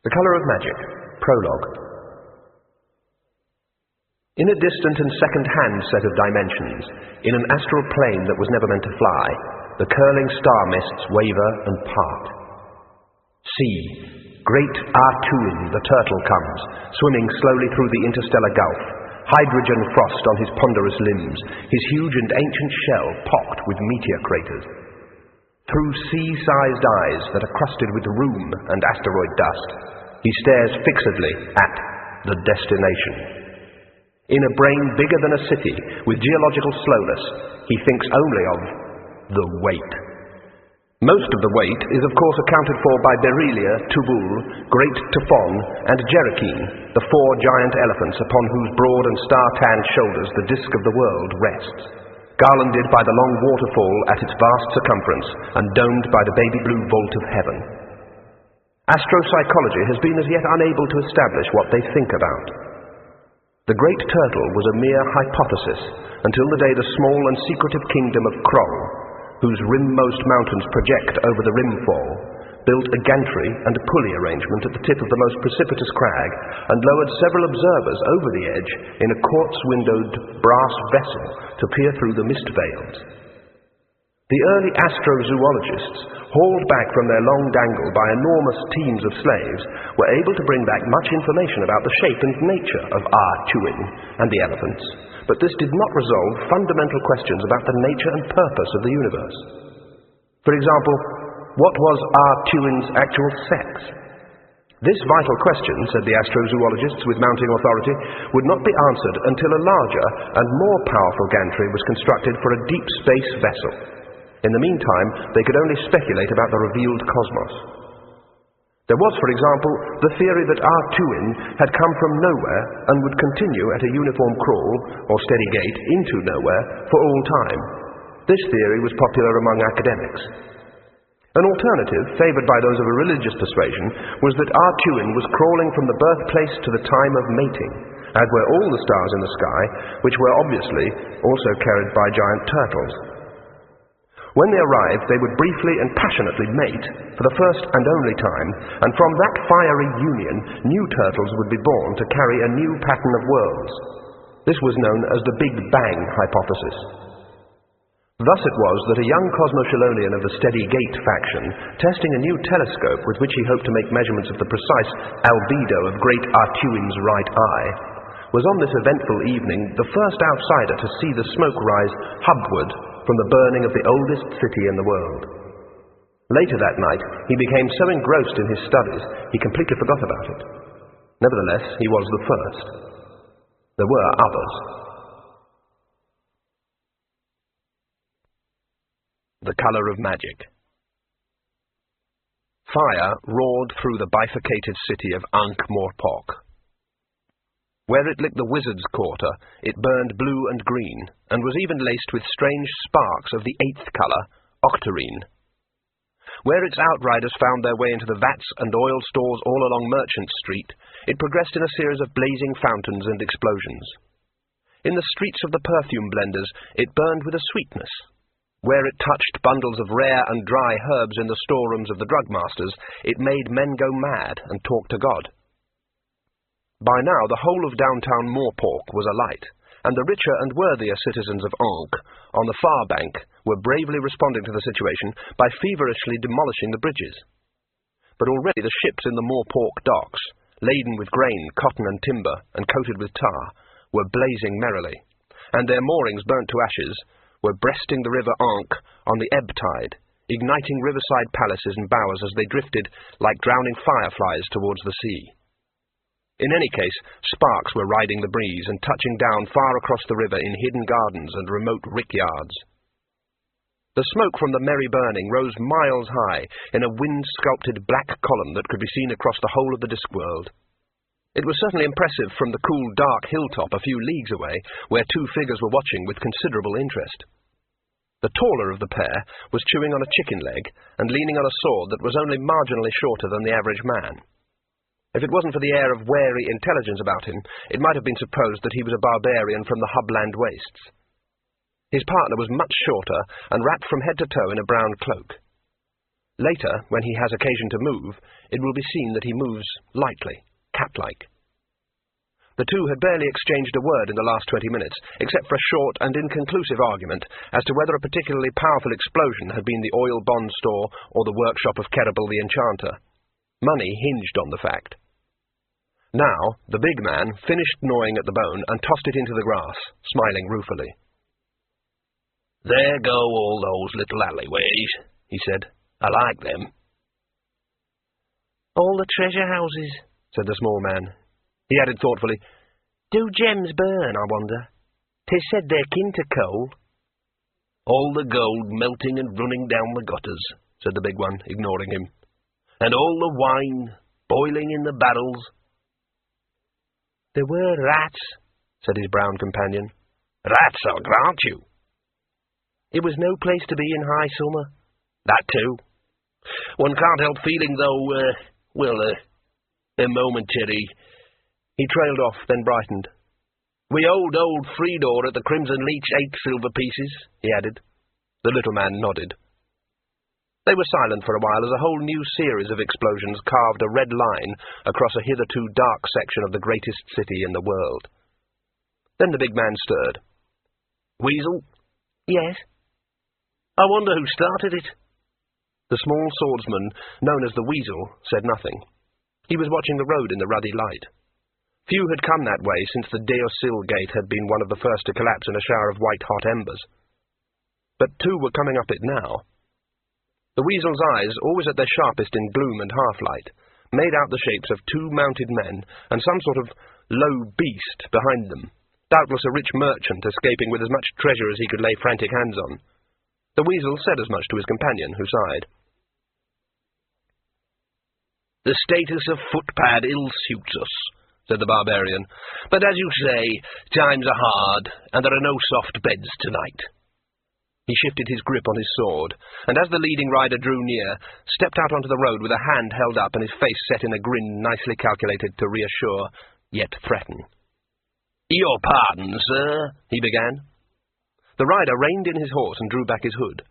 The Colour of Magic, Prologue. In a distant and second-hand set of dimensions, in an astral plane that was never meant to fly, the curling star mists waver and part. See, great Artuin the turtle comes, swimming slowly through the interstellar gulf, hydrogen frost on his ponderous limbs, his huge and ancient shell pocked with meteor craters. Through sea-sized eyes that are crusted with rheum and asteroid dust, he stares fixedly at the destination. In a brain bigger than a city, with geological slowness, he thinks only of the weight. Most of the weight is of course accounted for by Berelia, Tubul, Great Typhon, and Jerakeen, the four giant elephants upon whose broad and star-tanned shoulders the disk of the world rests, garlanded by the long waterfall at its vast circumference and domed by the baby blue vault of heaven. Astropsychology has been as yet unable to establish what they think about. The great turtle was a mere hypothesis until the day the small and secretive kingdom of Kroll, whose rimmost mountains project over the rimfall, built a gantry and a pulley arrangement at the tip of the most precipitous crag and lowered several observers over the edge in a quartz-windowed brass vessel to peer through the mist veils. The early astrozoologists, hauled back from their long dangle by enormous teams of slaves, were able to bring back much information about the shape and nature of Artuin and the elephants, but this did not resolve fundamental questions about the nature and purpose of the universe. For example, what was Artuin's actual sex? This vital question, said the astrozoologists with mounting authority, would not be answered until a larger and more powerful gantry was constructed for a deep space vessel. In the meantime, they could only speculate about the revealed cosmos. There was, for example, the theory that Artuin had come from nowhere and would continue at a uniform crawl, or steady gait, into nowhere for all time. This theory was popular among academics. An alternative, favoured by those of a religious persuasion, was that Artuin was crawling from the birthplace to the time of mating, as were all the stars in the sky, which were obviously also carried by giant turtles. When they arrived, they would briefly and passionately mate for the first and only time, and from that fiery union, new turtles would be born to carry a new pattern of worlds. This was known as the Big Bang hypothesis. Thus it was that a young Cosmochelonian of the Steady Gate faction, testing a new telescope with which he hoped to make measurements of the precise albedo of great Artuin's right eye, was on this eventful evening the first outsider to see the smoke rise hubward from the burning of the oldest city in the world. Later that night, he became so engrossed in his studies, he completely forgot about it. Nevertheless, he was the first. There were others. The Colour of Magic. Fire roared through the bifurcated city of Ankh-Morpork. Where it licked the wizard's quarter, it burned blue and green, and was even laced with strange sparks of the eighth colour, octarine. Where its outriders found their way into the vats and oil stores all along Merchant Street, it progressed in a series of blazing fountains and explosions. In the streets of the perfume blenders, it burned with a sweetness. Where it touched bundles of rare and dry herbs in the storerooms of the drugmasters, it made men go mad and talk to God. By now the whole of downtown Morpork was alight, and the richer and worthier citizens of Ankh, on the far bank, were bravely responding to the situation by feverishly demolishing the bridges. But already the ships in the Morpork docks, laden with grain, cotton and timber, and coated with tar, were blazing merrily, and their moorings burnt to ashes, were breasting the river Ankh on the ebb tide, igniting riverside palaces and bowers as they drifted like drowning fireflies towards the sea. In any case, sparks were riding the breeze and touching down far across the river in hidden gardens and remote rickyards. The smoke from the merry burning rose miles high in a wind-sculpted black column that could be seen across the whole of the Discworld. It was certainly impressive from the cool, dark hilltop a few leagues away, where two figures were watching with considerable interest. The taller of the pair was chewing on a chicken leg and leaning on a sword that was only marginally shorter than the average man. If it wasn't for the air of wary intelligence about him, it might have been supposed that he was a barbarian from the Hubland wastes. His partner was much shorter and wrapped from head to toe in a brown cloak. Later, when he has occasion to move, it will be seen that he moves lightly, cat-like. The two had barely exchanged a word in the last 20 minutes, except for a short and inconclusive argument as to whether a particularly powerful explosion had been the oil bond store or the workshop of Kerrible the Enchanter. Money hinged on the fact. Now, the big man finished gnawing at the bone and tossed it into the grass, smiling ruefully. "There go all those little alleyways," he said. "I like them." "All the treasure houses," said the small man. He added thoughtfully, "Do gems burn, I wonder? 'Tis said they're kin to coal." "All the gold melting and running down the gutters," said the big one, ignoring him. "And all the wine boiling in the barrels." "There were rats," said his brown companion. "Rats, I'll grant you." "It was no place to be in high summer." "That too. One can't help feeling, though, a momentary—" He trailed off, then brightened. "We owed old Freedor at the Crimson Leech 8 silver pieces," he added. The little man nodded. They were silent for a while as a whole new series of explosions carved a red line across a hitherto dark section of the greatest city in the world. Then the big man stirred. "Weasel?" "Yes?" "I wonder who started it." The small swordsman, known as the Weasel, said nothing. He was watching the road in the ruddy light. Few had come that way since the Deosil gate had been one of the first to collapse in a shower of white-hot embers. But two were coming up it now. The Weasel's eyes, always at their sharpest in gloom and half-light, made out the shapes of two mounted men and some sort of low beast behind them, doubtless a rich merchant escaping with as much treasure as he could lay frantic hands on. The Weasel said as much to his companion, who sighed. "The status of footpad ill suits us," said the barbarian. "But as you say, times are hard, and there are no soft beds tonight." He shifted his grip on his sword, and as the leading rider drew near, stepped out onto the road with a hand held up and his face set in a grin nicely calculated to reassure, yet threaten. "Your pardon, sir," he began. The rider reined in his horse and drew back his hood.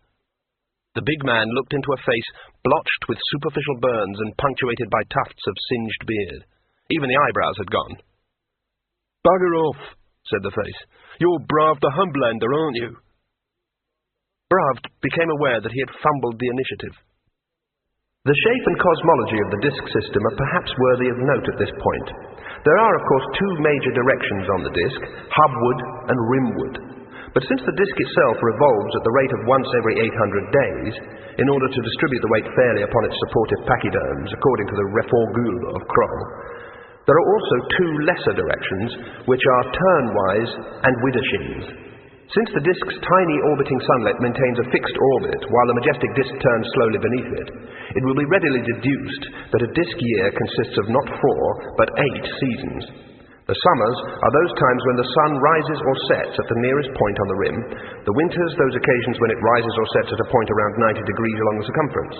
The big man looked into a face blotched with superficial burns and punctuated by tufts of singed beard. Even the eyebrows had gone. "Bugger off," said the face. "You're Brav the Humberlander, aren't you?" Brav became aware that he had fumbled the initiative. The shape and cosmology of the disk system are perhaps worthy of note at this point. There are, of course, two major directions on the disk, hubward and rimward. But since the disk itself revolves at the rate of once every 800 days, in order to distribute the weight fairly upon its supportive pachyderms, according to the Reforgule of Kroll, there are also two lesser directions, which are turnwise and widdershins. Since the disk's tiny orbiting sunlet maintains a fixed orbit, while the majestic disk turns slowly beneath it, it will be readily deduced that a disk year consists of not 4, but 8 seasons. The summers are those times when the sun rises or sets at the nearest point on the rim, the winters those occasions when it rises or sets at a point around 90 degrees along the circumference.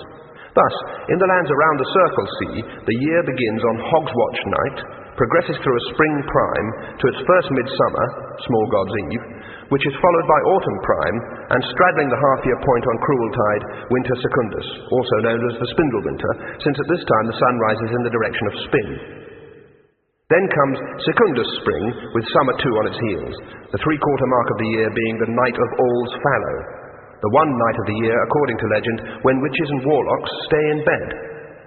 Thus, in the lands around the Circle Sea, the year begins on Hogswatch night, progresses through a spring prime to its first midsummer, Small God's Eve, which is followed by autumn prime, and straddling the half-year point on Crueltide, Winter Secundus, also known as the Spindle Winter, since at this time the sun rises in the direction of spin. Then comes Secundus Spring, with summer too on its heels, the three-quarter mark of the year being the night of All's Fallow, the one night of the year, according to legend, when witches and warlocks stay in bed.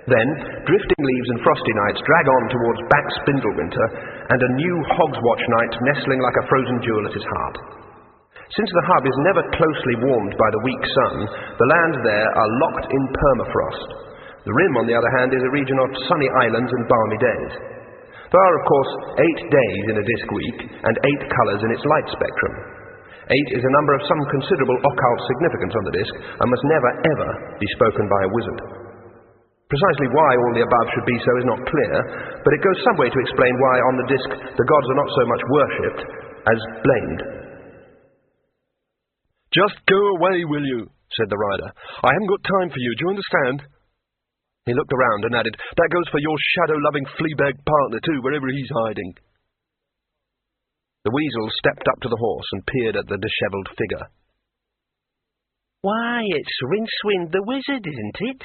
Then, drifting leaves and frosty nights drag on towards back Spindle Winter, and a new Hogswatch night nestling like a frozen jewel at his heart. Since the hub is never closely warmed by the weak sun, the lands there are locked in permafrost. The rim, on the other hand, is a region of sunny islands and balmy days. There are, of course, 8 days in a disk week, and 8 colours in its light spectrum. 8 is a number of some considerable occult significance on the disk, and must never, ever be spoken by a wizard. Precisely why all the above should be so is not clear, but it goes some way to explain why on the disk the gods are not so much worshipped as blamed. "Just go away, will you?" said the rider. "I haven't got time for you, do you understand?" He looked around and added, "That goes for your shadow-loving fleabag partner too, wherever he's hiding." The Weasel stepped up to the horse and peered at the dishevelled figure. "Why, it's Rincewind the Wizard, isn't it?"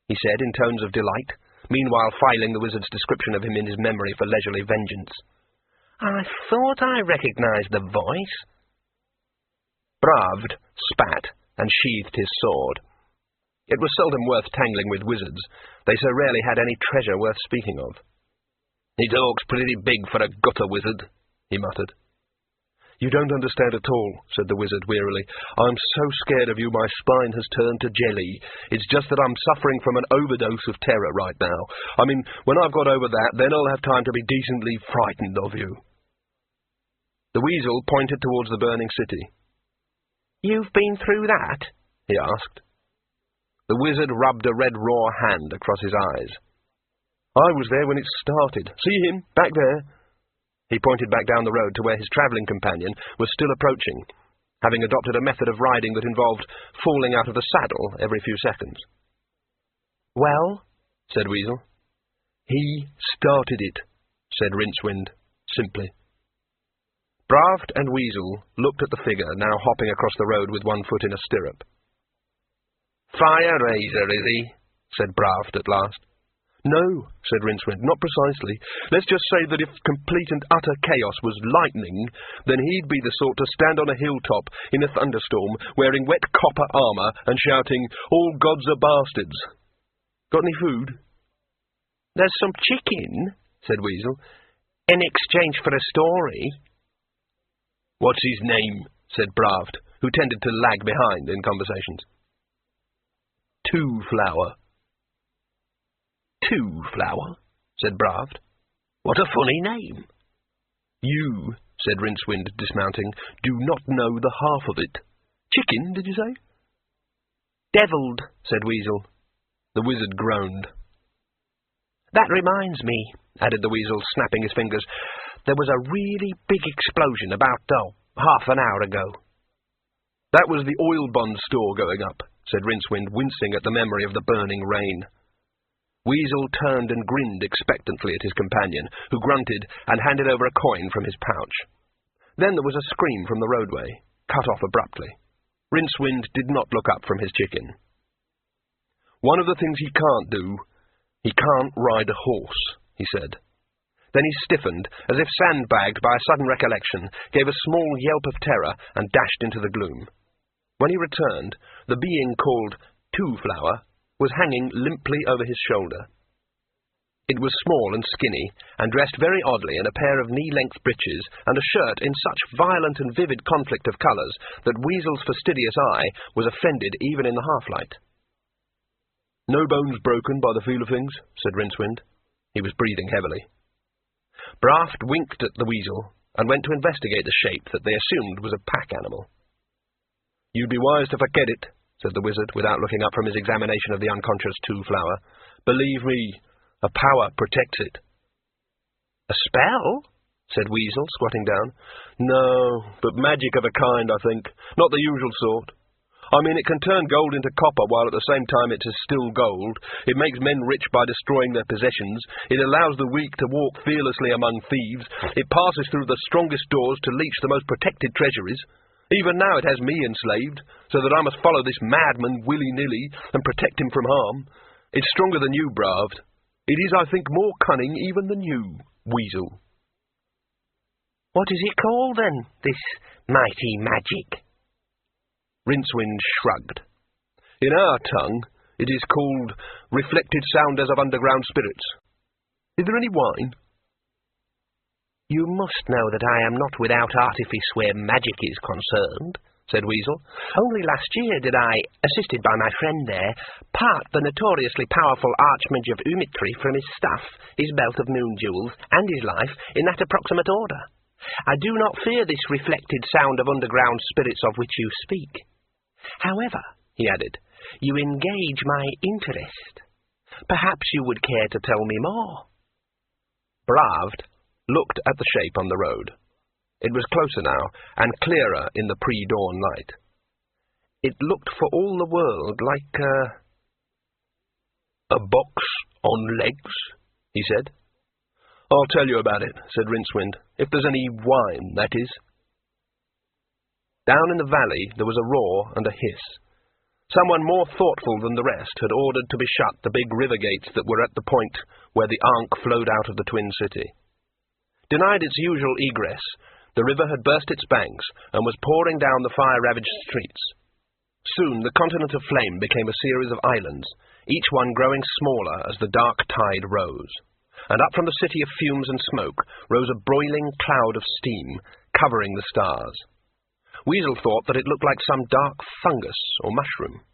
he said in tones of delight, meanwhile filing the wizard's description of him in his memory for leisurely vengeance. "I thought I recognised the voice." Bravd spat and sheathed his sword. It was seldom worth tangling with wizards. They so rarely had any treasure worth speaking of. "He talks pretty big for a gutter wizard," he muttered. "You don't understand at all," said the wizard wearily. "I'm so scared of you my spine has turned to jelly. It's just that I'm suffering from an overdose of terror right now. I mean, when I've got over that, then I'll have time to be decently frightened of you." The weasel pointed towards the burning city. "You've been through that?" he asked. The wizard rubbed a red raw hand across his eyes. "I was there when it started. See him, back there?" He pointed back down the road to where his travelling companion was still approaching, having adopted a method of riding that involved falling out of the saddle every few seconds. "Well?" said Weasel. "He started it," said Rincewind, simply. Bravd and Weasel looked at the figure now hopping across the road with one foot in a stirrup. "Fire Razor, is he?" said Bravd at last. "No," said Rincewind, "not precisely. Let's just say that if complete and utter chaos was lightning, then he'd be the sort to stand on a hilltop in a thunderstorm, wearing wet copper armour and shouting, 'All gods are bastards.' Got any food?" "There's some chicken," said Weasel, "in exchange for a story." "What's his name?" said Bravd, who tended to lag behind in conversations. "Two-Flower." "Two-Flower," said Bravd. "What a funny name." "You," said Rincewind, dismounting, "do not know the half of it. Chicken, did you say?" "Devilled," said Weasel. The wizard groaned. "That reminds me," added the weasel, snapping his fingers. "There was a really big explosion about, half an hour ago." "That was the oil bond store going up," said Rincewind, wincing at the memory of the burning rain. Weasel turned and grinned expectantly at his companion, who grunted and handed over a coin from his pouch. Then there was a scream from the roadway, cut off abruptly. Rincewind did not look up from his chicken. "One of the things he can't do, he can't ride a horse," he said. Then he stiffened, as if sandbagged by a sudden recollection, gave a small yelp of terror, and dashed into the gloom. When he returned, the being called Two-Flower was hanging limply over his shoulder. It was small and skinny, and dressed very oddly in a pair of knee-length breeches and a shirt in such violent and vivid conflict of colours that Weasel's fastidious eye was offended even in the half-light. "No bones broken by the feel of things," said Rincewind. He was breathing heavily. Bravd winked at the weasel and went to investigate the shape that they assumed was a pack animal. "You'd be wise to forget it," said the wizard, without looking up from his examination of the unconscious Two-Flower. "Believe me, a power protects it." "A spell?" said Weasel, squatting down. "No, but magic of a kind, I think. Not the usual sort. I mean, it can turn gold into copper while at the same time it is still gold. It makes men rich by destroying their possessions. It allows the weak to walk fearlessly among thieves. It passes through the strongest doors to leech the most protected treasuries. Even now it has me enslaved, so that I must follow this madman willy-nilly and protect him from harm. It's stronger than you, Bravd. It is, I think, more cunning even than you, Weasel." "What is it called, then, this mighty magic?" Rincewind shrugged. "In our tongue, it is called Reflected Sounders of Underground Spirits. Is there any wine?" "You must know that I am not without artifice where magic is concerned," said Weasel. "Only last year did I, assisted by my friend there, part the notoriously powerful Archmage of Umitry from his staff, his belt of moon jewels, and his life, in that approximate order. I do not fear this reflected sound of underground spirits of which you speak. However," he added, "you engage my interest. Perhaps you would care to tell me more." Bravd looked at the shape on the road. It was closer now, and clearer in the pre-dawn light. It looked for all the world like a box on legs, he said. "I'll tell you about it," said Rincewind, "if there's any wine, that is." Down in the valley there was a roar and a hiss. Someone more thoughtful than the rest had ordered to be shut the big river gates that were at the point where the Ankh flowed out of the Twin City. Denied its usual egress, the river had burst its banks and was pouring down the fire-ravaged streets. Soon the continent of flame became a series of islands, each one growing smaller as the dark tide rose. And up from the city of fumes and smoke rose a broiling cloud of steam, covering the stars. Weasel thought that it looked like some dark fungus or mushroom.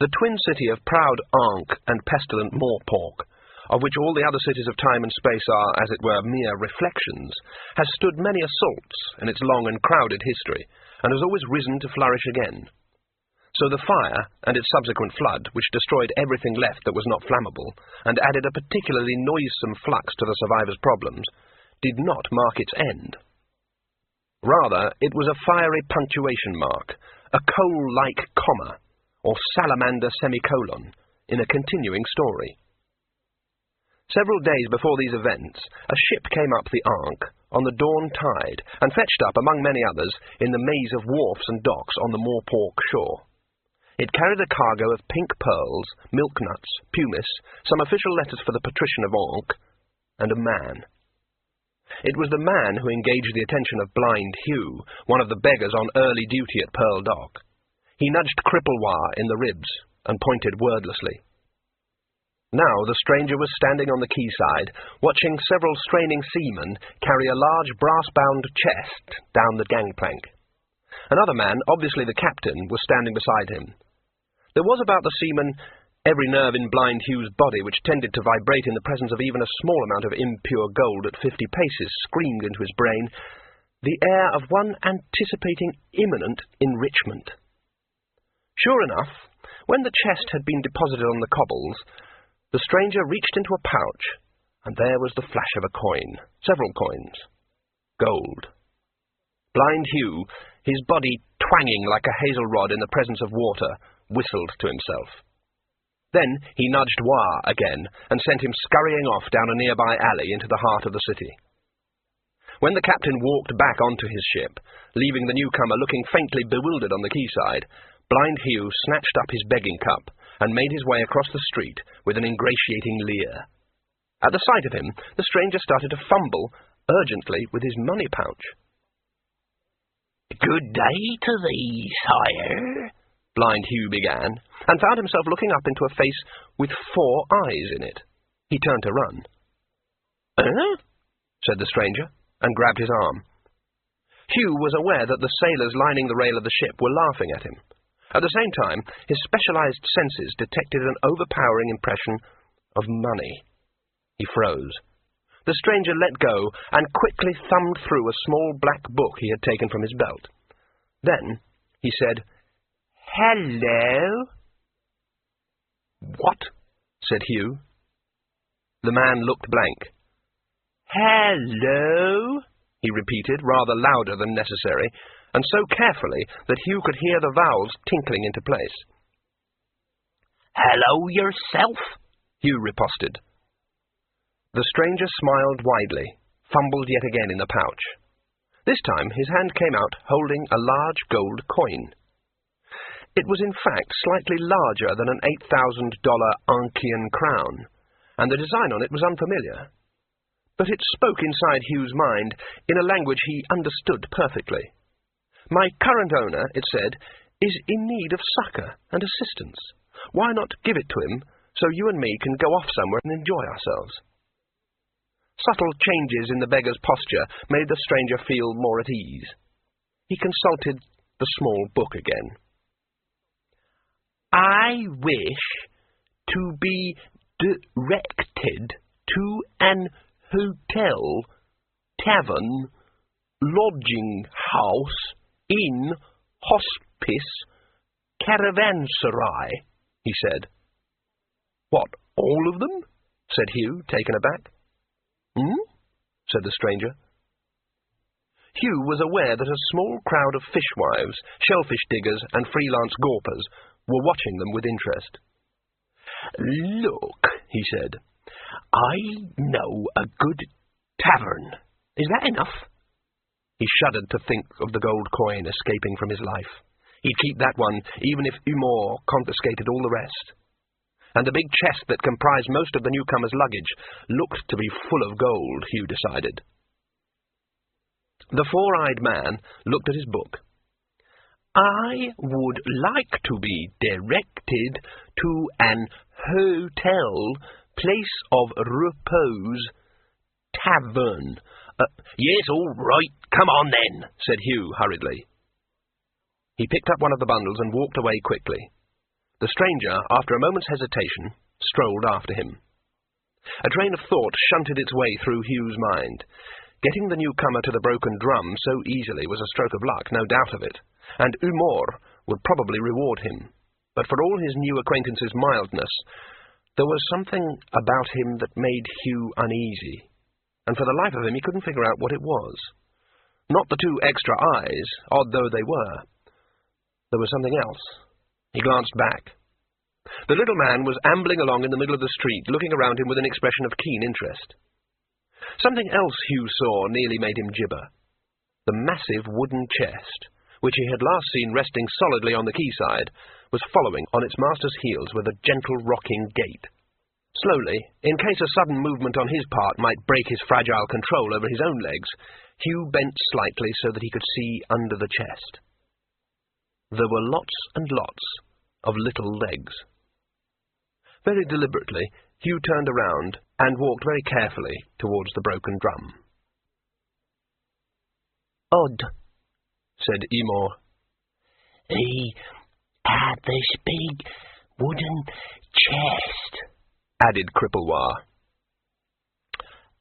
The twin city of proud Ankh and pestilent Morpork, of which all the other cities of time and space are, as it were, mere reflections, has stood many assaults in its long and crowded history, and has always risen to flourish again. So the fire, and its subsequent flood, which destroyed everything left that was not flammable, and added a particularly noisome flux to the survivors' problems, did not mark its end. Rather, it was a fiery punctuation mark, a coal-like comma, or salamander semicolon, in a continuing story. Several days before these events, a ship came up the Ankh on the dawn tide, and fetched up, among many others, in the maze of wharfs and docks on the Morpork shore. It carried a cargo of pink pearls, milk nuts, pumice, some official letters for the patrician of Ankh, and a man. It was the man who engaged the attention of Blind Hugh, one of the beggars on early duty at Pearl Dock. He nudged Cripplewah in the ribs, and pointed wordlessly. Now the stranger was standing on the quayside, watching several straining seamen carry a large brass-bound chest down the gangplank. Another man, obviously the captain, was standing beside him. There was about the seaman every nerve in Blind Hugh's body which tended to vibrate in the presence of even a small amount of impure gold at 50 paces screamed into his brain, the air of one anticipating imminent enrichment. Sure enough, when the chest had been deposited on the cobbles, the stranger reached into a pouch, and there was the flash of a coin, several coins. Gold. Blind Hugh, his body twanging like a hazel rod in the presence of water, whistled to himself. Then he nudged Wah again, and sent him scurrying off down a nearby alley into the heart of the city. When the captain walked back onto his ship, leaving the newcomer looking faintly bewildered on the quayside, Blind Hugh snatched up his begging cup, and made his way across the street with an ingratiating leer. At the sight of him, the stranger started to fumble urgently with his money pouch. "Good day to thee, sire," Blind Hugh began, and found himself looking up into a face with 4 eyes in it. He turned to run. Said the stranger, and grabbed his arm. Hugh was aware that the sailors lining the rail of the ship were laughing at him. At the same time, his specialized senses detected an overpowering impression of money. He froze. The stranger let go and quickly thumbed through a small black book he had taken from his belt. Then he said, "Hello?" "What?" said Hugh. The man looked blank. "Hello?" he repeated, rather louder than necessary, and so carefully that Hugh could hear the vowels tinkling into place. "Hello yourself," Hugh riposted. The stranger smiled widely, fumbled yet again in the pouch. This time his hand came out holding a large gold coin. It was in fact slightly larger than an $8,000 Ankhian crown, and the design on it was unfamiliar. But it spoke inside Hugh's mind in a language he understood perfectly. "My current owner," it said, "is in need of succour and assistance. Why not give it to him so you and me can go off somewhere and enjoy ourselves?" Subtle changes in the beggar's posture made the stranger feel more at ease. He consulted the small book again. "I wish to be directed to an hotel, tavern, lodging house, inn, hospice, caravanserai," he said. "What, all of them?" said Hugh, taken aback. Said the stranger. Hugh was aware that a small crowd of fishwives, shellfish diggers, and freelance gawpers were watching them with interest. "Look," he said, "I know a good tavern. Is that enough?" He shuddered to think of the gold coin escaping from his life. He'd keep that one even if Umor confiscated all the rest. And the big chest that comprised most of the newcomer's luggage looked to be full of gold, Hugh decided. The four-eyed man looked at his book. I would like to be directed to an hotel, place of repose, tavern. Yes, all right, come on then, said Hugh hurriedly. He picked up one of the bundles and walked away quickly. The stranger, after a moment's hesitation, strolled after him. A train of thought shunted its way through Hugh's mind. Getting the newcomer to the broken drum so easily was a stroke of luck, no doubt of it, and Umor would probably reward him. But for all his new acquaintance's mildness, there was something about him that made Hugh uneasy, and for the life of him he couldn't figure out what it was. Not the two extra eyes, odd though they were. There was something else. He glanced back. The little man was ambling along in the middle of the street, looking around him with an expression of keen interest. Something else Hugh saw nearly made him gibber. The massive wooden chest, which he had last seen resting solidly on the quayside, was following on its master's heels with a gentle rocking gait. Slowly, in case a sudden movement on his part might break his fragile control over his own legs, Hugh bent slightly so that he could see under the chest. There were lots and lots of little legs. Very deliberately, Hugh turned around and walked very carefully towards the broken drum. Odd, said Umor. He had this big wooden chest, added Cripplewar.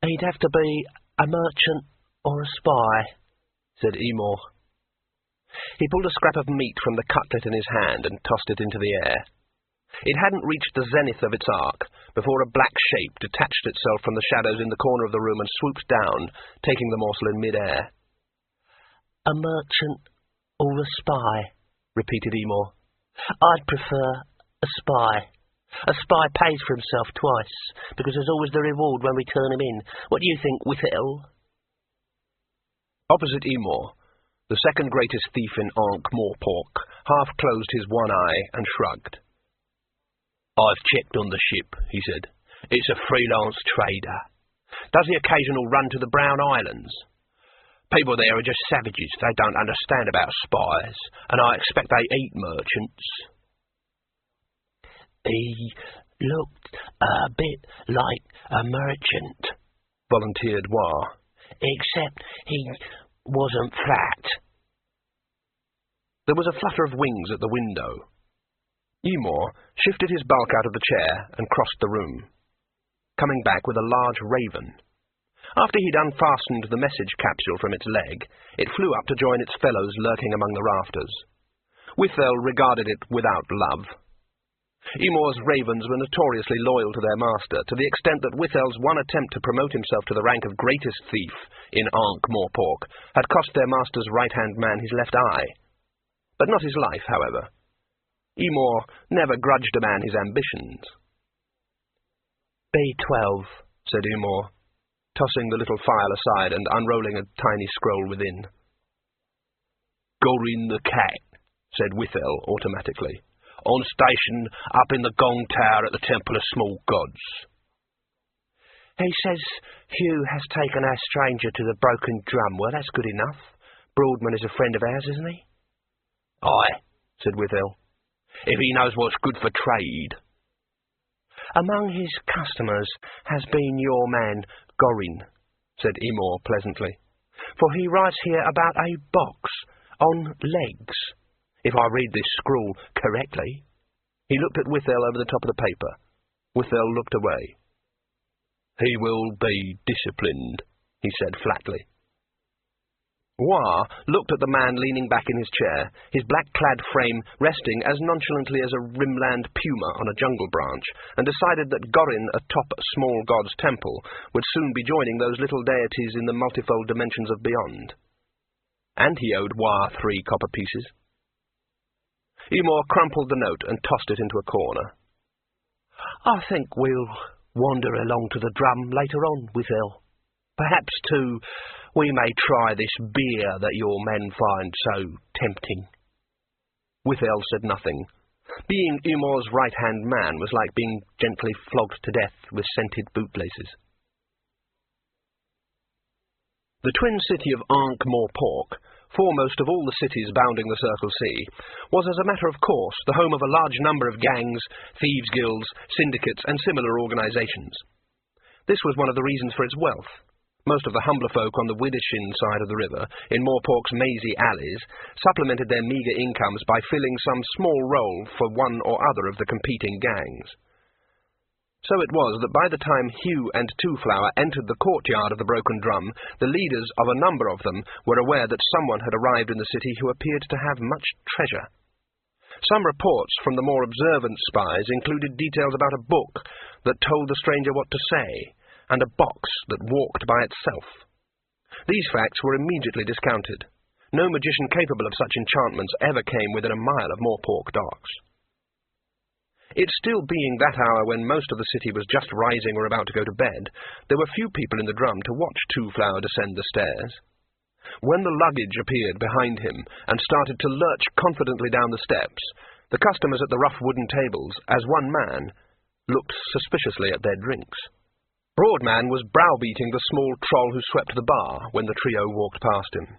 He'd have to be a merchant or a spy, said Umor. He pulled a scrap of meat from the cutlet in his hand and tossed it into the air. It hadn't reached the zenith of its arc before a black shape detached itself from the shadows in the corner of the room and swooped down, taking the morsel in mid-air. A merchant or a spy, repeated Umor. I'd prefer a spy. A spy pays for himself twice, because there's always the reward when we turn him in. What do you think, Whittle? Opposite Umor, the second greatest thief in Ankh-Morpork half closed his one eye and shrugged. I've checked on the ship, he said. It's a freelance trader. Does the occasional run to the Brown Islands. People there are just savages. They don't understand about spies, and I expect they eat merchants. He looked a bit like a merchant, volunteered War. Except he wasn't fat. There was a flutter of wings at the window. Umor shifted his bulk out of the chair and crossed the room, coming back with a large raven. After he'd unfastened the message capsule from its leg, it flew up to join its fellows lurking among the rafters. Withel regarded it without love. Umor's ravens were notoriously loyal to their master, to the extent that Withel's one attempt to promote himself to the rank of greatest thief in Ankh-Morpork had cost their master's right-hand man his left eye. But not his life, however. Umor never grudged a man his ambitions. B12, said Umor, tossing the little file aside and unrolling a tiny scroll within. Gorin the cat, said Withel automatically. On station up in the gong tower at the Temple of Small Gods. He says Hugh has taken our stranger to the broken drum. Well, that's good enough. Broadman is a friend of ours, isn't he? Aye, said Withel. If he knows what's good for trade. Among his customers has been your man, Gorin, said Umor pleasantly. For he writes here about a box on legs. If I read this scrawl correctly. He looked at Withel over the top of the paper. Withel looked away. He will be disciplined, he said flatly. War looked at the man leaning back in his chair, his black-clad frame resting as nonchalantly as a rimland puma on a jungle branch, and decided that Gorin atop Small God's temple would soon be joining those little deities in the multifold dimensions of beyond. And he owed War 3 copper pieces. Umor crumpled the note and tossed it into a corner. I think we'll wander along to the drum later on, Withel. Perhaps, too, we may try this beer that your men find so tempting. Withel said nothing. Being Umor's right-hand man was like being gently flogged to death with scented bootlaces. The twin city of Ankh-Morpork, foremost of all the cities bounding the Circle Sea, was as a matter of course the home of a large number of gangs, thieves' guilds, syndicates, and similar organisations. This was one of the reasons for its wealth. Most of the humbler folk on the Widdershin side of the river, in Morpork's mazy alleys, supplemented their meagre incomes by filling some small role for one or other of the competing gangs. So it was that by the time Hugh and Twoflower entered the courtyard of the Broken Drum, the leaders of a number of them were aware that someone had arrived in the city who appeared to have much treasure. Some reports from the more observant spies included details about a book that told the stranger what to say, and a box that walked by itself. These facts were immediately discounted. No magician capable of such enchantments ever came within a mile of Morpork docks. It still being that hour when most of the city was just rising or about to go to bed, there were few people in the drum to watch Twoflower descend the stairs. When the luggage appeared behind him and started to lurch confidently down the steps, the customers at the rough wooden tables, as one man, looked suspiciously at their drinks. Broadman was browbeating the small troll who swept the bar when the trio walked past him.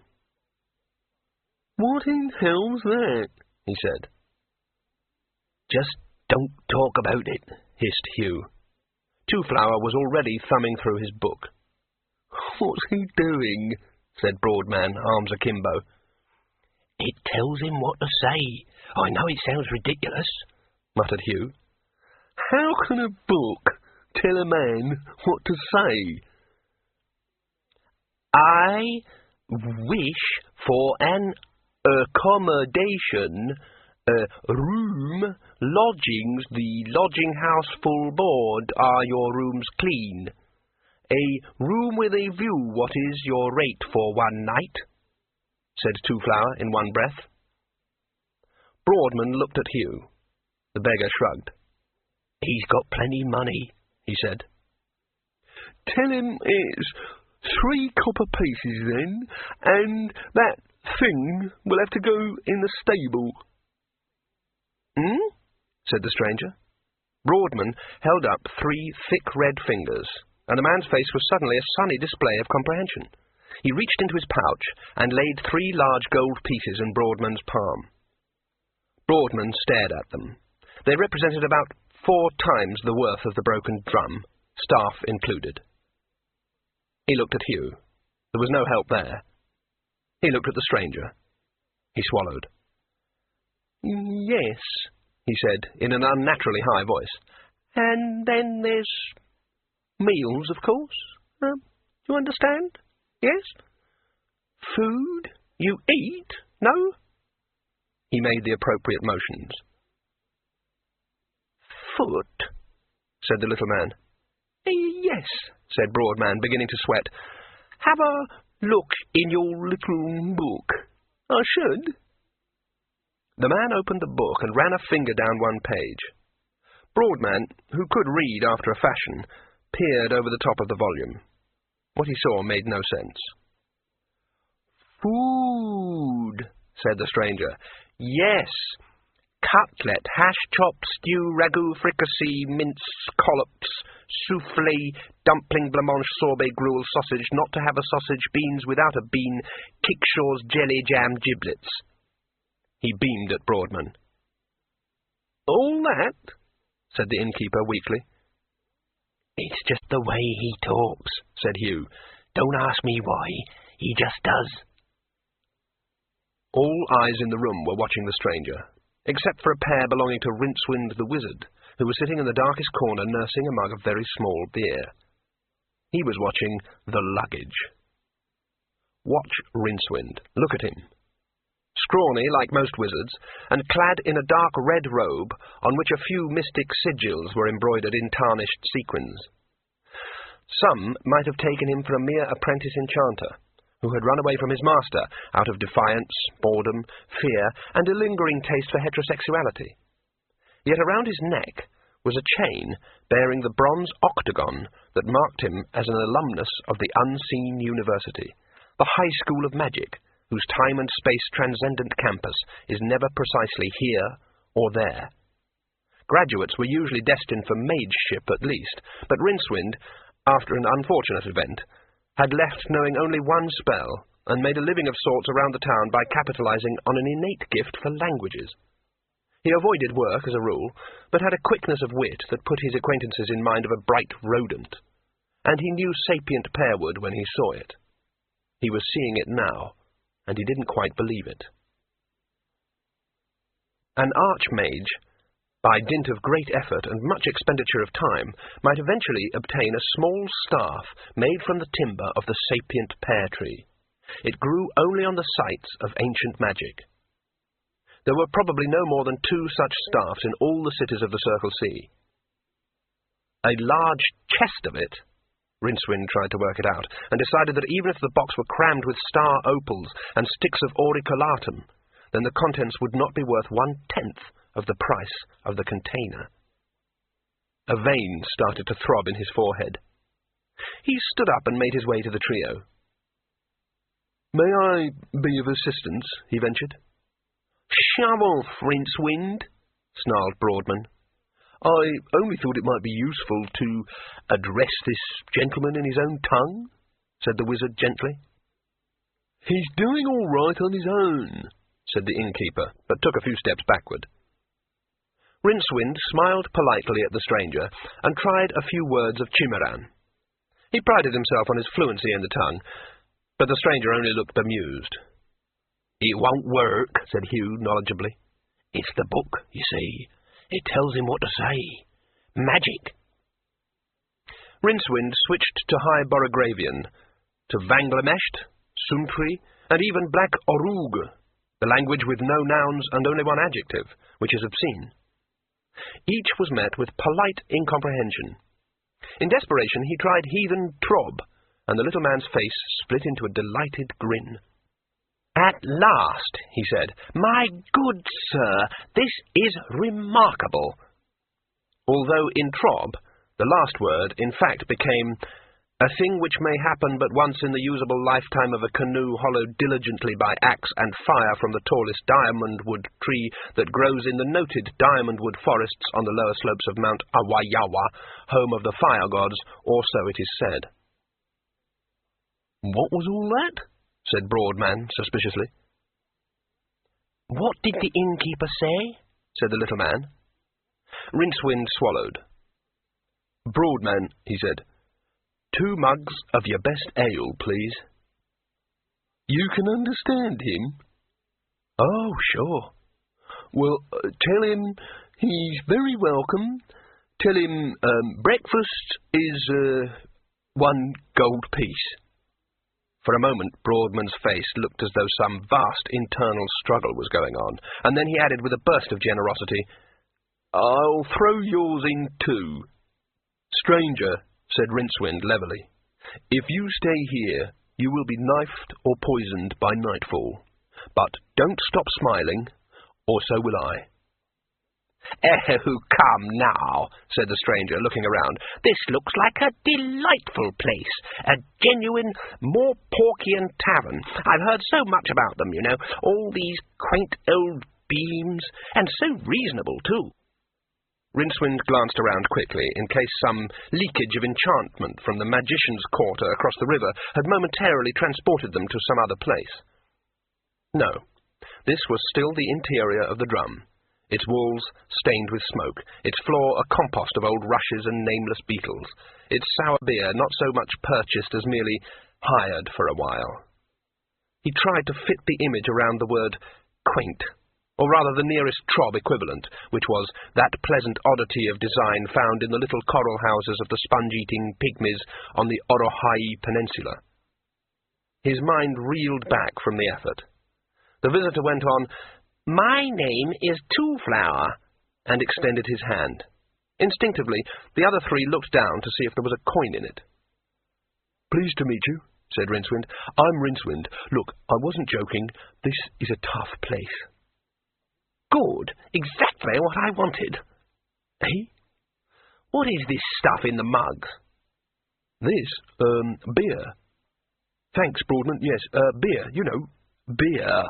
"What in hell's that?" he said. "Just don't talk about it," hissed Hugh. Twoflower was already thumbing through his book. "What's he doing?" said Broadman, arms akimbo. "It tells him what to say. I know it sounds ridiculous," muttered Hugh. "How can a book tell a man what to say?" "I wish for an accommodation, room, lodgings, the lodging house full board, are your rooms clean? A room with a view, what is your rate for one night?" said Twoflower in one breath. Broadman looked at Hugh. The beggar shrugged. "He's got plenty money," he said. "Tell him it's 3 copper pieces then, and that thing will have to go in the stable." said the stranger. Broadman held up 3 thick red fingers, and the man's face was suddenly a sunny display of comprehension. He reached into his pouch and laid 3 large gold pieces in Broadman's palm. Broadman stared at them. They represented about 4 times the worth of the Broken Drum, staff included. He looked at Hugh. There was no help there. He looked at the stranger. He swallowed. "Yes," he said in an unnaturally high voice. "And then there's meals, of course. You understand? Yes? Food? You eat? No?" He made the appropriate motions. "Foot?" said the little man. "Yes," said Broadman, beginning to sweat. "Have a look in your little book." "I should." The man opened the book and ran a finger down one page. Broadman, who could read after a fashion, peered over the top of the volume. What he saw made no sense. "Food," said the stranger. "Yes. Cutlet, hash chop, stew, ragout, fricassee, mince, collops, souffle, dumpling, blancmange, sorbet, gruel, sausage, not to have a sausage, beans without a bean, kickshaws, jelly, jam, giblets." He beamed at Broadman. "All that?" said the innkeeper weakly. "It's just the way he talks," said Hugh. "Don't ask me why. He just does." All eyes in the room were watching the stranger, except for a pair belonging to Rincewind the Wizard, who was sitting in the darkest corner nursing a mug of very small beer. He was watching the luggage. Watch Rincewind. Look at him. Scrawny, like most wizards, and clad in a dark red robe on which a few mystic sigils were embroidered in tarnished sequins. Some might have taken him for a mere apprentice enchanter, who had run away from his master out of defiance, boredom, fear, and a lingering taste for heterosexuality. Yet around his neck was a chain bearing the bronze octagon that marked him as an alumnus of the Unseen University, the High School of Magic, whose time and space transcendent campus is never precisely here or there. Graduates were usually destined for mageship at least, but Rincewind, after an unfortunate event, had left knowing only one spell, and made a living of sorts around the town by capitalizing on an innate gift for languages. He avoided work as a rule, but had a quickness of wit that put his acquaintances in mind of a bright rodent, and he knew sapient pearwood when he saw it. He was seeing it now, and he didn't quite believe it. An archmage, by dint of great effort and much expenditure of time, might eventually obtain a small staff made from the timber of the sapient pear tree. It grew only on the sites of ancient magic. There were probably no more than 2 such staffs in all the cities of the Circle Sea. A large chest of it. Rincewind tried to work it out, and decided that even if the box were crammed with star opals and sticks of auriculatum, then the contents would not be worth 1/10 of the price of the container. A vein started to throb in his forehead. He stood up and made his way to the trio. "May I be of assistance?" he ventured. "Show off, Rincewind," snarled Broadman. "I only thought it might be useful to address this gentleman in his own tongue," said the wizard gently. "He's doing all right on his own," said the innkeeper, but took a few steps backward. Rincewind smiled politely at the stranger, and tried a few words of Chimaran. He prided himself on his fluency in the tongue, but the stranger only looked bemused. "It won't work," said Hugh knowledgeably. "It's the book, you see. It tells him what to say. Magic." Rincewind switched to High Borogravian, to Vanglamesht, Suntri, and even Black Orug, the language with no nouns and only one adjective, which is obscene. Each was met with polite incomprehension. In desperation he tried heathen Trob, and the little man's face split into a delighted grin. "At last," he said. "My good sir, this is remarkable." Although in Trob, the last word in fact became a thing which may happen but once in the usable lifetime of a canoe hollowed diligently by axe and fire from the tallest diamondwood tree that grows in the noted diamondwood forests on the lower slopes of Mount Awayawa, home of the fire gods, or so it is said. "What was all that?" said Broadman suspiciously. "What did the innkeeper say?" said the little man. Rincewind swallowed. "Broadman," he said, "2 mugs of your best ale, please." "You can understand him?" "Oh, sure." "Well, tell him he's very welcome. Tell him breakfast is 1 gold piece." For a moment Broadman's face looked as though some vast internal struggle was going on, and then he added with a burst of generosity, "I'll throw yours in too." "Stranger," said Rincewind levelly, "if you stay here, you will be knifed or poisoned by nightfall. But don't stop smiling, or so will I." "Oh, come now," said the stranger, looking around. "This looks like a delightful place, a genuine Morporkian tavern. I've heard so much about them, you know, all these quaint old beams, and so reasonable, too." Rincewind glanced around quickly, in case some leakage of enchantment from the magician's quarter across the river had momentarily transported them to some other place. No, this was still the interior of the drum, its walls stained with smoke, its floor a compost of old rushes and nameless beetles, its sour beer not so much purchased as merely hired for a while. He tried to fit the image around the word quaint, or rather the nearest Trob equivalent, which was that pleasant oddity of design found in the little coral houses of the sponge-eating pygmies on the Orohai Peninsula. His mind reeled back from the effort. The visitor went on, "My name is Two-Flower," and extended his hand. Instinctively, the other 3 looked down to see if there was a coin in it. "Pleased to meet you," said Rincewind. "I'm Rincewind. Look, I wasn't joking. This is a tough place." "Good. Exactly what I wanted." "Eh? What is this stuff in the mugs?" "This, beer." "Thanks, Broadman. Yes, beer, you know, Beer.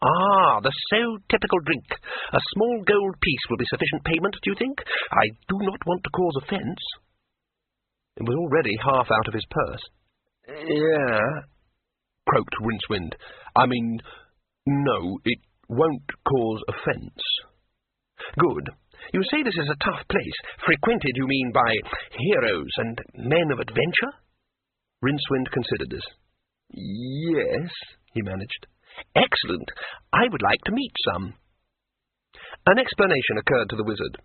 Ah, the so typical drink. A small gold piece will be sufficient payment, do you think? I do not want to cause offence. It was already half out of his purse. Yeah, croaked Rincewind. I mean, no, it won't cause offence. Good. You say this is a tough place. Frequented, you mean, by heroes and men of adventure? Rincewind considered this. yes, he managed. Excellent. I would like to meet some. An explanation occurred to the wizard.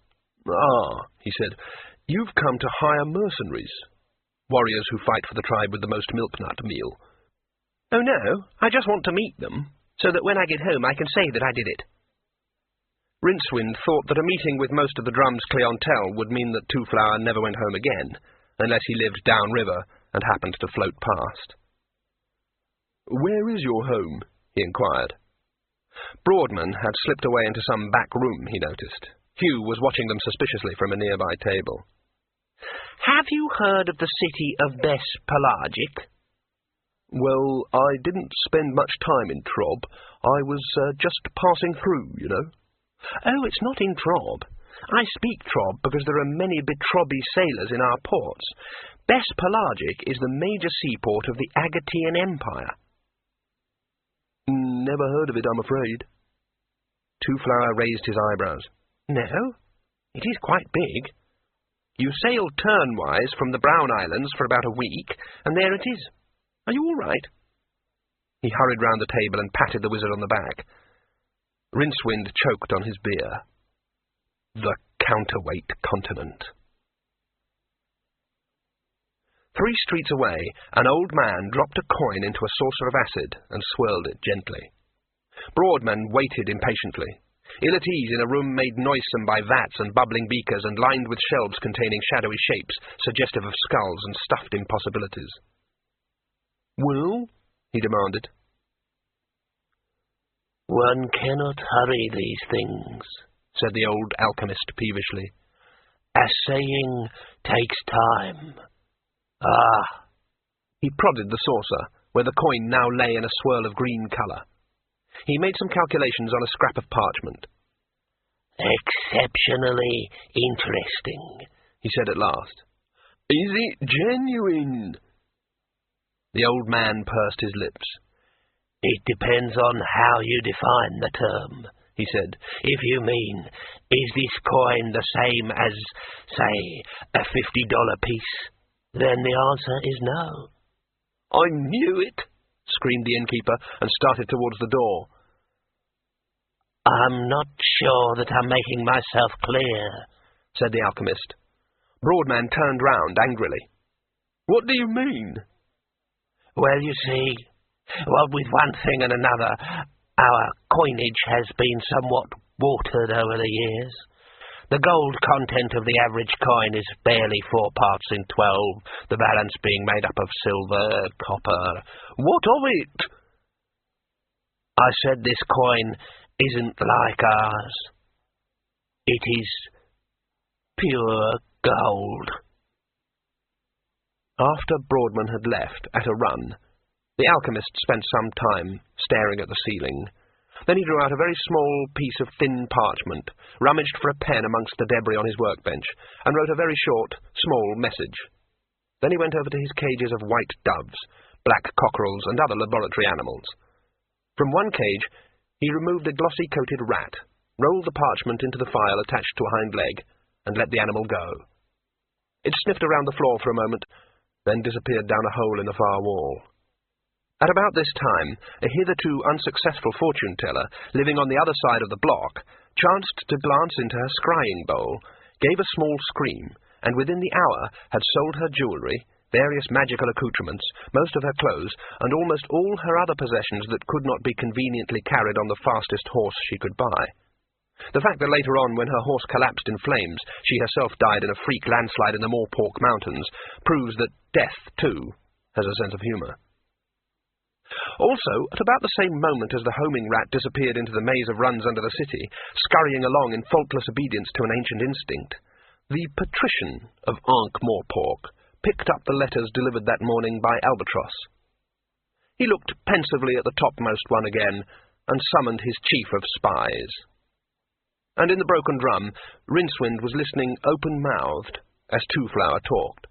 Ah, he said, you've come to hire mercenaries. Warriors who fight for the tribe with the most milk-nut meal. Oh, no, I just want to meet them, so that when I get home I can say that I did it. Rincewind thought that a meeting with most of the drum's clientele would mean that Two-Flower never went home again, unless he lived downriver and happened to float past. Where is your home? He inquired. Broadman had slipped away into some back room, he noticed. Hugh was watching them suspiciously from a nearby table. Have you heard of the city of Pelagic? Well, I didn't spend much time in Trob. I was just passing through, you know. Oh, it's not in Trob. I speak Trob because there are many betrobby sailors in our ports. Pelagic is the major seaport of the Agatean Empire. Never heard of it, I'm afraid. Two-Flower raised his eyebrows. No, it is quite big. You sail turnwise from the Brown Islands for about a week, and there it is. Are you all right? He hurried round the table and patted the wizard on the back. Rincewind choked on his beer. The counterweight continent. 3 streets away, an old man dropped a coin into a saucer of acid and swirled it gently. Broadman waited impatiently. Ill at ease in a room made noisome by vats and bubbling beakers and lined with shelves containing shadowy shapes, suggestive of skulls and stuffed impossibilities. "Well?" he demanded. "One cannot hurry these things," said the old alchemist peevishly. "Assaying takes time. Ah!" He prodded the saucer, where the coin now lay in a swirl of green colour. He made some calculations on a scrap of parchment. "Exceptionally interesting," he said at last. "Is it genuine?" The old man pursed his lips. "It depends on how you define the term," he said. "If you mean, is this coin the same as, say, a $50 piece, then the answer is no." "I knew it!" screamed the innkeeper, and started towards the door. "I'm not sure that I'm making myself clear," said the alchemist. Broadman turned round angrily. "What do you mean?" "Well, you see, with one thing and another, our coinage has been somewhat watered over the years. The gold content of the average coin is barely 4 parts in 12, the balance being made up of silver, copper." "What of it?" "I said this coin isn't like ours. It is pure gold." After Broadman had left, at a run, the alchemist spent some time staring at the ceiling. Then he drew out a very small piece of thin parchment, rummaged for a pen amongst the debris on his workbench, and wrote a very short, small message. Then he went over to his cages of white doves, black cockerels, and other laboratory animals. From one cage, he removed a glossy-coated rat, rolled the parchment into the file attached to a hind leg, and let the animal go. It sniffed around the floor for a moment, then disappeared down a hole in the far wall. At about this time, a hitherto unsuccessful fortune-teller, living on the other side of the block, chanced to glance into her scrying bowl, gave a small scream, and within the hour had sold her jewellery, various magical accoutrements, most of her clothes, and almost all her other possessions that could not be conveniently carried on the fastest horse she could buy. The fact that later on, when her horse collapsed in flames, she herself died in a freak landslide in the Moorpork Mountains, proves that death, too, has a sense of humour. Also, at about the same moment as the homing rat disappeared into the maze of runs under the city, scurrying along in faultless obedience to an ancient instinct, the patrician of Ankh-Moorpork picked up the letters delivered that morning by Albatross. He looked pensively at the topmost one again, and summoned his chief of spies. And in the broken drum, Rincewind was listening open-mouthed as Two-Flower talked.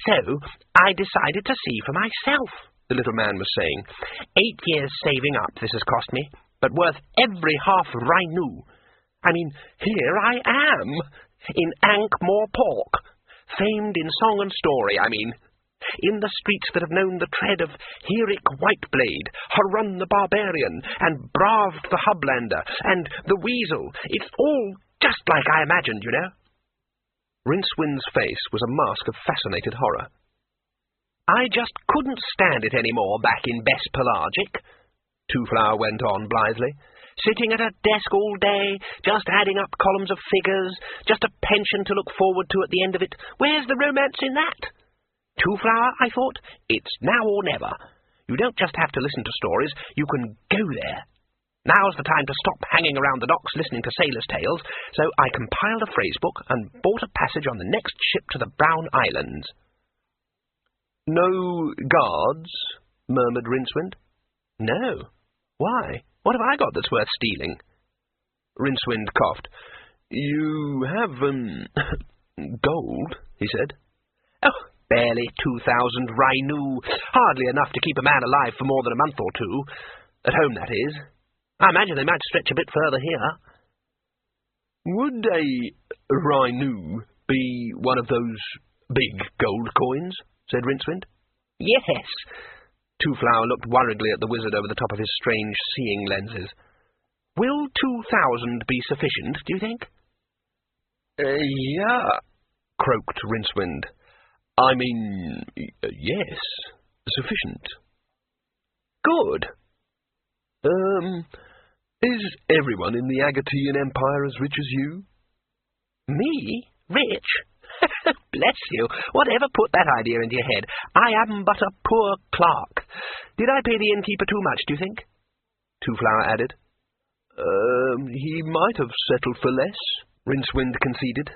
"So, I decided to see for myself," the little man was saying. 8 years saving up this has cost me, but worth every half Rhinu. I mean, here I am, in Ankh-Morpork, famed in song and story, in the streets that have known the tread of Herik Whiteblade, Harun the Barbarian, and braved the Hublander, and the Weasel. It's all just like I imagined, you know." Rincewind's face was a mask of fascinated horror. "I just couldn't stand it any more back in Bespelagic," Two-Flower went on blithely. "Sitting at a desk all day, just adding up columns of figures, just a pension to look forward to at the end of it. Where's the romance in that? Two-Flower, I thought, it's now or never. You don't just have to listen to stories, you can go there. Now's the time to stop hanging around the docks listening to sailors' tales, so I compiled a phrasebook and bought a passage on the next ship to the Brown Islands." "No guards?" murmured Rincewind. "No. Why? What have I got that's worth stealing?" Rincewind coughed. "You have, gold," he said. "Oh, barely 2,000 Rhinu. Hardly enough to keep a man alive for more than a month or two. At home, that is. I imagine they might stretch a bit further here." "Would a Rhinu be one of those big gold coins?" said Rincewind. "Yes." Two-Flower looked worriedly at the wizard over the top of his strange seeing lenses. "Will 2,000 be sufficient, do you think?" Yeah, croaked Rincewind. Yes, sufficient." "Good." Is everyone in the Agatean Empire as rich as you?" "Me? Rich? Bless you. Whatever put that idea into your head? I am but a poor clerk. Did I pay the innkeeper too much, do you think?" Two-Flower added. He might have settled for less," Rincewind conceded.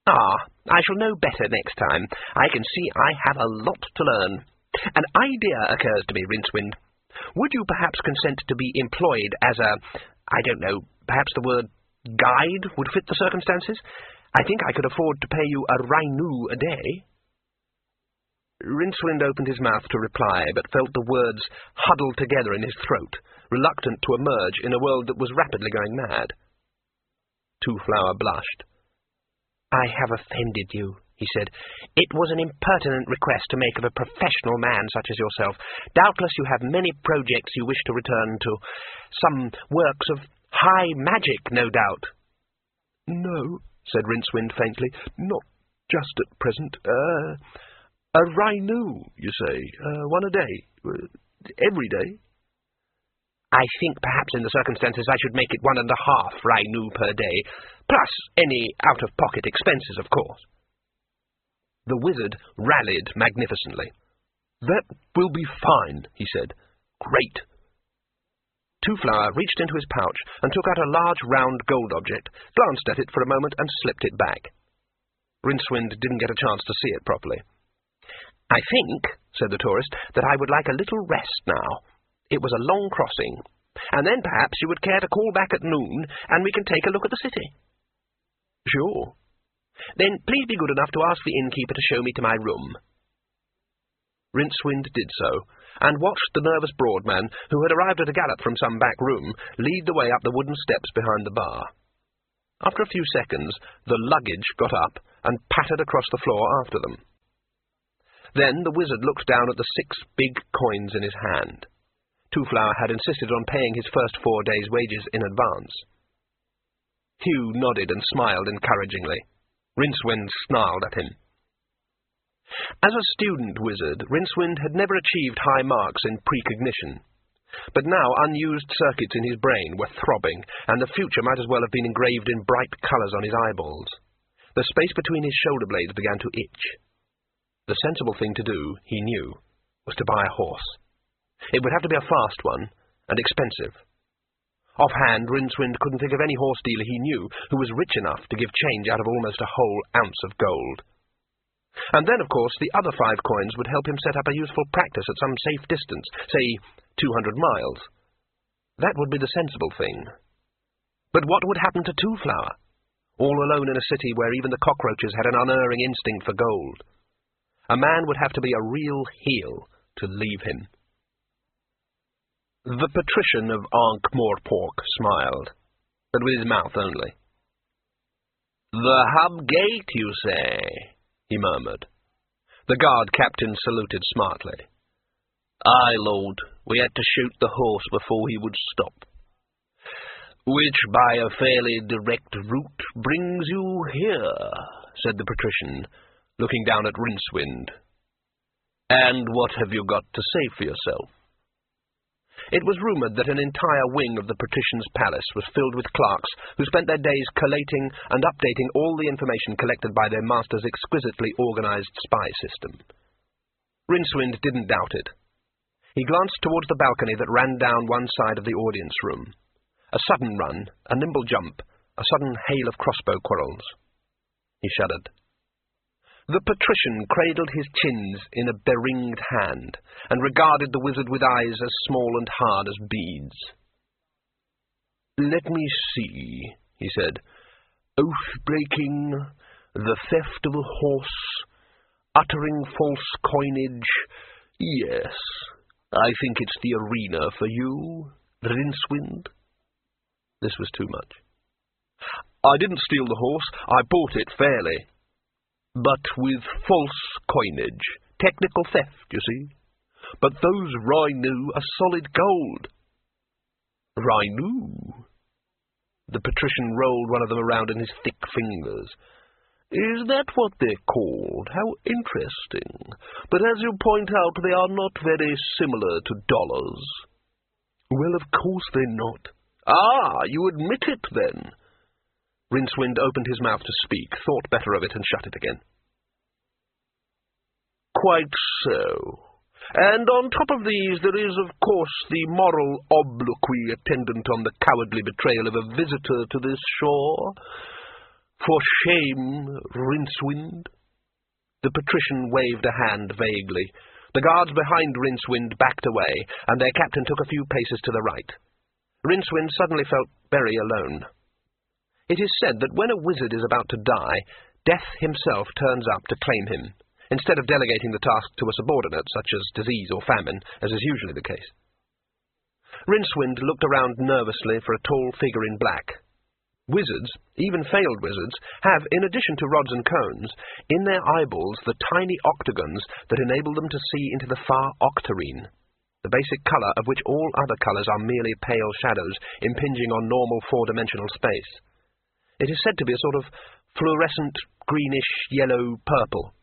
I shall know better next time. I can see I have a lot to learn. An idea occurs to me, Rincewind. Would you perhaps consent to be employed as perhaps the word guide would fit the circumstances? I think I could afford to pay you a Rhinu a day." Rincewind opened his mouth to reply, but felt the words huddled together in his throat, reluctant to emerge in a world that was rapidly going mad. Two-Flower blushed. "I have offended you," he said. "It was an impertinent request to make of a professional man such as yourself. Doubtless you have many projects you wish to return to. Some works of high magic, no doubt." "No," said Rincewind faintly. "Not just at present. A Rhinu, you say. One a day. Every day." "I think perhaps in the circumstances I should make it 1.5 Rhinu per day, plus any out-of-pocket expenses, of course." The wizard rallied magnificently. "That will be fine," he said. "Great." Two-Flower reached into his pouch and took out a large round gold object, glanced at it for a moment and slipped it back. Rincewind didn't get a chance to see it properly. "I think," said the tourist, "that I would like a little rest now. It was a long crossing, and then perhaps you would care to call back at noon, and we can take a look at the city." "Sure." "Then please be good enough to ask the innkeeper to show me to my room." Rincewind did so, and watched the nervous Broadman, who had arrived at a gallop from some back room, lead the way up the wooden steps behind the bar. After a few seconds, the luggage got up and pattered across the floor after them. Then the wizard looked down at the 6 big coins in his hand. Two-Flower had insisted on paying his first 4 days' wages in advance. Hugh nodded and smiled encouragingly. Rincewind snarled at him. As a student wizard, Rincewind had never achieved high marks in precognition, but now unused circuits in his brain were throbbing, and the future might as well have been engraved in bright colours on his eyeballs. The space between his shoulder blades began to itch. The sensible thing to do, he knew, was to buy a horse. It would have to be a fast one, and expensive. Offhand, Rincewind couldn't think of any horse dealer he knew who was rich enough to give change out of almost a whole ounce of gold. And then, of course, the other 5 coins would help him set up a useful practice at some safe distance, say 200 miles. That would be the sensible thing. But what would happen to Two-Flower, all alone in a city where even the cockroaches had an unerring instinct for gold? A man would have to be a real heel to leave him. The patrician of Ankh-Morpork smiled, but with his mouth only. "The hub gate, you say?" he murmured. The guard captain saluted smartly. "Aye, Lord, we had to shoot the horse before he would stop. Which, by a fairly direct route, brings you here," said the patrician, looking down at Rincewind. "And what have you got to say for yourself?" It was rumoured that an entire wing of the patrician's palace was filled with clerks who spent their days collating and updating all the information collected by their master's exquisitely organised spy system. Rincewind didn't doubt it. He glanced towards the balcony that ran down one side of the audience room. A sudden run, a nimble jump, a sudden hail of crossbow quarrels. He shuddered. The patrician cradled his chins in a beringed hand, and regarded the wizard with eyes as small and hard as beads. "Let me see," he said. "Oath-breaking, the theft of a horse, uttering false coinage. Yes, I think it's the arena for you, Rincewind." This was too much. "I didn't steal the horse, I bought it fairly." "But with false coinage. Technical theft, you see. But those Rhinu are solid gold." "Rhinu?" The patrician rolled one of them around in his thick fingers. "Is that what they're called? How interesting. But as you point out, they are not very similar to dollars." "Well, of course they're not." "Ah, you admit it, then?" Rincewind opened his mouth to speak, thought better of it, and shut it again. "Quite so. And on top of these there is, of course, the moral obloquy attendant on the cowardly betrayal of a visitor to this shore. For shame, Rincewind." The patrician waved a hand vaguely. The guards behind Rincewind backed away, and their captain took a few paces to the right. Rincewind suddenly felt very alone. It is said that when a wizard is about to die, Death himself turns up to claim him, instead of delegating the task to a subordinate, such as disease or famine, as is usually the case. Rincewind looked around nervously for a tall figure in black. Wizards, even failed wizards, have, in addition to rods and cones, in their eyeballs the tiny octagons that enable them to see into the far octarine, the basic colour of which all other colours are merely pale shadows impinging on normal four-dimensional space. It is said to be a sort of fluorescent, greenish-yellow-purple.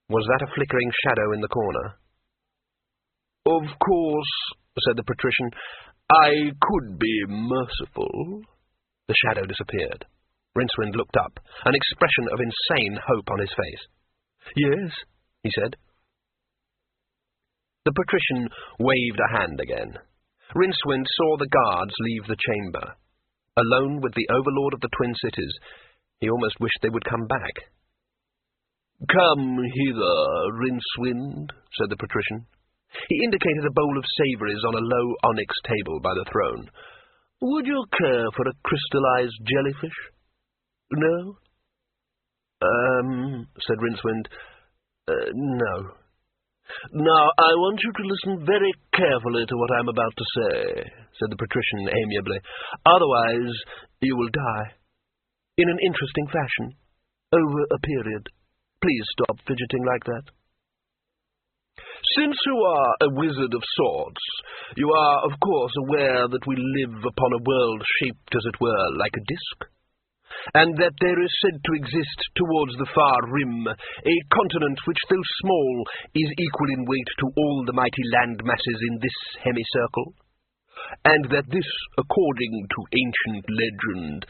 Was that a flickering shadow in the corner? "Of course," said the patrician, "I could be merciful." The shadow disappeared. Rincewind looked up, an expression of insane hope on his face. "Yes," he said. The patrician waved a hand again. Rincewind saw the guards leave the chamber. Alone with the overlord of the Twin Cities, he almost wished they would come back. "Come hither, Rincewind," said the patrician. He indicated a bowl of savouries on a low onyx table by the throne. "Would you care for a crystallized jellyfish?" "No?" Said Rincewind. No. "Now, I want you to listen very carefully to what I'm about to say," said the patrician amiably. "Otherwise, you will die. In an interesting fashion. Over a period. Please stop fidgeting like that. Since you are a wizard of sorts, you are, of course, aware that we live upon a world shaped, as it were, like a disk, and that there is said to exist towards the far rim a continent which, though small, is equal in weight to all the mighty land masses in this semicircle, and that this, according to ancient legend,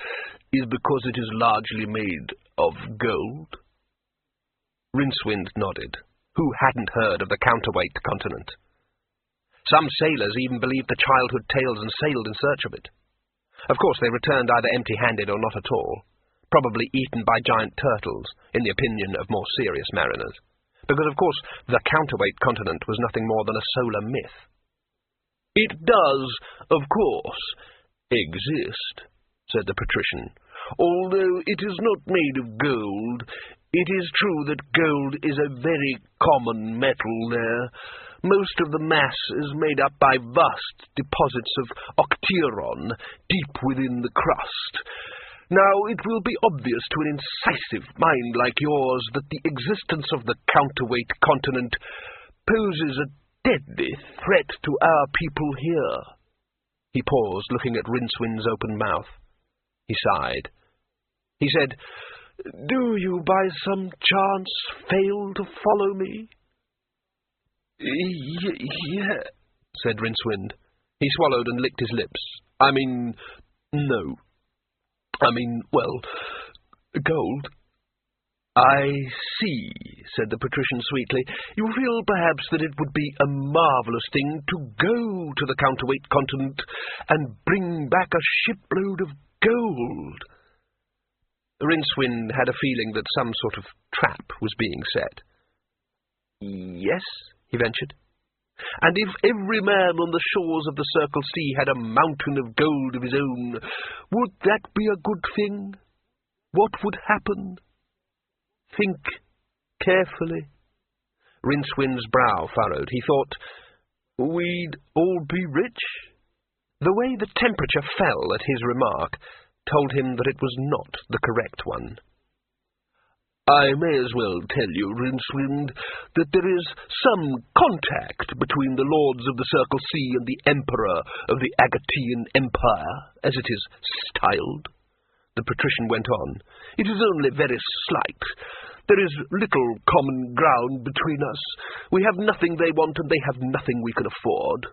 is because it is largely made of gold?" Rincewind nodded. Who hadn't heard of the counterweight continent? Some sailors even believed the childhood tales and sailed in search of it. Of course, they returned either empty-handed or not at all. probably eaten by giant turtles, in the opinion of more serious mariners, because, of course, the counterweight continent was nothing more than a solar myth. "It does, of course, exist," said the patrician, "although it is not made of gold. It is true that gold is a very common metal there. Most of the mass is made up by vast deposits of octyron deep within the crust. Now, it will be obvious to an incisive mind like yours that the existence of the counterweight continent poses a deadly threat to our people here." He paused, looking at Rincewind's open mouth. He sighed. He said, "Do you by some chance fail to follow me?" Yeah, said Rincewind. He swallowed and licked his lips. No. Well, gold. "I see," said the patrician sweetly. "You feel perhaps that it would be a marvellous thing to go to the counterweight continent and bring back a shipload of gold." Rincewind had a feeling that some sort of trap was being set. "Yes," he ventured. "And if every man on the shores of the Circle Sea had a mountain of gold of his own, would that be a good thing? What would happen? Think carefully." Rincewind's brow furrowed. He thought, "We'd all be rich." The way the temperature fell at his remark told him that it was not the correct one. "I may as well tell you, Rincewind, that there is some contact between the Lords of the Circle Sea and the Emperor of the Agatean Empire, as it is styled." The patrician went on. "It is only very slight. There is little common ground between us. We have nothing they want, and they have nothing we can afford.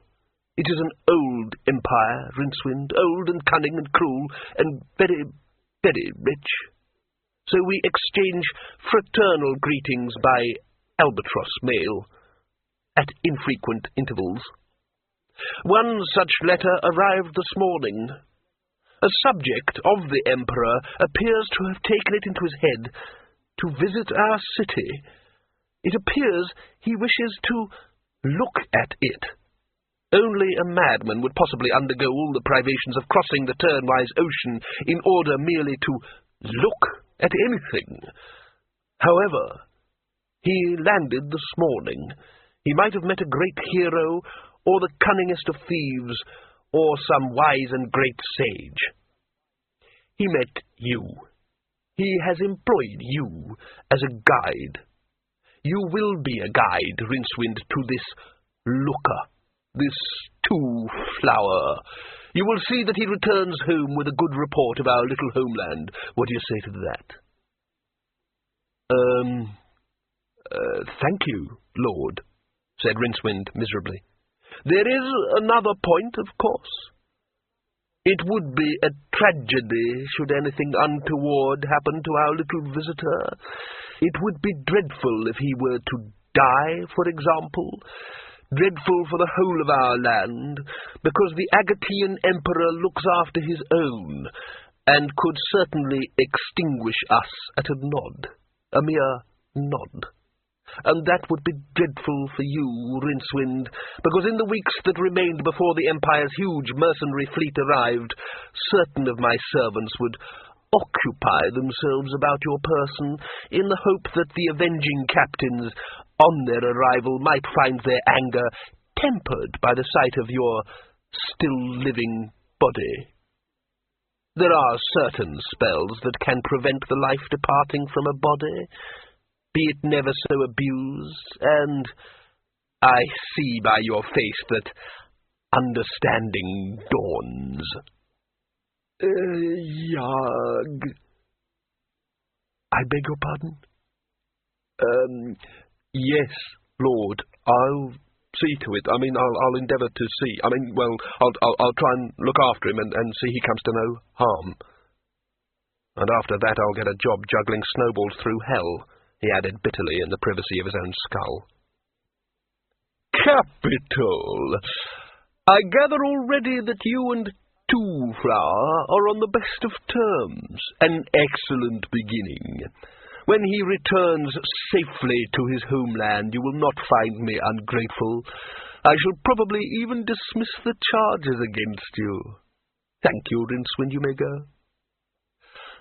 It is an old empire, Rincewind, old and cunning and cruel, and very, very rich. So we exchange fraternal greetings by albatross mail at infrequent intervals. One such letter arrived this morning. A subject of the Emperor appears to have taken it into his head to visit our city. It appears he wishes to look at it. Only a madman would possibly undergo all the privations of crossing the Turnwise Ocean in order merely to look at anything. However, he landed this morning. He might have met a great hero, or the cunningest of thieves, or some wise and great sage. He met you. He has employed you as a guide. You will be a guide, Rincewind, to this looker, this two-flower. You will see that he returns home with a good report of our little homeland. What do you say to that?" Thank you, Lord," said Rincewind miserably. "There is another point, of course. It would be a tragedy should anything untoward happen to our little visitor. It would be dreadful if he were to die, for example. Dreadful for the whole of our land, because the Agatean Emperor looks after his own, and could certainly extinguish us at a nod, a mere nod. And that would be dreadful for you, Rincewind, because in the weeks that remained before the Empire's huge mercenary fleet arrived, certain of my servants would occupy themselves about your person in the hope that the avenging captains, on their arrival, might find their anger tempered by the sight of your still-living body. There are certain spells that can prevent the life departing from a body, be it never so abused, and I see by your face that understanding dawns." Yag. "I beg your pardon?" Yes, Lord, I'll see to it. I'll endeavour to see. I'll try and look after him and see he comes to no harm. And after that I'll get a job juggling snowballs through hell, he added bitterly in the privacy of his own skull. "Capital! I gather already that you and two Flower are on the best of terms. An excellent beginning. When he returns safely to his homeland, you will not find me ungrateful. I shall probably even dismiss the charges against you. Thank you, Rincewind, you may go.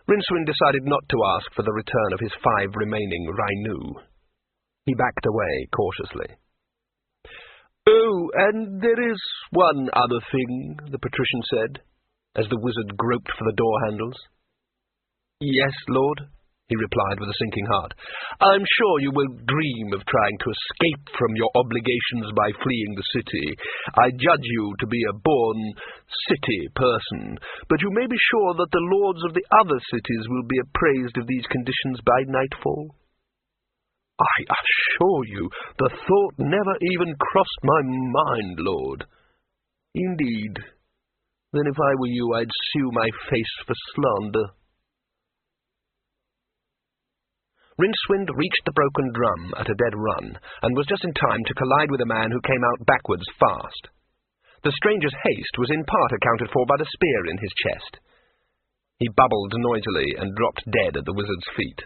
Rincewind decided not to ask for the return of his 5 remaining Rainu. He backed away cautiously. Oh, and there is one other thing, the patrician said, as the wizard groped for the door handles. Yes, Lord, he replied with a sinking heart. I'm sure you will dream of trying to escape from your obligations by fleeing the city. I judge you to be a born city person, but you may be sure that the lords of the other cities will be appraised of these conditions by nightfall. I assure you, the thought never even crossed my mind, Lord. Indeed. Then if I were you, I'd sue my face for slander. Rincewind reached the broken drum at a dead run, and was just in time to collide with a man who came out backwards fast. The stranger's haste was in part accounted for by the spear in his chest. He bubbled noisily and dropped dead at the wizard's feet.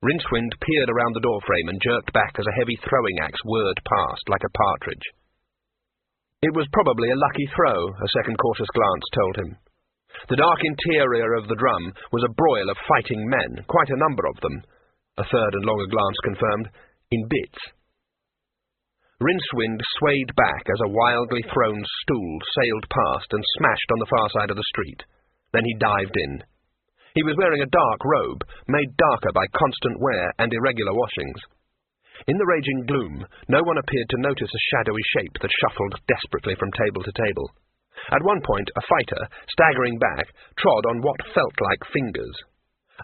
Rincewind peered around the doorframe and jerked back as a heavy throwing-axe whirred past like a partridge. It was probably a lucky throw, a second cautious glance told him. The dark interior of the drum was a broil of fighting men, quite a number of them, a third and longer glance confirmed, in bits. Rincewind swayed back as a wildly thrown stool sailed past and smashed on the far side of the street. Then he dived in. He was wearing a dark robe, made darker by constant wear and irregular washings. In the raging gloom, no one appeared to notice a shadowy shape that shuffled desperately from table to table. At one point, a fighter, staggering back, trod on what felt like fingers.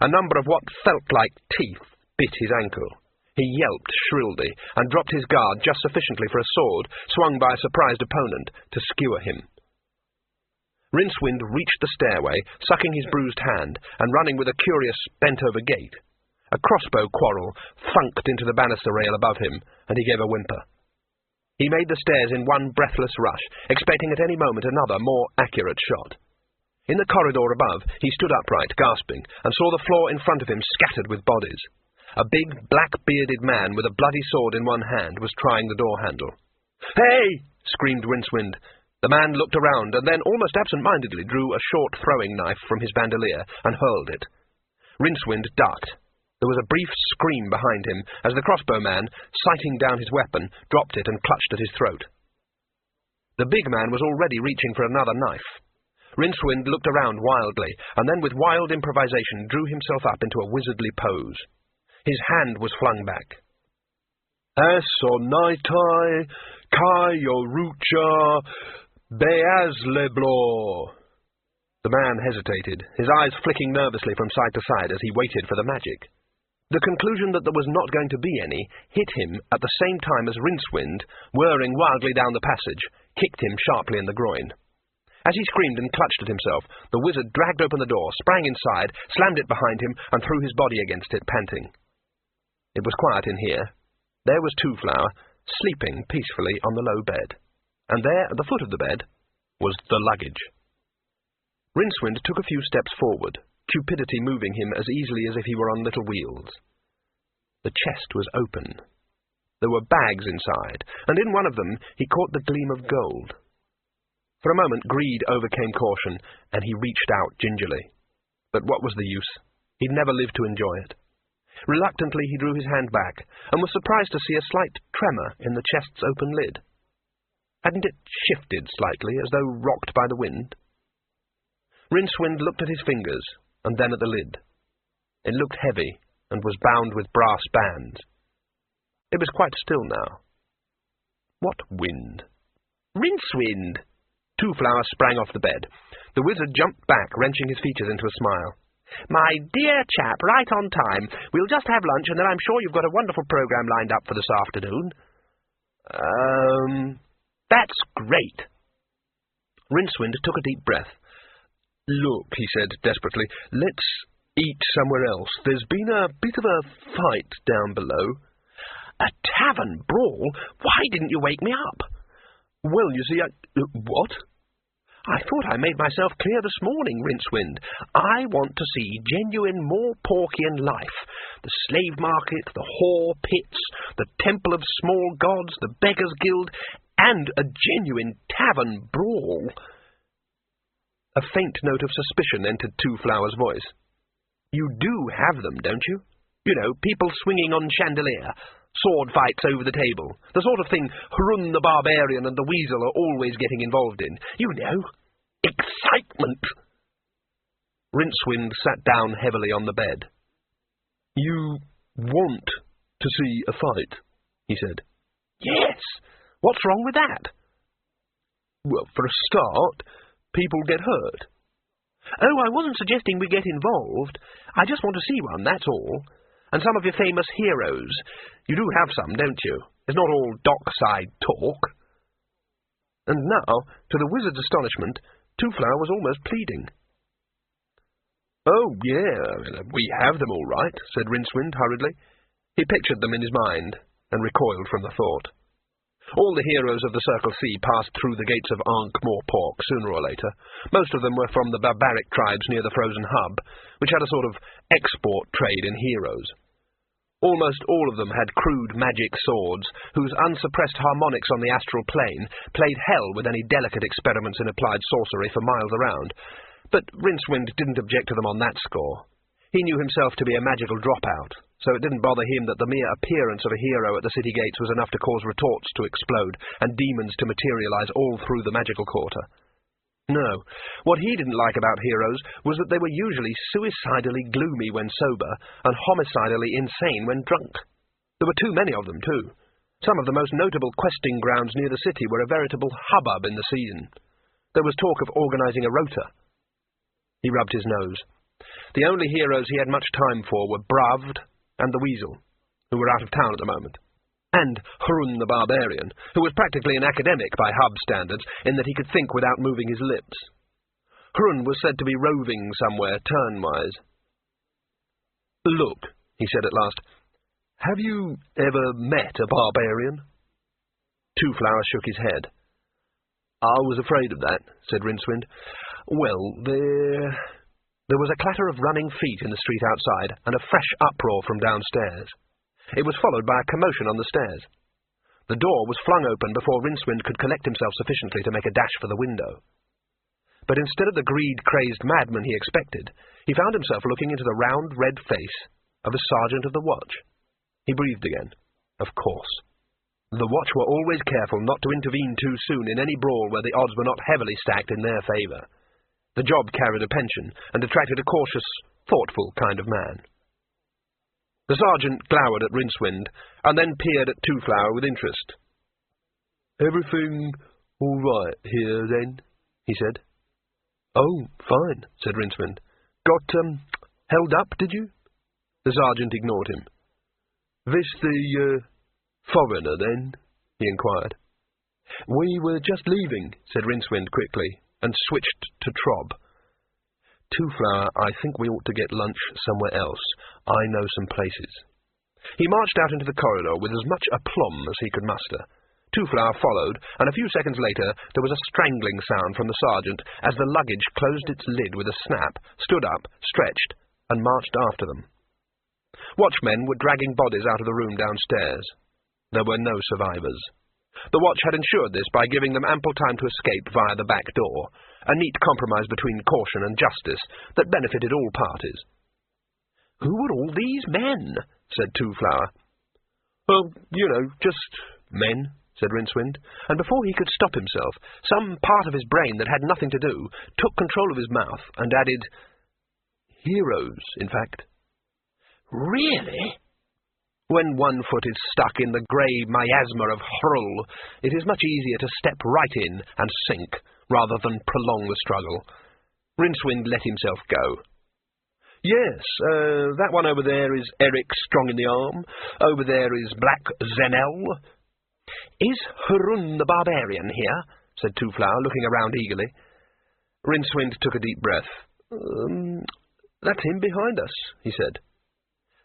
A number of what felt like teeth bit his ankle. He yelped shrilly and dropped his guard just sufficiently for a sword, swung by a surprised opponent, to skewer him. Rincewind reached the stairway, sucking his bruised hand, and running with a curious bent-over gait. A crossbow quarrel thunked into the banister rail above him, and he gave a whimper. He made the stairs in one breathless rush, expecting at any moment another, more accurate shot. In the corridor above, he stood upright, gasping, and saw the floor in front of him scattered with bodies. A big, black-bearded man with a bloody sword in one hand was trying the door handle. "Hey!" screamed Rincewind. The man looked around and then, almost absent-mindedly, drew a short throwing knife from his bandolier and hurled it. Rincewind ducked. There was a brief scream behind him as the crossbowman, sighting down his weapon, dropped it and clutched at his throat. The big man was already reaching for another knife. Rincewind looked around wildly, and then with wild improvisation drew himself up into a wizardly pose. His hand was flung back. "Asonitai, Kaiorucha, Beazleblo." The man hesitated, his eyes flicking nervously from side to side as he waited for the magic. The conclusion that there was not going to be any hit him at the same time as Rincewind, whirring wildly down the passage, kicked him sharply in the groin. As he screamed and clutched at himself, the wizard dragged open the door, sprang inside, slammed it behind him, and threw his body against it, panting. It was quiet in here. There was Two Flower, sleeping peacefully on the low bed. And there, at the foot of the bed, was the luggage. Rincewind took a few steps forward, cupidity moving him as easily as if he were on little wheels. The chest was open. There were bags inside, and in one of them he caught the gleam of gold. For a moment greed overcame caution, and he reached out gingerly. But what was the use? He'd never lived to enjoy it. Reluctantly he drew his hand back, and was surprised to see a slight tremor in the chest's open lid. Hadn't it shifted slightly, as though rocked by the wind? Rincewind looked at his fingers, and then at the lid. It looked heavy, and was bound with brass bands. It was quite still now. What wind? Rincewind! Two Flower sprang off the bed. The wizard jumped back, wrenching his features into a smile. "My dear chap, right on time. We'll just have lunch, and then I'm sure you've got a wonderful programme lined up for this afternoon." That's great." Rincewind took a deep breath. "Look," he said desperately, "let's eat somewhere else. There's been a bit of a fight down below." "A tavern brawl? Why didn't you wake me up?" "Well, you see, What?" I thought I made myself clear this morning, Rincewind. I want to see genuine Morporkian life. The slave market, the whore pits, the temple of small gods, the beggars' guild, and a genuine tavern brawl. A faint note of suspicion entered Two Flowers' voice. You do have them, don't you? You know, people swinging on chandelier, sword fights over the table, the sort of thing Hrun the Barbarian and the Weasel are always getting involved in. You know, excitement. Rincewind sat down heavily on the bed. You want to see a fight, he said. Yes. What's wrong with that? Well, for a start, people get hurt. Oh, I wasn't suggesting we get involved. I just want to see one, that's all. And some of your famous heroes. You do have some, don't you? It's not all dockside talk. And now, to the wizard's astonishment, Two Flower was almost pleading. Oh, yeah, we have them all right, said Rincewind hurriedly. He pictured them in his mind, and recoiled from the thought. All the heroes of the Circle C passed through the gates of Ankh-Morpork sooner or later. Most of them were from the barbaric tribes near the frozen hub, which had a sort of export trade in heroes. Almost all of them had crude magic swords, whose unsuppressed harmonics on the astral plane played hell with any delicate experiments in applied sorcery for miles around. But Rincewind didn't object to them on that score. He knew himself to be a magical dropout, so it didn't bother him that the mere appearance of a hero at the city gates was enough to cause retorts to explode and demons to materialize all through the magical quarter. No, what he didn't like about heroes was that they were usually suicidally gloomy when sober and homicidally insane when drunk. There were too many of them, too. Some of the most notable questing grounds near the city were a veritable hubbub in the season. There was talk of organizing a rota. He rubbed his nose. The only heroes he had much time for were Bravd and the Weasel, who were out of town at the moment, and Hrun the Barbarian, who was practically an academic by hub standards in that he could think without moving his lips. Hrun was said to be roving somewhere turnwise. Look, he said at last, have you ever met a barbarian? Two Flower shook his head. I was afraid of that, said Rincewind. Well, There was a clatter of running feet in the street outside, and a fresh uproar from downstairs. It was followed by a commotion on the stairs. The door was flung open before Rincewind could collect himself sufficiently to make a dash for the window. But instead of the greed-crazed madman he expected, he found himself looking into the round, red face of a sergeant of the watch. He breathed again. Of course. The watch were always careful not to intervene too soon in any brawl where the odds were not heavily stacked in their favour. The job carried a pension, and attracted a cautious, thoughtful kind of man. The sergeant glowered at Rincewind, and then peered at Two Flower with interest. Everything all right here, then? He said. Oh, fine, said Rincewind. Got, held up, did you? The sergeant ignored him. This the, foreigner, then? He inquired. We were just leaving, said Rincewind quickly, and switched to Trob. Two Flower, I think we ought to get lunch somewhere else. I know some places. He marched out into the corridor with as much aplomb as he could muster. Two Flower followed, and a few seconds later there was a strangling sound from the sergeant as the luggage closed its lid with a snap, stood up, stretched, and marched after them. Watchmen were dragging bodies out of the room downstairs. There were no survivors. The watch had ensured this by giving them ample time to escape via the back door, a neat compromise between caution and justice that benefited all parties. Who were all these men? Said Two Flower. Well, just men, said Rincewind, and before he could stop himself, some part of his brain that had nothing to do took control of his mouth and added, heroes, in fact. Really? When one foot is stuck in the grey miasma of Hrul, it is much easier to step right in and sink, rather than prolong the struggle. Rincewind let himself go. Yes, that one over there is Eric Strong in the Arm. Over there is Black Zenel. Is Hrun the Barbarian here? Said Two Flower, looking around eagerly. Rincewind took a deep breath. That's him behind us, he said.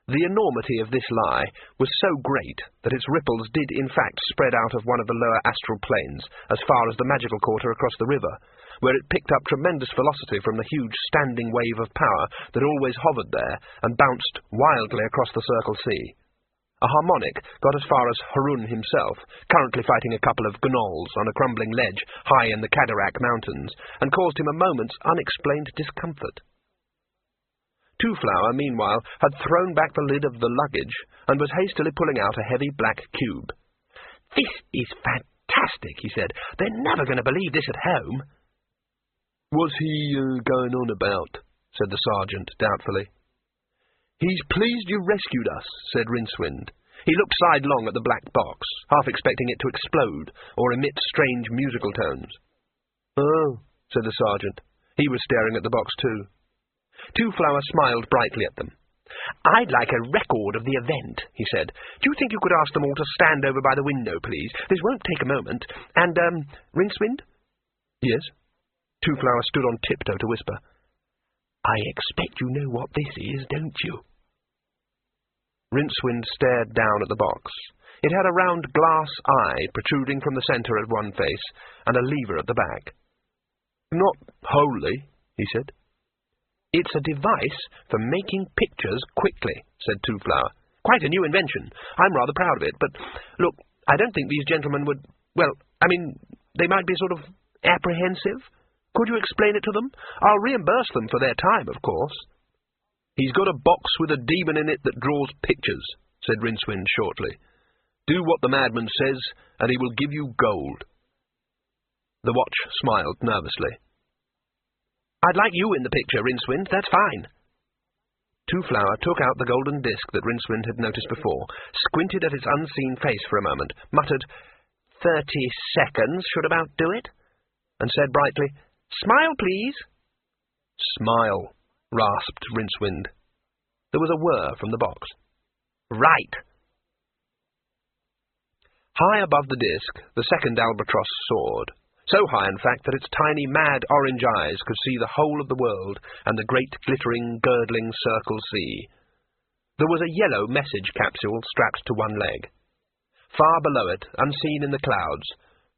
The enormity of this lie was so great that its ripples did in fact spread out of one of the lower astral planes as far as the magical quarter across the river, where it picked up tremendous velocity from the huge standing wave of power that always hovered there and bounced wildly across the Circle Sea. A harmonic got as far as Harun himself, currently fighting a couple of gnolls on a crumbling ledge high in the Cadillac Mountains, and caused him a moment's unexplained discomfort. Two-Flower, meanwhile, had thrown back the lid of the luggage and was hastily pulling out a heavy black cube. "This is fantastic," he said. "They're never going to believe this at home." "What's he going on about?" said the sergeant doubtfully. "He's pleased you rescued us," said Rincewind. He looked sidelong at the black box, half expecting it to explode or emit strange musical tones. "Oh," said the sergeant. He was staring at the box too. Two-Flower smiled brightly at them. "I'd like a record of the event," he said. "Do you think you could ask them all to stand over by the window, please? This won't take a moment. And, Rincewind?" "Yes?" Two-Flower stood on tiptoe to whisper. "I expect you know what this is, don't you?" Rincewind stared down at the box. It had a round glass eye protruding from the centre at one face, and a lever at the back. "Not wholly," he said. "It's a device for making pictures quickly," said Two-Flower. "Quite a new invention. I'm rather proud of it, but, look, I don't think these gentlemen would... well, I mean, they might be sort of apprehensive. Could you explain it to them? I'll reimburse them for their time, of course." "He's got a box with a demon in it that draws pictures," said Rincewind shortly. "Do what the madman says, and he will give you gold." The watch smiled nervously. "I'd like you in the picture, Rincewind. That's fine." Two-Flower took out the golden disc that Rincewind had noticed before, squinted at its unseen face for a moment, muttered, 30 seconds should about do it, and said brightly, "Smile, please." "Smile," rasped Rincewind. There was a whir from the box. "Right." High above the disc, the second albatross soared. So high, in fact, that its tiny, mad orange eyes could see the whole of the world and the great, glittering, girdling Circle Sea. There was a yellow message capsule strapped to one leg. Far below it, unseen in the clouds,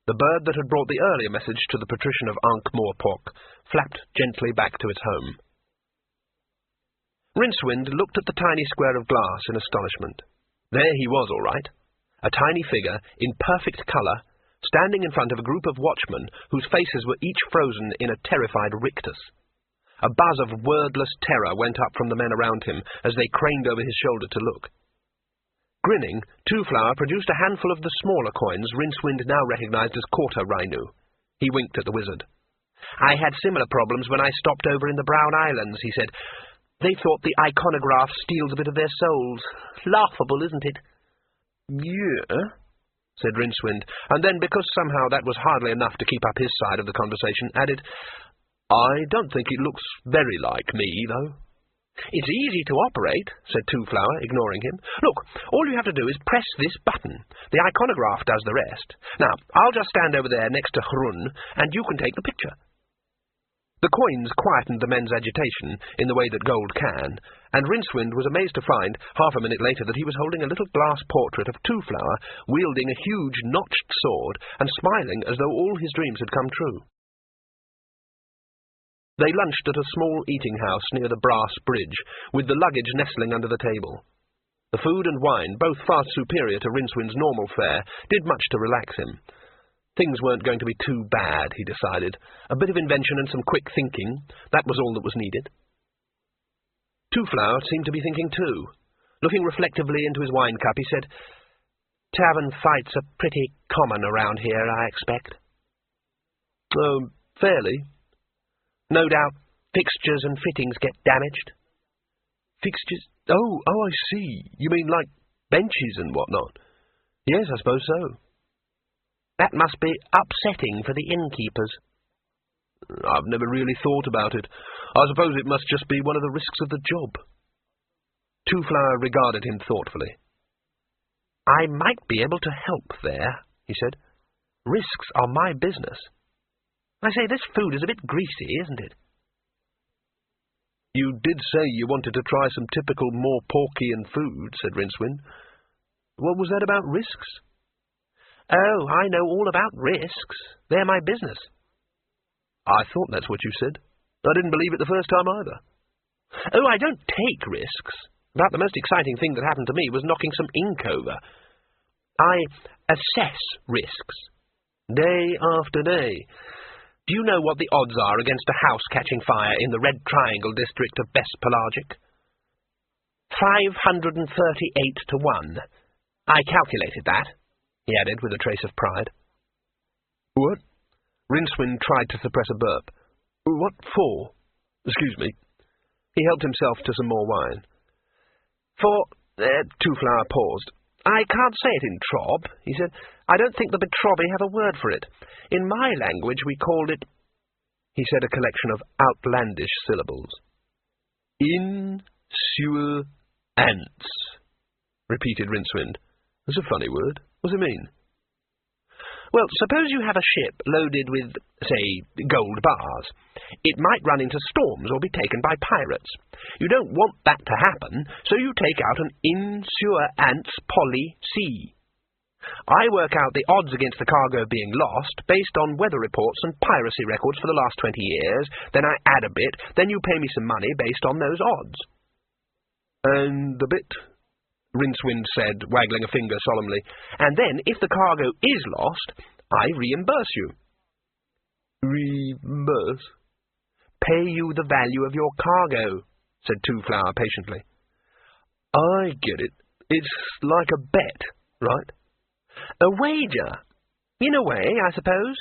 the bird that had brought the earlier message to the patrician of Ankh-Morpork flapped gently back to its home. Rincewind looked at the tiny square of glass in astonishment. There he was, all right. A tiny figure, in perfect colour, standing in front of a group of watchmen whose faces were each frozen in a terrified rictus. A buzz of wordless terror went up from the men around him as they craned over his shoulder to look. Grinning, Two-Flower produced a handful of the smaller coins Rincewind now recognised as quarter Rhinu. He winked at the wizard. "I had similar problems when I stopped over in the Brown Islands," he said. "They thought the iconograph steals a bit of their souls. Laughable, isn't it?" "Yeah," said Rincewind, and then, because somehow that was hardly enough to keep up his side of the conversation, added, "I don't think it looks very like me, though." "It's easy to operate," said Two-Flower, ignoring him. "Look, all you have to do is press this button. The iconograph does the rest. Now, I'll just stand over there next to Harun, and you can take the picture." The coins quietened the men's agitation in the way that gold can, and Rincewind was amazed to find, half a minute later, that he was holding a little glass portrait of Two-Flower, wielding a huge notched sword, and smiling as though all his dreams had come true. They lunched at a small eating house near the Brass Bridge, with the luggage nestling under the table. The food and wine, both far superior to Rincewind's normal fare, did much to relax him. Things weren't going to be too bad, he decided. A bit of invention and some quick thinking, that was all that was needed. Two-Flower seemed to be thinking too. Looking reflectively into his wine cup, he said, "Tavern fights are pretty common around here, I expect." "Oh, fairly." "No doubt fixtures and fittings get damaged." "Fixtures? Oh, I see. You mean like benches and whatnot?" "Yes, I suppose so." "That must be upsetting for the innkeepers." "I've never really thought about it. I suppose it must just be one of the risks of the job." Two-Flower regarded him thoughtfully. "I might be able to help there," he said. "Risks are my business. I say, this food is a bit greasy, isn't it?" "You did say you wanted to try some typical Morporkian food," said Rincewind. "What was that about risks?" "Oh, I know all about risks. They're my business." I thought that's what you said. I didn't believe it the first time either. Oh, I don't take risks. About the most exciting thing that happened to me was knocking some ink over. I assess risks. Day after day. Do you know what the odds are against a house catching fire in the Red Triangle district of Best Pelagic? 538 to 1. I calculated that, he added with a trace of pride. What? Rincewind tried to suppress a burp. What for? Excuse me. He helped himself to some more wine. Two-Flower paused. I can't say it in Trob, he said. I don't think the Betrobby have a word for it. In my language we called it... He said a collection of outlandish syllables. Insuance, repeated Rincewind. That's a funny word. What's it mean? Well, suppose you have a ship loaded with, say, gold bars. It might run into storms or be taken by pirates. You don't want that to happen, so you take out an insurance policy. I work out the odds against the cargo being lost based on weather reports and piracy records for the last 20 years, then I add a bit, then you pay me some money based on those odds. And the bit? Rincewind said, waggling a finger solemnly. And then, if the cargo is lost, I reimburse you. Reimburse? Pay you the value of your cargo, said Two-Flower patiently. I get it. It's like a bet, right? A wager. In a way, I suppose.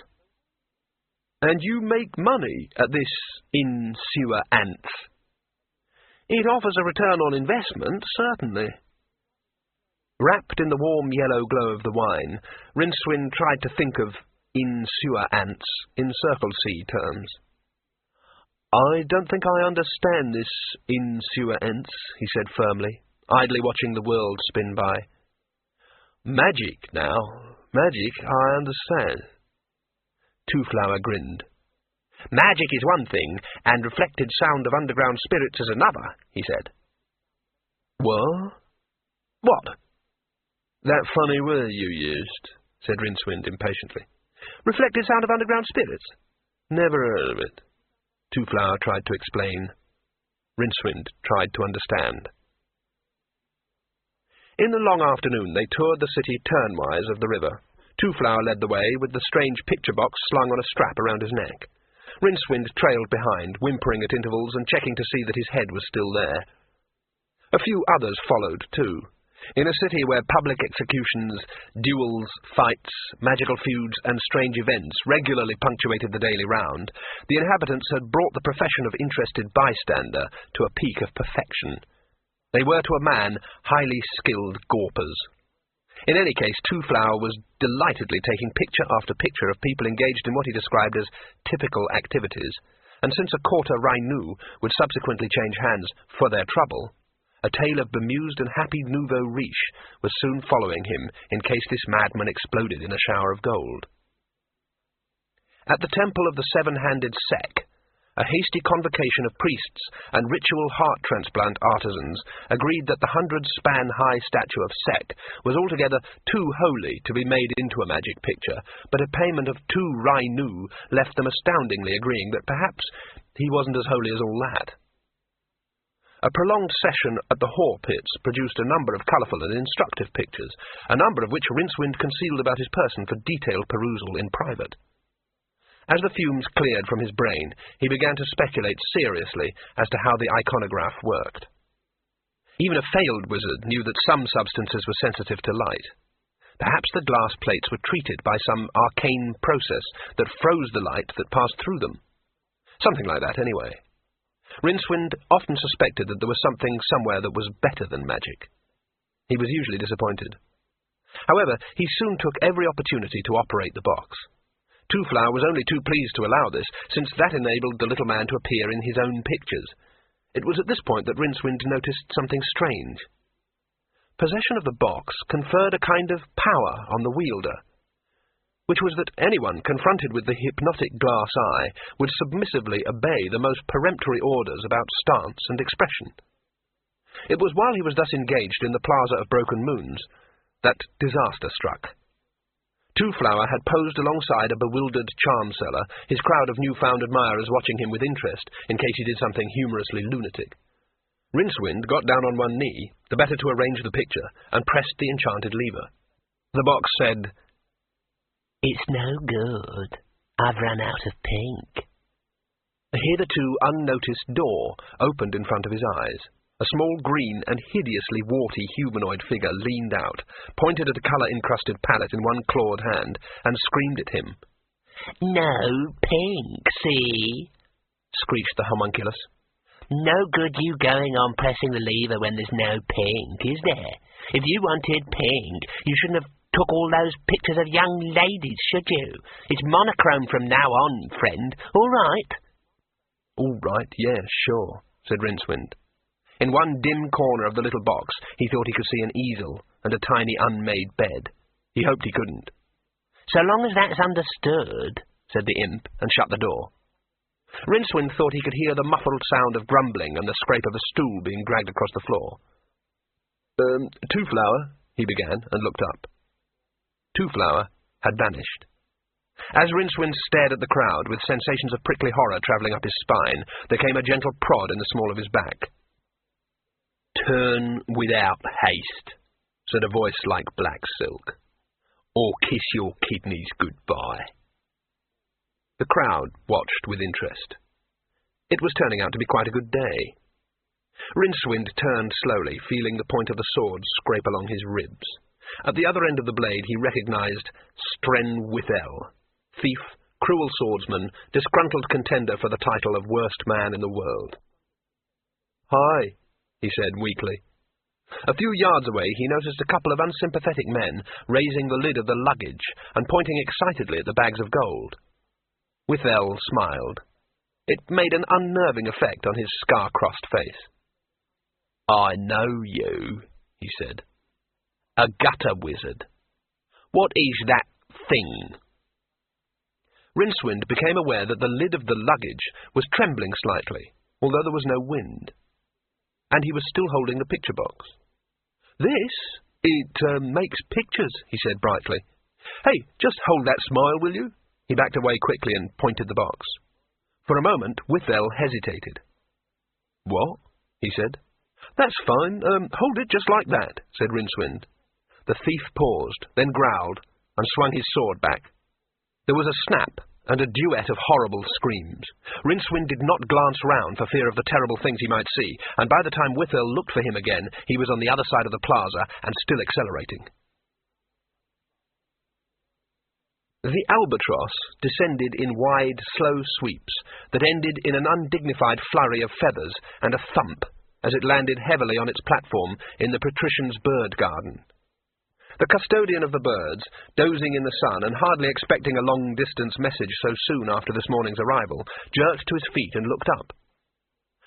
And you make money at this insurance? It offers a return on investment, certainly. Wrapped in the warm yellow glow of the wine, Rincewind tried to think of insurance in Circle C terms. I don't think I understand this insurance, he said firmly, idly watching the world spin by. Magic, now. Magic, I understand. Two-Flower grinned. Magic is one thing, and reflected sound of underground spirits is another, he said. What? What? That funny word you used, said Rincewind impatiently. Reflected sound of underground spirits? Never heard of it. Two-Flower tried to explain. Rincewind tried to understand. In the long afternoon they toured the city turnwise of the river. Two-Flower led the way with the strange picture box slung on a strap around his neck. Rincewind trailed behind, whimpering at intervals and checking to see that his head was still there. A few others followed, too. In a city where public executions, duels, fights, magical feuds, and strange events regularly punctuated the daily round, the inhabitants had brought the profession of interested bystander to a peak of perfection. They were to a man highly skilled gawpers. In any case, Two-Flower was delightedly taking picture after picture of people engaged in what he described as typical activities, and since a quarter Rainu would subsequently change hands for their trouble, a tale of bemused and happy nouveau riche was soon following him in case this madman exploded in a shower of gold. At the temple of the seven-handed Sek, a hasty convocation of priests and ritual heart transplant artisans agreed that the 100-span-high statue of Sek was altogether too holy to be made into a magic picture, but a payment of 2 Rainu left them astoundingly agreeing that perhaps he wasn't as holy as all that. A prolonged session at the Whore Pits produced a number of colourful and instructive pictures, a number of which Rincewind concealed about his person for detailed perusal in private. As the fumes cleared from his brain, he began to speculate seriously as to how the iconograph worked. Even a failed wizard knew that some substances were sensitive to light. Perhaps the glass plates were treated by some arcane process that froze the light that passed through them. Something like that, anyway. Rincewind often suspected that there was something somewhere that was better than magic. He was usually disappointed. However, he soon took every opportunity to operate the box. Two-Flower was only too pleased to allow this, since that enabled the little man to appear in his own pictures. It was at this point that Rincewind noticed something strange. Possession of the box conferred a kind of power on the wielder, which was that anyone confronted with the hypnotic glass eye would submissively obey the most peremptory orders about stance and expression. It was while he was thus engaged in the Plaza of Broken Moons that disaster struck. Two-Flower had posed alongside a bewildered charm-seller, his crowd of newfound admirers watching him with interest, in case he did something humorously lunatic. Rincewind got down on one knee, the better to arrange the picture, and pressed the enchanted lever. The box said, "It's no good. I've run out of pink." A hitherto unnoticed door opened in front of his eyes. A small green and hideously warty humanoid figure leaned out, pointed at a colour-encrusted palette in one clawed hand, and screamed at him. "No pink, see?" screeched the homunculus. "No good you going on pressing the lever when there's no pink, is there? If you wanted pink, you shouldn't have took all those pictures of young ladies, should you? It's monochrome from now on, friend. All right?" "All right, yeah, sure," said Rincewind. In one dim corner of the little box, he thought he could see an easel and a tiny unmade bed. He hoped he couldn't. "So long as that's understood," said the imp, and shut the door. Rincewind thought he could hear the muffled sound of grumbling and the scrape of a stool being dragged across the floor. Two-Flower, he began, and looked up. Two-Flower had vanished. As Rincewind stared at the crowd, with sensations of prickly horror travelling up his spine, there came a gentle prod in the small of his back. "Turn without haste," said a voice like black silk, "or kiss your kidneys goodbye." The crowd watched with interest. It was turning out to be quite a good day. Rincewind turned slowly, feeling the point of the sword scrape along his ribs. At the other end of the blade he recognised Strenwithel, thief, cruel swordsman, disgruntled contender for the title of worst man in the world. "Hi," he said weakly. A few yards away he noticed a couple of unsympathetic men raising the lid of the luggage and pointing excitedly at the bags of gold. Withel smiled. It made an unnerving effect on his scar-crossed face. "I know you," he said. "A gutter wizard. What is that thing?" Rincewind became aware that the lid of the luggage was trembling slightly, although there was no wind. And he was still holding the picture box. It makes pictures," he said brightly. "Hey, just hold that smile, will you?" He backed away quickly and pointed the box. For a moment, Withel hesitated. "What?" he said. "That's fine. Hold it just like that," said Rincewind. The thief paused, then growled, and swung his sword back. There was a snap, and a duet of horrible screams. Rincewind did not glance round for fear of the terrible things he might see, and by the time Withel looked for him again, he was on the other side of the plaza, and still accelerating. The albatross descended in wide, slow sweeps that ended in an undignified flurry of feathers and a thump as it landed heavily on its platform in the patrician's bird garden. The custodian of the birds, dozing in the sun and hardly expecting a long-distance message so soon after this morning's arrival, jerked to his feet and looked up.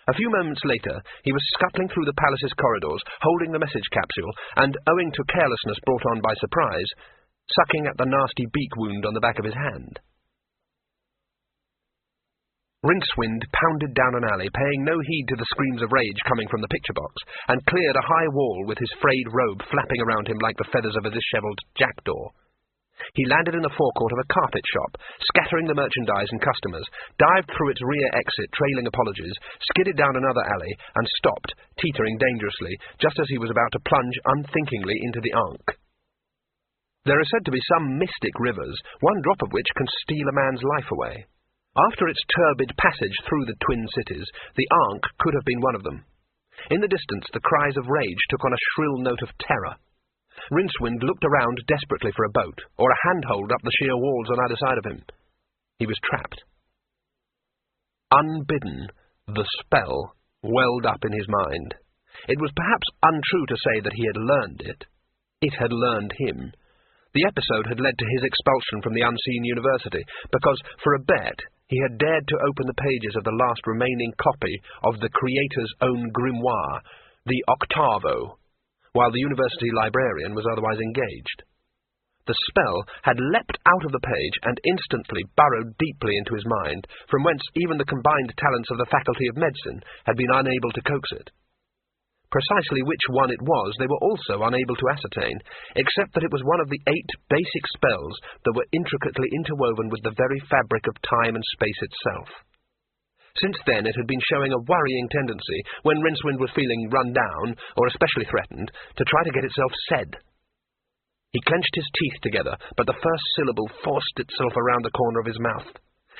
A few moments later, he was scuttling through the palace's corridors, holding the message capsule, and, owing to carelessness brought on by surprise, sucking at the nasty beak wound on the back of his hand. Rincewind pounded down an alley, paying no heed to the screams of rage coming from the picture box, and cleared a high wall with his frayed robe flapping around him like the feathers of a dishevelled jackdaw. He landed in the forecourt of a carpet shop, scattering the merchandise and customers, dived through its rear exit, trailing apologies, skidded down another alley, and stopped, teetering dangerously, just as he was about to plunge unthinkingly into the Ankh. There are said to be some mystic rivers, one drop of which can steal a man's life away. After its turbid passage through the twin cities, the Ankh could have been one of them. In the distance, the cries of rage took on a shrill note of terror. Rincewind looked around desperately for a boat, or a handhold up the sheer walls on either side of him. He was trapped. Unbidden, the spell welled up in his mind. It was perhaps untrue to say that he had learned it. It had learned him. The episode had led to his expulsion from the unseen university, because, for a bet, he had dared to open the pages of the last remaining copy of the Creator's own grimoire, the Octavo, while the university librarian was otherwise engaged. The spell had leapt out of the page and instantly burrowed deeply into his mind, from whence even the combined talents of the Faculty of Medicine had been unable to coax it. Precisely which one it was they were also unable to ascertain, except that it was one of the 8 basic spells that were intricately interwoven with the very fabric of time and space itself. Since then it had been showing a worrying tendency, when Rincewind was feeling run down, or especially threatened, to try to get itself said. He clenched his teeth together, but the first syllable forced itself around the corner of his mouth.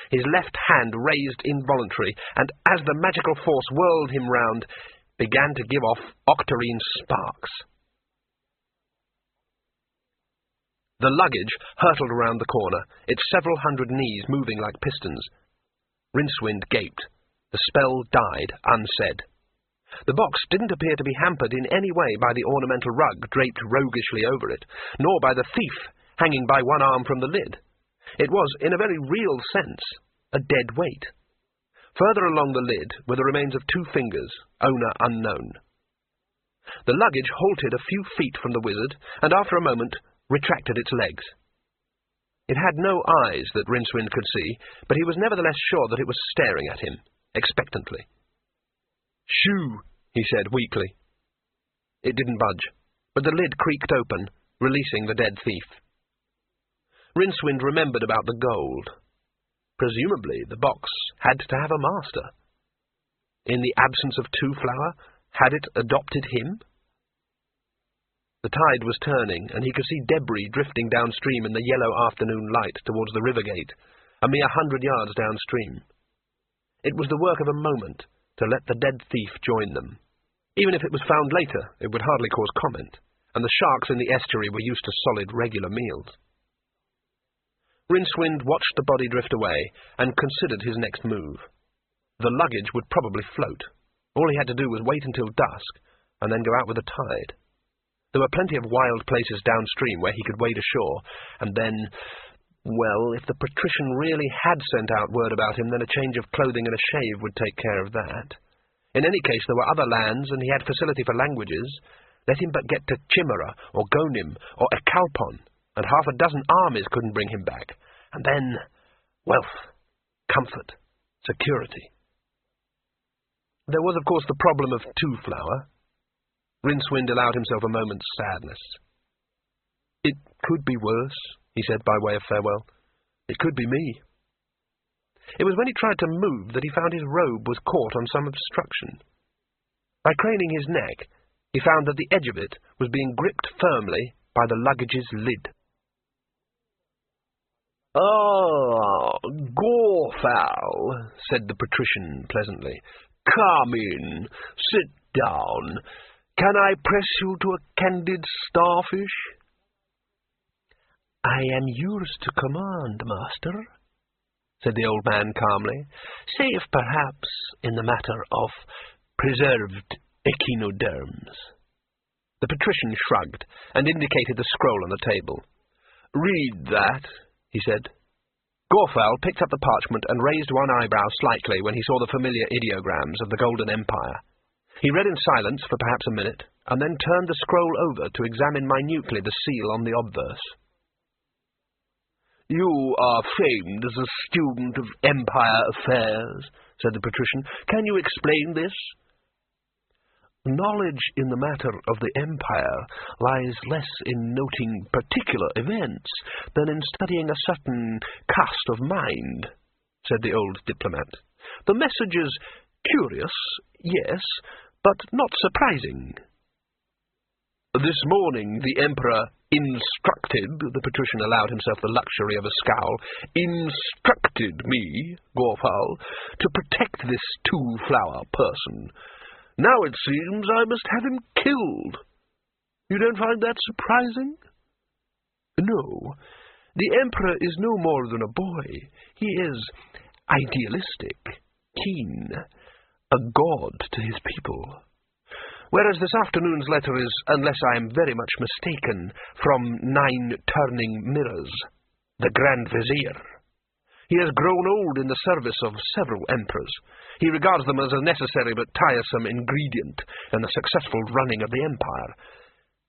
His left hand raised involuntarily, and as the magical force whirled him round, began to give off octarine sparks. The luggage hurtled around the corner, its several hundred knees moving like pistons. Rincewind gaped. The spell died unsaid. The box didn't appear to be hampered in any way by the ornamental rug draped roguishly over it, nor by the thief hanging by one arm from the lid. It was, in a very real sense, a dead weight. Further along the lid were the remains of 2 fingers, owner unknown. The luggage halted a few feet from the wizard, and after a moment retracted its legs. It had no eyes that Rincewind could see, but he was nevertheless sure that it was staring at him, expectantly. "Shoo!" he said weakly. It didn't budge, but the lid creaked open, releasing the dead thief. Rincewind remembered about the gold. Presumably the box had to have a master. In the absence of Two-Flower, had it adopted him? The tide was turning, and he could see debris drifting downstream in the yellow afternoon light towards the river gate, a mere 100 yards downstream. It was the work of a moment to let the dead thief join them. Even if it was found later, it would hardly cause comment, and the sharks in the estuary were used to solid, regular meals. Rincewind watched the body drift away, and considered his next move. The luggage would probably float. All he had to do was wait until dusk, and then go out with the tide. There were plenty of wild places downstream where he could wade ashore, and then, well, if the patrician really had sent out word about him, then a change of clothing and a shave would take care of that. In any case, there were other lands, and he had facility for languages. Let him but get to Chimera, or Gonim, or Ekalpon, and 6 armies couldn't bring him back. And then, wealth, comfort, security. There was, of course, the problem of Two-Flower. Rincewind allowed himself a moment's sadness. "It could be worse," he said by way of farewell. "It could be me." It was when he tried to move that he found his robe was caught on some obstruction. By craning his neck, he found that the edge of it was being gripped firmly by the luggage's lid. "Ah, Gorfal," said the patrician pleasantly. "Come in. Sit down. Can I press you to a candid starfish?" "I am yours to command, master," said the old man calmly, "save perhaps in the matter of preserved echinoderms." The patrician shrugged, and indicated the scroll on the table. "Read that," he said. Gorfal picked up the parchment and raised one eyebrow slightly when he saw the familiar ideograms of the Golden Empire. He read in silence for perhaps a minute, and then turned the scroll over to examine minutely the seal on the obverse. "You are famed as a student of empire affairs," said the patrician. "Can you explain this?" "Knowledge in the matter of the empire lies less in noting particular events than in studying a certain cast of mind," said the old diplomat. "The message is curious, yes, but not surprising." "This morning the Emperor instructed," the patrician allowed himself the luxury of a scowl, "instructed me, Gorfal, to protect this Two-Flower person. Now it seems I must have him killed. You don't find that surprising?" "No. The Emperor is no more than a boy. He is idealistic, keen, a god to his people. Whereas this afternoon's letter is, unless I am very much mistaken, from 9 turning mirrors, the Grand Vizier. He has grown old in the service of several emperors. He regards them as a necessary but tiresome ingredient in the successful running of the empire.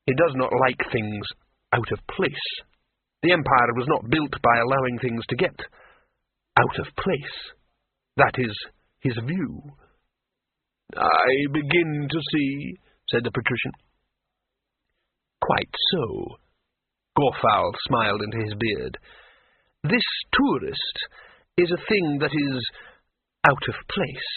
He does not like things out of place. The empire was not built by allowing things to get out of place. That is his view." "I begin to see," said the patrician. Quite so. Gorfowl smiled into his beard. This tourist is a thing that is out of place.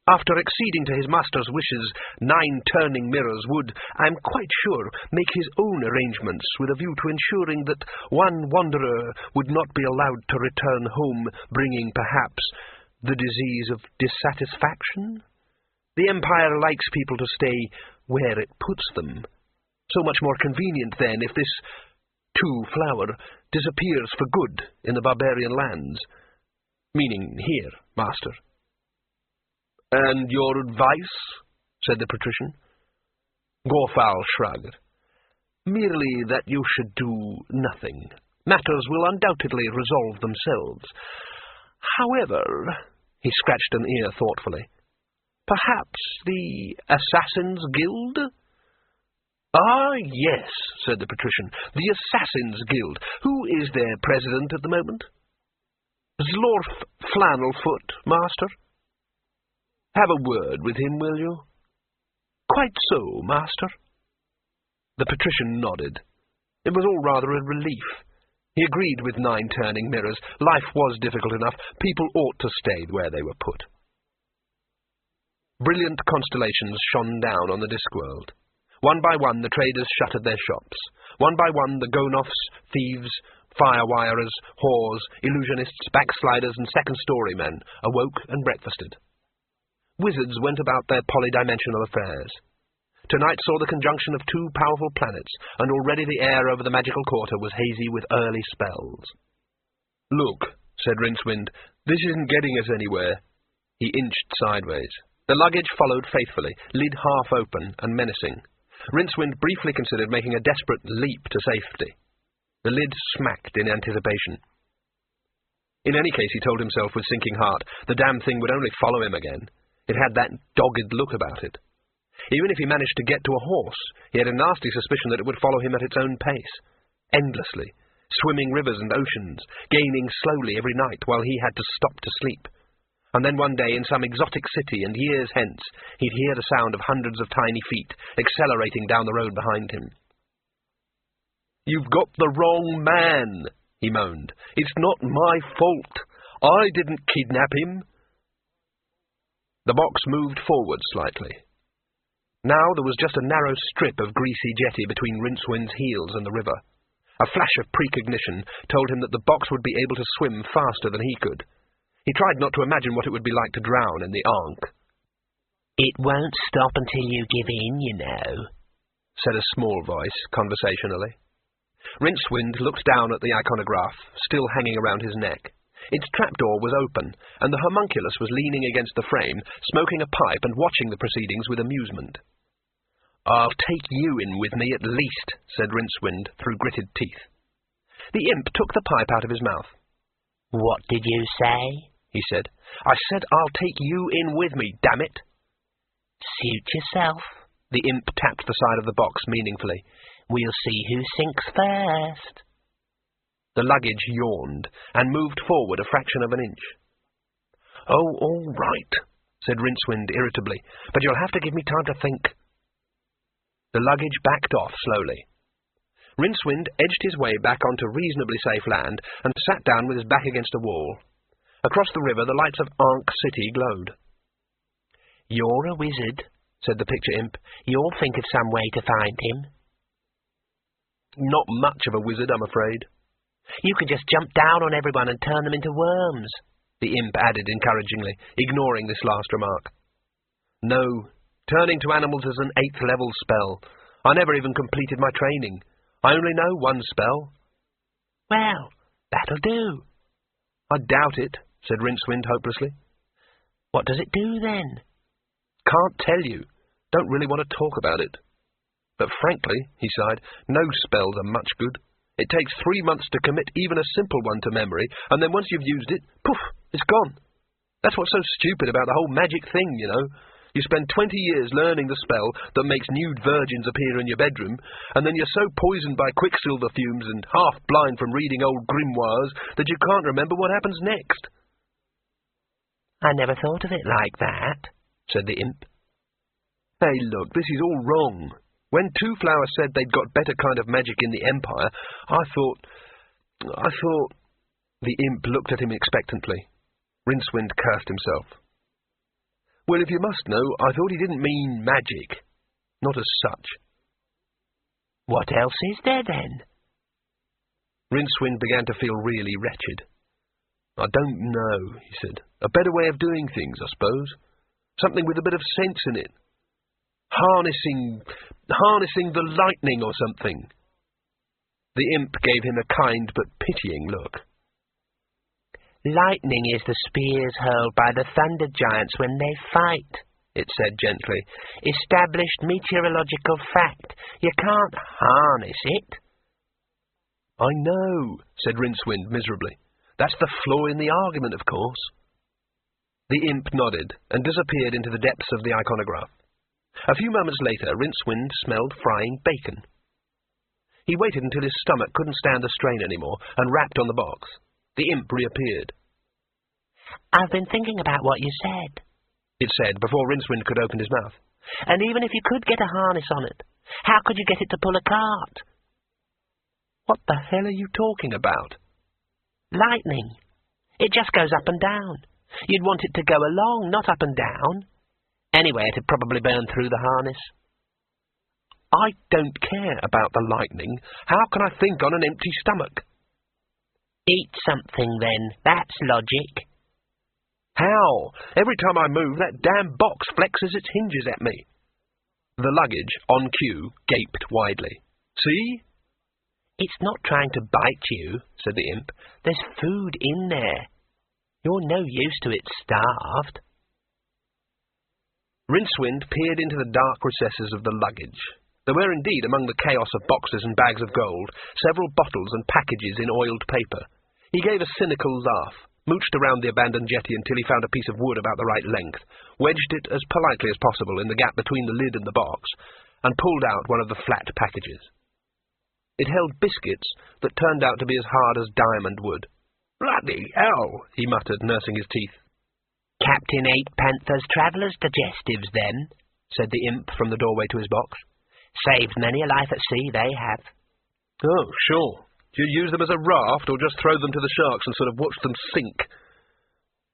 After acceding to his master's wishes, 9 turning mirrors would, I am quite sure, make his own arrangements with a view to ensuring that one wanderer would not be allowed to return home, bringing, perhaps, the disease of dissatisfaction. The Empire likes people to stay where it puts them. So much more convenient, then, if this two-flower disappears for good in the barbarian lands. Meaning here, master. And your advice? Said the patrician. Gorfowl shrugged. Merely that you should do nothing. Matters will undoubtedly resolve themselves. However, he scratched an ear thoughtfully, perhaps the Assassin's Guild? Ah, yes, said the patrician, the Assassin's Guild. Who is their president at the moment? Zlorf Flannelfoot, master. Have a word with him, will you? Quite so, master. The patrician nodded. It was all rather a relief. He agreed with 9 turning mirrors. Life was difficult enough. People ought to stay where they were put. Brilliant constellations shone down on the Discworld. One by one, the traders shuttered their shops. One by one, the Gonoffs, thieves, firewirers, whores, illusionists, backsliders, and second-story men awoke and breakfasted. Wizards went about their polydimensional affairs. Tonight saw the conjunction of 2 powerful planets, and already the air over the magical quarter was hazy with early spells. Look, said Rincewind, this isn't getting us anywhere. He inched sideways. The luggage followed faithfully, lid half open and menacing. Rincewind briefly considered making a desperate leap to safety. The lid smacked in anticipation. In any case, he told himself with sinking heart, the damn thing would only follow him again. It had that dogged look about it. Even if he managed to get to a horse, he had a nasty suspicion that it would follow him at its own pace, endlessly, swimming rivers and oceans, gaining slowly every night while he had to stop to sleep. And then one day in some exotic city and years hence, he'd hear the sound of hundreds of tiny feet accelerating down the road behind him. You've got the wrong man, he moaned. It's not my fault. I didn't kidnap him. The box moved forward slightly. Now there was just a narrow strip of greasy jetty between Rincewind's heels and the river. A flash of precognition told him that the box would be able to swim faster than he could. He tried not to imagine what it would be like to drown in the Ankh. It won't stop until you give in, you know, said a small voice, conversationally. Rincewind looked down at the iconograph, still hanging around his neck. Its trapdoor was open, and the homunculus was leaning against the frame, smoking a pipe and watching the proceedings with amusement. I'll take you in with me at least, said Rincewind through gritted teeth. The imp took the pipe out of his mouth. What did you say? He said. I said I'll take you in with me, damn it. Suit yourself. The imp tapped the side of the box meaningfully. We'll see who sinks first. The luggage yawned and moved forward a fraction of an inch. Oh, all right, said Rincewind irritably, but you'll have to give me time to think. The luggage backed off slowly. Rincewind edged his way back onto reasonably safe land and sat down with his back against a wall. Across the river, the lights of Ankh City glowed. You're a wizard, said the picture imp. You'll think of some way to find him. Not much of a wizard, I'm afraid. You could just jump down on everyone and turn them into worms, the imp added encouragingly, ignoring this last remark. No, turning to animals is an 8th level spell. I never even completed my training. I only know one spell. Well, that'll do. I doubt it, said Rincewind hopelessly. What does it do, then? Can't tell you. Don't really want to talk about it. But frankly, he sighed, no spells are much good. It takes 3 months to commit even a simple one to memory, and then once you've used it, poof, it's gone. That's what's so stupid about the whole magic thing, you know. You spend 20 years learning the spell that makes nude virgins appear in your bedroom, and then you're so poisoned by quicksilver fumes and half-blind from reading old grimoires that you can't remember what happens next. I never thought of it like that, said the imp. Hey, look, this is all wrong. When Two Flowers said they'd got better kind of magic in the Empire, I thought... The imp looked at him expectantly. Rincewind cursed himself. Well, if you must know, I thought he didn't mean magic. Not as such. What else is there, then? Rincewind began to feel really wretched. I don't know, he said. A better way of doing things, I suppose. Something with a bit of sense in it. Harnessing the lightning or something. The imp gave him a kind but pitying look. Lightning is the spears hurled by the thunder giants when they fight, it said gently. Established meteorological fact. You can't harness it. I know, said Rincewind miserably. That's the flaw in the argument, of course. The imp nodded and disappeared into the depths of the iconograph. A few moments later, Rincewind smelled frying bacon. He waited until his stomach couldn't stand the strain anymore and rapped on the box. The imp reappeared. I've been thinking about what you said, it said before Rincewind could open his mouth. And even if you could get a harness on it, how could you get it to pull a cart? What the hell are you talking about? Lightning. It just goes up and down. You'd want it to go along, not up and down. Anyway, it'd probably burn through the harness. I don't care about the lightning. How can I think on an empty stomach? Eat something, then. That's logic. How? Every time I move, that damn box flexes its hinges at me. The luggage, on cue, gaped widely. See? It's not trying to bite you, said the imp. There's food in there. You're no use to it starved. Rincewind peered into the dark recesses of the luggage. There were indeed, among the chaos of boxes and bags of gold, several bottles and packages in oiled paper. He gave a cynical laugh, mooched around the abandoned jetty until he found a piece of wood about the right length, wedged it as politely as possible in the gap between the lid and the box, and pulled out one of the flat packages. It held biscuits that turned out to be as hard as diamond wood. "Bloody hell," he muttered, nursing his teeth. "Captain Eightpanther's travellers' digestives, then," said the imp from the doorway to his box. "Saved many a life at sea, they have." "Oh, sure. Do you use them as a raft, or just throw them to the sharks and sort of watch them sink?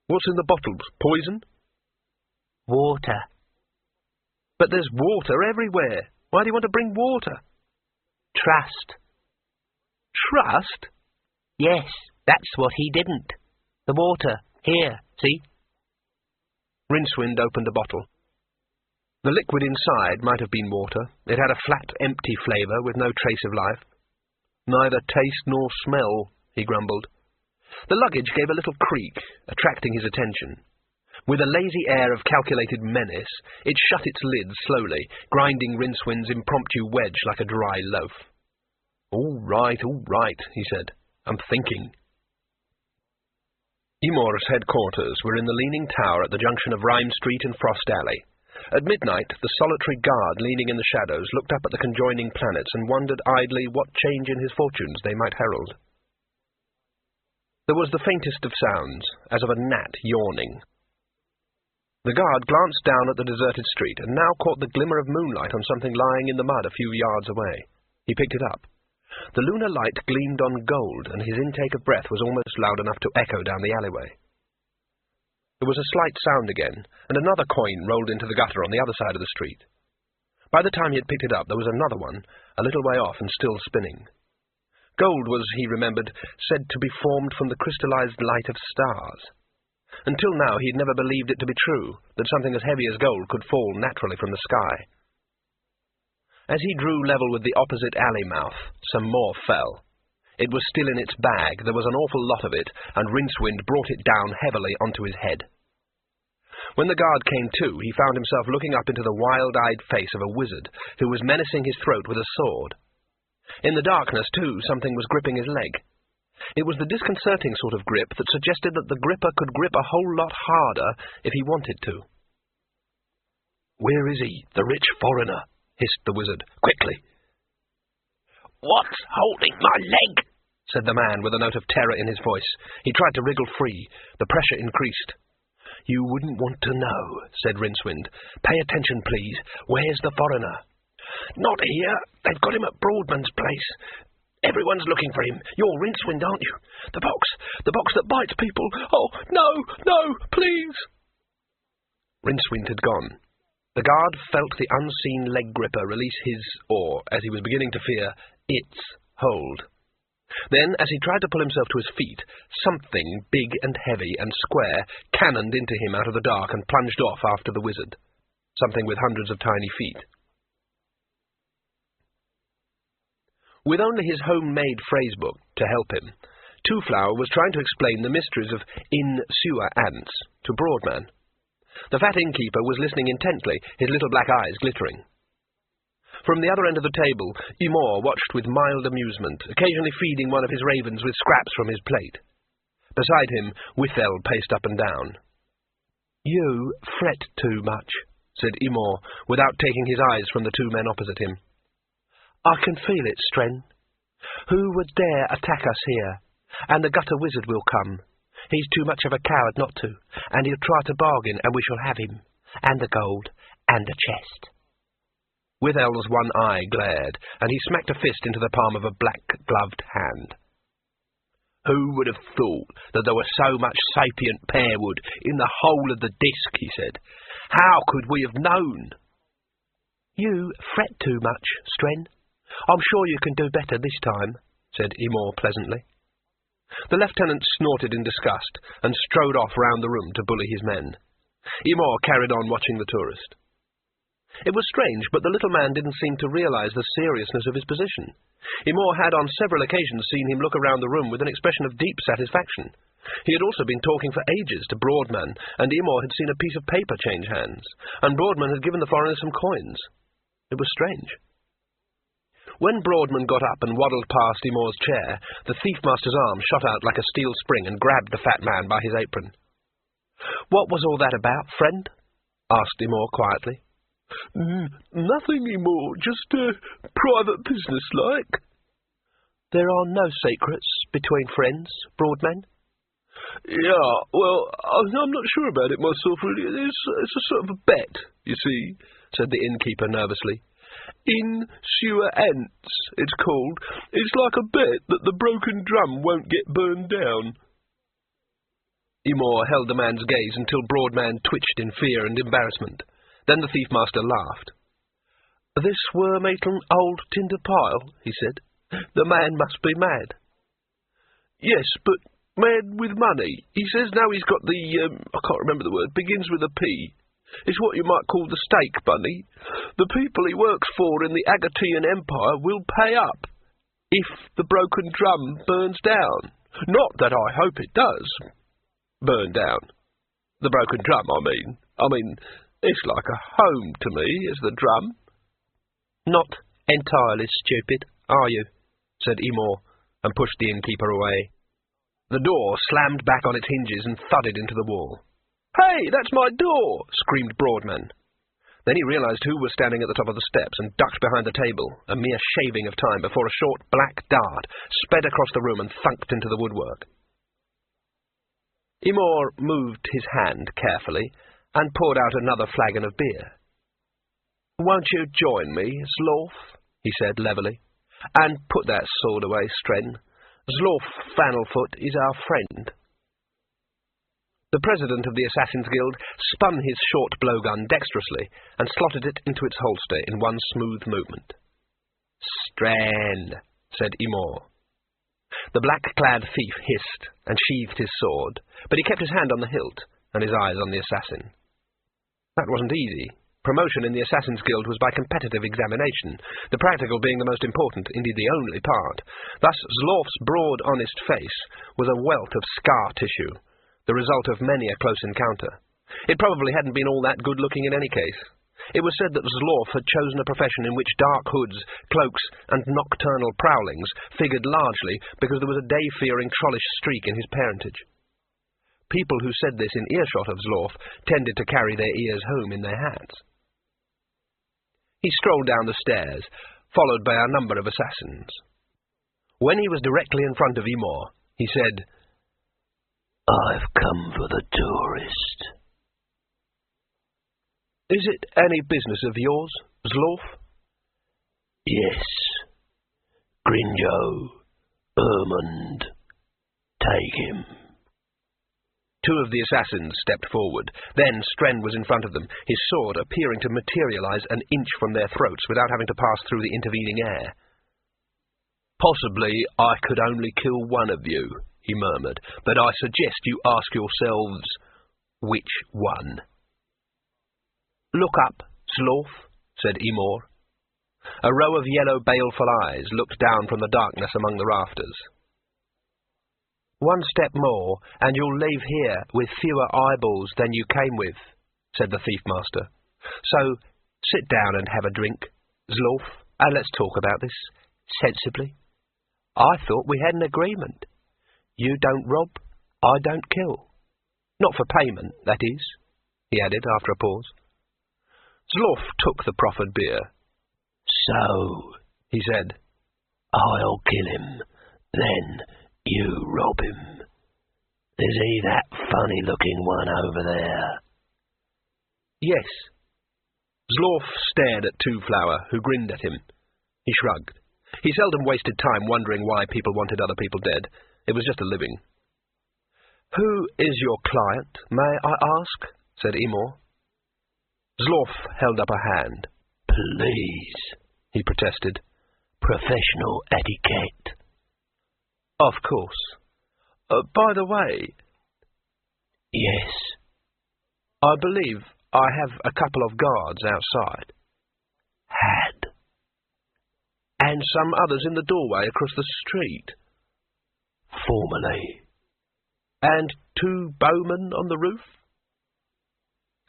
What's in the bottles? Poison?" "Water." "But there's water everywhere. Why do you want to bring water?" "Trust." "Trust?" "Yes, that's what he didn't. The water. Here, see?" Rincewind opened the bottle. The liquid inside might have been water. It had a flat, empty flavour with no trace of life. "Neither taste nor smell," he grumbled. The luggage gave a little creak, attracting his attention. With a lazy air of calculated menace, it shut its lid slowly, grinding Rincewind's impromptu wedge like a dry loaf. All right, he said. "I'm thinking." Emor's headquarters were in the leaning tower at the junction of Rhyme Street and Frost Alley. At midnight, the solitary guard leaning in the shadows looked up at the conjoining planets and wondered idly what change in his fortunes they might herald. There was the faintest of sounds, as of a gnat yawning. The guard glanced down at the deserted street and now caught the glimmer of moonlight on something lying in the mud a few yards away. He picked it up. The lunar light gleamed on gold, and his intake of breath was almost loud enough to echo down the alleyway. There was a slight sound again, and another coin rolled into the gutter on the other side of the street. By the time he had picked it up, there was another one, a little way off and still spinning. Gold was, he remembered, said to be formed from the crystallized light of stars. Until now he had never believed it to be true, that something as heavy as gold could fall naturally from the sky. As he drew level with the opposite alley mouth, some more fell. It was still in its bag, there was an awful lot of it, and Rincewind brought it down heavily onto his head. When the guard came to, he found himself looking up into the wild-eyed face of a wizard, who was menacing his throat with a sword. In the darkness, too, something was gripping his leg. It was the disconcerting sort of grip that suggested that the gripper could grip a whole lot harder if he wanted to. "Where is he, the rich foreigner?" hissed the wizard. "Quickly!" "What's holding my leg?" said the man with a note of terror in his voice. He tried to wriggle free. The pressure increased. "You wouldn't want to know," said Rincewind. "Pay attention, please. Where's the foreigner?" "Not here. They've got him at Broadman's place. Everyone's looking for him. You're Rincewind, aren't you? The box that bites people. Oh, no, please." Rincewind had gone. The guard felt the unseen leg gripper release his, or, as he was beginning to fear, its hold. Then, as he tried to pull himself to his feet, something big and heavy and square cannoned into him out of the dark and plunged off after the wizard. Something with hundreds of tiny feet. With only his homemade phrasebook to help him, Two-Flower was trying to explain the mysteries of in-sewer ants to Broadman. The fat innkeeper was listening intently, his little black eyes glittering. From the other end of the table, Imor watched with mild amusement, occasionally feeding one of his ravens with scraps from his plate. Beside him, Withel paced up and down. "You fret too much," said Imor, without taking his eyes from the two men opposite him. "I can feel it, Stren. Who would dare attack us here? And the gutter wizard will come. He's too much of a coward not to, and he'll try to bargain, and we shall have him, and the gold, and the chest." Withel's one eye glared, and he smacked a fist into the palm of a black-gloved hand. "Who would have thought that there was so much sapient pearwood in the whole of the disc?" he said. "How could we have known?" "You fret too much, Stren. I'm sure you can do better this time," said Imor pleasantly. The lieutenant snorted in disgust and strode off round the room to bully his men. Imor carried on watching the tourist. It was strange, but the little man didn't seem to realize the seriousness of his position. Imor had on several occasions seen him look around the room with an expression of deep satisfaction. He had also been talking for ages to Broadman, and Imor had seen a piece of paper change hands, and Broadman had given the foreigner some coins. It was strange. When Broadman got up and waddled past Imor's chair, the thief-master's arm shot out like a steel spring and grabbed the fat man by his apron. "What was all that about, friend?" asked Imor quietly. Nothing, Imor, just private business, like." "There are no secrets between friends, Broadman?" "Yeah, well, I'm not sure about it myself, really. It's a sort of a bet, you see," said the innkeeper nervously. "In-sewer ants, it's called. It's like a bet that the broken drum won't get burned down." Imor held the man's gaze until Broadman twitched in fear and embarrassment. Then the thief-master laughed. "This worm-eaten old tinder pile," he said. "The man must be mad." "Yes, but mad with money. He says now he's got the, I can't remember the word, begins with a P. It's what you might call the stake money. The people he works for in the Agatean Empire will pay up if the broken drum burns down. Not that I hope it does burn down. The broken drum, I mean, it's like a home to me, is the drum." "Not entirely stupid, are you?" said Imor, and pushed the innkeeper away. The door slammed back on its hinges and thudded into the wall. "Hey, that's my door!" screamed Broadman. Then he realized who was standing at the top of the steps and ducked behind the table, a mere shaving of time before a short black dart sped across the room and thunked into the woodwork. Imor moved his hand carefully and poured out another flagon of beer. "Won't you join me, Zlorf?" he said levelly. "And put that sword away, Stren. Zlorf Fannelfoot is our friend." The president of the Assassin's Guild spun his short blowgun dexterously and slotted it into its holster in one smooth movement. "Stren," said Imor. The black-clad thief hissed and sheathed his sword, but he kept his hand on the hilt and his eyes on the assassin. That wasn't easy. Promotion in the Assassin's Guild was by competitive examination, the practical being the most important, indeed the only part. Thus Zlorf's broad, honest face was a welt of scar tissue, the result of many a close encounter. It probably hadn't been all that good-looking in any case. It was said that Zlorf had chosen a profession in which dark hoods, cloaks, and nocturnal prowlings figured largely because there was a day-fearing trollish streak in his parentage. People who said this in earshot of Zlorf tended to carry their ears home in their hats. He strolled down the stairs, followed by a number of assassins. When he was directly in front of Imor, he said, "I've come for the tourist." Is it any business of yours, Zlorf? Yes. Grinjo, Ermund, take him. Two of the assassins stepped forward. Then Stren was in front of them, his sword appearing to materialize an inch from their throats without having to pass through the intervening air. Possibly I could only kill one of you, he murmured, but I suggest you ask yourselves, which one? Look up, Zlorf, said Emor. A row of yellow baleful eyes looked down from the darkness among the rafters. One step more, and you'll leave here with fewer eyeballs than you came with, said the thief-master. So, sit down and have a drink, Zlorf, and let's talk about this sensibly. I thought we had an agreement. You don't rob, I don't kill. Not for payment, that is, he added after a pause. Zlorf took the proffered beer. So, he said, I'll kill him, then you rob him. Is he that funny-looking one over there? Yes. Zlorf stared at Two-Flower, who grinned at him. He shrugged. He seldom wasted time wondering why people wanted other people dead. It was just a living. Who is your client, may I ask? Said Emor. Zlorf held up a hand. Please, he protested. Professional etiquette. Of course. By the way... Yes? I believe I have a couple of guards outside. Had? And some others in the doorway across the street. Formerly. And 2 bowmen on the roof?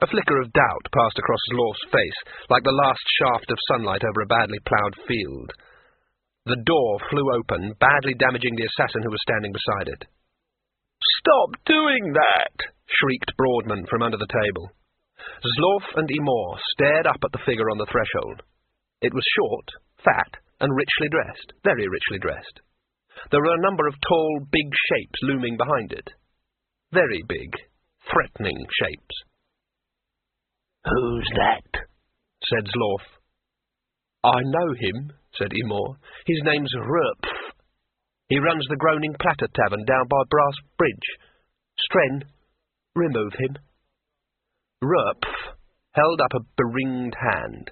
A flicker of doubt passed across Zlorf's face, like the last shaft of sunlight over a badly ploughed field. The door flew open, badly damaging the assassin who was standing beside it. "Stop doing that!" shrieked Broadman from under the table. Zlorf and Emor stared up at the figure on the threshold. It was short, fat, and richly dressed, very richly dressed. There were a number of tall, big shapes looming behind it. Very big, threatening shapes. "Who's that?" said Zlorf. "I know him," said Emor. "His name's Rurpf. He runs the Groaning Platter Tavern down by Brass Bridge. Stren, remove him." Rurpf held up a beringed hand.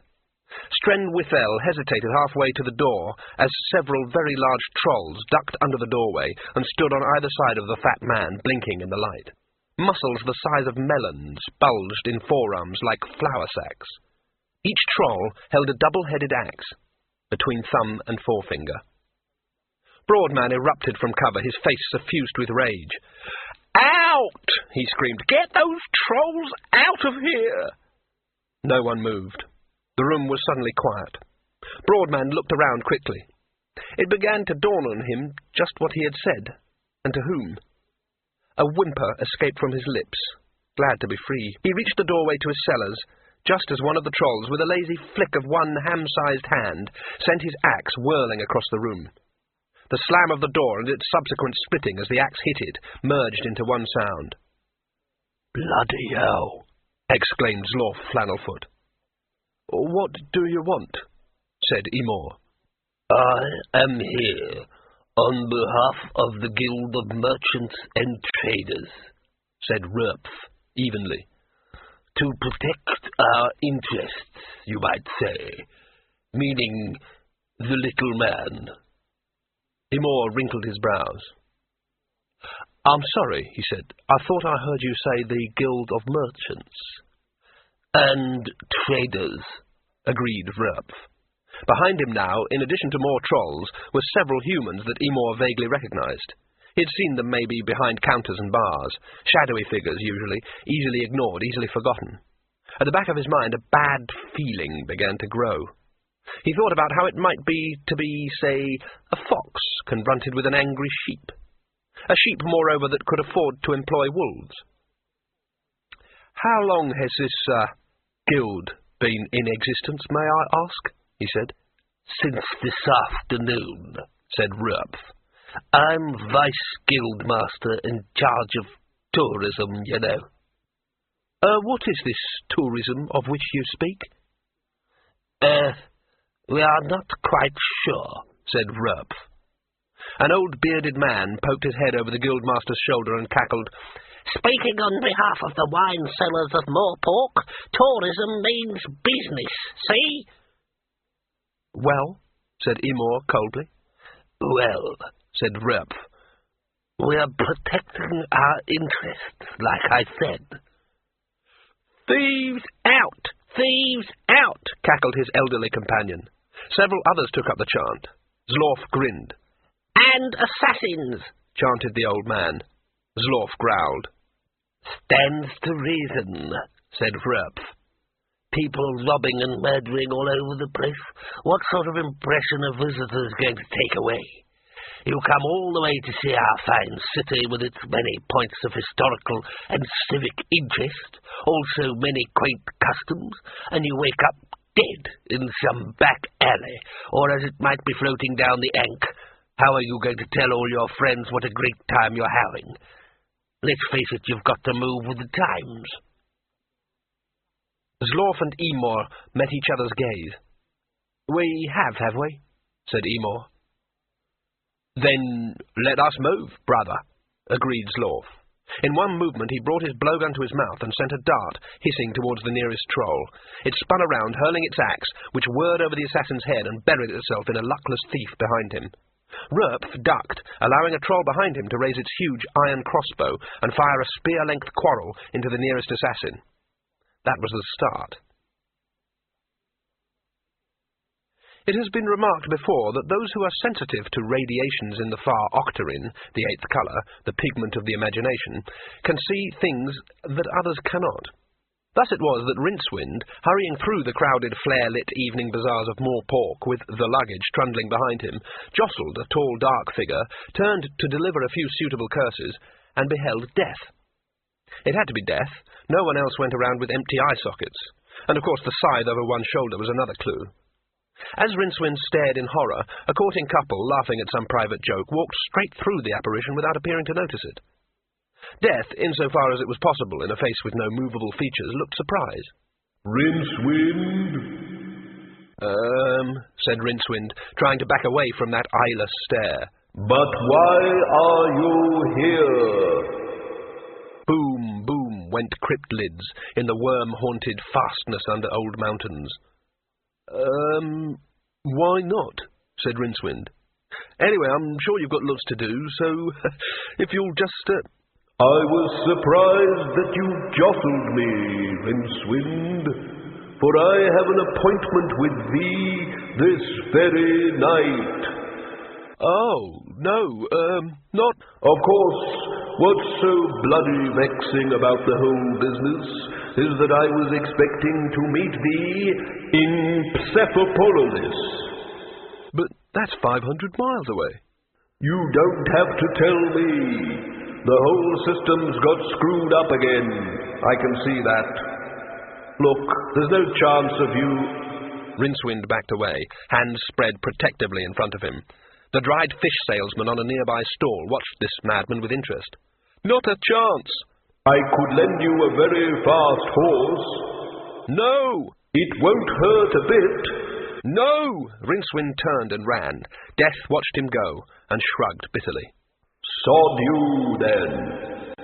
Stren Withel hesitated halfway to the door as several very large trolls ducked under the doorway and stood on either side of the fat man, blinking in the light. Muscles the size of melons bulged in forearms like flour sacks. Each troll held a double-headed axe between thumb and forefinger. Broadman erupted from cover, his face suffused with rage. "Out!" he screamed. "Get those trolls out of here!" No one moved. The room was suddenly quiet. Broadman looked around quickly. It began to dawn on him just what he had said, and to whom. A whimper escaped from his lips. Glad to be free, he reached the doorway to his cellars, just as one of the trolls, with a lazy flick of one ham-sized hand, sent his axe whirling across the room. The slam of the door and its subsequent splitting as the axe hit it merged into one sound. "Bloody hell!" exclaimed Zlorf Flannelfoot. "What do you want?" said Emor. "I am here on behalf of the Guild of Merchants and Traders," said Rurpf evenly. "To protect our interests, you might say, meaning the little man." Emor wrinkled his brows. "I'm sorry," he said. "I thought I heard you say the Guild of Merchants." "And Traders," agreed Rurpf. Behind him now, in addition to more trolls, were several humans that Emor vaguely recognized. He had seen them maybe behind counters and bars, shadowy figures usually, easily ignored, easily forgotten. At the back of his mind, a bad feeling began to grow. He thought about how it might be to be, say, a fox confronted with an angry sheep. A sheep, moreover, that could afford to employ wolves. "How long has this, guild been in existence, may I ask?" he said. "Since this afternoon," said Rurpf. "I'm Vice Guild Master in charge of tourism, you know." What is this tourism of which you speak? We are not quite sure, said Rurp. An old bearded man poked his head over the guildmaster's shoulder and cackled, Speaking on behalf of the wine sellers of Moorpork, tourism means business, see? Well, said Emor coldly. Well, said Rurp, we are protecting our interests, like I said. Thieves out! Thieves out! Cackled his elderly companion. Several others took up the chant. Zlorf grinned. And assassins, chanted the old man. Zlorf growled. Stands to reason, said Rurp. People robbing and murdering all over the place. What sort of impression are visitors going to take away? You come all the way to see our fine city with its many points of historical and civic interest, also many quaint customs, and you wake up dead in some back alley, or as it might be floating down the Ank. How are you going to tell all your friends what a great time you're having? Let's face it, you've got to move with the times. Zlorf and Emor met each other's gaze. We have we? Said Emor. Then let us move, brother, agreed Zlorf. In one movement he brought his blowgun to his mouth and sent a dart hissing towards the nearest troll. It spun around, hurling its axe, which whirred over the assassin's head and buried itself in a luckless thief behind him. Rurp ducked, allowing a troll behind him to raise its huge iron crossbow and fire a spear-length quarrel into the nearest assassin. That was the start. It has been remarked before that those who are sensitive to radiations in the far octarine, the eighth colour, the pigment of the imagination, can see things that others cannot. Thus it was that Rincewind, hurrying through the crowded flare-lit evening bazaars of Moorpork with the luggage trundling behind him, jostled a tall dark figure, turned to deliver a few suitable curses, and beheld death. It had to be death. No one else went around with empty eye sockets. And of course the scythe over one shoulder was another clue. As Rincewind stared in horror, a courting couple, laughing at some private joke, walked straight through the apparition without appearing to notice it. Death, insofar as it was possible in a face with no movable features, looked surprised. Rincewind? Said Rincewind, trying to back away from that eyeless stare. But why are you here? Boom, boom, went crypt-lids in the worm-haunted fastness under old mountains. Why not? Said Rincewind. Anyway, I'm sure you've got lots to do, so if you'll just... I was surprised that you jostled me, Rincewind, for I have an appointment with thee this very night. Oh, no, not... Of course, what's so bloody vexing about the whole business is that I was expecting to meet thee in Psephopolis. But that's 500 miles away. You don't have to tell me. The whole system's got screwed up again. I can see that. Look, there's no chance of you... Rincewind backed away, hands spread protectively in front of him. The dried fish salesman on a nearby stall watched this madman with interest. Not a chance. I could lend you a very fast horse. No! It won't hurt a bit. No! Rincewind turned and ran. Death watched him go and shrugged bitterly. Sod you, then.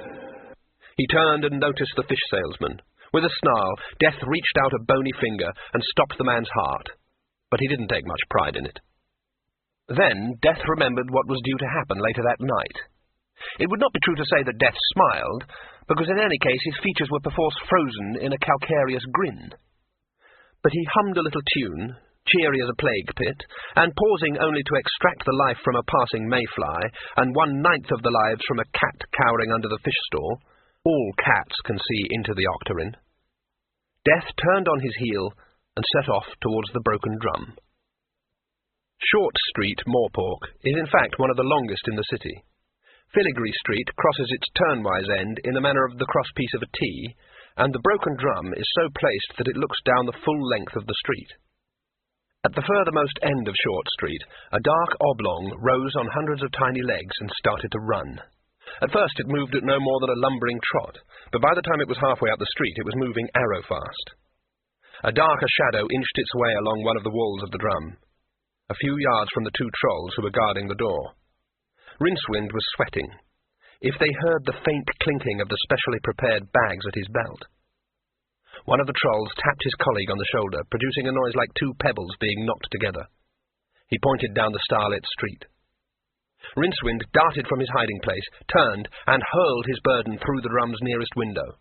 He turned and noticed the fish salesman. With a snarl, Death reached out a bony finger and stopped the man's heart. But he didn't take much pride in it. Then Death remembered what was due to happen later that night. It would not be true to say that Death smiled, because in any case his features were perforce frozen in a calcareous grin. But he hummed a little tune, cheery as a plague pit, and pausing only to extract the life from a passing mayfly, and 1/9 of the lives from a cat cowering under the fish stall. All cats can see into the octarine. Death turned on his heel and set off towards the broken drum. Short Street, Moorpork, is in fact one of the longest in the city. Filigree Street crosses its turnwise end in the manner of the crosspiece of a T, and the broken drum is so placed that it looks down the full length of the street. At the furthermost end of Short Street, a dark oblong rose on hundreds of tiny legs and started to run. At first it moved at no more than a lumbering trot, but by the time it was halfway up the street it was moving arrow-fast. A darker shadow inched its way along one of the walls of the drum, a few yards from the two trolls who were guarding the door. Rincewind was sweating. If they heard the faint clinking of the specially prepared bags at his belt. One of the trolls tapped his colleague on the shoulder, producing a noise like two pebbles being knocked together. He pointed down the starlit street. Rincewind darted from his hiding place, turned, and hurled his burden through the drum's nearest window.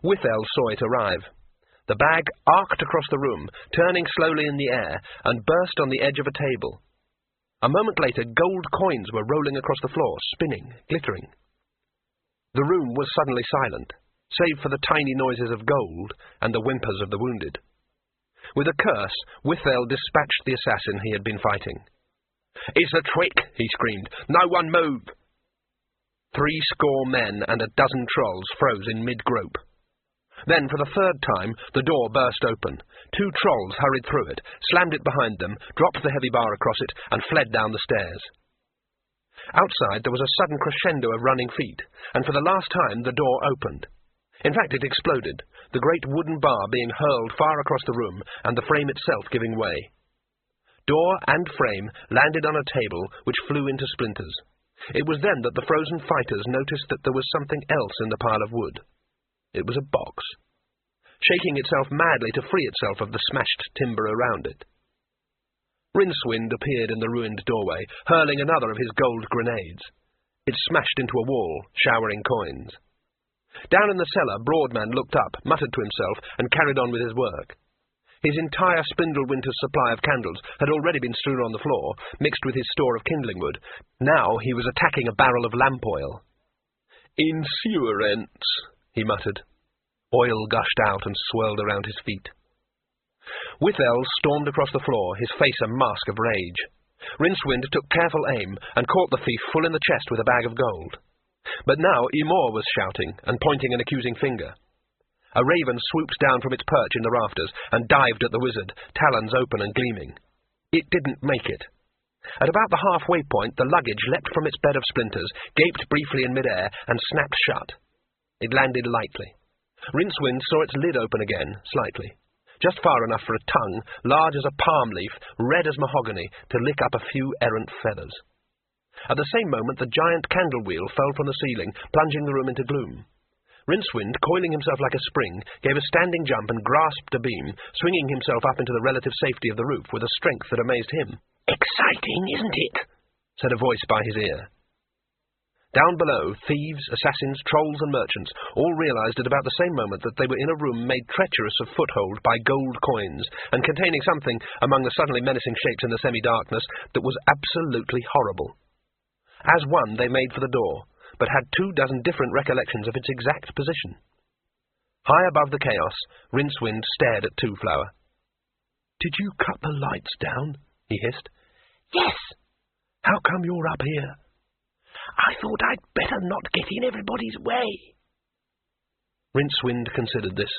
Withel saw it arrive. The bag arced across the room, turning slowly in the air, and burst on the edge of a table. A moment later, gold coins were rolling across the floor, spinning, glittering. The room was suddenly silent, save for the tiny noises of gold and the whimpers of the wounded. With a curse, Withel dispatched the assassin he had been fighting. "It's a trick!" he screamed. "No one move!" 70 men and a dozen trolls froze in mid-grope. Then, for the third time, the door burst open. 2 trolls hurried through it, slammed it behind them, dropped the heavy bar across it, and fled down the stairs. Outside there was a sudden crescendo of running feet, and for the last time the door opened. In fact, it exploded, the great wooden bar being hurled far across the room, and the frame itself giving way. Door and frame landed on a table, which flew into splinters. It was then that the frozen fighters noticed that there was something else in the pile of wood. It was a box, shaking itself madly to free itself of the smashed timber around it. Rincewind appeared in the ruined doorway, hurling another of his gold grenades. It smashed into a wall, showering coins. Down in the cellar, Broadman looked up, muttered to himself, and carried on with his work. His entire Spindlewinter's supply of candles had already been strewn on the floor, mixed with his store of kindling wood. Now he was attacking a barrel of lamp oil. "Insurance," he muttered. Oil gushed out and swirled around his feet. Withel stormed across the floor, his face a mask of rage. Rincewind took careful aim and caught the thief full in the chest with a bag of gold. But now Emor was shouting and pointing an accusing finger. A raven swooped down from its perch in the rafters and dived at the wizard, talons open and gleaming. It didn't make it. At about the halfway point, the luggage leapt from its bed of splinters, gaped briefly in midair, and snapped shut. It landed lightly. Rincewind saw its lid open again, slightly, just far enough for a tongue, large as a palm leaf, red as mahogany, to lick up a few errant feathers. At the same moment, the giant candle wheel fell from the ceiling, plunging the room into gloom. Rincewind, coiling himself like a spring, gave a standing jump and grasped a beam, swinging himself up into the relative safety of the roof with a strength that amazed him. "Exciting, isn't it?" said a voice by his ear. Down below, thieves, assassins, trolls and merchants all realized at about the same moment that they were in a room made treacherous of foothold by gold coins, and containing something, among the suddenly menacing shapes in the semi-darkness, that was absolutely horrible. As one, they made for the door, but had 24 different recollections of its exact position. High above the chaos, Rincewind stared at Twoflower. "Did you cut the lights down?" he hissed. "Yes." "How come you're up here?" "I thought I'd better not get in everybody's way." Rincewind considered this.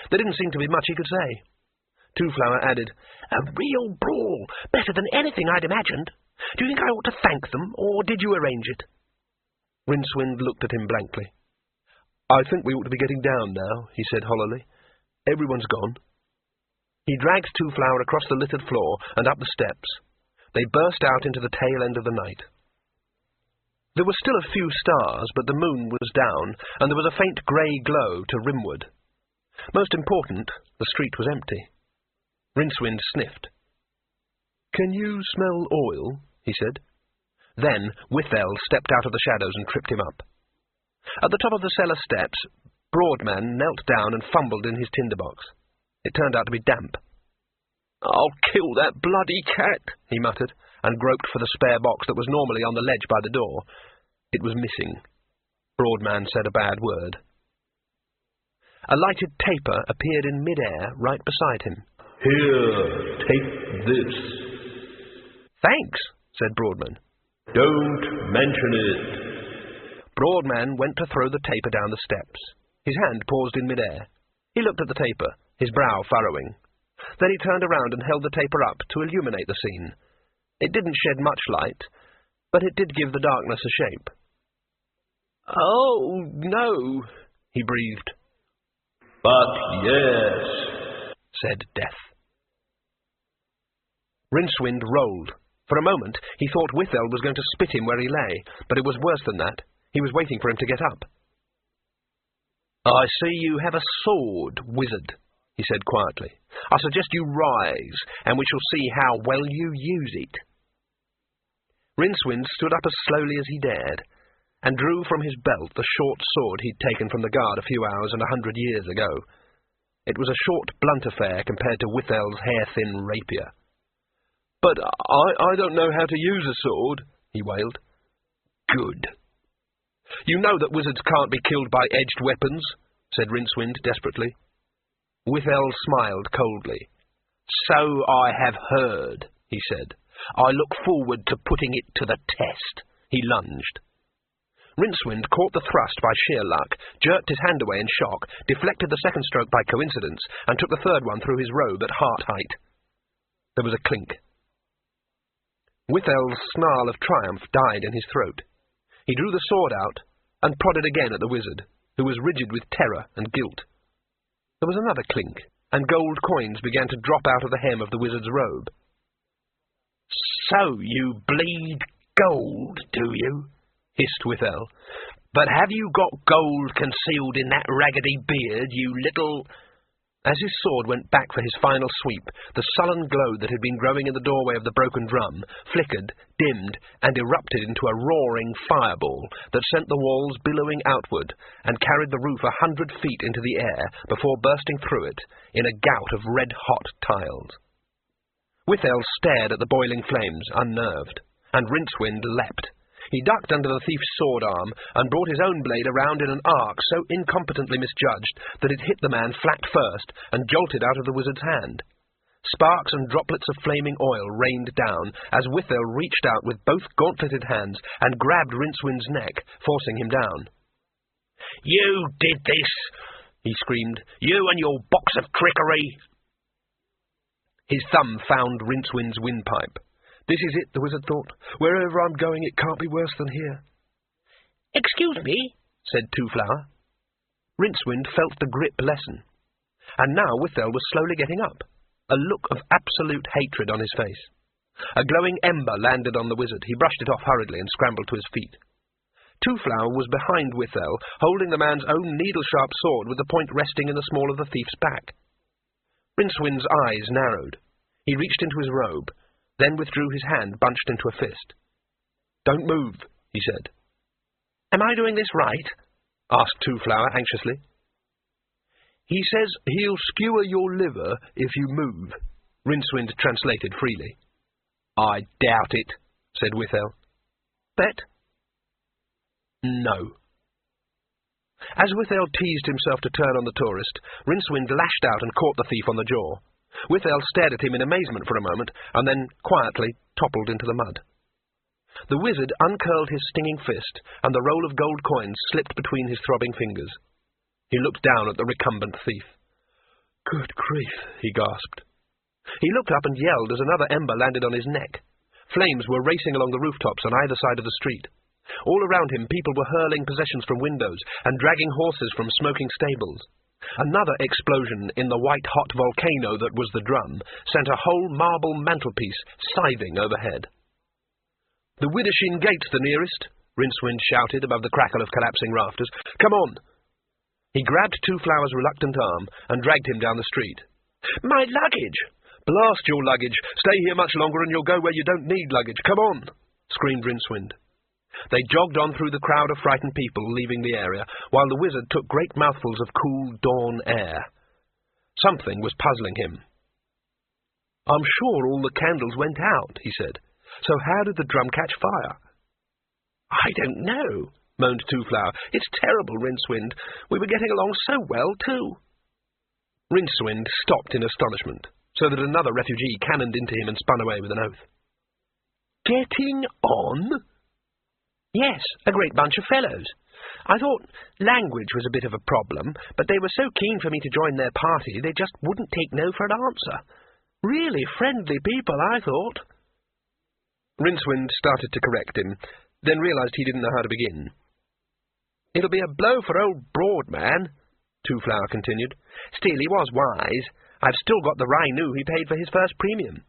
There didn't seem to be much he could say. Twoflower added, "A real brawl, better than anything I'd imagined. Do you think I ought to thank them, or did you arrange it?" Rincewind looked at him blankly. "I think we ought to be getting down now," he said hollowly. "Everyone's gone." He dragged Twoflower across the littered floor and up the steps. They burst out into the tail end of the night. There were still a few stars, but the moon was down, and there was a faint grey glow to rimward. Most important, the street was empty. Rincewind sniffed. "Can you smell oil?" he said. Then Withel stepped out of the shadows and tripped him up. At the top of the cellar steps, Broadman knelt down and fumbled in his tinderbox. It turned out to be damp. "I'll kill that bloody cat," he muttered, and groped for the spare box that was normally on the ledge by the door. It was missing. Broadman said a bad word. A lighted taper appeared in mid-air right beside him. "Here, take this." "Thanks," said Broadman. "Don't mention it." Broadman went to throw the taper down the steps. His hand paused in mid-air. He looked at the taper, his brow furrowing. Then he turned around and held the taper up to illuminate the scene. It didn't shed much light, but it did give the darkness a shape. "Oh, no," he breathed. "But yes," said Death. Rincewind rolled. For a moment, he thought Withel was going to spit him where he lay, but it was worse than that. He was waiting for him to get up. "I see you have a sword, wizard," he said quietly. "I suggest you rise, and we shall see how well you use it." Rincewind stood up as slowly as he dared, and drew from his belt the short sword he'd taken from the guard a few hours and 100 years ago. It was a short, blunt affair compared to Withel's hair-thin rapier. "But I don't know how to use a sword," he wailed. "Good. You know that wizards can't be killed by edged weapons," said Rincewind desperately. Withel smiled coldly. "So I have heard," he said. "I look forward to putting it to the test." He lunged. Rincewind caught the thrust by sheer luck, jerked his hand away in shock, deflected the second stroke by coincidence, and took the third one through his robe at heart height. There was a clink. Withel's snarl of triumph died in his throat. He drew the sword out and prodded again at the wizard, who was rigid with terror and guilt. There was another clink, and gold coins began to drop out of the hem of the wizard's robe. "So you bleed gold, do you?" hissed Withel. "But have you got gold concealed in that raggedy beard, you little—" As his sword went back for his final sweep, the sullen glow that had been growing in the doorway of the broken drum flickered, dimmed, and erupted into a roaring fireball that sent the walls billowing outward and carried the roof 100 feet into the air before bursting through it in a gout of red-hot tiles. Withel stared at the boiling flames, unnerved, and Rincewind leapt. He ducked under the thief's sword arm and brought his own blade around in an arc so incompetently misjudged that it hit the man flat first and jolted out of the wizard's hand. Sparks and droplets of flaming oil rained down as Withel reached out with both gauntleted hands and grabbed Rincewind's neck, forcing him down. "You did this!" he screamed. "You and your box of trickery!" His thumb found Rincewind's windpipe. This is it, the wizard thought. Wherever I'm going, it can't be worse than here. "Excuse me," said Two-Flower. Rincewind felt the grip lessen. And now Withel was slowly getting up, a look of absolute hatred on his face. A glowing ember landed on the wizard. He brushed it off hurriedly and scrambled to his feet. Two-Flower was behind Withel, holding the man's own needle-sharp sword with the point resting in the small of the thief's back. Rincewind's eyes narrowed. He reached into his robe, then withdrew his hand bunched into a fist. "Don't move," he said. "Am I doing this right?" asked Two-Flower anxiously. "He says he'll skewer your liver if you move," Rincewind translated freely. "I doubt it," said Withel. "Bet?" "No." As Withel teased himself to turn on the tourist, Rincewind lashed out and caught the thief on the jaw. Withel stared at him in amazement for a moment, and then quietly toppled into the mud. The wizard uncurled his stinging fist, and the roll of gold coins slipped between his throbbing fingers. He looked down at the recumbent thief. "Good grief," he gasped. He looked up and yelled as another ember landed on his neck. Flames were racing along the rooftops on either side of the street. All around him people were hurling possessions from windows and dragging horses from smoking stables. Another explosion in the white-hot volcano that was the drum sent a whole marble mantelpiece scything overhead. "The Widdersheen Gate's the nearest," Rincewind shouted above the crackle of collapsing rafters. "Come on!" He grabbed Two-Flower's reluctant arm and dragged him down the street. "My luggage!" "Blast your luggage! Stay here much longer and you'll go where you don't need luggage. Come on!" screamed Rincewind. They jogged on through the crowd of frightened people leaving the area, while the wizard took great mouthfuls of cool dawn air. Something was puzzling him. "I'm sure all the candles went out," he said. "So how did the drum catch fire?" "I don't know," moaned Two-Flower. "It's terrible, Rincewind. We were getting along so well, too." Rincewind stopped in astonishment, so that another refugee cannoned into him and spun away with an oath. "Getting on?" "Yes, a great bunch of fellows. I thought language was a bit of a problem, but they were so keen for me to join their party they just wouldn't take no for an answer. Really friendly people, I thought." Rincewind started to correct him, then realized he didn't know how to begin. It'll be a blow for old Broadman, Two-Flower continued. Still, he was wise. I've still got the Rhino he paid for his first premium.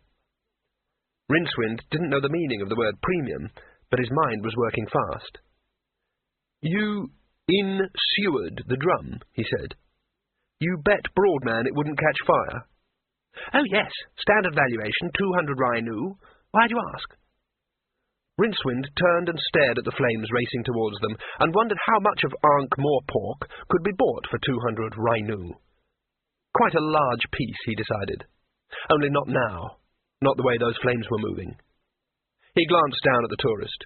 Rincewind didn't know the meaning of the word premium, but his mind was working fast. You insured the drum, he said. You bet Broadman it wouldn't catch fire. Oh, yes, standard valuation, 200 Rhino. Why'd you ask? Rincewind turned and stared at the flames racing towards them, and wondered how much of Ankh-Morpork could be bought for 200 Rhino. Quite a large piece, he decided. Only not now, not the way those flames were moving. He glanced down at the tourist.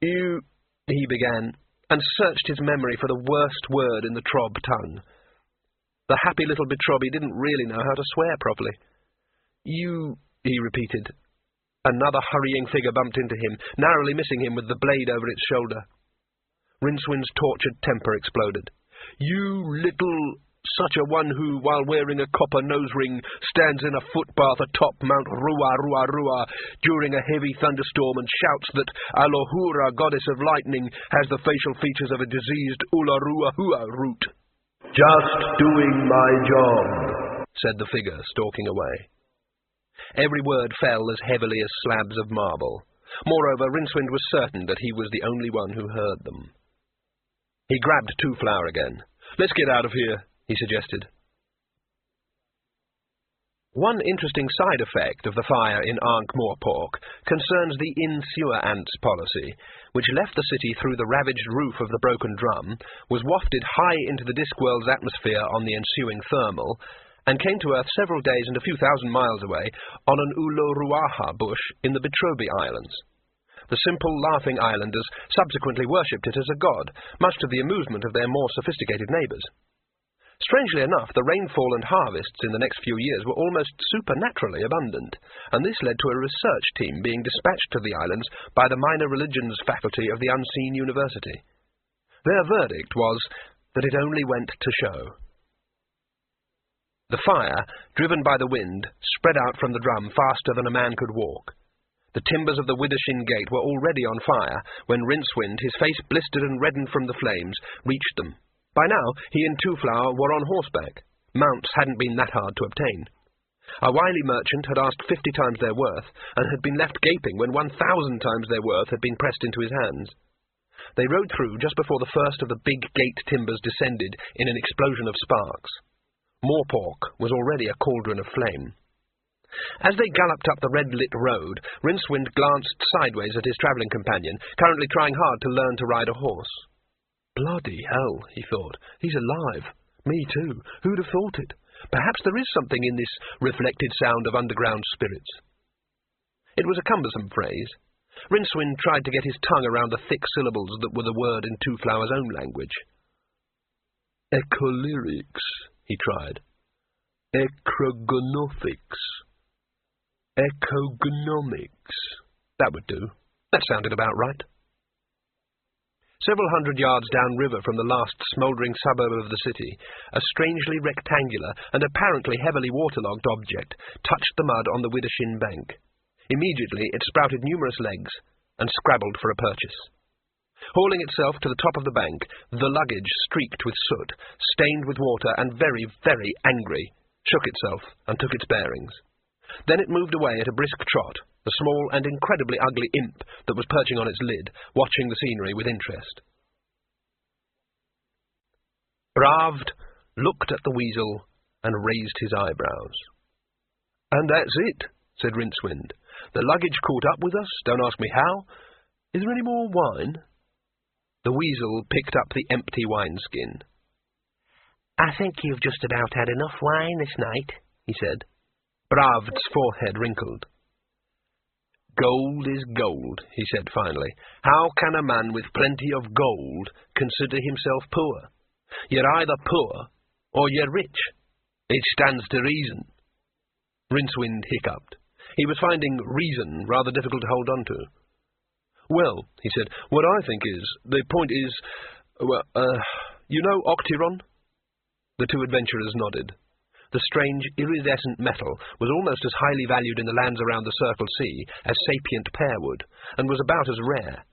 You, he began, and searched his memory for the worst word in the Trob tongue. The happy little Betrobi didn't really know how to swear properly. You, he repeated. Another hurrying figure bumped into him, narrowly missing him with the blade over its shoulder. Rincewind's tortured temper exploded. You little... such a one who, while wearing a copper nose-ring, stands in a footbath atop Mount Rua Rua Rua during a heavy thunderstorm and shouts that Alohura, goddess of lightning, has the facial features of a diseased Ularuahua root. Just doing my job, said the figure, stalking away. Every word fell as heavily as slabs of marble. Moreover, Rincewind was certain that he was the only one who heard them. He grabbed Two-Flower again. Let's get out of here, he suggested. One interesting side effect of the fire in Ankh-Morpork concerns the in-sewer ants policy, which left the city through the ravaged roof of the broken drum, was wafted high into the Discworld's atmosphere on the ensuing thermal, and came to Earth several days and a few thousand miles away on an Uluruaha bush in the Betrobi Islands. The simple, laughing islanders subsequently worshipped it as a god, much to the amusement of their more sophisticated neighbours. Strangely enough, the rainfall and harvests in the next few years were almost supernaturally abundant, and this led to a research team being dispatched to the islands by the Minor Religions faculty of the Unseen University. Their verdict was that it only went to show. The fire, driven by the wind, spread out from the drum faster than a man could walk. The timbers of the Widdershin Gate were already on fire when Rincewind, his face blistered and reddened from the flames, reached them. By now, he and Two-Flower were on horseback. Mounts hadn't been that hard to obtain. A wily merchant had asked 50 times their worth, and had been left gaping when 1,000 times their worth had been pressed into his hands. They rode through just before the first of the big gate timbers descended in an explosion of sparks. Morpork was already a cauldron of flame. As they galloped up the red-lit road, Rincewind glanced sideways at his travelling companion, currently trying hard to learn to ride a horse. Bloody hell, he thought. He's alive. Me too. Who'd have thought it? Perhaps there is something in this reflected sound of underground spirits. It was a cumbersome phrase. Rincewind tried to get his tongue around the thick syllables that were the word in Two-Flower's own language. Echolyrics, he tried. Ecrogonophics. Echognomics. That would do. That sounded about right. Several hundred yards downriver from the last smouldering suburb of the city, a strangely rectangular and apparently heavily waterlogged object touched the mud on the Widdershin bank. Immediately it sprouted numerous legs and scrabbled for a purchase. Hauling itself to the top of the bank, the luggage, streaked with soot, stained with water, and very, very angry, shook itself and took its bearings. Then it moved away at a brisk trot, the small and incredibly ugly imp that was perching on its lid, watching the scenery with interest. Bravd looked at the weasel and raised his eyebrows. And that's it, said Rincewind. The luggage caught up with us, don't ask me how. Is there any more wine? The weasel picked up the empty wineskin. I think you've just about had enough wine this night, he said. Bravd's forehead wrinkled. Gold is gold, he said finally. How can a man with plenty of gold consider himself poor? You're either poor or you're rich. It stands to reason. Rincewind hiccuped. He was finding reason rather difficult to hold on to. Well, he said, what I think is, the point is, you know Octiron? The two adventurers nodded. The strange, iridescent metal was almost as highly valued in the lands around the Circle Sea as sapient pearwood, and was about as rare.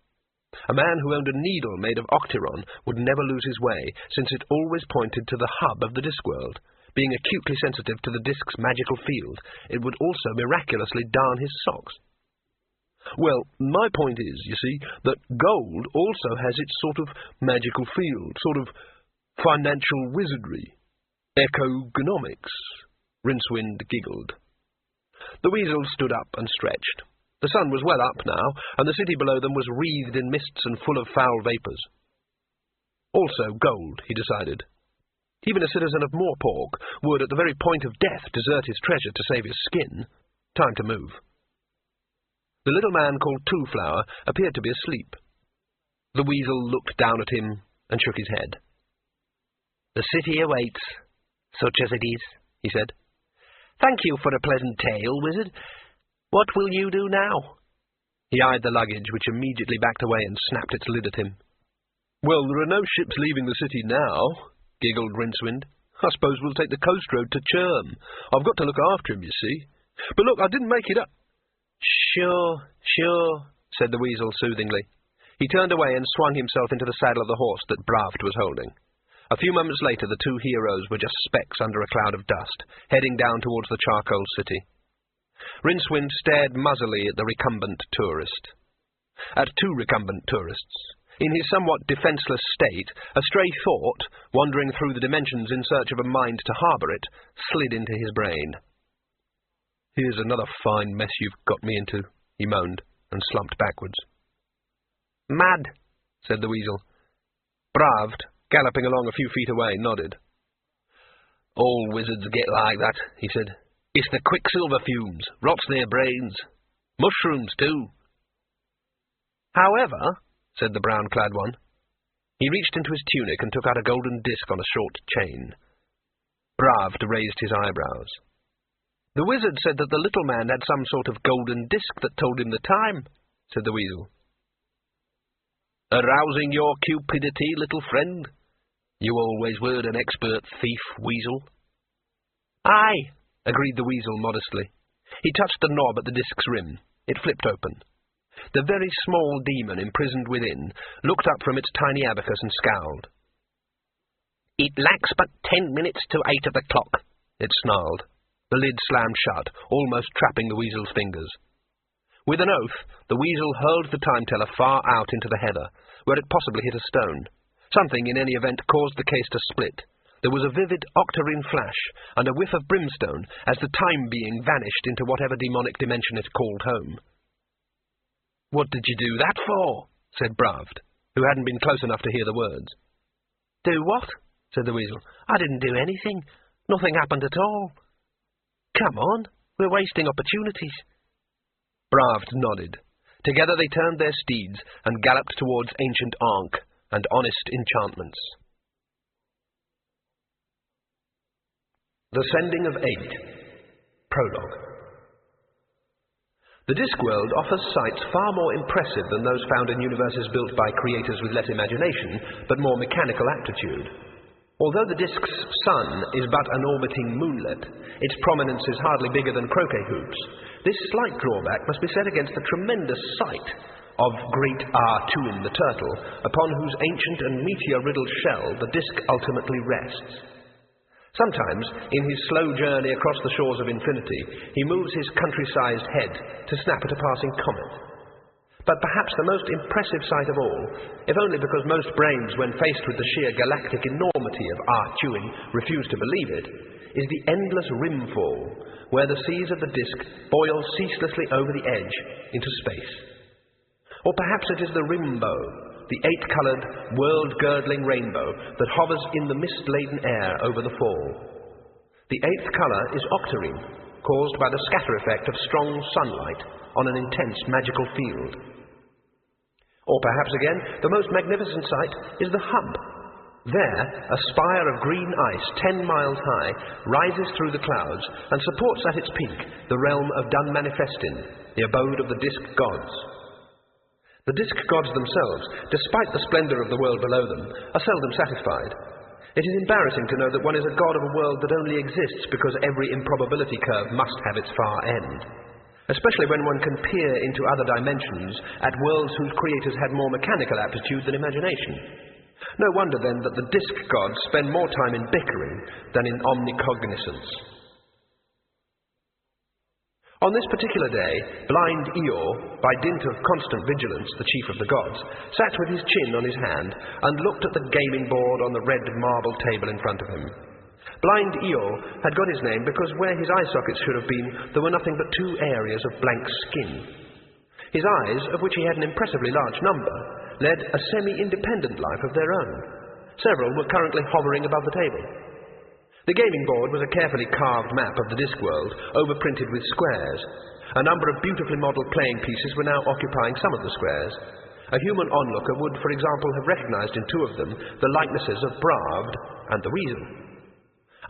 A man who owned a needle made of octyron would never lose his way, since it always pointed to the hub of the Discworld. Being acutely sensitive to the disc's magical field, it would also miraculously darn his socks. Well, my point is, you see, that gold also has its sort of magical field, sort of financial wizardry. Economics. Rincewind giggled. The weasel stood up and stretched. The sun was well up now, and the city below them was wreathed in mists and full of foul vapours. Also gold, he decided. Even a citizen of Moorpork would, at the very point of death, desert his treasure to save his skin. Time to move. The little man called Two-Flower appeared to be asleep. The weasel looked down at him and shook his head. The city awaits, such as it is, he said. Thank you for a pleasant tale, wizard. What will you do now? He eyed the luggage, which immediately backed away and snapped its lid at him. Well, there are no ships leaving the city now, giggled Rincewind. I suppose we'll take the coast road to Churm. I've got to look after him, you see. But look, I didn't make it up. Sure, said the weasel soothingly. He turned away and swung himself into the saddle of the horse that Bravd was holding. A few moments later, the two heroes were just specks under a cloud of dust, heading down towards the charcoal city. Rincewind stared muzzily at the recumbent tourist. At two recumbent tourists. In his somewhat defenceless state, a stray thought, wandering through the dimensions in search of a mind to harbour it, slid into his brain. Here's another fine mess you've got me into, he moaned, and slumped backwards. Mad, said the weasel. Bravd, galloping along a few feet away, nodded. All wizards get like that, he said. It's the quicksilver fumes, rots their brains. Mushrooms, too. However, said the brown-clad one. He reached into his tunic and took out a golden disc on a short chain. Bravd raised his eyebrows. The wizard said that the little man had some sort of golden disc that told him the time, said the weasel. Arousing your cupidity, little friend? You always were an expert thief, weasel. Aye, agreed the weasel modestly. He touched the knob at the disc's rim. It flipped open. The very small demon imprisoned within looked up from its tiny abacus and scowled. It lacks but 10 minutes to 8 of the clock, it snarled. The lid slammed shut, almost trapping the weasel's fingers. With an oath, the weasel hurled the time-teller far out into the heather, where it possibly hit a stone. Something, in any event, caused the case to split. There was a vivid octarine flash, and a whiff of brimstone, as the time-being vanished into whatever demonic dimension it called home. What did you do that for? Said Bravd, who hadn't been close enough to hear the words. Do what? Said the weasel. I didn't do anything. Nothing happened at all. Come on, we're wasting opportunities. Bravd nodded. Together they turned their steeds and galloped towards ancient Ankh and honest enchantments. The Sending of 8. Prologue. The Discworld offers sights far more impressive than those found in universes built by creators with less imagination, but more mechanical aptitude. Although the disk's sun is but an orbiting moonlet, its prominence is hardly bigger than croquet hoops. This slight drawback must be set against the tremendous sight of Great Artuin the turtle, upon whose ancient and meteor-riddled shell the disk ultimately rests. Sometimes, in his slow journey across the shores of infinity, he moves his country-sized head to snap at a passing comet. But perhaps the most impressive sight of all, if only because most brains, when faced with the sheer galactic enormity of Artuin, refuse to believe it, is the endless rimfall, where the seas of the disk boil ceaselessly over the edge into space. Or perhaps it is the rimbow, the 8-coloured, world-girdling rainbow that hovers in the mist-laden air over the fall. The 8th colour is octarine, caused by the scatter effect of strong sunlight on an intense magical field. Or perhaps again, the most magnificent sight is the hub. There, a spire of green ice 10 miles high rises through the clouds and supports at its peak the realm of Dunmanifestin, the abode of the disk gods. The disk gods themselves, despite the splendour of the world below them, are seldom satisfied. It is embarrassing to know that one is a god of a world that only exists because every improbability curve must have its far end. especially when one can peer into other dimensions at worlds whose creators had more mechanical aptitude than imagination. No wonder, then, that the disc gods spend more time in bickering than in omnicognizance. On this particular day, blind Eeyore, by dint of constant vigilance, the chief of the gods, sat with his chin on his hand and looked at the gaming board on the red marble table in front of him. Blind Eeyore had got his name because where his eye sockets should have been, there were nothing but 2 areas of blank skin. His eyes, of which he had an impressively large number, led a semi-independent life of their own. Several were currently hovering above the table. The gaming board was a carefully carved map of the Discworld, overprinted with squares. A number of beautifully modelled playing pieces were now occupying some of the squares. A human onlooker would, for example, have recognised in 2 of them the likenesses of Bravd and the Weasel.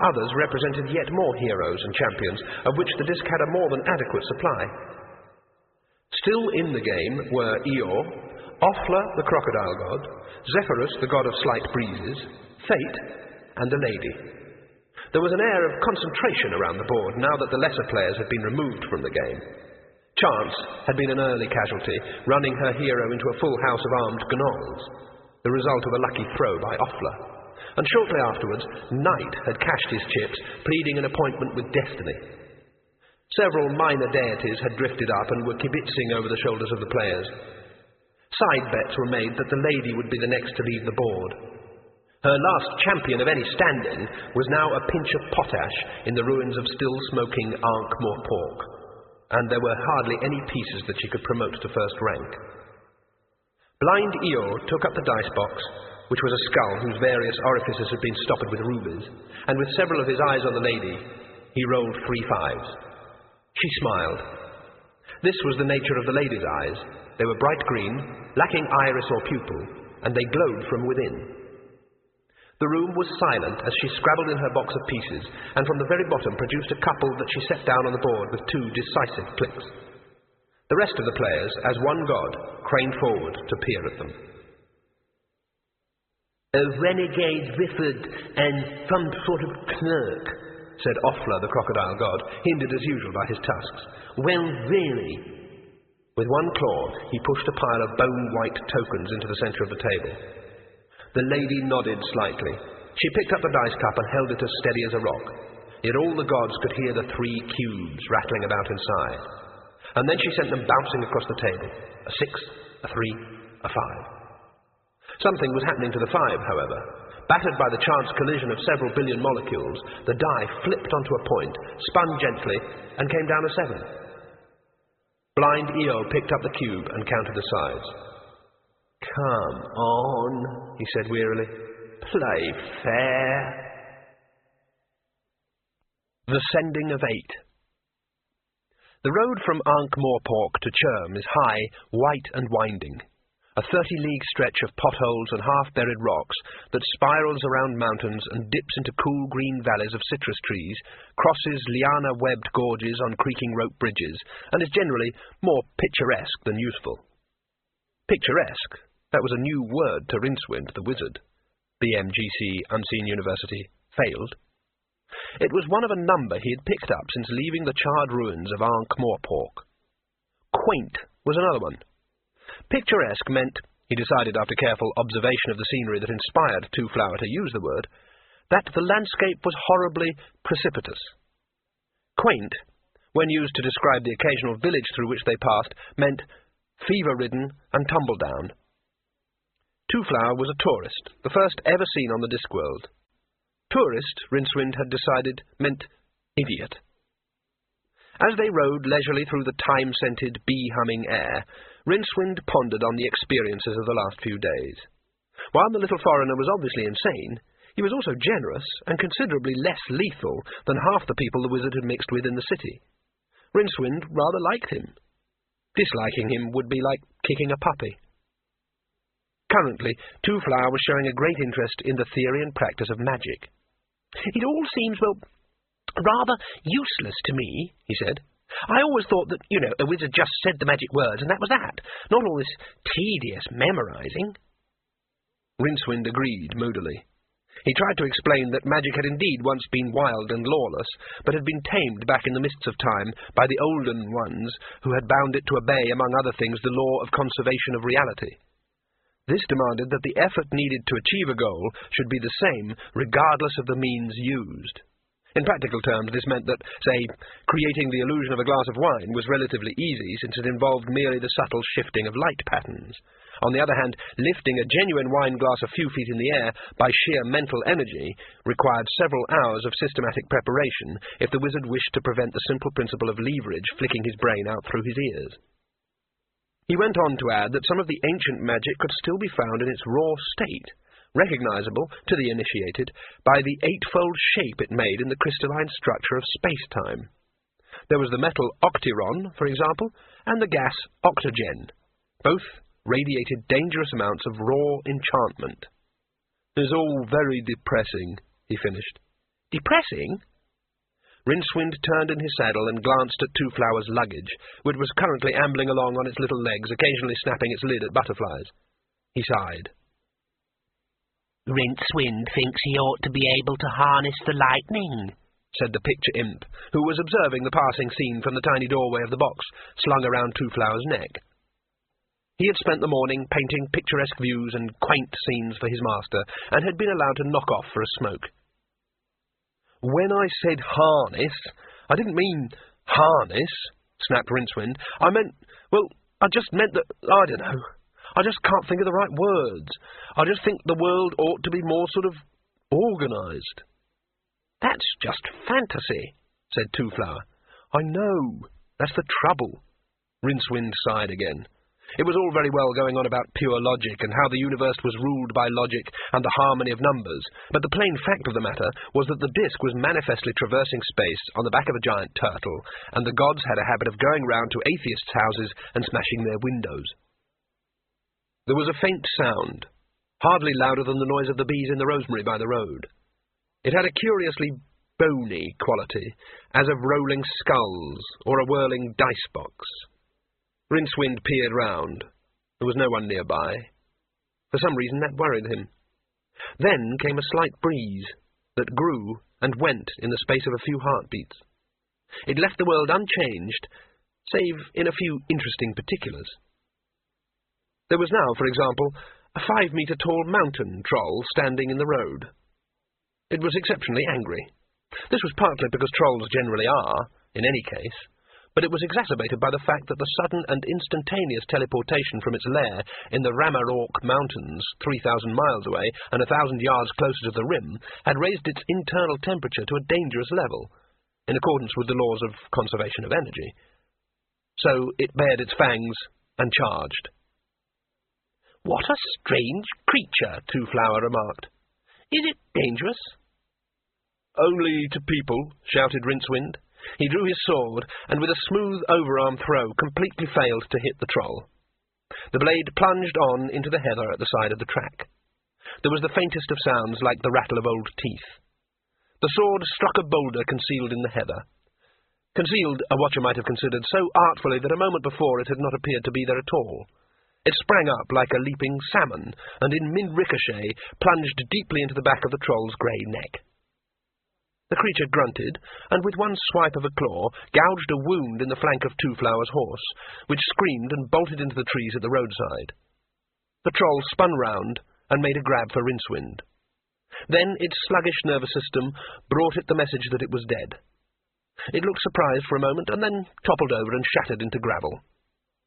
Others represented yet more heroes and champions, of which the disc had a more than adequate supply. Still in the game were Eeyore, Offla the crocodile god, Zephyrus the god of slight breezes, Fate, and the Lady. There was an air of concentration around the board now that the lesser players had been removed from the game. Chance had been an early casualty, running her hero into a full house of armed gnolls, the result of a lucky throw by Offla. And shortly afterwards, Night had cashed his chips, pleading an appointment with Destiny. Several minor deities had drifted up and were kibitzing over the shoulders of the players. Side bets were made that the Lady would be the next to leave the board. Her last champion of any standing was now a pinch of potash in the ruins of still-smoking Ankh-Morpork, and there were hardly any pieces that she could promote to first rank. Blind Eeyore took up the dice box, which was a skull whose various orifices had been stoppered with rubies, and with several of his eyes on the Lady, he rolled 3 5s. She smiled. This was the nature of the Lady's eyes. They were bright green, lacking iris or pupil, and they glowed from within. The room was silent as she scrabbled in her box of pieces, and from the very bottom produced a couple that she set down on the board with 2 decisive clicks. The rest of the players, as one god, craned forward to peer at them. "A renegade Rifford and some sort of clerk," said Offla the crocodile god, hindered as usual by his tusks. "Well, really." With one claw, he pushed a pile of bone-white tokens into the centre of the table. The Lady nodded slightly. She picked up the dice cup and held it as steady as a rock. Yet all the gods could hear the 3 cubes rattling about inside. And then she sent them bouncing across the table. A 6, a 3, a 5. Something was happening to the 5, however. Battered by the chance collision of several billion molecules, the die flipped onto a point, spun gently, and came down a 7. Blind Eeyore picked up the cube and counted the sides. "Come on," he said wearily. "Play fair." The Sending of 8. The road from Ankh-Morpork to Churm is high, white and winding. A 30-league stretch of potholes and half-buried rocks that spirals around mountains and dips into cool green valleys of citrus trees, crosses liana-webbed gorges on creaking rope bridges, and is generally more picturesque than useful. Picturesque. That was a new word to Rincewind, the wizard. BMGC Unseen University failed. It was one of a number he had picked up since leaving the charred ruins of Ankh-Morpork. Quaint was another one. Picturesque meant, he decided after careful observation of the scenery that inspired Two Flower to use the word, that the landscape was horribly precipitous. Quaint, when used to describe the occasional village through which they passed, meant fever-ridden and tumble-down. Two Flower was a tourist, the first ever seen on the Discworld. Tourist, Rincewind had decided, meant idiot. As they rode leisurely through the time-scented, bee-humming air, Rincewind pondered on the experiences of the last few days. While the little foreigner was obviously insane, he was also generous and considerably less lethal than half the people the wizard had mixed with in the city. Rincewind rather liked him. Disliking him would be like kicking a puppy. Currently, Two Flower was showing a great interest in the theory and practice of magic. "It all seems, well, rather useless to me," he said. "I always thought that, a wizard just said the magic words, and that was that. Not all this tedious memorizing." Rincewind agreed moodily. He tried to explain that magic had indeed once been wild and lawless, but had been tamed back in the mists of time by the olden ones who had bound it to obey, among other things, the law of conservation of reality. This demanded that the effort needed to achieve a goal should be the same, regardless of the means used. In practical terms, this meant that, say, creating the illusion of a glass of wine was relatively easy, since it involved merely the subtle shifting of light patterns. On the other hand, lifting a genuine wine glass a few feet in the air by sheer mental energy required several hours of systematic preparation if the wizard wished to prevent the simple principle of leverage flicking his brain out through his ears. He went on to add that some of the ancient magic could still be found in its raw state, recognizable, to the initiated, by the eightfold shape it made in the crystalline structure of space-time. There was the metal octyron, for example, and the gas octogen. Both radiated dangerous amounts of raw enchantment. "It's all very depressing," he finished. "Depressing?" Rincewind turned in his saddle and glanced at Two Flowers' luggage, which was currently ambling along on its little legs, occasionally snapping its lid at butterflies. He sighed. "Rincewind thinks he ought to be able to harness the lightning," said the picture imp, who was observing the passing scene from the tiny doorway of the box, slung around Two Flowers' neck. He had spent the morning painting picturesque views and quaint scenes for his master, and had been allowed to knock off for a smoke. "When I said harness, I didn't mean harness," snapped Rincewind. "I just meant that, I don't know, I just can't think of the right words. I just think the world ought to be more sort of organised." "That's just fantasy," said Two Flower. "I know, that's the trouble." Rincewind sighed again. It was all very well going on about pure logic and how the universe was ruled by logic and the harmony of numbers, but the plain fact of the matter was that the disk was manifestly traversing space on the back of a giant turtle, and the gods had a habit of going round to atheists' houses and smashing their windows. There was a faint sound, hardly louder than the noise of the bees in the rosemary by the road. It had a curiously bony quality, as of rolling skulls or a whirling dice box. Rincewind peered round. There was no one nearby. For some reason that worried him. Then came a slight breeze that grew and went in the space of a few heartbeats. It left the world unchanged, save in a few interesting particulars. There was now, for example, a 5-metre-tall mountain troll standing in the road. It was exceptionally angry. This was partly because trolls generally are, in any case, but it was exacerbated by the fact that the sudden and instantaneous teleportation from its lair in the Ramarok Mountains, 3,000 miles away and 1,000 yards closer to the rim, had raised its internal temperature to a dangerous level, in accordance with the laws of conservation of energy. So it bared its fangs and charged. "What a strange creature," Two Flower remarked. "Is it dangerous?" "Only to people," shouted Rincewind. He drew his sword, and with a smooth overarm throw completely failed to hit the troll. The blade plunged on into the heather at the side of the track. There was the faintest of sounds like the rattle of old teeth. The sword struck a boulder concealed in the heather. Concealed, a watcher might have considered, so artfully that a moment before it had not appeared to be there at all. It sprang up like a leaping salmon, and in mid-ricochet plunged deeply into the back of the troll's grey neck. The creature grunted, and with one swipe of a claw gouged a wound in the flank of Two Flowers' horse, which screamed and bolted into the trees at the roadside. The troll spun round and made a grab for Rincewind. Then its sluggish nervous system brought it the message that it was dead. It looked surprised for a moment, and then toppled over and shattered into gravel.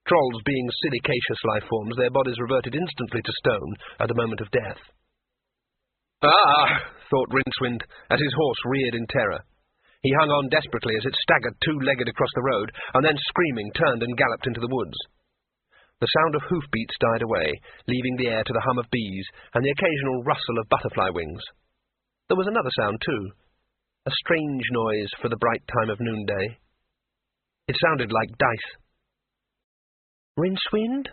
Trolls being silicaceous life forms, their bodies reverted instantly to stone at the moment of death. "Ah!" thought Rincewind, as his horse reared in terror. He hung on desperately as it staggered two-legged across the road, and then, screaming, turned and galloped into the woods. The sound of hoofbeats died away, leaving the air to the hum of bees and the occasional rustle of butterfly wings. There was another sound, too, a strange noise for the bright time of noonday. It sounded like dice. "Rincewind?"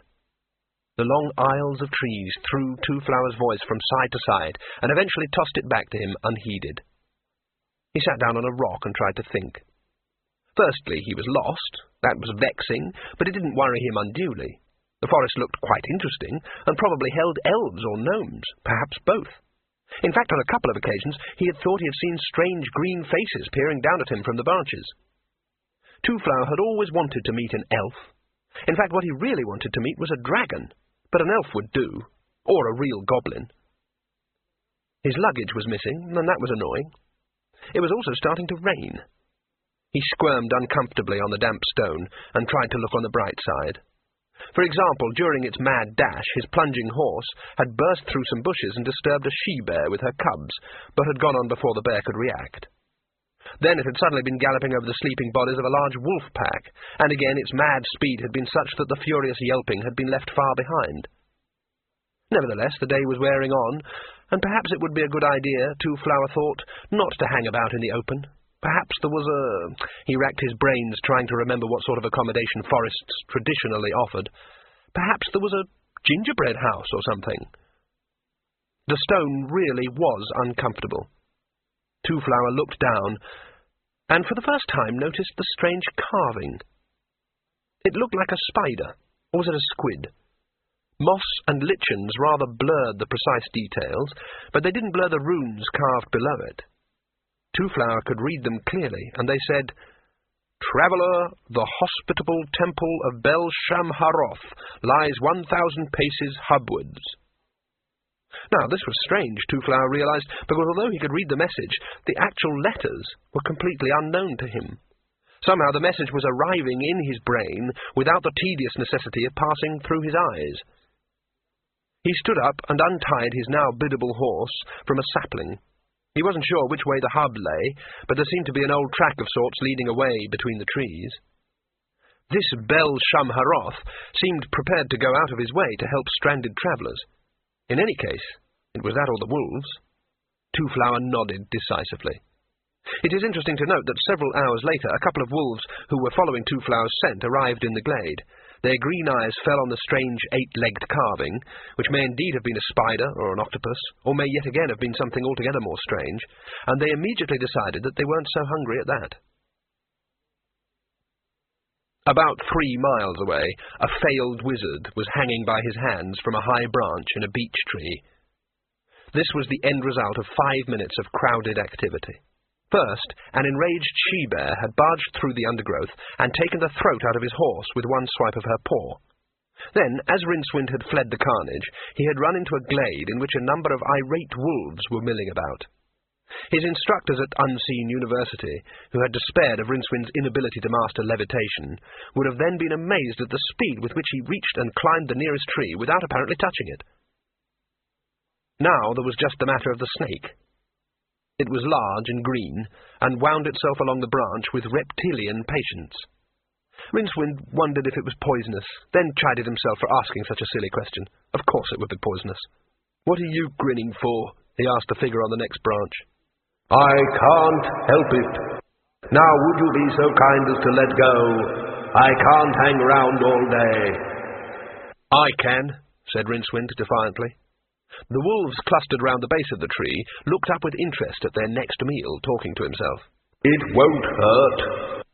The long aisles of trees threw Two Flowers' voice from side to side, and eventually tossed it back to him unheeded. He sat down on a rock and tried to think. Firstly, he was lost. That was vexing, but it didn't worry him unduly. The forest looked quite interesting, and probably held elves or gnomes, perhaps both. In fact, on a couple of occasions, he had thought he had seen strange green faces peering down at him from the branches. Two-Flower had always wanted to meet an elf. In fact, what he really wanted to meet was a dragon, but an elf would do, or a real goblin. His luggage was missing, and that was annoying. It was also starting to rain. He squirmed uncomfortably on the damp stone and tried to look on the bright side. For example, during its mad dash, his plunging horse had burst through some bushes and disturbed a she-bear with her cubs, but had gone on before the bear could react. Then it had suddenly been galloping over the sleeping bodies of a large wolf pack, and again its mad speed had been such that the furious yelping had been left far behind. Nevertheless, the day was wearing on, and perhaps it would be a good idea, Two-Flower thought, not to hang about in the open. Perhaps there was a... He racked his brains trying to remember what sort of accommodation forests traditionally offered. Perhaps there was a gingerbread house or something. The stone really was uncomfortable. Two-Flower looked down, and for the first time noticed the strange carving. It looked like a spider, or was it a squid? Moss and lichens rather blurred the precise details, but they didn't blur the runes carved below it. Two-Flower could read them clearly, and they said, "Traveller, the hospitable temple of Bel-Shamharoth lies 1,000 paces hubwards." Now, this was strange, Two-Flower realized, because although he could read the message, the actual letters were completely unknown to him. Somehow the message was arriving in his brain without the tedious necessity of passing through his eyes. He stood up and untied his now biddable horse from a sapling. He wasn't sure which way the hub lay, but there seemed to be an old track of sorts leading away between the trees. This Bel-Shamharoth seemed prepared to go out of his way to help stranded travellers. In any case, it was that or the wolves. Two-Flower nodded decisively. It is interesting to note that several hours later a couple of wolves who were following Two-Flower's scent arrived in the glade. Their green eyes fell on the strange eight-legged carving, which may indeed have been a spider or an octopus, or may yet again have been something altogether more strange, and they immediately decided that they weren't so hungry at that. About 3 miles away, a failed wizard was hanging by his hands from a high branch in a beech tree. This was the end result of 5 minutes of crowded activity. First, an enraged she-bear had barged through the undergrowth and taken the throat out of his horse with one swipe of her paw. Then, as Rincewind had fled the carnage, he had run into a glade in which a number of irate wolves were milling about. His instructors at Unseen University, who had despaired of Rincewind's inability to master levitation, would have then been amazed at the speed with which he reached and climbed the nearest tree without apparently touching it. Now there was just the matter of the snake. It was large and green, and wound itself along the branch with reptilian patience. Rincewind wondered if it was poisonous, then chided himself for asking such a silly question. Of course it would be poisonous. "What are you grinning for?" he asked the figure on the next branch. "I can't help it. Now would you be so kind as to let go? I can't hang around all day." "I can," said Rincewind defiantly. The wolves clustered round the base of the tree looked up with interest at their next meal, talking to himself. "It won't hurt."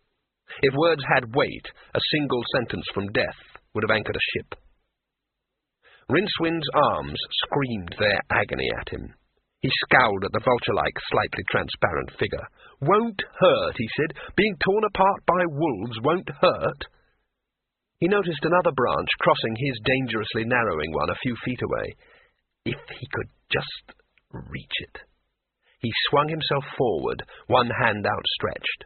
If words had weight, a single sentence from death would have anchored a ship. Rincewind's arms screamed their agony at him. He scowled at the vulture-like, slightly transparent figure. "Won't hurt," he said. "Being torn apart by wolves won't hurt." He noticed another branch crossing his dangerously narrowing one a few feet away. If he could just reach it. He swung himself forward, one hand outstretched.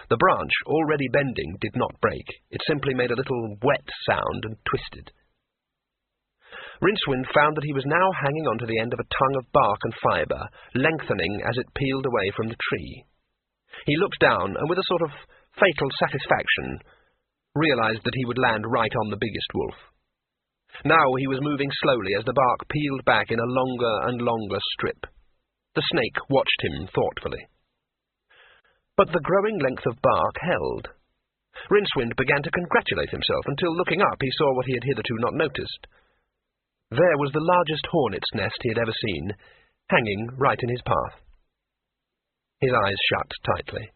The branch, already bending, did not break. It simply made a little wet sound and twisted. Rincewind found that he was now hanging onto the end of a tongue of bark and fibre, lengthening as it peeled away from the tree. He looked down, and with a sort of fatal satisfaction, realized that he would land right on the biggest wolf. Now he was moving slowly as the bark peeled back in a longer and longer strip. The snake watched him thoughtfully. But the growing length of bark held. Rincewind began to congratulate himself until, looking up, he saw what he had hitherto not noticed. There was the largest hornet's nest he had ever seen, hanging right in his path. His eyes shut tightly.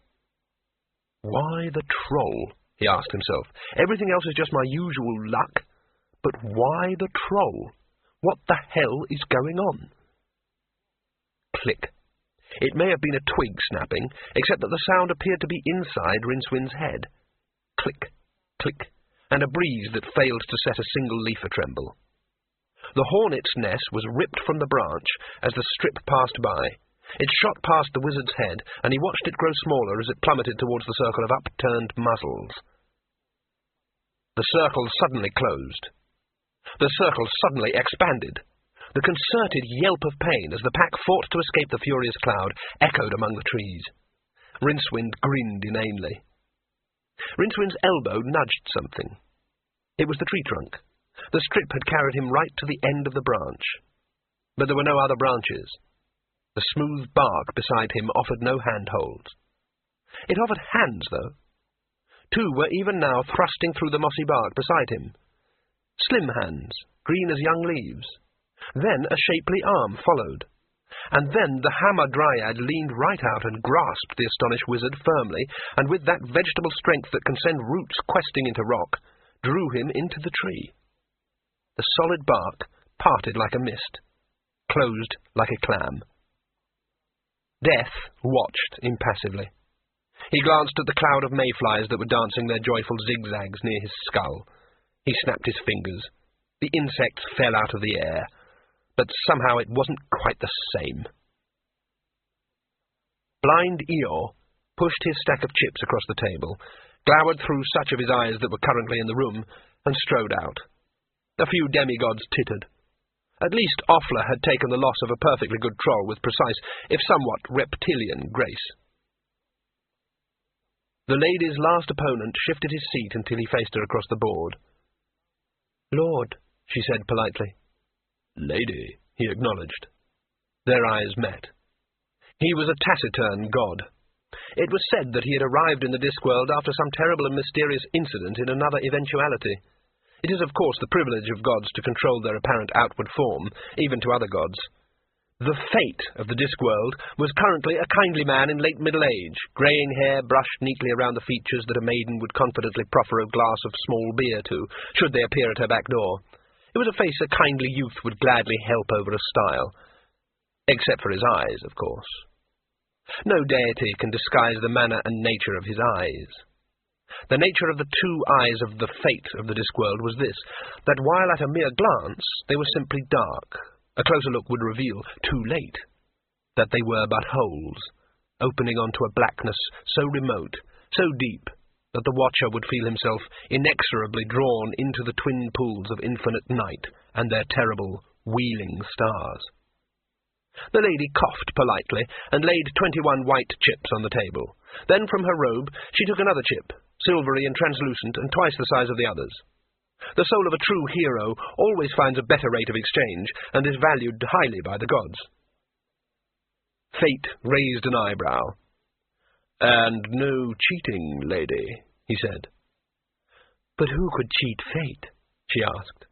"Why the troll?" he asked himself. "Everything else is just my usual luck. But why the troll? What the hell is going on?" click. It may have been a twig snapping, except that the sound appeared to be inside Rincewind's head. Click, click, and a breeze that failed to set a single leaf a-tremble. The hornet's nest was ripped from the branch as the strip passed by. It shot past the wizard's head, and he watched it grow smaller as it plummeted towards the circle of upturned muzzles. The circle suddenly closed. The circle suddenly expanded. The concerted yelp of pain as the pack fought to escape the furious cloud echoed among the trees. Rincewind grinned inanely. Rincewind's elbow nudged something. It was the tree trunk. The strip had carried him right to the end of the branch. But there were no other branches. The smooth bark beside him offered no handholds. It offered hands, though. Two were even now thrusting through the mossy bark beside him. Slim hands, green as young leaves. Then a shapely arm followed. And then the hammer dryad leaned right out and grasped the astonished wizard firmly, and with that vegetable strength that can send roots questing into rock, drew him into the tree. The solid bark parted like a mist, closed like a clam. Death watched impassively. He glanced at the cloud of mayflies that were dancing their joyful zigzags near his skull. He snapped his fingers. The insects fell out of the air, but somehow it wasn't quite the same. Blind Eeyore pushed his stack of chips across the table, glowered through such of his eyes that were currently in the room, and strode out. A few demigods tittered. At least Offler had taken the loss of a perfectly good troll with precise, if somewhat reptilian, grace. The lady's last opponent shifted his seat until he faced her across the board. "Lord," she said politely. "Lady," he acknowledged. Their eyes met. He was a taciturn god. It was said that he had arrived in the Discworld after some terrible and mysterious incident in another eventuality. It is, of course, the privilege of gods to control their apparent outward form, even to other gods. The fate of the Discworld was currently a kindly man in late middle age, greying hair brushed neatly around the features that a maiden would confidently proffer a glass of small beer to, should they appear at her back door. It was a face a kindly youth would gladly help over a stile. Except for his eyes, of course. No deity can disguise the manner and nature of his eyes. The nature of the two eyes of the fate of the Discworld was this, that while at a mere glance they were simply dark, a closer look would reveal, too late, that they were but holes, opening onto a blackness so remote, so deep, that the watcher would feel himself inexorably drawn into the twin pools of infinite night and their terrible, wheeling stars. The lady coughed politely and laid 21 white chips on the table. Then from her robe she took another chip, silvery and translucent and twice the size of the others. The soul of a true hero always finds a better rate of exchange and is valued highly by the gods. Fate raised an eyebrow. "And no cheating, lady," he said. "But who could cheat fate?" she asked.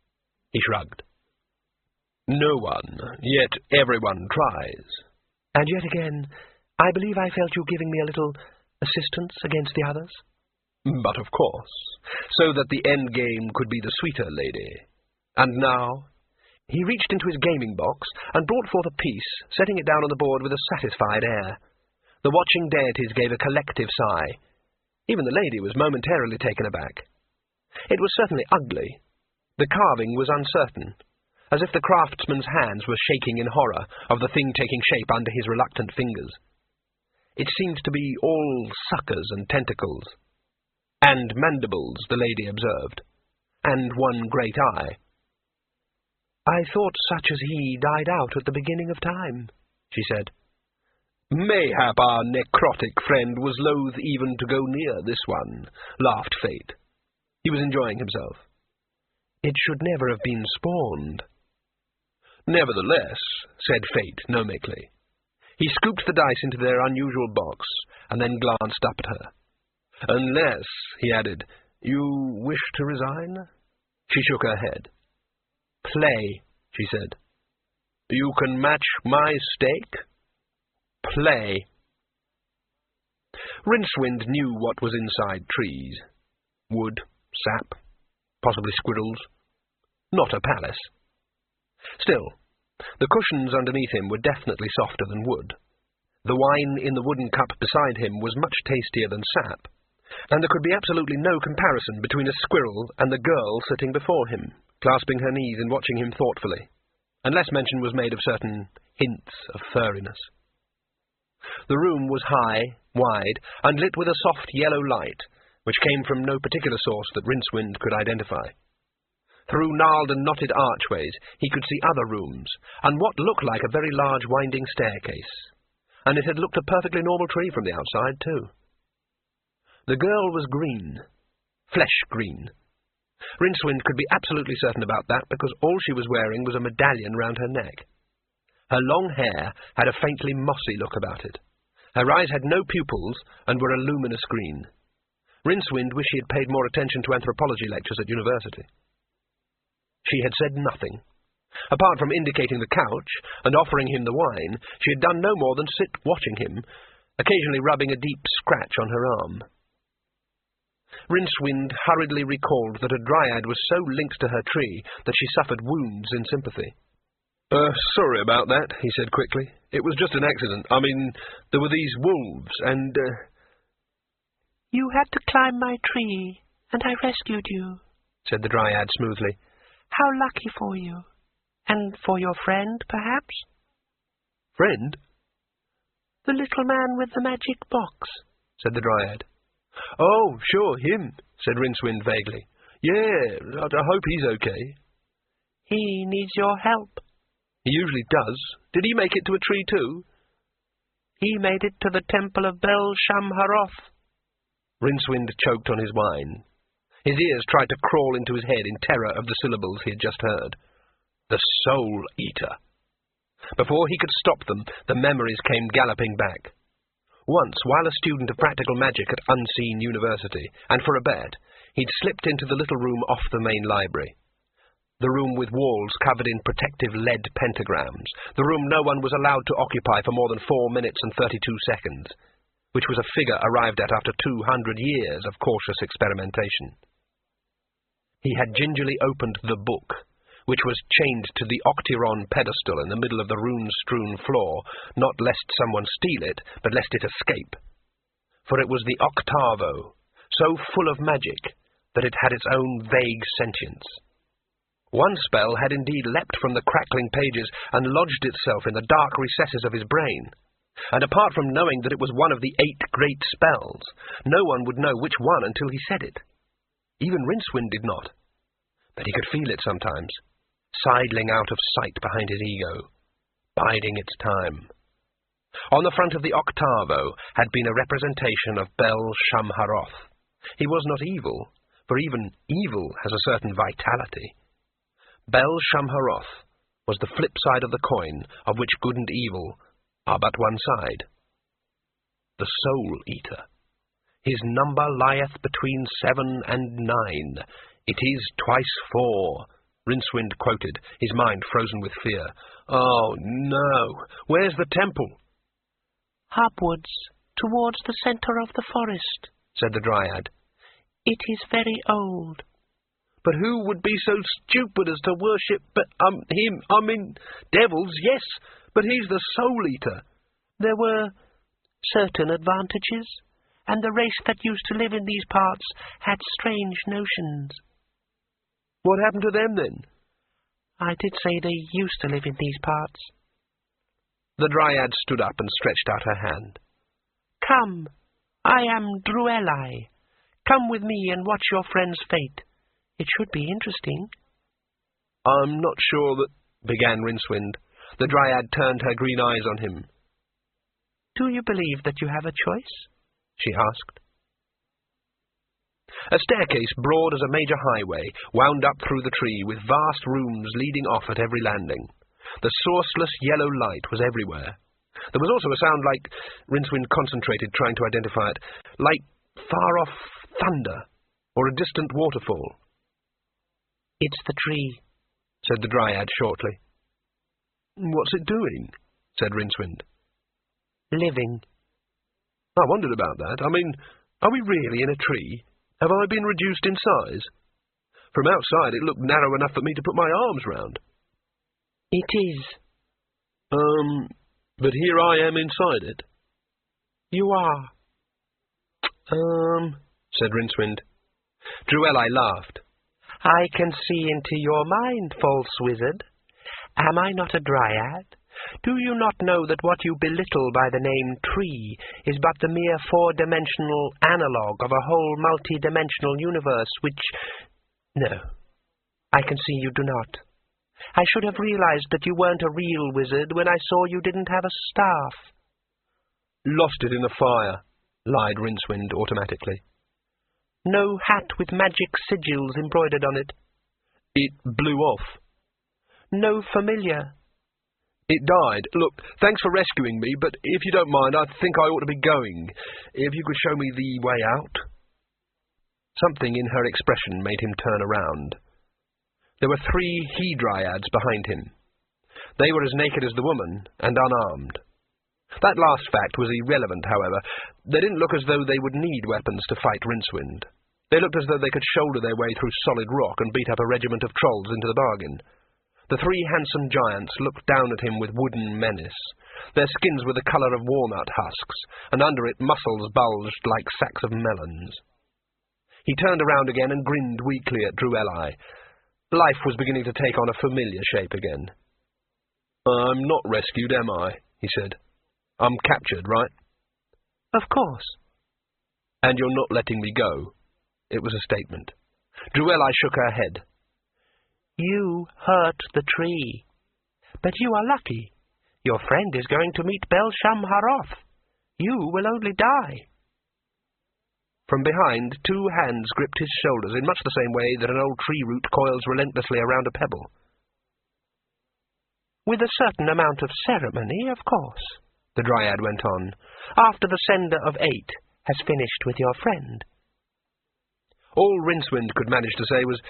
He shrugged. "No one, yet everyone tries." "And yet again, I believe I felt you giving me a little assistance against the others." "But of course, so that the end game could be the sweeter, lady. And now—" He reached into his gaming box and brought forth a piece, setting it down on the board with a satisfied air. The watching deities gave a collective sigh. Even the lady was momentarily taken aback. It was certainly ugly. The carving was uncertain, as if the craftsman's hands were shaking in horror of the thing taking shape under his reluctant fingers. It seemed to be all suckers and tentacles. And mandibles, the lady observed. And one great eye. "I thought such as he died out at the beginning of time," she said. "Mayhap our necrotic friend was loath even to go near this one," laughed Fate. He was enjoying himself. "It should never have been spawned." "Nevertheless," said Fate gnomically. He scooped the dice into their unusual box, and then glanced up at her. "Unless," he added, "you wish to resign?" She shook her head. "Play," she said. "You can match my stake?" "Play." Rincewind knew what was inside trees. Wood, sap, possibly squirrels. Not a palace. Still, The cushions underneath him were definitely softer than wood. The wine in the wooden cup beside him was much tastier than sap, and there could be absolutely no comparison between a squirrel and the girl sitting before him, clasping her knees and watching him thoughtfully, unless mention was made of certain hints of furriness. The room was high, wide, and lit with a soft yellow light, which came from no particular source that Rincewind could identify. Through gnarled and knotted archways he could see other rooms, and what looked like a very large winding staircase, and it had looked a perfectly normal tree from the outside, too. The girl was green. Flesh green. Rincewind could be absolutely certain about that, because all she was wearing was a medallion round her neck. Her long hair had a faintly mossy look about it. Her eyes had no pupils and were a luminous green. Rincewind wished he had paid more attention to anthropology lectures at university. She had said nothing. Apart from indicating the couch and offering him the wine, she had done no more than sit watching him, occasionally rubbing a deep scratch on her arm. Rincewind hurriedly recalled that a dryad was so linked to her tree that she suffered wounds in sympathy. Sorry about that, he said quickly. It was just an accident. I mean, there were these wolves, and, You had to climb my tree, and I rescued you, said the dryad smoothly. How lucky for you. And for your friend, perhaps? Friend? The little man with the magic box, said the dryad. Oh, sure, him, said Rincewind vaguely. Yeah, I hope he's okay. He needs your help. He usually does. Did he make it to a tree too? He made it to the temple of Bel-Shamharoth. Rincewind choked on his wine. His ears tried to crawl into his head in terror of the syllables he had just heard. The Soul Eater. Before he could stop them, the memories came galloping back. Once, while a student of practical magic at Unseen University, and for a bet, he'd slipped into the little room off the main library. The room with walls covered in protective lead pentagrams. The room no one was allowed to occupy for more than 4 minutes and 32 seconds, which was a figure arrived at after 200 years of cautious experimentation. He had gingerly opened the book, which was chained to the octyron pedestal in the middle of the rune-strewn floor, not lest someone steal it, but lest it escape. For it was the octavo, so full of magic that it had its own vague sentience. One spell had indeed leapt from the crackling pages and lodged itself in the dark recesses of his brain, and apart from knowing that it was one of the 8 great spells, no one would know which one until he said it. Even Rincewind did not, but he could feel it sometimes, sidling out of sight behind his ego, biding its time. On the front of the octavo had been a representation of Bel-Shamharoth. He was not evil, for even evil has a certain vitality. Bel-Shamharoth was the flip side of the coin, of which good and evil are but one side. The Soul Eater. His number lieth between 7 and 9. It is twice 4, Rincewind quoted, his mind frozen with fear. Oh, no! Where's the temple? Upwards, towards the centre of the forest, said the dryad. It is very old. But who would be so stupid as to worship him? I mean, devils, yes, but he's the Soul Eater. There were certain advantages, and the race that used to live in these parts had strange notions. What happened to them, then? I did say they used to live in these parts. The dryad stood up and stretched out her hand. Come, I am Drueli. Come with me and watch your friend's fate. It should be interesting. I'm not sure that... began Rincewind. The dryad turned her green eyes on him. Do you believe that you have a choice? She asked. A staircase, broad as a major highway, wound up through the tree, with vast rooms leading off at every landing. The sourceless yellow light was everywhere. There was also a sound like... Rincewind concentrated, trying to identify it. Like far-off thunder, or a distant waterfall. It's the tree, said the dryad shortly. What's it doing? Said Rincewind. Living. I wondered about that. I mean, are we really in a tree? Have I been reduced in size? From outside it looked narrow enough for me to put my arms round. It is, But here I am inside it. You are. Said Rincewind. Drueli laughed. I can see into your mind, false wizard. Am I not a dryad? Do you not know that what you belittle by the name tree is but the mere four-dimensional analogue of a whole multi-dimensional universe which... No, I can see you do not. I should have realized that you weren't a real wizard when I saw you didn't have a staff. Lost it in the fire, lied Rincewind automatically. No hat with magic sigils embroidered on it. It blew off. No familiar. It died. Look, thanks for rescuing me, but if you don't mind, I think I ought to be going. If you could show me the way out. Something in her expression made him turn around. There were 3 he-dryads behind him. They were as naked as the woman, and unarmed. That last fact was irrelevant, however. They didn't look as though they would need weapons to fight Rincewind. They looked as though they could shoulder their way through solid rock and beat up a regiment of trolls into the bargain. The 3 handsome giants looked down at him with wooden menace. Their skins were the colour of walnut husks, and under it muscles bulged like sacks of melons. He turned around again and grinned weakly at Drueli. Life was beginning to take on a familiar shape again. I'm not rescued, am I? He said. I'm captured, right? Of course. And you're not letting me go? It was a statement. Drueli shook her head. You hurt the tree. But you are lucky. Your friend is going to meet Bel-Sham-Haroth. You will only die. From behind, 2 hands gripped his shoulders in much the same way that an old tree root coils relentlessly around a pebble. With a certain amount of ceremony, of course, the dryad went on, after the sender of 8 has finished with your friend. All Rincewind could manage to say was,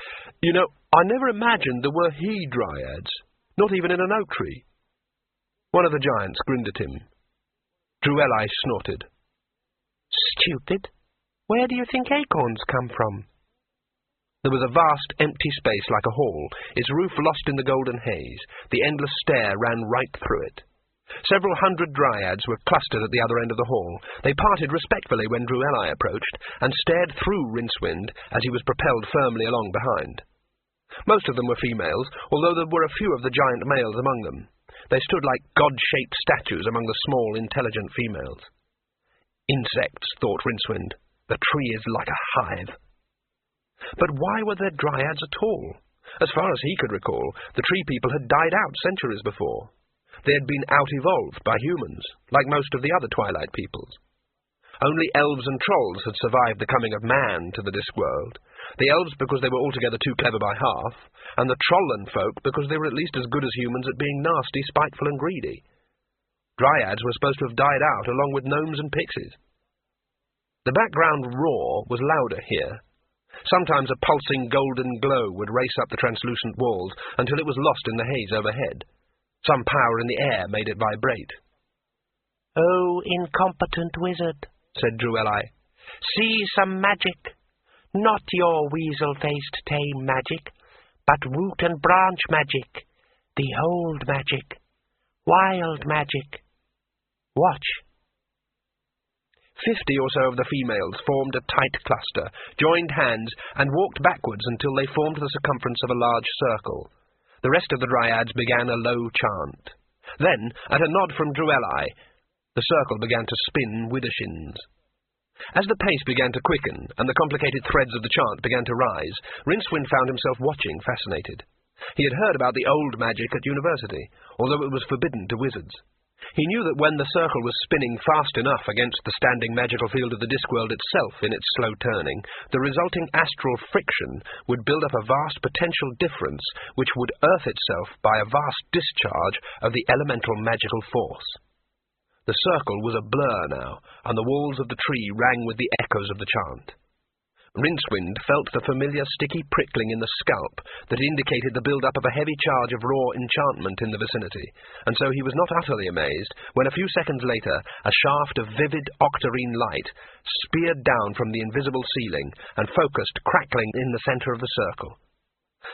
You know, I never imagined there were he-dryads, not even in an oak tree. One of the giants grinned at him. Drueli snorted. Stupid. Where do you think acorns come from? There was a vast empty space like a hall, its roof lost in the golden haze. The endless stair ran right through it. Several hundred dryads were clustered at the other end of the hall. They parted respectfully when Drueli approached, and stared through Rincewind as he was propelled firmly along behind. Most of them were females, although there were a few of the giant males among them. They stood like god-shaped statues among the small, intelligent females. Insects, thought Rincewind. The tree is like a hive. But why were there dryads at all? As far as he could recall, the tree people had died out centuries before. They had been out-evolved by humans, like most of the other Twilight peoples. Only elves and trolls had survived the coming of man to the Discworld. The elves because they were altogether too clever by half, and the trollen folk because they were at least as good as humans at being nasty, spiteful and greedy. Dryads were supposed to have died out along with gnomes and pixies. The background roar was louder here. Sometimes a pulsing golden glow would race up the translucent walls until it was lost in the haze overhead. Some power in the air made it vibrate. Oh, incompetent wizard, said Drueli. See some magic. Not your weasel-faced tame magic, but root and branch magic. The old magic. Wild magic. Watch. 50 or so of the females formed a tight cluster, joined hands, and walked backwards until they formed the circumference of a large circle. The rest of the dryads began a low chant. Then, at a nod from Drueli, the circle began to spin widdershins. As the pace began to quicken, and the complicated threads of the chant began to rise, Rincewind found himself watching, fascinated. He had heard about the old magic at university, although it was forbidden to wizards. He knew that when the circle was spinning fast enough against the standing magical field of the Discworld itself in its slow turning, the resulting astral friction would build up a vast potential difference which would earth itself by a vast discharge of the elemental magical force. The circle was a blur now, and the walls of the tree rang with the echoes of the chant. Rincewind felt the familiar sticky prickling in the scalp that indicated the build-up of a heavy charge of raw enchantment in the vicinity, and so he was not utterly amazed when a few seconds later a shaft of vivid octarine light speared down from the invisible ceiling and focused crackling in the centre of the circle.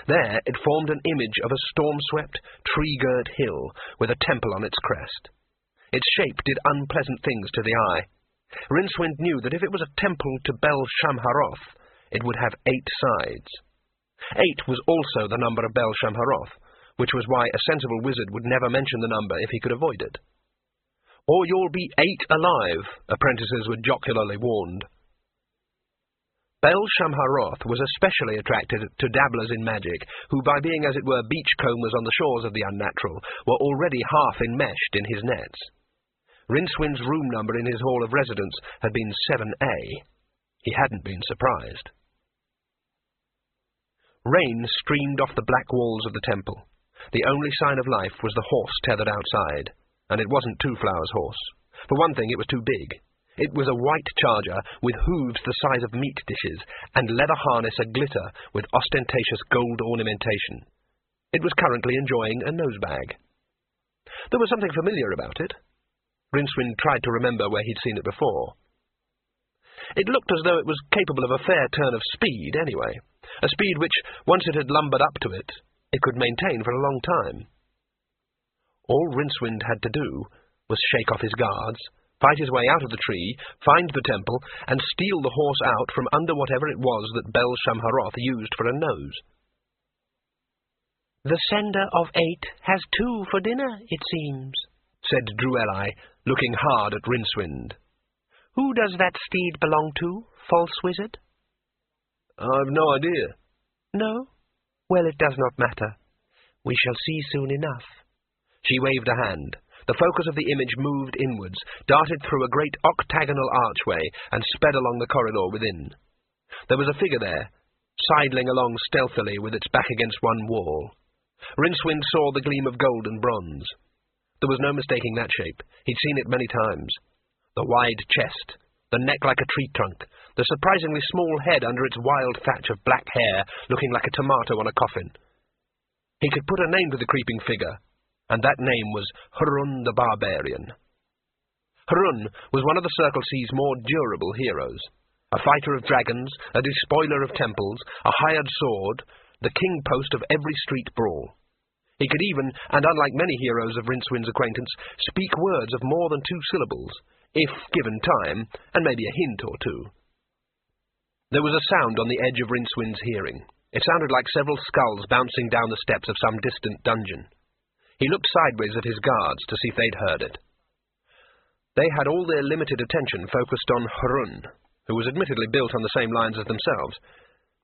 There it formed an image of a storm-swept, tree-girt hill with a temple on its crest. Its shape did unpleasant things to the eye. Rincewind knew that if it was a temple to Bel-Shamharoth, it would have 8 sides. 8 was also the number of Bel-Shamharoth, which was why a sensible wizard would never mention the number if he could avoid it. "Or you'll be 8 alive," apprentices were jocularly warned. Bel-Shamharoth was especially attracted to dabblers in magic, who, by being as it were beachcombers on the shores of the unnatural, were already half enmeshed in his nets. Rincewind's room number in his hall of residence had been 7A. He hadn't been surprised. Rain streamed off the black walls of the temple. The only sign of life was the horse tethered outside, and it wasn't Two-Flower's horse. For one thing, it was too big. It was a white charger with hooves the size of meat dishes, and leather harness a-glitter with ostentatious gold ornamentation. It was currently enjoying a nosebag. There was something familiar about it. Rincewind tried to remember where he'd seen it before. It looked as though it was capable of a fair turn of speed, anyway. A speed which, once it had lumbered up to it, it could maintain for a long time. All Rincewind had to do was shake off his guards, fight his way out of the tree, find the temple, and steal the horse out from under whatever it was that Bel-Shamharoth used for a nose. "The sender of 8 has 2 for dinner, it seems," said Drueli, looking hard at Rincewind. "Who does that steed belong to, false wizard?" "I've no idea." "No? Well, it does not matter. We shall see soon enough." She waved a hand. The focus of the image moved inwards, darted through a great octagonal archway, and sped along the corridor within. There was a figure there, sidling along stealthily with its back against one wall. Rincewind saw the gleam of gold and bronze. There was no mistaking that shape. He'd seen it many times. The wide chest, the neck like a tree trunk, the surprisingly small head under its wild thatch of black hair, looking like a tomato on a coffin. He could put a name to the creeping figure, and that name was Hrun the Barbarian. Hrun was one of the Circle C's more durable heroes. A fighter of dragons, a despoiler of temples, a hired sword, the king post of every street brawl. He could even, and unlike many heroes of Rincewind's acquaintance, speak words of more than 2 syllables, if given time, and maybe a hint or 2. There was a sound on the edge of Rincewind's hearing. It sounded like several skulls bouncing down the steps of some distant dungeon. He looked sideways at his guards to see if they'd heard it. They had all their limited attention focused on Hrun, who was admittedly built on the same lines as themselves.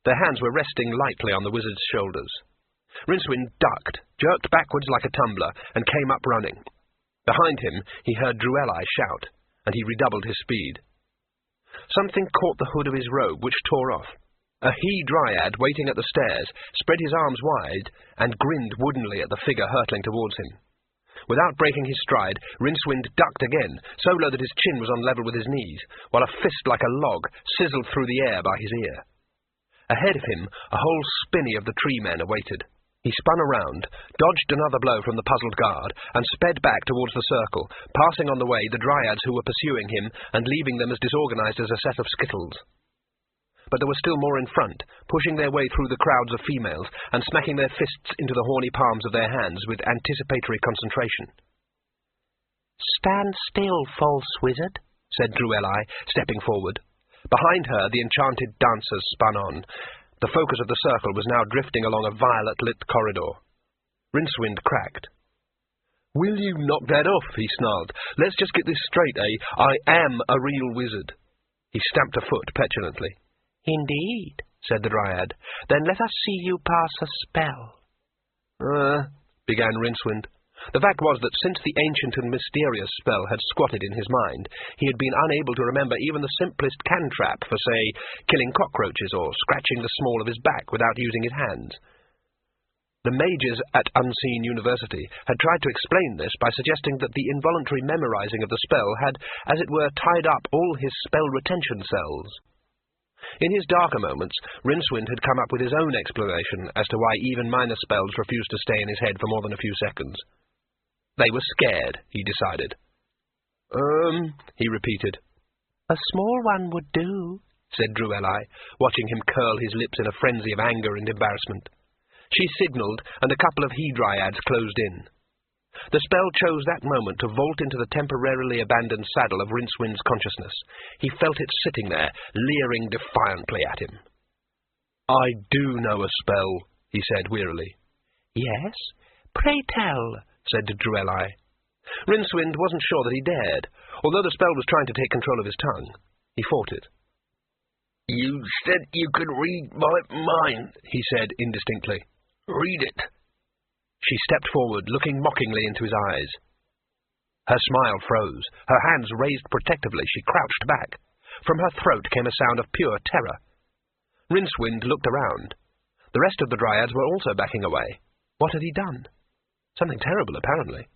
Their hands were resting lightly on the wizard's shoulders. Rincewind ducked, jerked backwards like a tumbler, and came up running. Behind him he heard Drueli shout, and he redoubled his speed. Something caught the hood of his robe, which tore off. A he-dryad, waiting at the stairs, spread his arms wide and grinned woodenly at the figure hurtling towards him. Without breaking his stride, Rincewind ducked again, so low that his chin was on level with his knees, while a fist like a log sizzled through the air by his ear. Ahead of him, a whole spinney of the tree men awaited. He spun around, dodged another blow from the puzzled guard, and sped back towards the circle, passing on the way the dryads who were pursuing him and leaving them as disorganized as a set of skittles. But there was still more in front, pushing their way through the crowds of females and smacking their fists into the horny palms of their hands with anticipatory concentration. "Stand still, false wizard," said Drueli, stepping forward. Behind her the enchanted dancers spun on. The focus of the circle was now drifting along a violet-lit corridor. Rincewind cracked. "Will you knock that off?" he snarled. "Let's just get this straight, eh? I am a real wizard." He stamped a foot petulantly. "Indeed," said the dryad. "Then let us see you pass a spell." Began Rincewind. The fact was that since the ancient and mysterious spell had squatted in his mind, he had been unable to remember even the simplest cantrap for, say, killing cockroaches or scratching the small of his back without using his hands. The mages at Unseen University had tried to explain this by suggesting that the involuntary memorizing of the spell had, as it were, tied up all his spell retention cells. In his darker moments, Rincewind had come up with his own explanation as to why even minor spells refused to stay in his head for more than a few seconds. They were scared, he decided. He repeated. "A small one would do," said Drueli, watching him curl his lips in a frenzy of anger and embarrassment. She signalled, and a couple of he-dryads closed in. The spell chose that moment to vault into the temporarily abandoned saddle of Rincewind's consciousness. He felt it sitting there, leering defiantly at him. "I do know a spell," he said wearily. "Yes? Pray tell," said Drueli. Rincewind wasn't sure that he dared, although the spell was trying to take control of his tongue. He fought it. "You said you could read my mind," he said indistinctly. "Read it." She stepped forward, looking mockingly into his eyes. Her smile froze. Her hands raised protectively, she crouched back. From her throat came a sound of pure terror. Rincewind looked around. The rest of the dryads were also backing away. What had he done? Something terrible, apparently.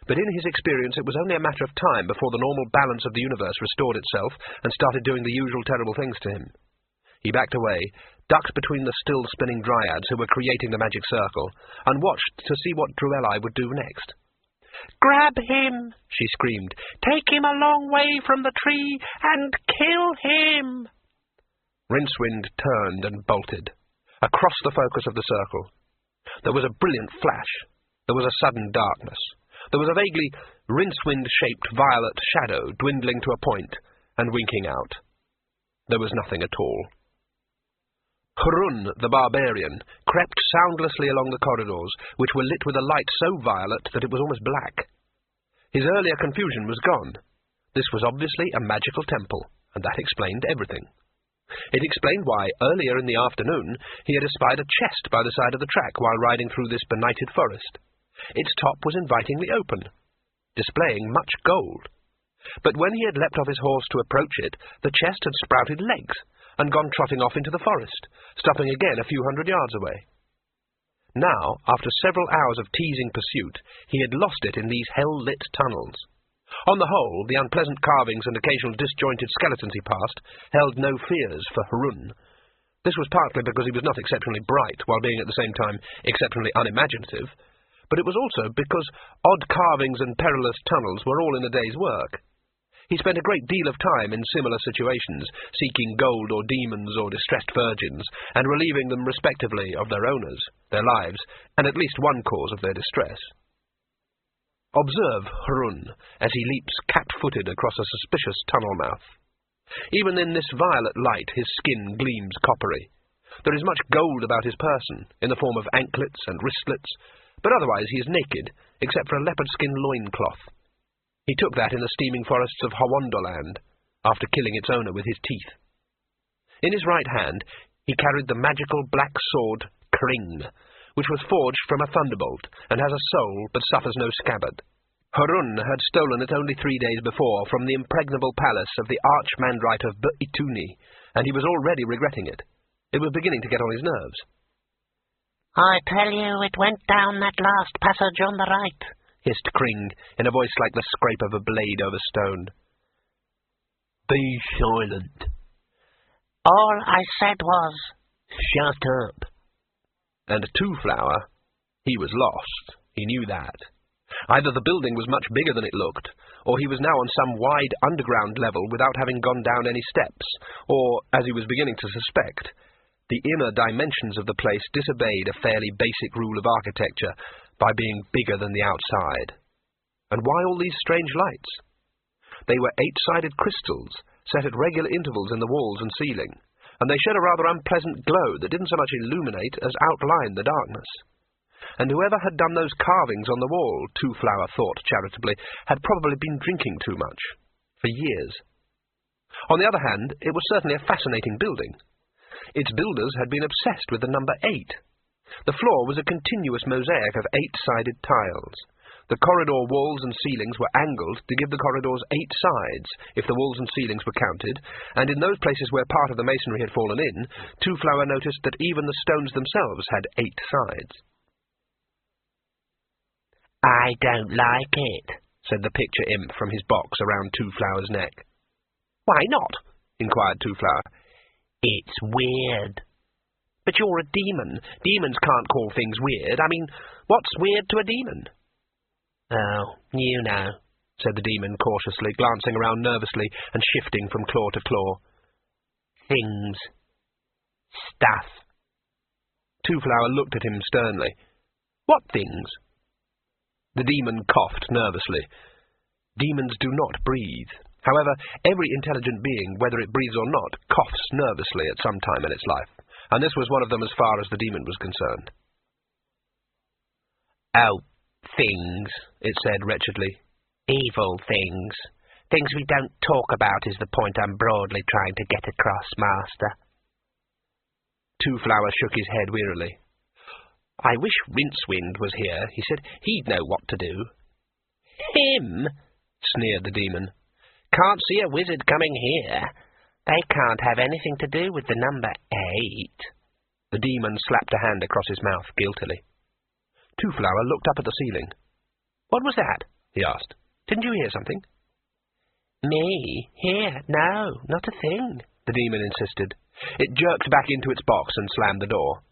But in his experience it was only a matter of time before the normal balance of the universe restored itself and started doing the usual terrible things to him. He backed away, ducked between the still-spinning dryads who were creating the magic circle, and watched to see what Drueli would do next. "Grab him," she screamed. "Take him a long way from the tree and kill him." Rincewind turned and bolted, across the focus of the circle. There was a brilliant flash. There was a sudden darkness. There was a vaguely Rincewind-shaped violet shadow dwindling to a point and winking out. There was nothing at all. Hrun, the barbarian, crept soundlessly along the corridors, which were lit with a light so violet that it was almost black. His earlier confusion was gone. This was obviously a magical temple, and that explained everything. It explained why, earlier in the afternoon, he had espied a chest by the side of the track while riding through this benighted forest. Its top was invitingly open, displaying much gold. But when he had leapt off his horse to approach it, the chest had sprouted legs and gone trotting off into the forest, stopping again a few hundred yards away. Now, after several hours of teasing pursuit, he had lost it in these hell-lit tunnels. On the whole, the unpleasant carvings and occasional disjointed skeletons he passed held no fears for Hrun. This was partly because he was not exceptionally bright, while being at the same time exceptionally unimaginative, but it was also because odd carvings and perilous tunnels were all in a day's work. He spent a great deal of time in similar situations, seeking gold or demons or distressed virgins, and relieving them respectively of their owners, their lives, and at least one cause of their distress. Observe Hrun as he leaps cat-footed across a suspicious tunnel mouth. Even in this violet light his skin gleams coppery. There is much gold about his person, in the form of anklets and wristlets, but otherwise he is naked, except for a leopard-skin loincloth. He took that in the steaming forests of Hawondoland, after killing its owner with his teeth. In his right hand he carried the magical black sword Kring, which was forged from a thunderbolt, and has a soul but suffers no scabbard. Hrun had stolen it only 3 days before from the impregnable palace of the arch-mandrite of Ituni, and he was already regretting it. It was beginning to get on his nerves. "I tell you, it went down that last passage on the right," hissed Kring, in a voice like the scrape of a blade over stone. "Be silent." "All I said was, shut up." And Two-Flower, he was lost. He knew that. Either the building was much bigger than it looked, or he was now on some wide underground level without having gone down any steps, or, as he was beginning to suspect, the inner dimensions of the place disobeyed a fairly basic rule of architecture by being bigger than the outside. And why all these strange lights? They were 8-sided crystals, set at regular intervals in the walls and ceiling, and they shed a rather unpleasant glow that didn't so much illuminate as outline the darkness. And whoever had done those carvings on the wall, Two-Flower thought charitably, had probably been drinking too much, for years. On the other hand, it was certainly a fascinating building. Its builders had been obsessed with the number 8. The floor was a continuous mosaic of 8-sided tiles. The corridor walls and ceilings were angled to give the corridors 8 sides, if the walls and ceilings were counted, and in those places where part of the masonry had fallen in, Two-Flower noticed that even the stones themselves had 8 sides. "I don't like it," said the picture imp from his box around Two-Flower's neck. "Why not?" inquired Two-Flower. "It's weird." "But you're a demon. Demons can't call things weird. I mean, what's weird to a demon?" "Oh, you know," said the demon cautiously, glancing around nervously and shifting from claw to claw. "Things. Stuff." Two-Flower looked at him sternly. "What things?" The demon coughed nervously. Demons do not breathe. However, every intelligent being, whether it breathes or not, coughs nervously at some time in its life, and this was one of them as far as the demon was concerned. "Oh, things," it said wretchedly. "Evil things. Things we don't talk about is the point I'm broadly trying to get across, Master." Two-Flower shook his head wearily. "I wish Rincewind was here," he said. "He'd know what to do." "Him?" sneered the demon. "Can't see a wizard coming here. They can't have anything to do with the number 8. The demon slapped a hand across his mouth guiltily. Two-Flower looked up at the ceiling. "What was that?" he asked. "Didn't you hear something?" "Me? Here? No, not a thing," the demon insisted. It jerked back into its box and slammed the door.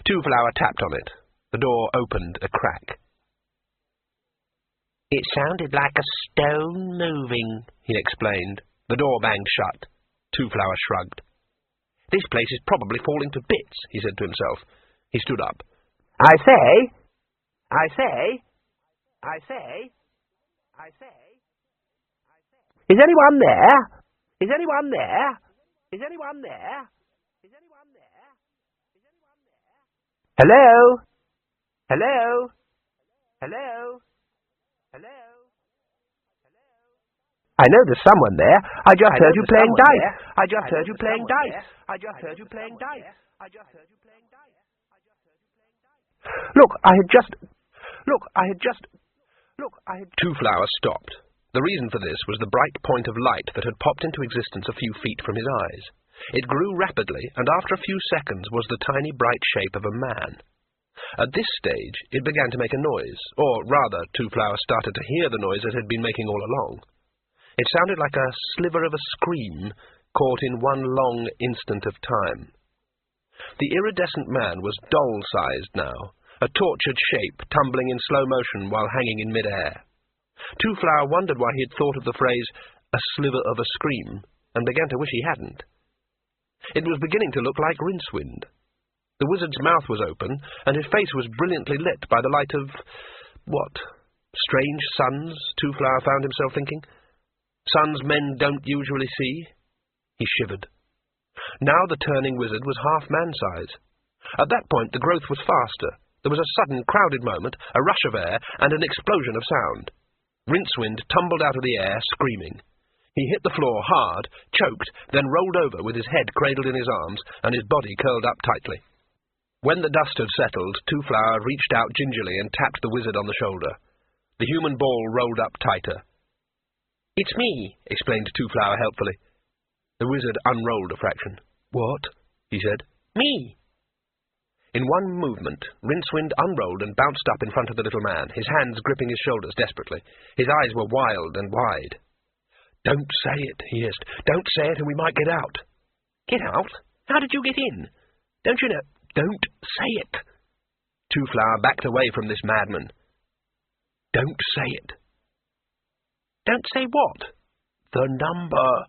Two-Flower tapped on it. The door opened a crack. "It sounded like a stone moving," he explained. The door banged shut. Two-Flower shrugged. "This place is probably falling to bits," he said to himself. He stood up. I say! Is anyone there? Is anyone there? Is anyone there? Is anyone there? Is anyone there? Hello? Hello? Hello? Hello? I know there's someone there. I just heard you playing dice. I just heard you playing dice. I just heard you playing dice. I just heard you playing dice. Look, I had Two-Flower stopped. The reason for this was the bright point of light that had popped into existence a few feet from his eyes. It grew rapidly, and after a few seconds was the tiny bright shape of a man. At this stage, it began to make a noise, or rather, Two-Flower started to hear the noise it had been making all along. It sounded like a sliver of a scream caught in one long instant of time. The iridescent man was doll-sized now, a tortured shape tumbling in slow motion while hanging in mid-air. Two-Flower wondered why he had thought of the phrase, "a sliver of a scream," and began to wish he hadn't. It was beginning to look like Rincewind. The wizard's mouth was open, and his face was brilliantly lit by the light of... what? Strange suns, Two-Flower found himself thinking. Suns men don't usually see. He shivered. Now the turning wizard was half man-size. At that point the growth was faster. There was a sudden crowded moment, a rush of air, and an explosion of sound. Rincewind tumbled out of the air, screaming. He hit the floor hard, choked, then rolled over with his head cradled in his arms and his body curled up tightly. When the dust had settled, Two-Flower reached out gingerly and tapped the wizard on the shoulder. The human ball rolled up tighter. "It's me," explained Two-Flower helpfully. The wizard unrolled a fraction. "What?" he said. "Me." In one movement, Rincewind unrolled and bounced up in front of the little man, his hands gripping his shoulders desperately. His eyes were wild and wide. "Don't say it," he hissed. "Don't say it and we might get out." "Get out? How did you get in? Don't you know—" "Don't say it." Two-Flower backed away from this madman. "Don't say it." "Don't say what?" "The number."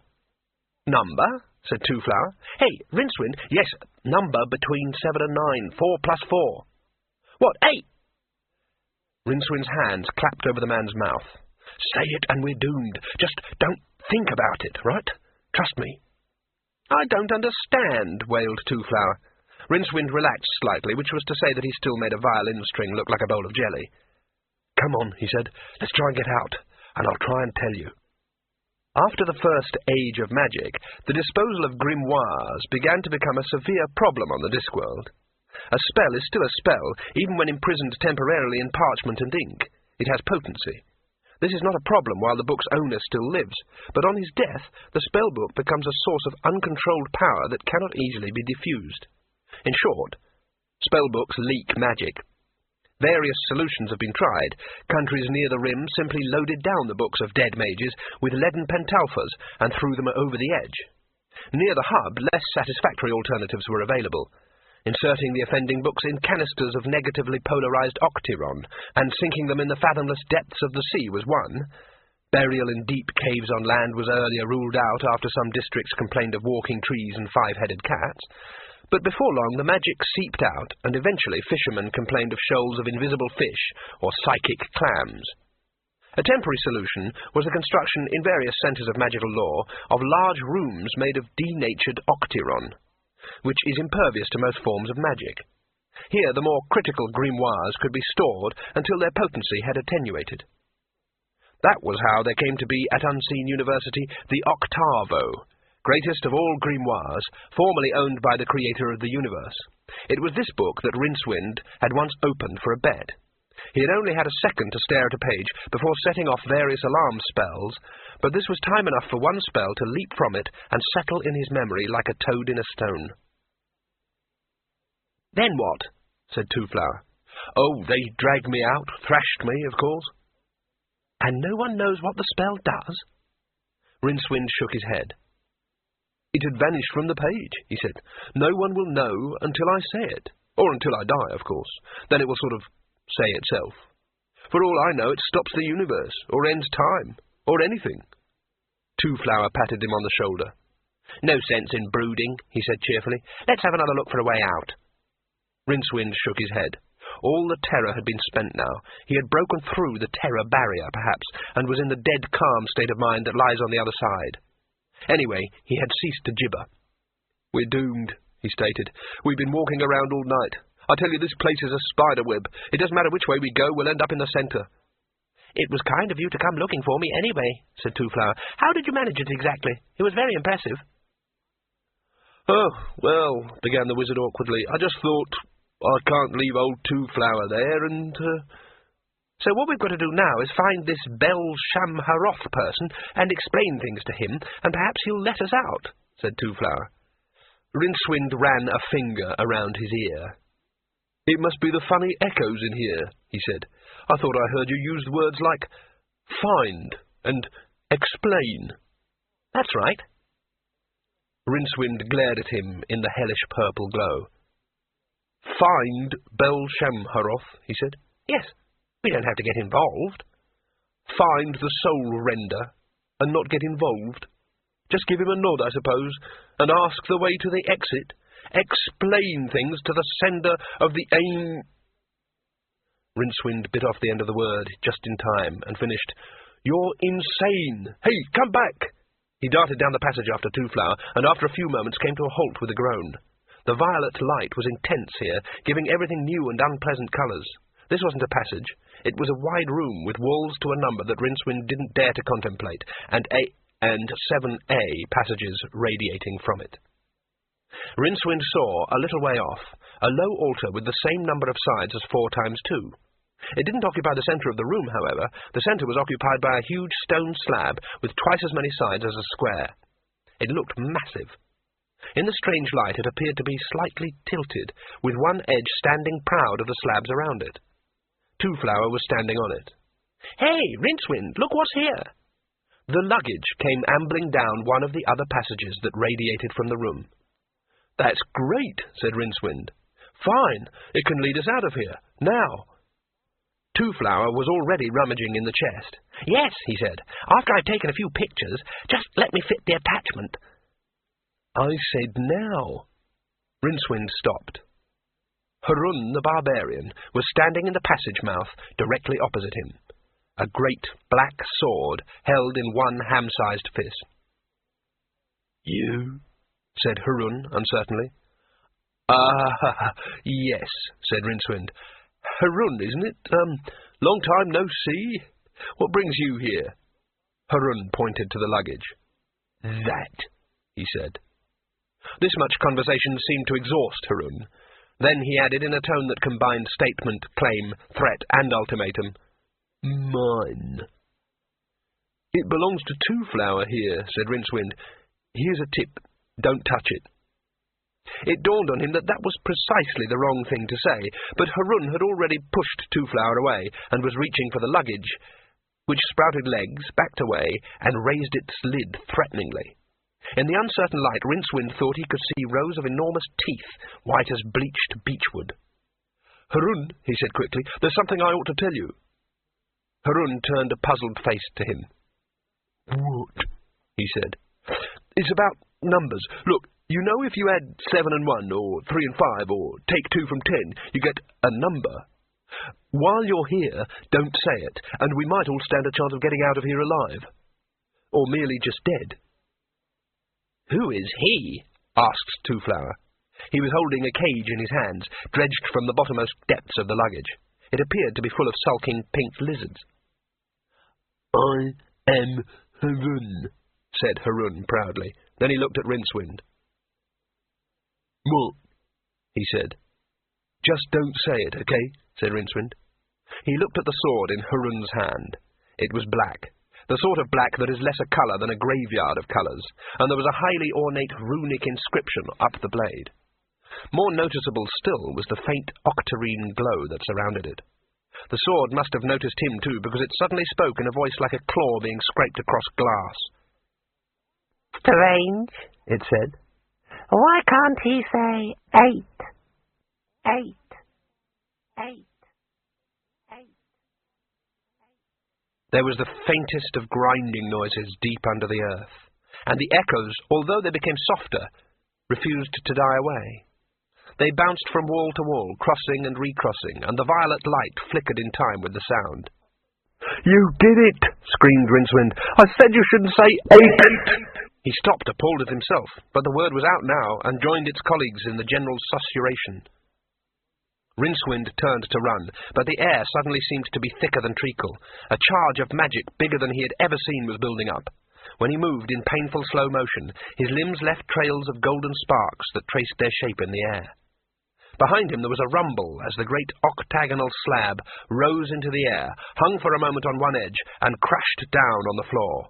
"Number?" said Two-Flower. "Hey, Rincewind, yes, number between 7 and 9, 4 plus 4. "What, 8? Rincewind's hands clapped over the man's mouth. "Say it and we're doomed. Just don't think about it, right? Trust me." "I don't understand," wailed Two-Flower. Rincewind relaxed slightly, which was to say that he still made a violin string look like a bowl of jelly. "Come on," he said. "Let's try and get out, and I'll try and tell you." After the first age of magic, the disposal of grimoires began to become a severe problem on the Discworld. A spell is still a spell, even when imprisoned temporarily in parchment and ink. It has potency. This is not a problem while the book's owner still lives, but on his death, the spellbook becomes a source of uncontrolled power that cannot easily be diffused. In short, spellbooks leak magic. Various solutions have been tried. Countries near the rim simply loaded down the books of dead mages with leaden pentalphas and threw them over the edge. Near the hub, less satisfactory alternatives were available. Inserting the offending books in canisters of negatively polarized octiron and sinking them in the fathomless depths of the sea was one. Burial in deep caves on land was earlier ruled out after some districts complained of walking trees and 5-headed cats. But before long the magic seeped out, and eventually fishermen complained of shoals of invisible fish, or psychic clams. A temporary solution was the construction in various centres of magical lore of large rooms made of denatured octyron, which is impervious to most forms of magic. Here the more critical grimoires could be stored until their potency had attenuated. That was how there came to be at Unseen University the Octavo, greatest of all grimoires, formerly owned by the creator of the universe. It was this book that Rincewind had once opened for a bet. He had only had a second to stare at a page before setting off various alarm spells, but this was time enough for one spell to leap from it and settle in his memory like a toad in a stone. "Then what?" said Two-Flower. "Oh, they dragged me out, thrashed me, of course." "And no one knows what the spell does?" Rincewind shook his head. "It had vanished from the page," he said. "No one will know until I say it. Or until I die, of course. Then it will sort of say itself. For all I know, it stops the universe, or ends time, or anything." Two-Flower patted him on the shoulder. "No sense in brooding," he said cheerfully. "Let's have another look for a way out." Rincewind shook his head. All the terror had been spent now. He had broken through the terror barrier, perhaps, and was in the dead calm state of mind that lies on the other side. Anyway, he had ceased to gibber. "We're doomed," he stated. "We've been walking around all night. I tell you, this place is a spider web. It doesn't matter which way we go, we'll end up in the centre." "It was kind of you to come looking for me anyway," said Two-Flower. "How did you manage it exactly? It was very impressive." "Oh, well," began the wizard awkwardly, "I just thought I can't leave old Two-Flower there, and "So what we've got to do now is find this Bel-Shamharoth person and explain things to him, and perhaps he'll let us out," said Two-Flower. Rincewind ran a finger around his ear. "It must be the funny echoes in here," he said. "I thought I heard you use words like find and explain." "That's right." Rincewind glared at him in the hellish purple glow. "Find Bel-Shamharoth," he said. "Yes, we don't have to get involved." "Find the soul render, and not get involved. Just give him a nod, I suppose, and ask the way to the exit. Explain things to the sender of the aim—" Rincewind bit off the end of the word just in time, and finished, "You're insane! Hey, come back!" He darted down the passage after Two-Flower, and after a few moments came to a halt with a groan. The violet light was intense here, giving everything new and unpleasant colours. This wasn't a passage. It was a wide room with walls to a number that Rincewind didn't dare to contemplate, and 7A passages radiating from it. Rincewind saw, a little way off, a low altar with the same number of sides as 4 times 2. It didn't occupy the centre of the room, however. The centre was occupied by a huge stone slab with twice as many sides as a square. It looked massive. In the strange light it appeared to be slightly tilted, with one edge standing proud of the slabs around it. Two-Flower was standing on it. "Hey, Rincewind, look what's here!" The luggage came ambling down one of the other passages that radiated from the room. "That's great," said Rincewind. "Fine, it can lead us out of here. Now." Two-Flower was already rummaging in the chest. "Yes," he said, "after I've taken a few pictures, just let me fit the attachment." "I said now." Rincewind stopped. Harun the Barbarian was standing in the passage-mouth directly opposite him, a great black sword held in one ham-sized fist. "You?" said Harun uncertainly. Yes," said Rincewind. "Harun, isn't it? Long time no see. What brings you here?" Harun pointed to the luggage. "That," he said. This much conversation seemed to exhaust Harun. Then he added in a tone that combined statement, claim, threat, and ultimatum, "Mine." "It belongs to Two-Flower here," said Rincewind. "Here's a tip. Don't touch it." It dawned on him that that was precisely the wrong thing to say, but Harun had already pushed Two-Flower away and was reaching for the luggage, which sprouted legs, backed away, and raised its lid threateningly. In the uncertain light, Rincewind thought he could see rows of enormous teeth, white as bleached beechwood. "Harun," he said quickly, "there's something I ought to tell you." Harun turned a puzzled face to him. "What?" he said. "It's about numbers. Look, You know, if you add 7 and 1, or 3 and 5, or take 2 from 10, you get a number. While you're here, don't say it, and we might all stand a chance of getting out of here alive. Or merely just dead. Who is he? Asked Two-Flower. He was holding a cage in his hands, dredged from the bottommost depths of the luggage. It appeared to be full of sulking pink lizards. I am Harun, said Harun proudly. Then he looked at Rincewind. What? He said. Just don't say it, okay? Said Rincewind. He looked at the sword in Harun's hand. It was black, the sort of black that is less a colour than a graveyard of colours, and there was a highly ornate runic inscription up the blade. More noticeable still was the faint octarine glow that surrounded it. The sword must have noticed him too, because it suddenly spoke in a voice like a claw being scraped across glass. Strange, it said. Why can't he say 8? 8. 8. 8. There was the faintest of grinding noises deep under the earth, and the echoes, although they became softer, refused to die away. They bounced from wall to wall, crossing and recrossing, and the violet light flickered in time with the sound. You did it! Screamed Rincewind. I said you shouldn't say 8! He stopped, appalled at himself, but the word was out now, and joined its colleagues in the general susurration. Rincewind turned to run, but the air suddenly seemed to be thicker than treacle. A charge of magic bigger than he had ever seen was building up. When he moved in painful slow motion, his limbs left trails of golden sparks that traced their shape in the air. Behind him there was a rumble as the great octagonal slab rose into the air, hung for a moment on one edge, and crashed down on the floor.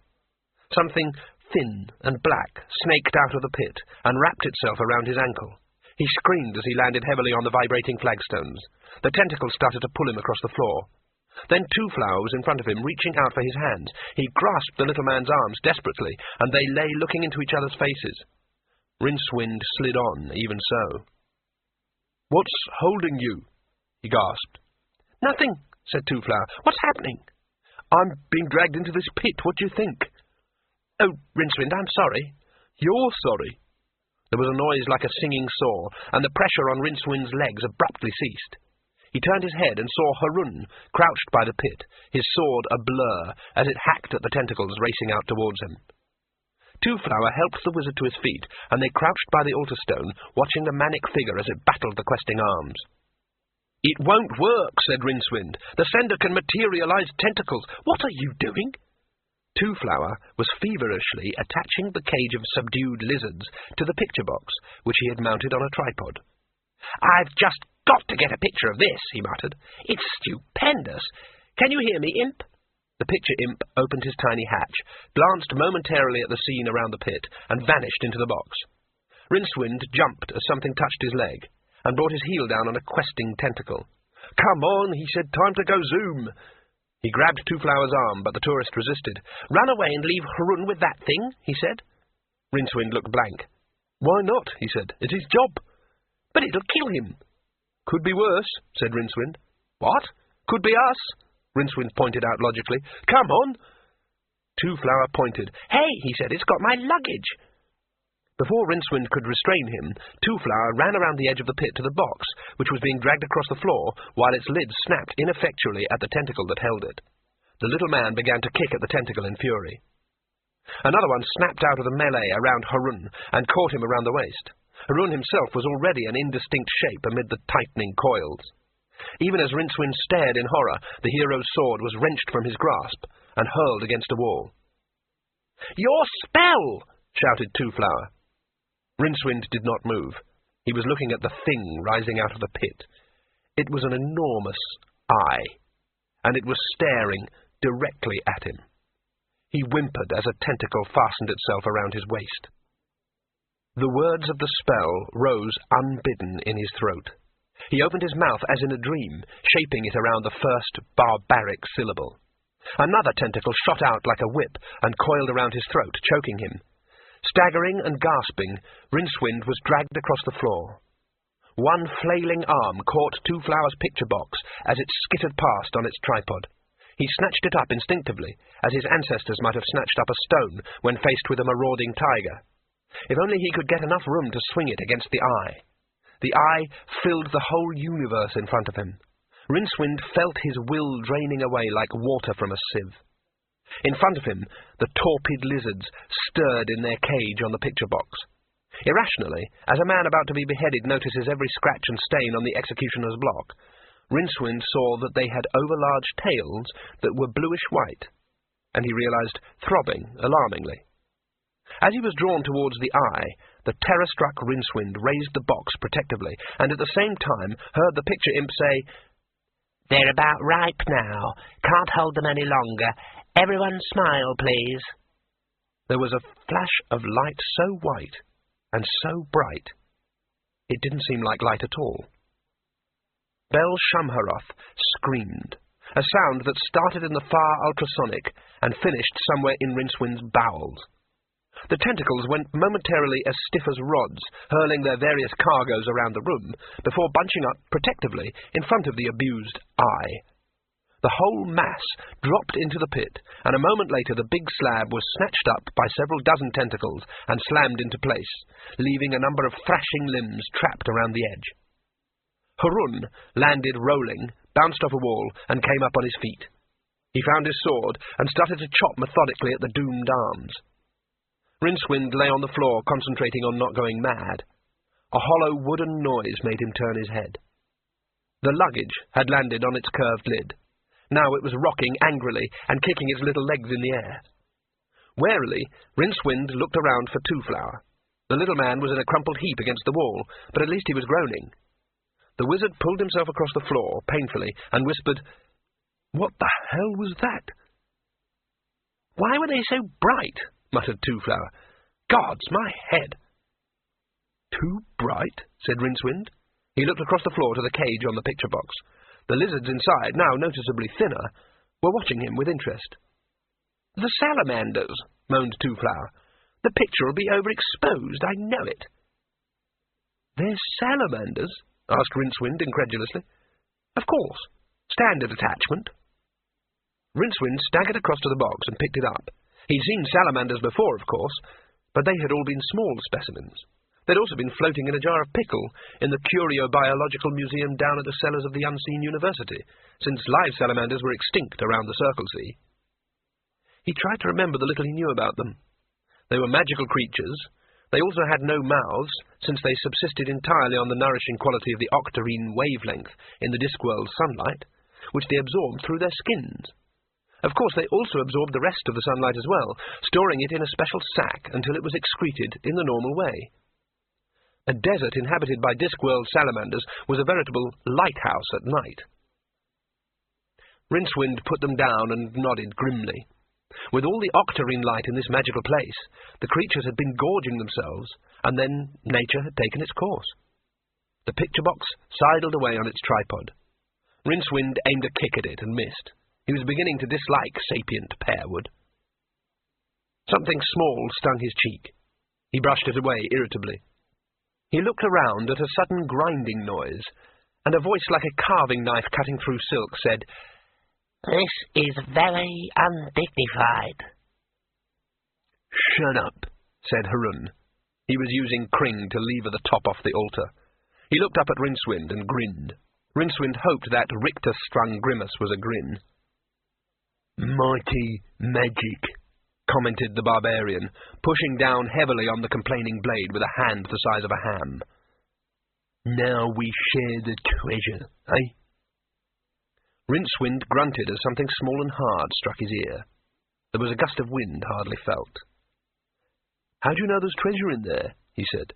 Something thin and black snaked out of the pit and wrapped itself around his ankle. He screamed as he landed heavily on the vibrating flagstones. The tentacles started to pull him across the floor. Then Two-Flower was in front of him, reaching out for his hands. He grasped the little man's arms desperately, and they lay looking into each other's faces. Rincewind slid on, even so. What's holding you? He gasped. Nothing, said Two-Flower. What's happening? I'm being dragged into this pit. What do you think? Oh, Rincewind, I'm sorry. You're sorry. There was a noise like a singing saw, and the pressure on Rincewind's legs abruptly ceased. He turned his head and saw Harun crouched by the pit, his sword a blur as it hacked at the tentacles racing out towards him. Two-Flower helped the wizard to his feet, and they crouched by the altar stone, watching the manic figure as it battled the questing arms. It won't work, said Rincewind. The sender can materialize tentacles. What are you doing? Two-Flower was feverishly attaching the cage of subdued lizards to the picture box, which he had mounted on a tripod. I've just got to get a picture of this, he muttered. It's stupendous. Can you hear me, Imp? The picture imp opened his tiny hatch, glanced momentarily at the scene around the pit, and vanished into the box. Rincewind jumped as something touched his leg, and brought his heel down on a questing tentacle. Come on, he said, time to go zoom. He grabbed Two-Flower's arm, but the tourist resisted. Run away and leave Harun with that thing, he said. Rincewind looked blank. Why not, he said. It's his job. But it'll kill him. Could be worse, said Rincewind. What? Could be us, Rincewind pointed out logically. Come on. Two-Flower pointed. Hey, he said, it's got my luggage. Before Rincewind could restrain him, Two-Flower ran around the edge of the pit to the box, which was being dragged across the floor, while its lid snapped ineffectually at the tentacle that held it. The little man began to kick at the tentacle in fury. Another one snapped out of the melee around Harun, and caught him around the waist. Harun himself was already an indistinct shape amid the tightening coils. Even as Rincewind stared in horror, the hero's sword was wrenched from his grasp, and hurled against a wall. Your spell! Shouted Two-Flower. Rincewind did not move. He was looking at the thing rising out of the pit. It was an enormous eye, and it was staring directly at him. He whimpered as a tentacle fastened itself around his waist. The words of the spell rose unbidden in his throat. He opened his mouth as in a dream, shaping it around the first barbaric syllable. Another tentacle shot out like a whip and coiled around his throat, choking him. Staggering and gasping, Rincewind was dragged across the floor. One flailing arm caught Two-Flower's picture box as it skittered past on its tripod. He snatched it up instinctively, as his ancestors might have snatched up a stone when faced with a marauding tiger. If only he could get enough room to swing it against the eye. The eye filled the whole universe in front of him. Rincewind felt his will draining away like water from a sieve. In front of him, the torpid lizards stirred in their cage on the picture box. Irrationally, as a man about to be beheaded notices every scratch and stain on the executioner's block, Rincewind saw that they had overlarge tails that were bluish-white, and he realized throbbing alarmingly. As he was drawn towards the eye, the terror-struck Rincewind raised the box protectively, and at the same time heard the picture imp say, "They're about ripe now. Can't hold them any longer. Everyone smile, please." There was a flash of light so white and so bright, it didn't seem like light at all. Bel Shamharoth screamed, a sound that started in the far ultrasonic and finished somewhere in Rincewind's bowels. The tentacles went momentarily as stiff as rods, hurling their various cargoes around the room, before bunching up protectively in front of the abused eye. The whole mass dropped into the pit, and a moment later the big slab was snatched up by several dozen tentacles and slammed into place, leaving a number of thrashing limbs trapped around the edge. Harun landed rolling, bounced off a wall, and came up on his feet. He found his sword and started to chop methodically at the doomed arms. Rincewind lay on the floor, concentrating on not going mad. A hollow wooden noise made him turn his head. The luggage had landed on its curved lid. Now it was rocking angrily and kicking its little legs in the air. Warily, Rincewind looked around for Two-Flower. The little man was in a crumpled heap against the wall, but at least he was groaning. The wizard pulled himself across the floor, painfully, and whispered, "What the hell was that?" "Why were they so bright?" muttered Two-Flower. "Gods, my head!" "Too bright?" said Rincewind. He looked across the floor to the cage on the picture box. The lizards inside, now noticeably thinner, were watching him with interest. "The salamanders," moaned Two-Flower. "The picture'll be overexposed, I know it." "They're salamanders?" asked Rincewind incredulously. "Of course. Standard attachment." Rincewind staggered across to the box and picked it up. He'd seen salamanders before, of course, but they had all been small specimens. They'd also been floating in a jar of pickle in the Curio-Biological Museum down at the cellars of the Unseen University, since live salamanders were extinct around the Circle Sea. He tried to remember the little he knew about them. They were magical creatures. They also had no mouths, since they subsisted entirely on the nourishing quality of the octarine wavelength in the Discworld sunlight, which they absorbed through their skins. Of course, they also absorbed the rest of the sunlight as well, storing it in a special sac until it was excreted in the normal way. A desert inhabited by Discworld salamanders was a veritable lighthouse at night. Rincewind put them down and nodded grimly. With all the octarine light in this magical place, the creatures had been gorging themselves, and then nature had taken its course. The picture box sidled away on its tripod. Rincewind aimed a kick at it and missed. He was beginning to dislike sapient pearwood. Something small stung his cheek. He brushed it away irritably. He looked around at a sudden grinding noise, and a voice like a carving knife cutting through silk said, "This is very undignified." "Shut up," said Harun. He was using Kring to lever the top off the altar. He looked up at Rincewind and grinned. Rincewind hoped that Richter-strung grimace was a grin. "Mighty magic," commented the barbarian, pushing down heavily on the complaining blade with a hand the size of a ham. "Now we share the treasure, eh?" Rincewind grunted as something small and hard struck his ear. There was a gust of wind hardly felt. "How do you know there's treasure in there?" he said.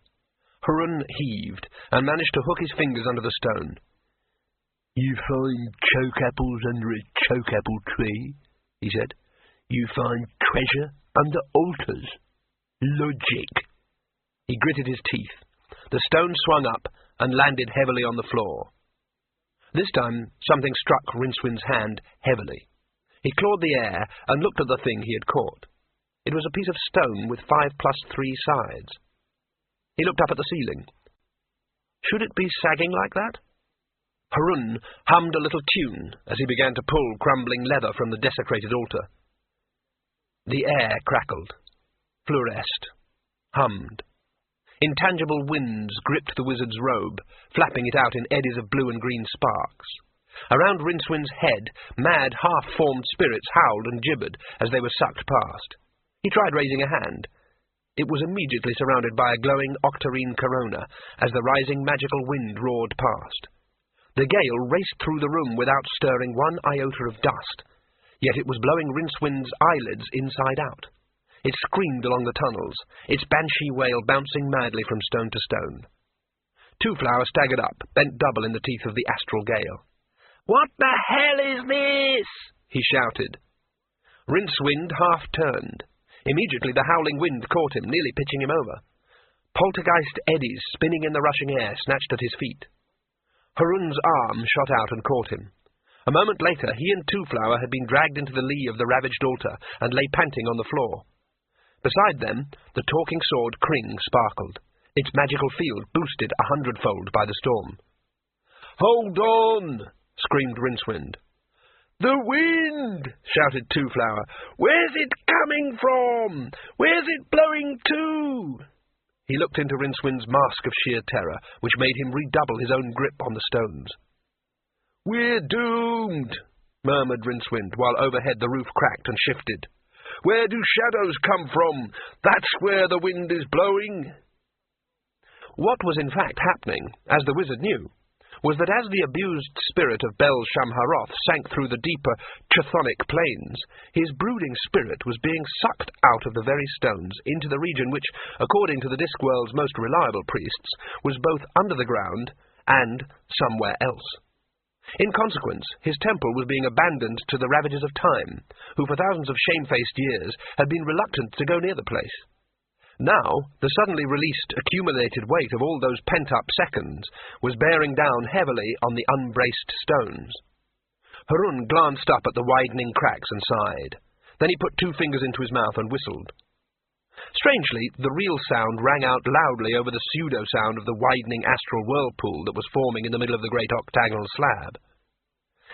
Harun heaved and managed to hook his fingers under the stone. "You find choke apples under a choke apple tree," he said. "You find treasure under altars. Logic." He gritted his teeth. The stone swung up and landed heavily on the floor. This time something struck Rincewind's hand heavily. He clawed the air and looked at the thing he had caught. It was a piece of stone with 5+3 sides. He looked up at the ceiling. Should it be sagging like that? Harun hummed a little tune as he began to pull crumbling leather from the desecrated altar. The air crackled, fluoresced. hummed. Intangible winds gripped the wizard's robe, flapping it out in eddies of blue and green sparks. Around RinceWind's head, mad, half-formed spirits howled and gibbered as they were sucked past. He tried raising a hand. It was immediately surrounded by a glowing octarine corona as the rising magical wind roared past. The gale raced through the room without stirring one iota of dust, yet it was blowing RinceWind's eyelids inside out. It screamed along the tunnels, its banshee wail bouncing madly from stone to stone. Twoflower staggered up, bent double in the teeth of the astral gale. "What the hell is this?" he shouted. Rincewind half-turned. Immediately the howling wind caught him, nearly pitching him over. Poltergeist eddies, spinning in the rushing air, snatched at his feet. Harun's arm shot out and caught him. A moment later, he and Twoflower had been dragged into the lee of the ravaged altar and lay panting on the floor. Beside them, the talking sword Kring sparkled, its magical field boosted 100-fold by the storm. "Hold on!" screamed Rincewind. "The wind!" shouted Twoflower. "Where's it coming from? Where's it blowing to?" He looked into Rincewind's mask of sheer terror, which made him redouble his own grip on the stones. "We're doomed," murmured Rincewind, while overhead the roof cracked and shifted. "Where do shadows come from? That's where the wind is blowing." What was in fact happening, as the wizard knew, was that as the abused spirit of Bel-Shamharoth sank through the deeper chthonic planes, his brooding spirit was being sucked out of the very stones into the region which, according to the Discworld's most reliable priests, was both under the ground and somewhere else. In consequence, his temple was being abandoned to the ravages of time, who for thousands of shamefaced years had been reluctant to go near the place. Now, the suddenly released, accumulated weight of all those pent-up seconds was bearing down heavily on the unbraced stones. Harun glanced up at the widening cracks and sighed. Then he put 2 fingers into his mouth and whistled. Strangely, the real sound rang out loudly over the pseudo-sound of the widening astral whirlpool that was forming in the middle of the great octagonal slab.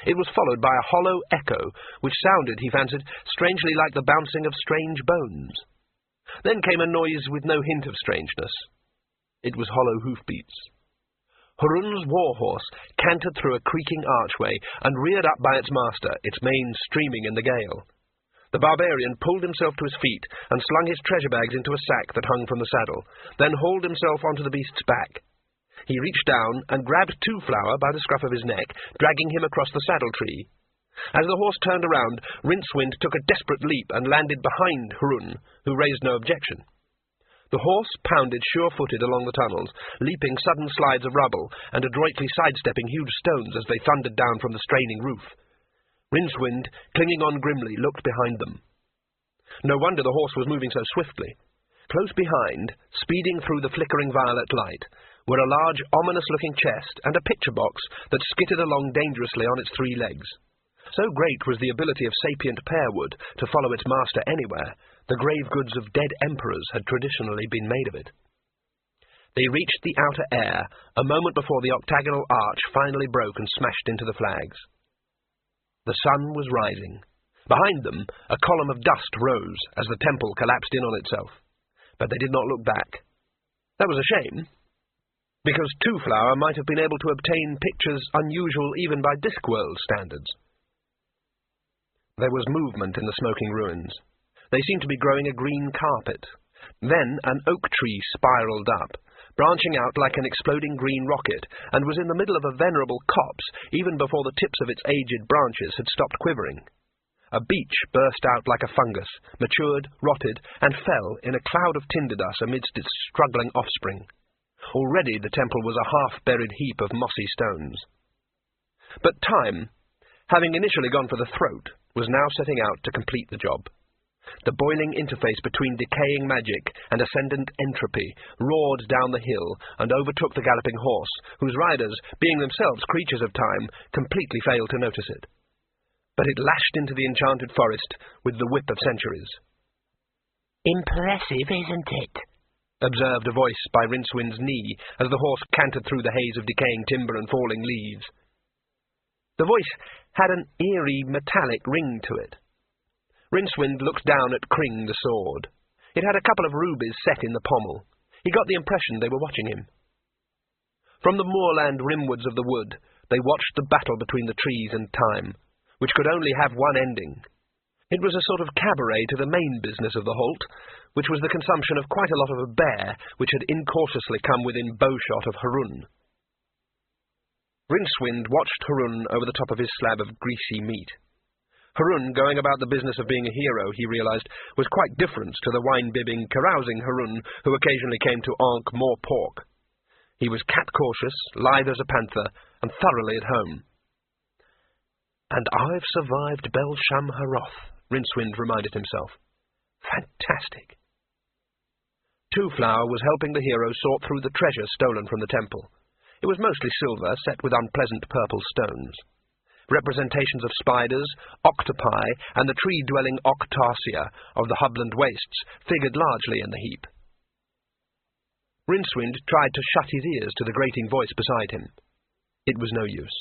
It was followed by a hollow echo, which sounded, he fancied, strangely like the bouncing of strange bones. Then came a noise with no hint of strangeness. It was hollow hoofbeats. Harun's warhorse cantered through a creaking archway and reared up by its master, its mane streaming in the gale. The barbarian pulled himself to his feet and slung his treasure bags into a sack that hung from the saddle, then hauled himself onto the beast's back. He reached down and grabbed Twoflower by the scruff of his neck, dragging him across the saddle tree. As the horse turned around, Rincewind took a desperate leap and landed behind Harun, who raised no objection. The horse pounded sure-footed along the tunnels, leaping sudden slides of rubble and adroitly sidestepping huge stones as they thundered down from the straining roof. Rincewind, clinging on grimly, looked behind them. No wonder the horse was moving so swiftly. Close behind, speeding through the flickering violet light, were a large, ominous-looking chest and a picture box that skittered along dangerously on its 3 legs. So great was the ability of sapient pearwood to follow its master anywhere, the grave goods of dead emperors had traditionally been made of it. They reached the outer air, a moment before the octagonal arch finally broke and smashed into the flags. The sun was rising. Behind them, a column of dust rose as the temple collapsed in on itself. But they did not look back. That was a shame, because Twoflower might have been able to obtain pictures unusual even by Discworld standards. There was movement in the smoking ruins. They seemed to be growing a green carpet. Then an oak tree spiraled up, branching out like an exploding green rocket, and was in the middle of a venerable copse even before the tips of its aged branches had stopped quivering. A beech burst out like a fungus, matured, rotted, and fell in a cloud of tinder-dust amidst its struggling offspring. Already the temple was a half-buried heap of mossy stones. But time, having initially gone for the throat, was now setting out to complete the job. The boiling interface between decaying magic and ascendant entropy roared down the hill and overtook the galloping horse, whose riders, being themselves creatures of time, completely failed to notice it. But it lashed into the enchanted forest with the whip of centuries. "Impressive, isn't it?" observed a voice by Rincewind's knee as the horse cantered through the haze of decaying timber and falling leaves. The voice had an eerie, metallic ring to it. Rincewind looked down at Kring the sword. It had a couple of rubies set in the pommel. He got the impression they were watching him. From the moorland rimwards of the wood, they watched the battle between the trees and time, which could only have one ending. It was a sort of cabaret to the main business of the halt, which was the consumption of quite a lot of a bear which had incautiously come within bowshot of Harun. Rincewind watched Harun over the top of his slab of greasy meat. Harun, going about the business of being a hero, he realized, was quite different to the wine-bibbing, carousing Harun who occasionally came to Ankh more pork. He was cat-cautious, lithe as a panther, and thoroughly at home. "And I've survived Bel-Sham-Haroth," Rincewind reminded himself. Fantastic. Two-Flower was helping the hero sort through the treasure stolen from the temple. It was mostly silver, set with unpleasant purple stones. Representations of spiders, octopi, and the tree-dwelling octarsia of the Hubland wastes figured largely in the heap. Rincewind tried to shut his ears to the grating voice beside him. It was no use.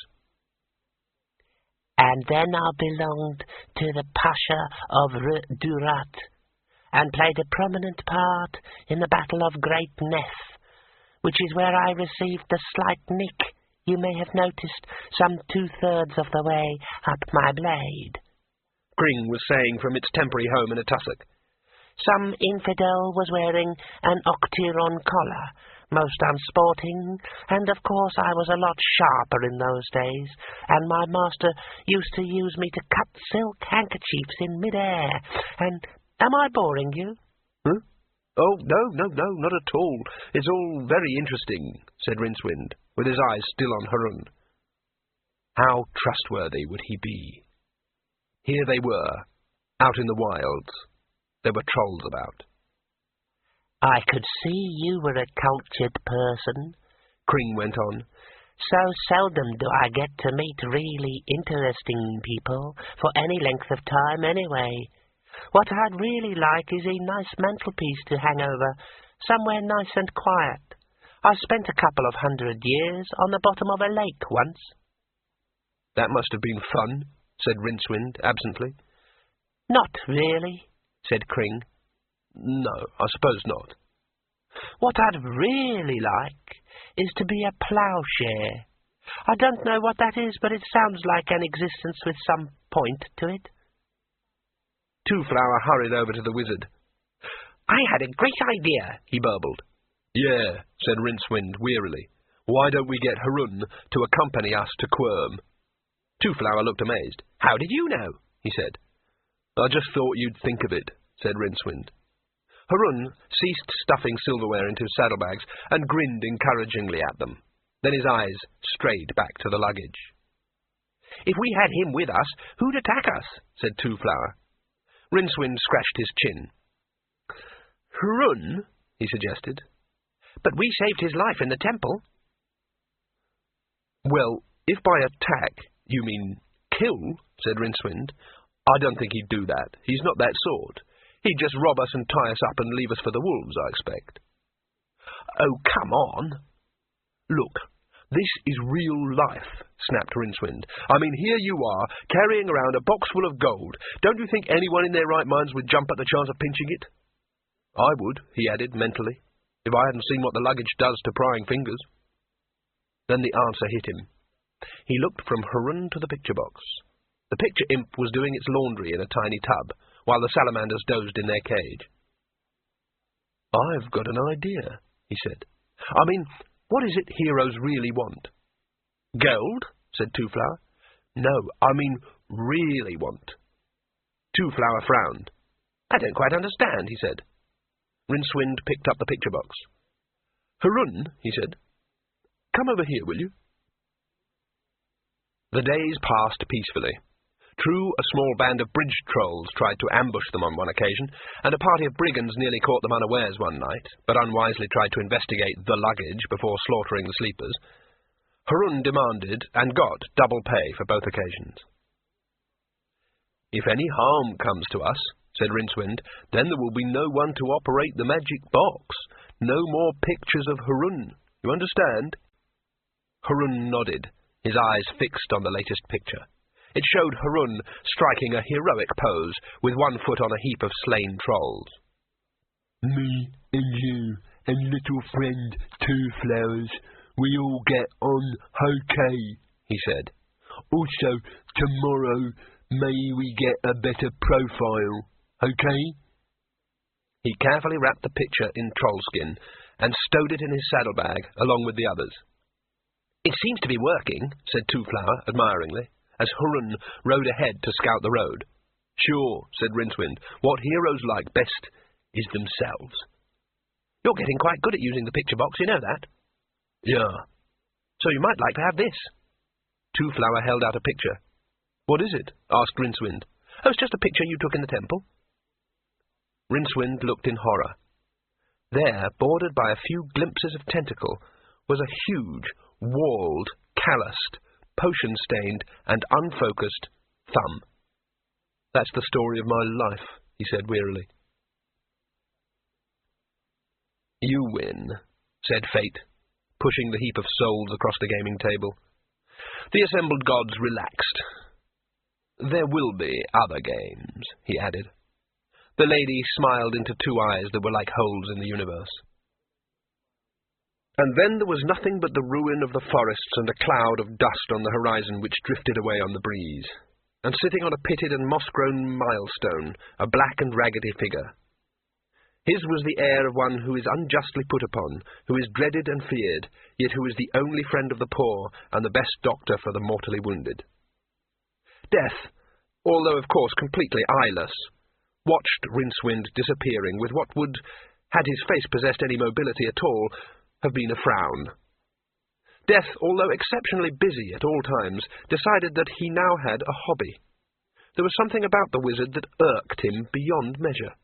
"And then I belonged to the Pasha of Durat, and played a prominent part in the Battle of Great Neff, which is where I received the slight nick you may have noticed some 2/3 of the way up my blade," Gring was saying from its temporary home in a tussock. "Some infidel was wearing an octiron collar, most unsporting, and of course I was a lot sharper in those days, and my master used to use me to cut silk handkerchiefs in mid-air, and... Am I boring you?" "Huh? Oh, no, not at all. It's all very interesting," said Rincewind, with his eyes still on Harun. How trustworthy would he be? Here they were, out in the wilds. There were trolls about. "I could see you were a cultured person," Kring went on. "So seldom do I get to meet really interesting people, for any length of time anyway. What I'd really like is a nice mantelpiece to hang over, somewhere nice and quiet. I spent a couple of 100 years on the bottom of a lake once." "That must have been fun," said Rincewind absently. "Not really," said Kring. "No, I suppose not." "What I'd really like is to be a ploughshare. I don't know what that is, but it sounds like an existence with some point to it." Two-Flower hurried over to the wizard. "I had a great idea," he burbled. "Yeah," said Rincewind wearily. "Why don't we get Harun to accompany us to Quirm?" Two-Flower looked amazed. "How did you know?" he said. "I just thought you'd think of it," said Rincewind. Harun ceased stuffing silverware into saddlebags and grinned encouragingly at them. Then his eyes strayed back to the luggage. "If we had him with us, who'd attack us?" said Two-Flower. Rincewind scratched his chin. "Harun," he suggested. "But we saved his life in the temple." "Well, if by attack you mean kill," said Rincewind, "I don't think he'd do that. He's not that sort. He'd just rob us and tie us up and leave us for the wolves, I expect." "Oh, come on." "Look, this is real life," snapped Rincewind. "I mean, here you are, carrying around a box full of gold. Don't you think anyone in their right minds would jump at the chance of pinching it?" "I would," he added mentally, "if I hadn't seen what the luggage does to prying fingers." Then the answer hit him. He looked from Harun to the picture box. The picture imp was doing its laundry in a tiny tub, while the salamanders dozed in their cage. "I've got an idea," he said. "I mean, what is it heroes really want?" "Gold?" said Two-Flower. "No, I mean really want." Two-Flower frowned. "I don't quite understand," he said. Rincewind picked up the picture box. "Harun," he said, "come over here, will you?" The days passed peacefully. True, a small band of bridge trolls tried to ambush them on one occasion, and a party of brigands nearly caught them unawares one night, but unwisely tried to investigate the luggage before slaughtering the sleepers. Harun demanded, and got, double pay for both occasions. "If any harm comes to us," said Rincewind, "then there will be no one to operate the magic box. No more pictures of Harun. You understand?" Harun nodded, his eyes fixed on the latest picture. It showed Harun striking a heroic pose, with one foot on a heap of slain trolls. Me and you and little friend Two Flowers, we all get on okay, he said. Also, tomorrow, may we get a better profile, okay? He carefully wrapped the picture in trollskin and stowed it in his saddlebag along with the others. It seems to be working, said Two Flower admiringly, as Hurun rode ahead to scout the road. Sure, said Rincewind, what heroes like best is themselves. You're getting quite good at using the picture box, you know that? Yeah. So you might like to have this. Two Flower held out a picture. What is it? Asked Rincewind. Oh, it's just a picture you took in the temple. Rincewind looked in horror. There, bordered by a few glimpses of tentacle, was a huge, walled, calloused, potion-stained, and unfocused thumb. That's the story of my life, he said wearily. You win, said Fate, pushing the heap of souls across the gaming table. The assembled gods relaxed. There will be other games, he added. The lady smiled into two eyes that were like holes in the universe. And then there was nothing but the ruin of the forests and a cloud of dust on the horizon which drifted away on the breeze. And sitting on a pitted and moss-grown milestone, a black and raggedy figure. His was the air of one who is unjustly put upon, who is dreaded and feared, yet who is the only friend of the poor and the best doctor for the mortally wounded. Death, although of course completely eyeless, watched Rincewind disappearing with what would, had his face possessed any mobility at all, have been a frown. Death, although exceptionally busy at all times, decided that he now had a hobby. There was something about the wizard that irked him beyond measure.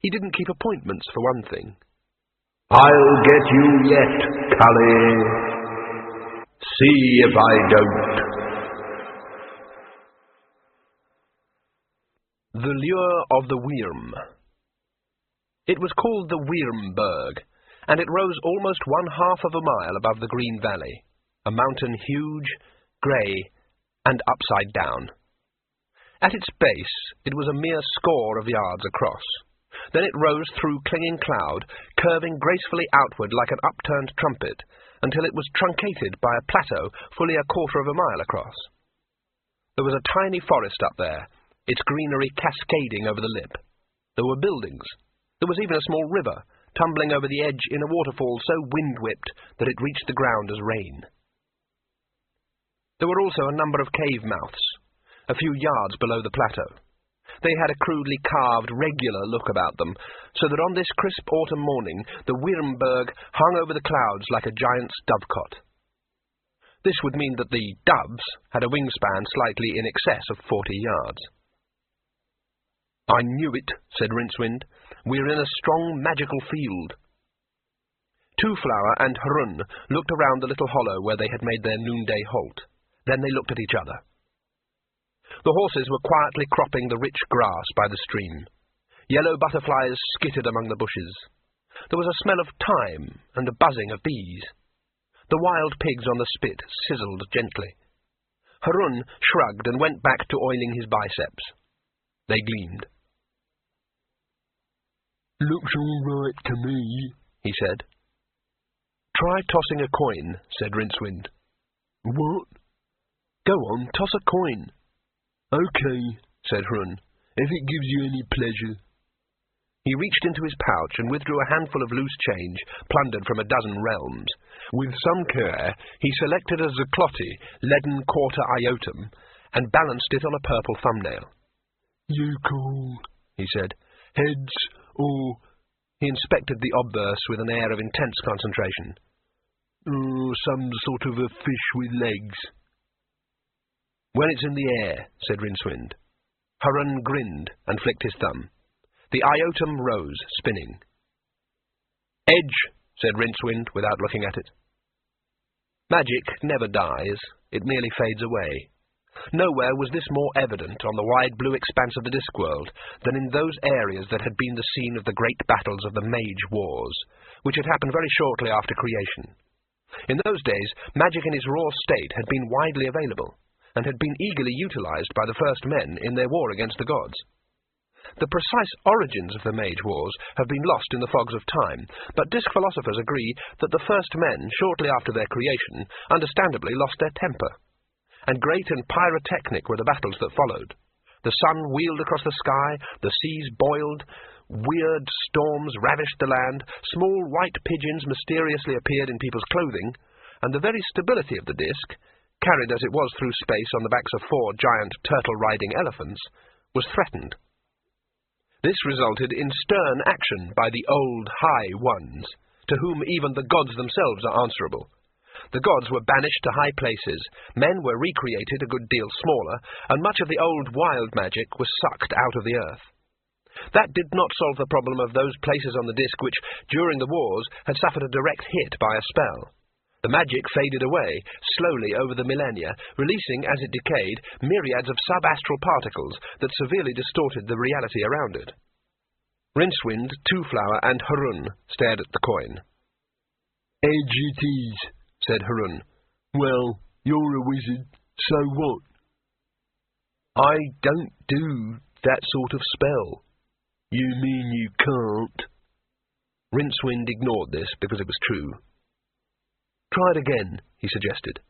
He didn't keep appointments, for one thing. I'll get you yet, Cully. See if I don't. The Lure of the Wyrm. It was called the Wyrmberg, and it rose almost 1/2 of a mile above the Green Valley, a mountain huge, grey, and upside down. At its base it was a mere score of yards across. Then it rose through clinging cloud, curving gracefully outward like an upturned trumpet, until it was truncated by a plateau fully 1/4 of a mile across. There was a tiny forest up there, its greenery cascading over the lip. There were buildings. There was even a small river, tumbling over the edge in a waterfall so wind-whipped that it reached the ground as rain. There were also a number of cave mouths, a few yards below the plateau. They had a crudely carved, regular look about them, so that on this crisp autumn morning the Wyrmberg hung over the clouds like a giant's dovecot. This would mean that the doves had a wingspan slightly in excess of 40 yards. I knew it, said Rincewind. We're in a strong magical field. Two Flower and Hurun looked around the little hollow where they had made their noonday halt. Then they looked at each other. The horses were quietly cropping the rich grass by the stream. Yellow butterflies skittered among the bushes. There was a smell of thyme and a buzzing of bees. The wild pigs on the spit sizzled gently. Hurun shrugged and went back to oiling his biceps. They gleamed. Looks all right to me, he said. Try tossing a coin, said Rincewind. What? Go on, toss a coin. Okay, said Hurun, if it gives you any pleasure. He reached into his pouch and withdrew a handful of loose change, plundered from 12 realms. With some care, he selected a Zeclotti, leaden quarter iotum, and balanced it on a purple thumbnail. You call, he said, heads or... He inspected the obverse with an air of intense concentration. Some sort of a fish with legs. When it's in the air, said Rincewind. Hurun grinned and flicked his thumb. The iotum rose, spinning. Edge, said Rincewind without looking at it. Magic never dies, it merely fades away. Nowhere was this more evident on the wide blue expanse of the Discworld than in those areas that had been the scene of the great battles of the Mage Wars, which had happened very shortly after creation. In those days, magic in its raw state had been widely available, and had been eagerly utilized by the first men in their war against the gods. The precise origins of the Mage Wars have been lost in the fogs of time, but disc philosophers agree that the first men, shortly after their creation, understandably lost their temper. And great and pyrotechnic were the battles that followed. The sun wheeled across the sky, the seas boiled, weird storms ravished the land, small white pigeons mysteriously appeared in people's clothing, and the very stability of the disc, carried as it was through space on the backs of 4 giant turtle-riding elephants, was threatened. This resulted in stern action by the old High Ones, to whom even the gods themselves are answerable. The gods were banished to high places, men were recreated a good deal smaller, and much of the old wild magic was sucked out of the earth. That did not solve the problem of those places on the disc which, during the wars, had suffered a direct hit by a spell. The magic faded away, slowly over the millennia, releasing, as it decayed, myriads of sub-astral particles that severely distorted the reality around it. Rincewind, Two-Flower, and Harun stared at the coin. "Edge it is," said Harun. "Well, you're a wizard, so what?" "I don't do that sort of spell." "You mean you can't?" Rincewind ignored this because it was true. "Try it again," he suggested.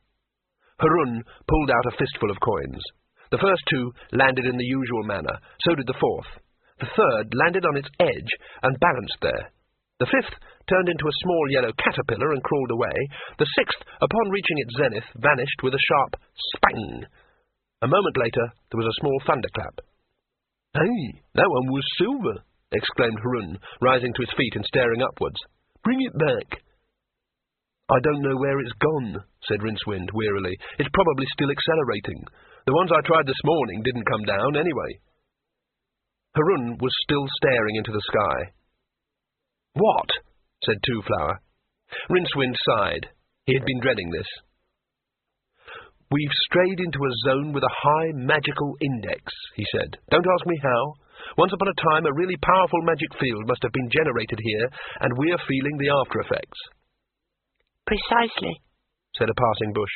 Harun pulled out a fistful of coins. The first 2 landed in the usual manner, so did the 4th. The 3rd landed on its edge and balanced there. The 5th turned into a small yellow caterpillar and crawled away. The 6th, upon reaching its zenith, vanished with a sharp spang. A moment later, there was a small thunderclap. "Hey, that one was silver," exclaimed Harun, rising to his feet and staring upwards. "Bring it back." "I don't know where it's gone," said Rincewind wearily. "It's probably still accelerating. The ones I tried this morning didn't come down anyway." Harun was still staring into the sky. "What?" said Two-Flower. Rincewind sighed. He had been dreading this. "We've strayed into a zone with a high magical index," he said. "Don't ask me how. Once upon a time a really powerful magic field must have been generated here, and we're feeling the after-effects." "Precisely," said a passing bush.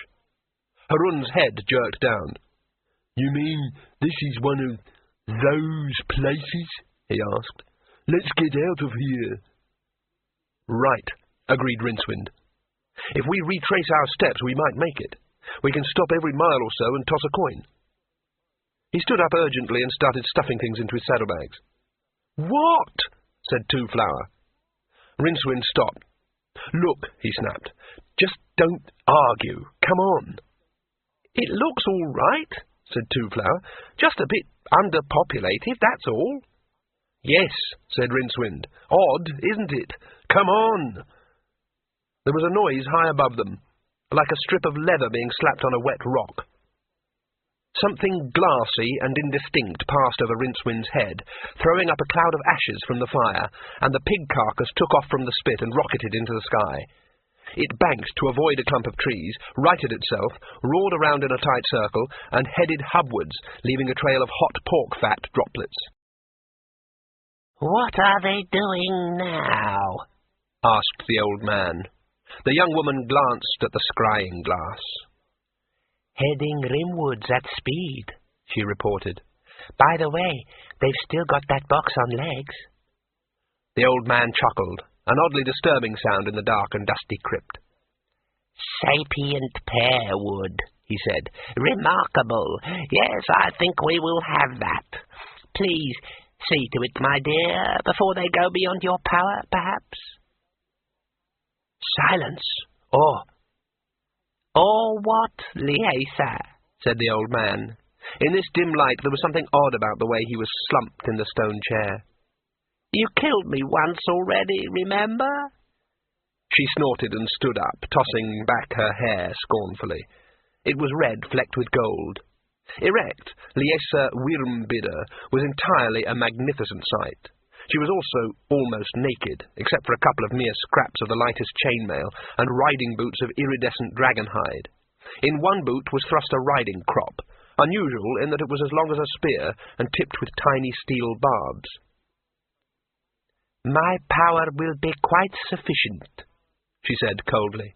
Harun's head jerked down. "You mean this is one of those places?" he asked. "Let's get out of here." "Right," agreed Rincewind. "If we retrace our steps, we might make it. We can stop every mile or so and toss a coin." He stood up urgently and started stuffing things into his saddlebags. "What?" said Two-Flower. Rincewind stopped. "Look," he snapped. "Just don't argue. Come on." "It looks all right," said Two-Flower. "Just a bit underpopulated, that's all." "Yes," said Rincewind. "Odd, isn't it? Come on." There was a noise high above them, like a strip of leather being slapped on a wet rock. Something glassy and indistinct passed over Rincewind's head, throwing up a cloud of ashes from the fire, and the pig carcass took off from the spit and rocketed into the sky. It banked to avoid a clump of trees, righted itself, roared around in a tight circle, and headed hubwards, leaving a trail of hot pork fat droplets. "What are they doing now?" asked the old man. The young woman glanced at the scrying glass. "Heading rimwards at speed," she reported. "By the way, they've still got that box on legs." The old man chuckled, an oddly disturbing sound in the dark and dusty crypt. "Sapient pear wood," he said. "Remarkable. Yes, I think we will have that. Please, see to it, my dear, before they go beyond your power, perhaps." "Silence, Or what, Liesa?" said the old man. In this dim light there was something odd about the way he was slumped in the stone chair. "You killed me once already, remember?" She snorted and stood up, tossing back her hair scornfully. It was red, flecked with gold. Erect, Liesa Wyrmbidder was entirely a magnificent sight. She was also almost naked, except for a couple of mere scraps of the lightest chainmail and riding boots of iridescent dragon hide. In one boot was thrust a riding crop, unusual in that it was as long as a spear and tipped with tiny steel barbs. "My power will be quite sufficient," she said coldly.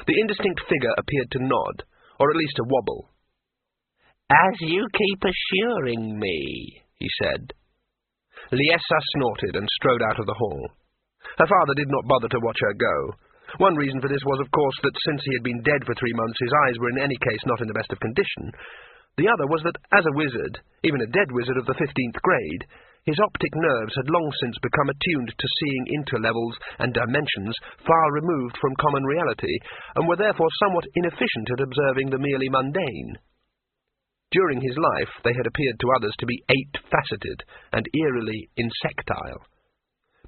The indistinct figure appeared to nod, or at least to wobble. "As you keep assuring me," he said. Liessa snorted and strode out of the hall. Her father did not bother to watch her go. One reason for this was, of course, that since he had been dead for 3 months, his eyes were in any case not in the best of condition. The other was that, as a wizard, even a dead wizard of the 15th grade, his optic nerves had long since become attuned to seeing interlevels and dimensions far removed from common reality, and were therefore somewhat inefficient at observing the merely mundane. During his life, they had appeared to others to be 8-faceted and eerily insectile.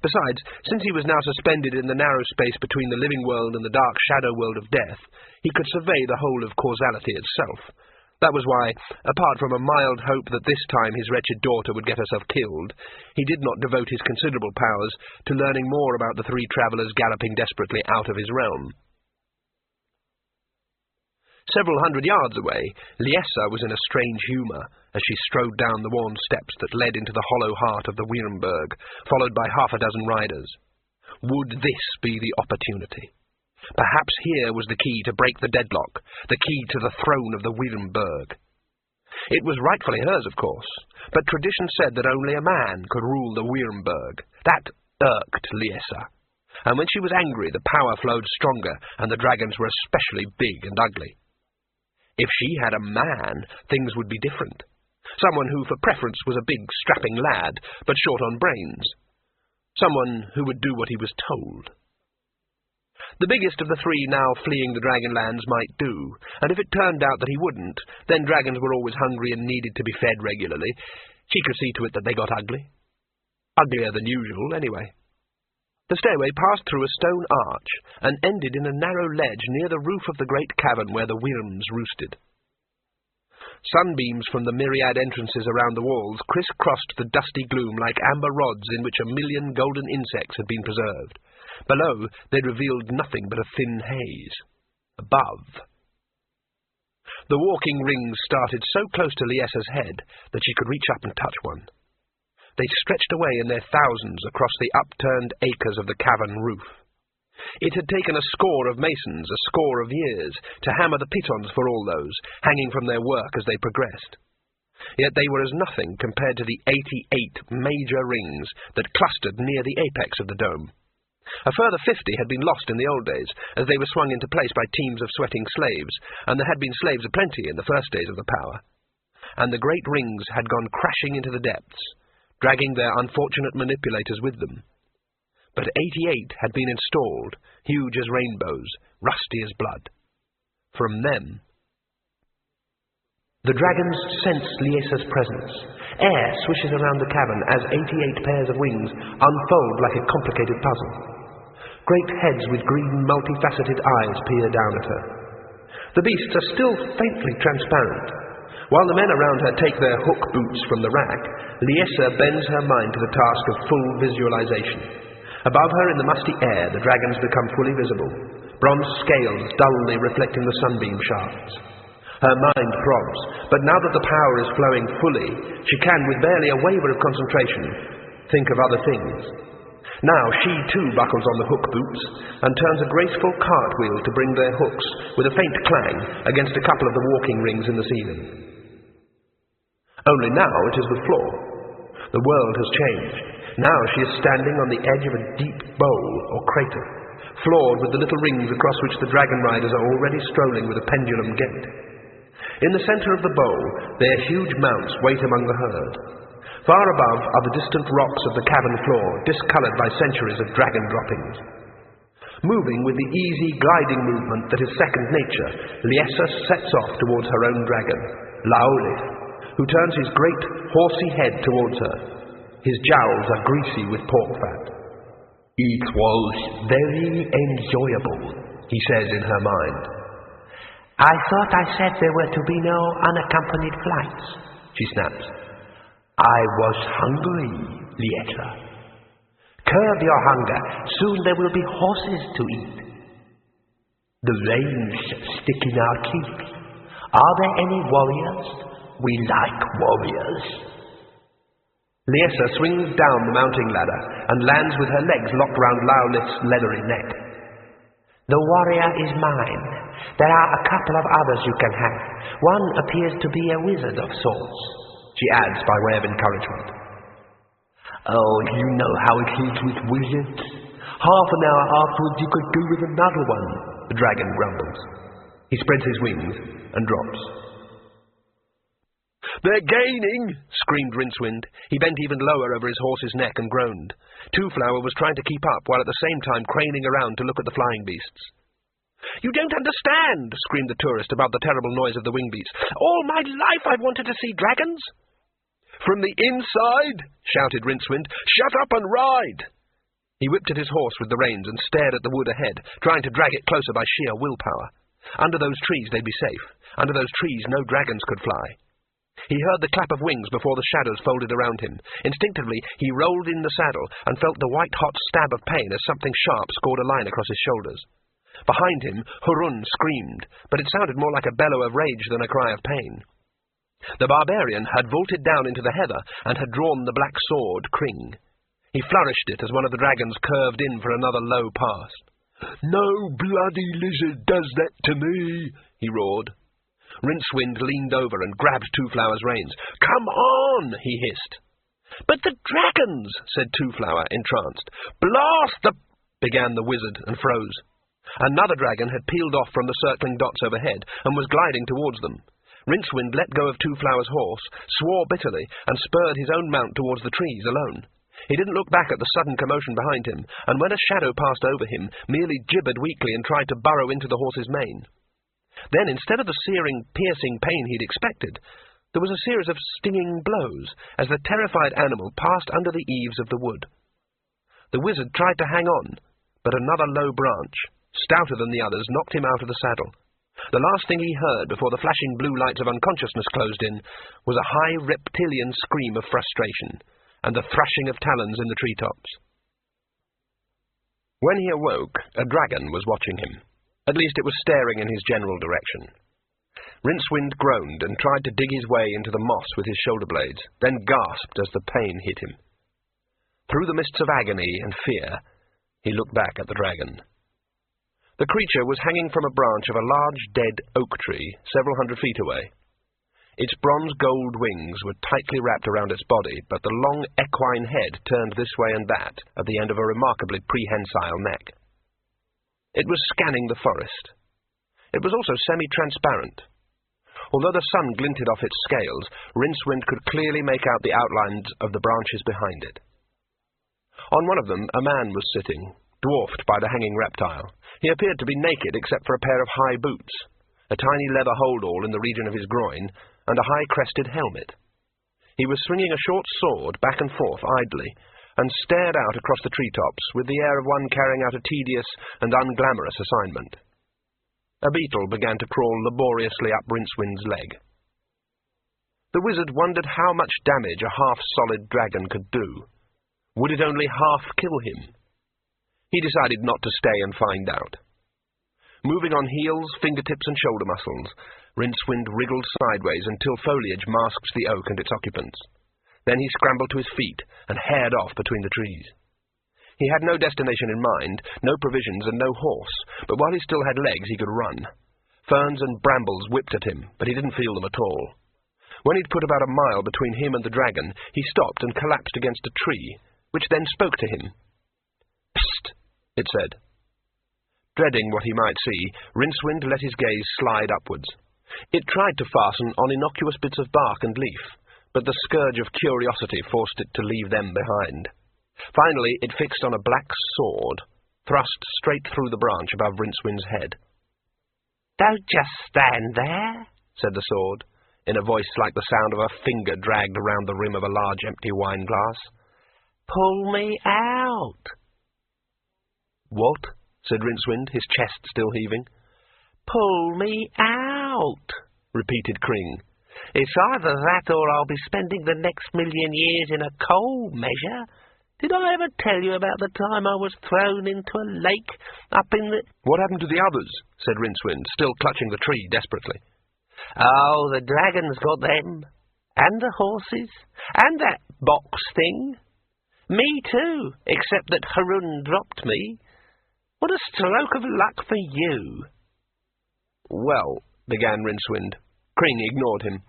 Besides, since he was now suspended in the narrow space between the living world and the dark shadow world of death, he could survey the whole of causality itself. That was why, apart from a mild hope that this time his wretched daughter would get herself killed, he did not devote his considerable powers to learning more about the 3 travellers galloping desperately out of his realm. Several hundred yards away, Liessa was in a strange humour as she strode down the worn steps that led into the hollow heart of the Wierenberg, followed by 6 riders. Would this be the opportunity? Perhaps here was the key to break the deadlock, the key to the throne of the Wierenberg. It was rightfully hers, of course, but tradition said that only a man could rule the Wierenberg. That irked Liessa, and when she was angry the power flowed stronger, and the dragons were especially big and ugly. If she had a man, things would be different. Someone who, for preference, was a big, strapping lad, but short on brains. Someone who would do what he was told. The biggest of the 3 now fleeing the Dragonlands might do, and if it turned out that he wouldn't, then dragons were always hungry and needed to be fed regularly. She could see to it that they got ugly. Uglier than usual, anyway. The stairway passed through a stone arch and ended in a narrow ledge near the roof of the great cavern where the Wyrms roosted. Sunbeams from the myriad entrances around the walls criss-crossed the dusty gloom like amber rods in which 1,000,000 golden insects had been preserved. Below, they revealed nothing but a thin haze. Above, the walking rings started so close to Liessa's head that she could reach up and touch one. They stretched away in their thousands across the upturned acres of the cavern roof. It had taken a score of masons, a score of years, to hammer the pitons for all those, hanging from their work as they progressed. Yet they were as nothing compared to the 88 major rings that clustered near the apex of the dome. A further 50 had been lost in the old days, as they were swung into place by teams of sweating slaves, and there had been slaves aplenty in the first days of the power. And the great rings had gone crashing into the depths, dragging their unfortunate manipulators with them. But 88 had been installed, huge as rainbows, rusty as blood. From them, the dragons sense Liessa's presence. Air swishes around the cavern as 88 pairs of wings unfold like a complicated puzzle. Great heads with green, multifaceted eyes peer down at her. The beasts are still faintly transparent. While the men around her take their hook boots from the rack, Liessa bends her mind to the task of full visualization. Above her in the musty air, the dragons become fully visible, bronze scales dully reflecting the sunbeam shafts. Her mind throbs, but now that the power is flowing fully, she can, with barely a waver of concentration, think of other things. Now she too buckles on the hook boots and turns a graceful cartwheel to bring their hooks, with a faint clang, against a couple of the walking rings in the ceiling. Only now it is the floor. The world has changed. Now she is standing on the edge of a deep bowl or crater, floored with the little rings across which the dragon riders are already strolling with a pendulum gait. In the centre of the bowl, their huge mounts wait among the herd. Far above are the distant rocks of the cavern floor, discoloured by centuries of dragon droppings. Moving with the easy, gliding movement that is second nature, Liessa sets off towards her own dragon, Laolith, who turns his great, horsey head towards her. His jowls are greasy with pork fat. "It was very enjoyable," he says in her mind. "I thought I said there were to be no unaccompanied flights," she snaps. "I was hungry, Liessa." "Curb your hunger. Soon there will be horses to eat." "The reins stick in our cheeks. Are there any warriors?" "We like warriors." Liessa swings down the mounting ladder and lands with her legs locked round Laolith's leathery neck. "The warrior is mine. There are a couple of others you can have. One appears to be a wizard of sorts," she adds by way of encouragement. Oh, you know how it is with wizards. Half an hour afterwards you could do with another one, the dragon grumbles. He spreads his wings and drops. "They're gaining!" screamed Rincewind. He bent even lower over his horse's neck and groaned. Two-Flower was trying to keep up, while at the same time craning around to look at the flying beasts. "You don't understand!" screamed the tourist above the terrible noise of the wing beats. "All my life I've wanted to see dragons!" "From the inside!" shouted Rincewind. "Shut up and ride!" He whipped at his horse with the reins and stared at the wood ahead, trying to drag it closer by sheer willpower. Under those trees they'd be safe. Under those trees no dragons could fly. He heard the clap of wings before the shadows folded around him. Instinctively he rolled in the saddle and felt the white-hot stab of pain as something sharp scored a line across his shoulders. Behind him, Hurun screamed, but it sounded more like a bellow of rage than a cry of pain. The barbarian had vaulted down into the heather and had drawn the black sword, Kring. He flourished it as one of the dragons curved in for another low pass. "No bloody lizard does that to me," he roared. Rincewind leaned over and grabbed Two-Flower's reins. "Come on!" he hissed. "But the dragons!" said Two-Flower, entranced. "Blast the—" began the wizard and froze. Another dragon had peeled off from the circling dots overhead and was gliding towards them. Rincewind let go of Two-Flower's horse, swore bitterly, and spurred his own mount towards the trees alone. He didn't look back at the sudden commotion behind him, and when a shadow passed over him, merely gibbered weakly and tried to burrow into the horse's mane. Then, instead of the searing, piercing pain he'd expected, there was a series of stinging blows as the terrified animal passed under the eaves of the wood. The wizard tried to hang on, but another low branch, stouter than the others, knocked him out of the saddle. The last thing he heard before the flashing blue lights of unconsciousness closed in was a high reptilian scream of frustration and the thrashing of talons in the treetops. When he awoke, a dragon was watching him. At least it was staring in his general direction. Rincewind groaned and tried to dig his way into the moss with his shoulder blades, then gasped as the pain hit him. Through the mists of agony and fear, he looked back at the dragon. The creature was hanging from a branch of a large dead oak tree several hundred feet away. Its bronze-gold wings were tightly wrapped around its body, but the long equine head turned this way and that at the end of a remarkably prehensile neck. It was scanning the forest. It was also semi-transparent. Although the sun glinted off its scales, Rincewind could clearly make out the outlines of the branches behind it. On one of them a man was sitting, dwarfed by the hanging reptile. He appeared to be naked except for a pair of high boots, a tiny leather holdall in the region of his groin, and a high-crested helmet. He was swinging a short sword back and forth idly, and stared out across the treetops with the air of one carrying out a tedious and unglamorous assignment. A beetle began to crawl laboriously up Rincewind's leg. The wizard wondered how much damage a half-solid dragon could do. Would it only half kill him? He decided not to stay and find out. Moving on heels, fingertips and shoulder muscles, Rincewind wriggled sideways until foliage masked the oak and its occupants. Then he scrambled to his feet and hared off between the trees. He had no destination in mind, no provisions and no horse, but while he still had legs he could run. Ferns and brambles whipped at him, but he didn't feel them at all. When he'd put about a mile between him and the dragon, he stopped and collapsed against a tree, which then spoke to him. "Psst," it said. Dreading what he might see, Rincewind let his gaze slide upwards. It tried to fasten on innocuous bits of bark and leaf, but the scourge of curiosity forced it to leave them behind. Finally, it fixed on a black sword, thrust straight through the branch above Rincewind's head. "Don't just stand there," said the sword, in a voice like the sound of a finger dragged around the rim of a large empty wine glass. "Pull me out." "What?" said Rincewind, his chest still heaving. "Pull me out," repeated Kring. "It's either that or I'll be spending the next 1,000,000 years in a coal measure. Did I ever tell you about the time I was thrown into a lake up in the—" "What happened to the others?" said Rincewind, still clutching the tree desperately. "Oh, the dragons got them, and the horses, and that box thing. Me too, except that Harun dropped me. What a stroke of luck for you." "Well," began Rincewind. Kring ignored him.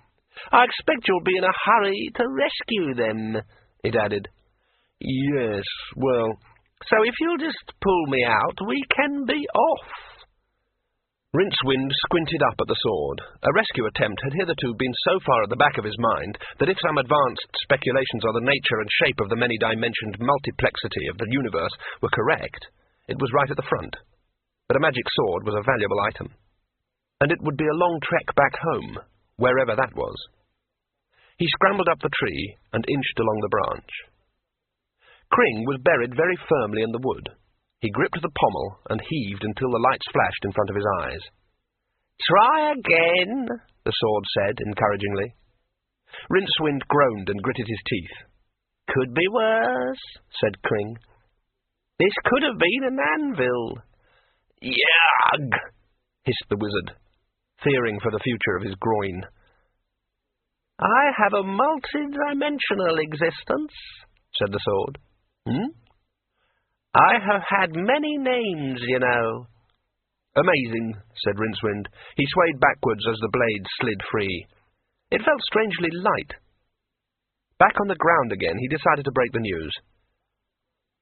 "I expect you'll be in a hurry to rescue them," it added. Yes, well... So if you'll just pull me out, we can be off. Rincewind squinted up at the sword. A rescue attempt had hitherto been so far at the back of his mind that if some advanced speculations on the nature and shape of the many-dimensioned multiplexity of the universe were correct, it was right at the front. But a magic sword was a valuable item. And it would be a long trek back home, wherever that was. He scrambled up the tree and inched along the branch. Kring was buried very firmly in the wood. He gripped the pommel and heaved until the lights flashed in front of his eyes. "Try again," the sword said encouragingly. Rincewind groaned and gritted his teeth. "Could be worse," said Kring. "This could have been an anvil." "Yag!" hissed the wizard, fearing for the future of his groin. "I have a multi-dimensional existence," said the sword. "I have had many names, you know." "Amazing," said Rincewind. He swayed backwards as the blade slid free. It felt strangely light. Back on the ground again, he decided to break the news.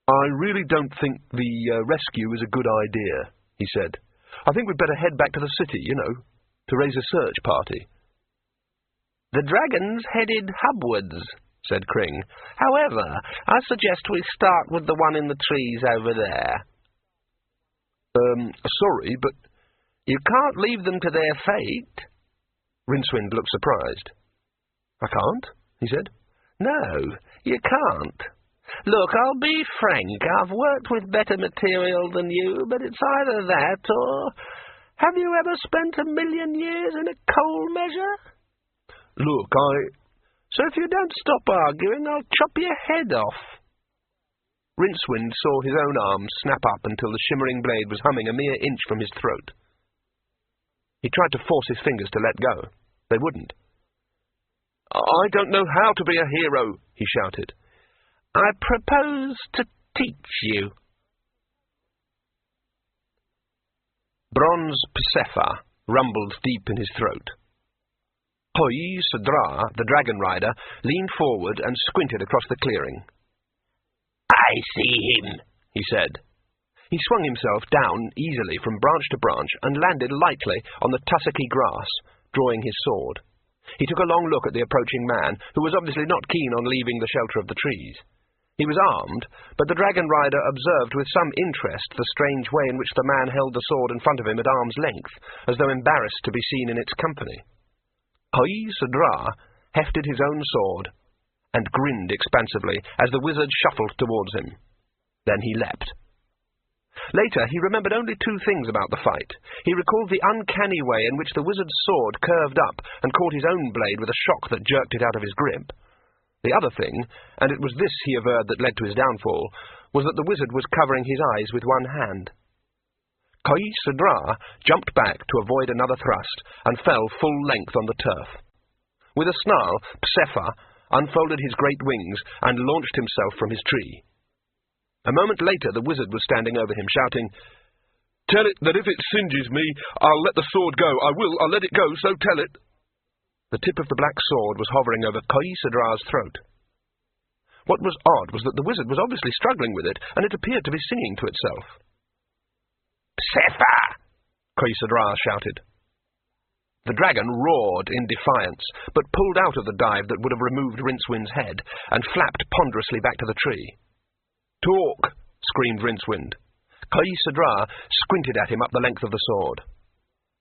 "I really don't think the rescue is a good idea," he said. "I think we'd better head back to the city, to raise a search party." "The dragon's headed hubwards," said Kring. "However, I suggest we start with the one in the trees over there." Sorry, but... "You can't leave them to their fate." Rincewind looked surprised. "I can't?" he said. "No, you can't. Look, I'll be frank, I've worked with better material than you, but it's either that or... Have you ever spent 1,000,000 years in a coal measure? Look, So if you don't stop arguing, I'll chop your head off." Rincewind saw his own arm snap up until the shimmering blade was humming a mere inch from his throat. He tried to force his fingers to let go. They wouldn't. "I don't know how to be a hero," he shouted. "I propose to teach you." Bronze Persephar rumbled deep in his throat. Hoi Sadra, the dragon rider, leaned forward and squinted across the clearing. "I see him," he said. He swung himself down easily from branch to branch and landed lightly on the tussocky grass, drawing his sword. He took a long look at the approaching man, who was obviously not keen on leaving the shelter of the trees. He was armed, but the dragon rider observed with some interest the strange way in which the man held the sword in front of him at arm's length, as though embarrassed to be seen in its company. Hoi Sadra hefted his own sword and grinned expansively as the wizard shuffled towards him. Then he leapt. Later, he remembered only 2 things about the fight. He recalled the uncanny way in which the wizard's sword curved up and caught his own blade with a shock that jerked it out of his grip. The other thing, and it was this he averred that led to his downfall, was that the wizard was covering his eyes with one hand. Hoi Sadra jumped back to avoid another thrust and fell full length on the turf. With a snarl, Persephar unfolded his great wings and launched himself from his tree. A moment later, the wizard was standing over him, shouting, "Tell it that if it singes me, I'll let the sword go. I'll let it go, so tell it." The tip of the black sword was hovering over Hoi Sadra's throat. What was odd was that the wizard was obviously struggling with it, and it appeared to be singing to itself. "Persephar!" Hoi Sadra shouted. The dragon roared in defiance, but pulled out of the dive that would have removed Rincewind's head, and flapped ponderously back to the tree. "Talk!" screamed Rincewind. Hoi Sadra squinted at him up the length of the sword.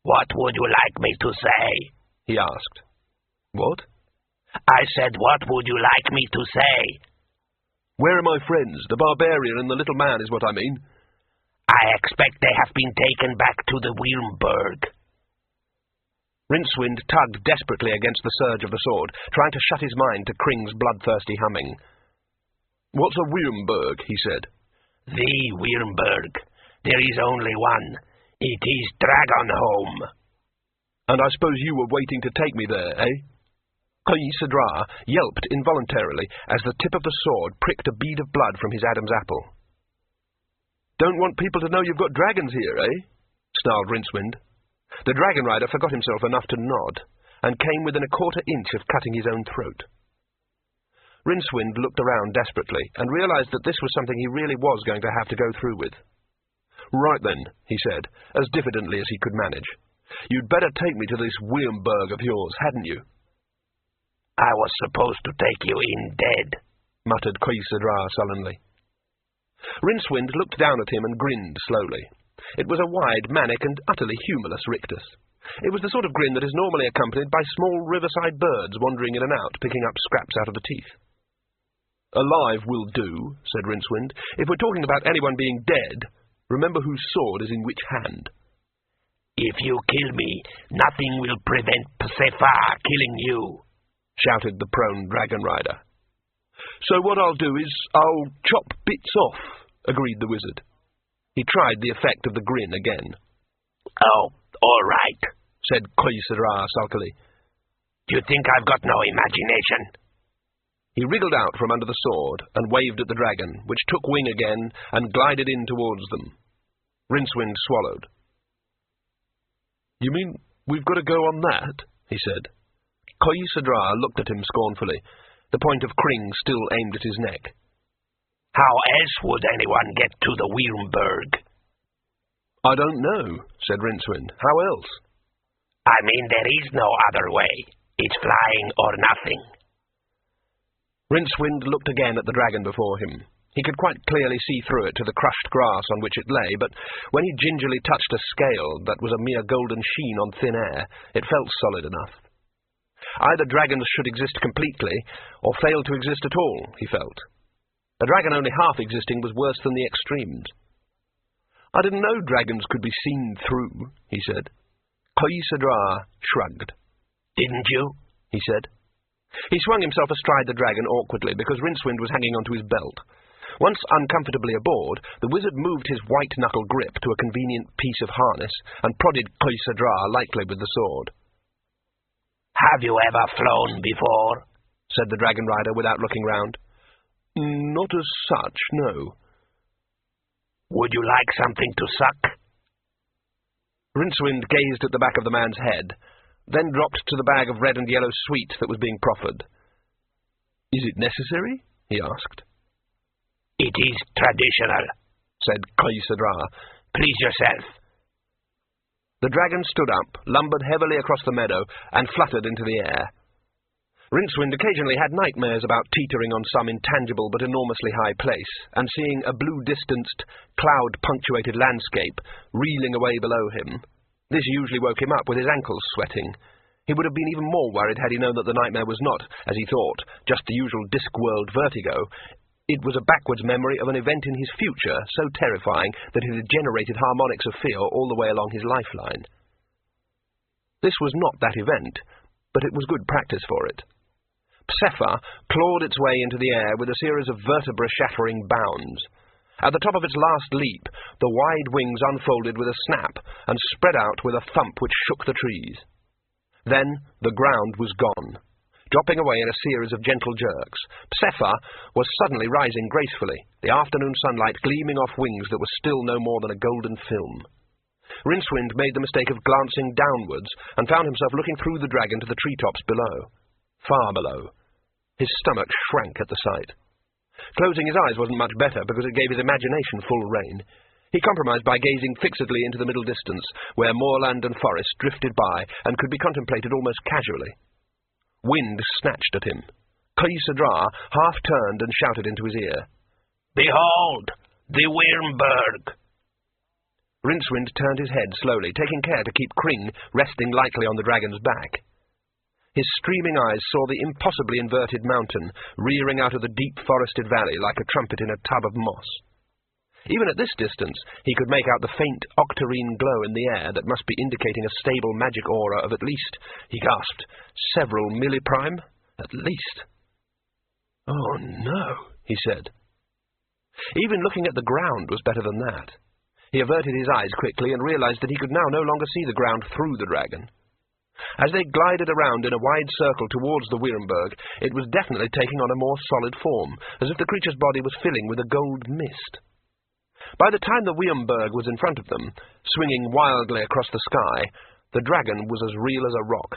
"What would you like me to say?" he asked. "What?" "I said, what would you like me to say?" "Where are my friends? The barbarian and the little man is what I mean." "I expect they have been taken back to the Wyrmberg." Rincewind tugged desperately against the surge of the sword, trying to shut his mind to Kring's bloodthirsty humming. "What's a Wyrmberg?" he said. "The Wyrmberg. There is only one. It is Dragonholm." "And I suppose you were waiting to take me there, eh?" Hoi Sadra yelped involuntarily as the tip of the sword pricked a bead of blood from his Adam's apple. "Don't want people to know you've got dragons here, eh?" snarled Rincewind. The dragon rider forgot himself enough to nod, and came within a 1/4 inch of cutting his own throat. Rincewind looked around desperately, and realized that this was something he really was going to have to go through with. "Right then," he said, as diffidently as he could manage. "You'd better take me to this Wyrmberg of yours, hadn't you?" "I was supposed to take you in dead," muttered Qoisadra sullenly. Rincewind looked down at him and grinned slowly. It was a wide, manic, and utterly humourless rictus. It was the sort of grin that is normally accompanied by small riverside birds wandering in and out, picking up scraps out of the teeth. "Alive will do," said Rincewind. "If we're talking about anyone being dead, remember whose sword is in which hand." "If you kill me, nothing will prevent Persephone killing you," shouted the prone dragon rider. "So what I'll do is I'll chop bits off," agreed the wizard. He tried the effect of the grin again. "Oh, all right," said Qoisadra sulkily. "Do you think I've got no imagination?" He wriggled out from under the sword and waved at the dragon, which took wing again and glided in towards them. Rincewind swallowed. "You mean we've got to go on that?" he said. Qoisadra looked at him scornfully, the point of Kring still aimed at his neck. "How else would anyone get to the Wyrmberg?" "I don't know," said Rincewind. "How else?" "I mean, there is no other way. It's flying or nothing." Rincewind looked again at the dragon before him. He could quite clearly see through it to the crushed grass on which it lay, but when he gingerly touched a scale that was a mere golden sheen on thin air, it felt solid enough. Either dragons should exist completely, or fail to exist at all, he felt. A dragon only half existing was worse than the extremes. "I didn't know dragons could be seen through," he said. Qoisadra shrugged. "Didn't you?" he said. He swung himself astride the dragon awkwardly, because Rincewind was hanging onto his belt. Once uncomfortably aboard, the wizard moved his white-knuckle grip to a convenient piece of harness and prodded Qoisadra lightly with the sword. "Have you ever flown before?" said the dragon rider without looking round. "Not as such, no." "Would you like something to suck?" Rincewind gazed at the back of the man's head, then dropped to the bag of red and yellow sweet that was being proffered. "Is it necessary?" he asked. "It is traditional," said Qoisadra. "Please yourself." The dragon stood up, lumbered heavily across the meadow, and fluttered into the air. Rincewind occasionally had nightmares about teetering on some intangible but enormously high place, and seeing a blue-distanced, cloud-punctuated landscape reeling away below him. This usually woke him up with his ankles sweating. He would have been even more worried had he known that the nightmare was not, as he thought, just the usual Discworld vertigo. It was a backwards memory of an event in his future so terrifying that it had generated harmonics of fear all the way along his lifeline. This was not that event, but it was good practice for it. Persephone clawed its way into the air with a series of vertebra-shattering bounds. At the top of its last leap, the wide wings unfolded with a snap and spread out with a thump which shook the trees. Then the ground was gone. Dropping away in a series of gentle jerks, Persephone was suddenly rising gracefully, the afternoon sunlight gleaming off wings that were still no more than a golden film. Rincewind made the mistake of glancing downwards and found himself looking through the dragon to the treetops below, far below. His stomach shrank at the sight. Closing his eyes wasn't much better, because it gave his imagination full rein. He compromised by gazing fixedly into the middle distance, where moorland and forest drifted by and could be contemplated almost casually. Wind snatched at him. Qoisadra half turned and shouted into his ear, "Behold, the Wyrmberg!" Rincewind turned his head slowly, taking care to keep Kring resting lightly on the dragon's back. His streaming eyes saw the impossibly inverted mountain rearing out of the deep forested valley like a trumpet in a tub of moss. Even at this distance, he could make out the faint octarine glow in the air that must be indicating a stable magic aura of at least, he gasped, several milliprime? At least. "Oh, no," he said. Even looking at the ground was better than that. He averted his eyes quickly and realized that he could now no longer see the ground through the dragon. As they glided around in a wide circle towards the Wyrmberg, it was definitely taking on a more solid form, as if the creature's body was filling with a gold mist. By the time the Wyrmberg was in front of them, swinging wildly across the sky, the dragon was as real as a rock.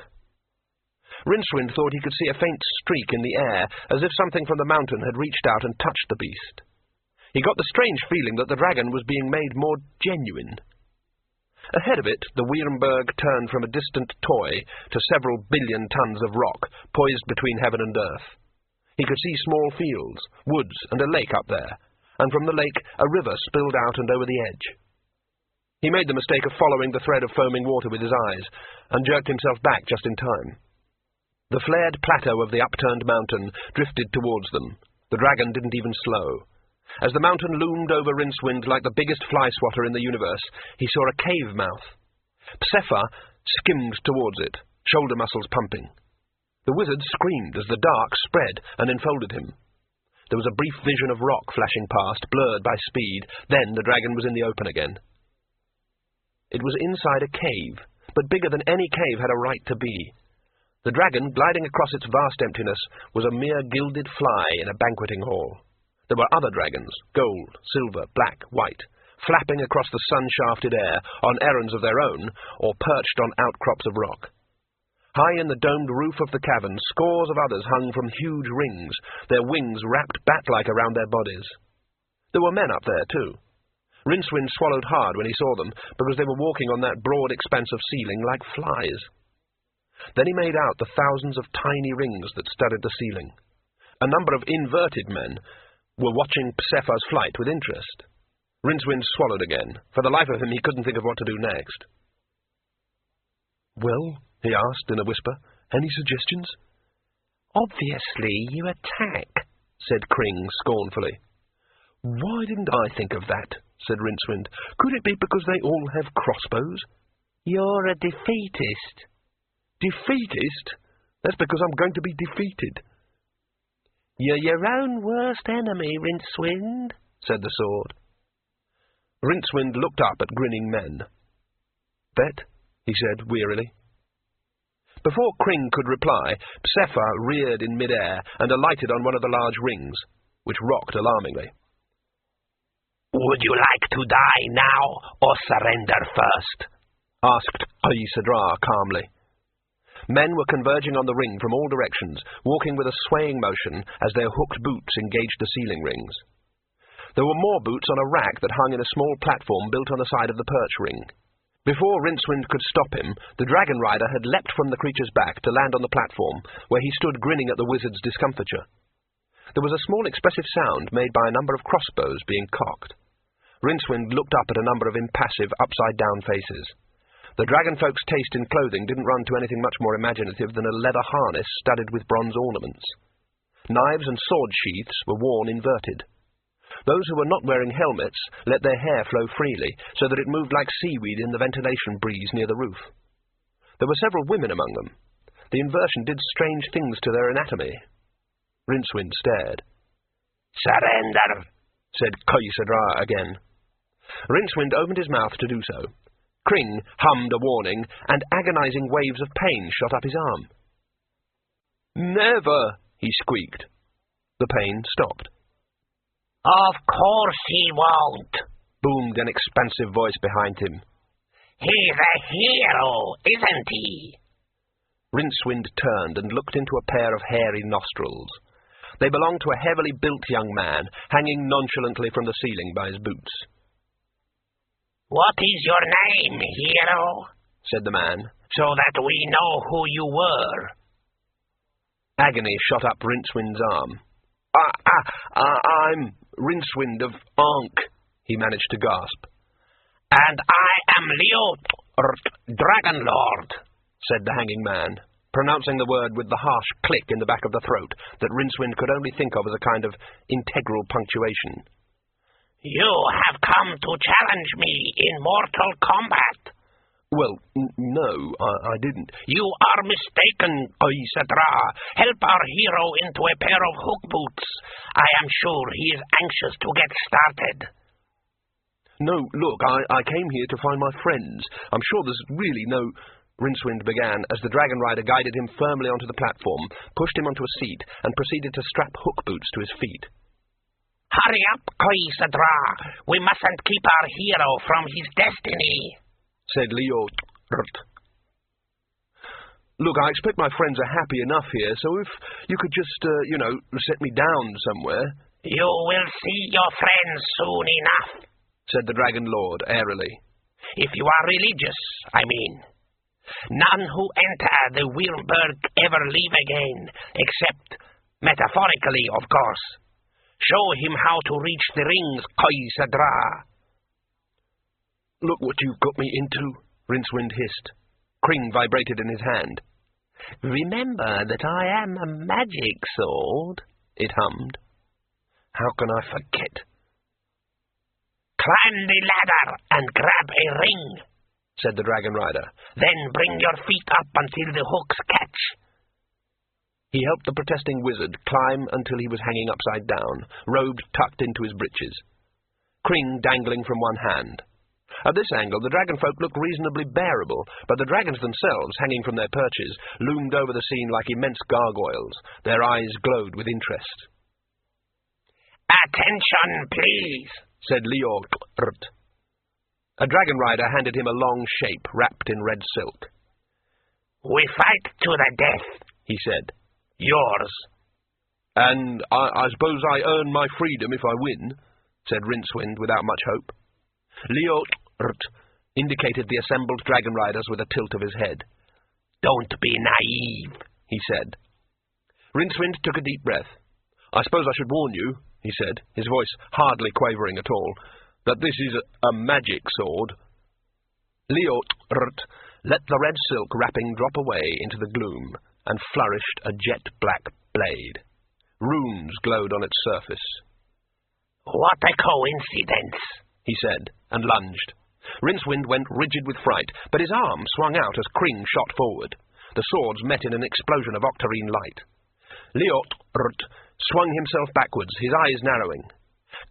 Rincewind thought he could see a faint streak in the air, as if something from the mountain had reached out and touched the beast. He got the strange feeling that the dragon was being made more genuine. Ahead of it, the Wierenberg turned from a distant toy to several billion tons of rock, poised between heaven and earth. He could see small fields, woods, and a lake up there, and from the lake a river spilled out and over the edge. He made the mistake of following the thread of foaming water with his eyes, and jerked himself back just in time. The flared plateau of the upturned mountain drifted towards them. The dragon didn't even slow. As the mountain loomed over Rincewind like the biggest fly-swatter in the universe, he saw a cave mouth. Psepha skimmed towards it, shoulder muscles pumping. The wizard screamed as the dark spread and enfolded him. There was a brief vision of rock flashing past, blurred by speed. Then the dragon was in the open again. It was inside a cave, but bigger than any cave had a right to be. The dragon, gliding across its vast emptiness, was a mere gilded fly in a banqueting hall. There were other dragons, gold, silver, black, white, flapping across the sun-shafted air on errands of their own, or perched on outcrops of rock. High in the domed roof of the cavern, scores of others hung from huge rings, their wings wrapped bat-like around their bodies. There were men up there, too. Rincewind swallowed hard when he saw them, because they were walking on that broad expanse of ceiling like flies. Then he made out the thousands of tiny rings that studded the ceiling. A number of inverted men were watching Psepha's flight with interest. Rincewind swallowed again. For the life of him, he couldn't think of what to do next. "Well," he asked in a whisper, "any suggestions?" "Obviously you attack," said Kring scornfully. "Why didn't I think of that?" said Rincewind. "Could it be because they all have crossbows?" "You're a defeatist." "Defeatist? That's because I'm going to be defeated." "You're your own worst enemy, Rincewind," said the sword. Rincewind looked up at grinning men. "Bet?" he said wearily. Before Kring could reply, Psepha reared in mid-air and alighted on one of the large rings, which rocked alarmingly. "Would you like to die now, or surrender first?" asked Aïsadra calmly. Men were converging on the ring from all directions, walking with a swaying motion as their hooked boots engaged the ceiling rings. There were more boots on a rack that hung in a small platform built on the side of the perch ring. Before Rincewind could stop him, the dragon rider had leapt from the creature's back to land on the platform, where he stood grinning at the wizard's discomfiture. There was a small expressive sound made by a number of crossbows being cocked. Rincewind looked up at a number of impassive, upside-down faces. The dragonfolk's taste in clothing didn't run to anything much more imaginative than a leather harness studded with bronze ornaments. Knives and sword sheaths were worn inverted. Those who were not wearing helmets let their hair flow freely, so that it moved like seaweed in the ventilation breeze near the roof. There were several women among them. The inversion did strange things to their anatomy. Rincewind stared. "Surrender," said Aïsadra again. Rincewind opened his mouth to do so. Kring hummed a warning, and agonizing waves of pain shot up his arm. "Never!" he squeaked. The pain stopped. "Of course he won't," boomed an expansive voice behind him. "He's a hero, isn't he?" Rincewind turned and looked into a pair of hairy nostrils. They belonged to a heavily built young man, hanging nonchalantly from the ceiling by his boots. "What is your name, hero?" said the man, "so that we know who you were." Agony shot up Rincewind's arm. I'm Rincewind of Ankh," he managed to gasp. "And I am Leo, Dragon Lord," said the hanging man, pronouncing the word with the harsh click in the back of the throat that Rincewind could only think of as a kind of integral punctuation. "You have come to challenge me in mortal combat." "Well, no, I didn't." "You are mistaken, Aïsadra. Help our hero into a pair of hook boots. I am sure he is anxious to get started." "No, look, I came here to find my friends. I'm sure there's really no—" Rincewind began as the dragon rider guided him firmly onto the platform, pushed him onto a seat, and proceeded to strap hook boots to his feet. "Hurry up, Aïsadra. We mustn't keep our hero from his destiny," said Leo. Look, I expect my friends are happy enough here, so if you could just, set me down somewhere. You will see your friends soon enough, said the Dragon Lord airily. If you are religious, I mean. None who enter the Wilburg ever leave again, except metaphorically, of course. Show him how to reach the rings, Kaisadra. Look what you got me into, Rincewind hissed. Kring vibrated in his hand. Remember that I am a magic sword, it hummed. How can I forget? Climb the ladder and grab a ring, said the Dragon Rider. Then bring your feet up until the hooks catch. He helped the protesting wizard climb until he was hanging upside down, robe tucked into his breeches. Kring dangling from one hand. At this angle, the dragonfolk looked reasonably bearable, but the dragons themselves, hanging from their perches, loomed over the scene like immense gargoyles. Their eyes glowed with interest. Attention, please, said Liort. A dragon rider handed him a long shape wrapped in red silk. We fight to the death, he said. Yours. And I suppose I earn my freedom if I win, said Rincewind without much hope. Liort indicated the assembled dragon riders with a tilt of his head. Don't be naive, he said. Rincewind took a deep breath. I suppose I should warn you, he said, his voice hardly quavering at all, that this is a magic sword. Liort let the red silk wrapping drop away into the gloom and flourished a jet-black blade. Runes glowed on its surface. What a coincidence, he said, and lunged. Rincewind went rigid with fright, but his arm swung out as Kring shot forward. The swords met in an explosion of octarine light. Liort swung himself backwards, his eyes narrowing.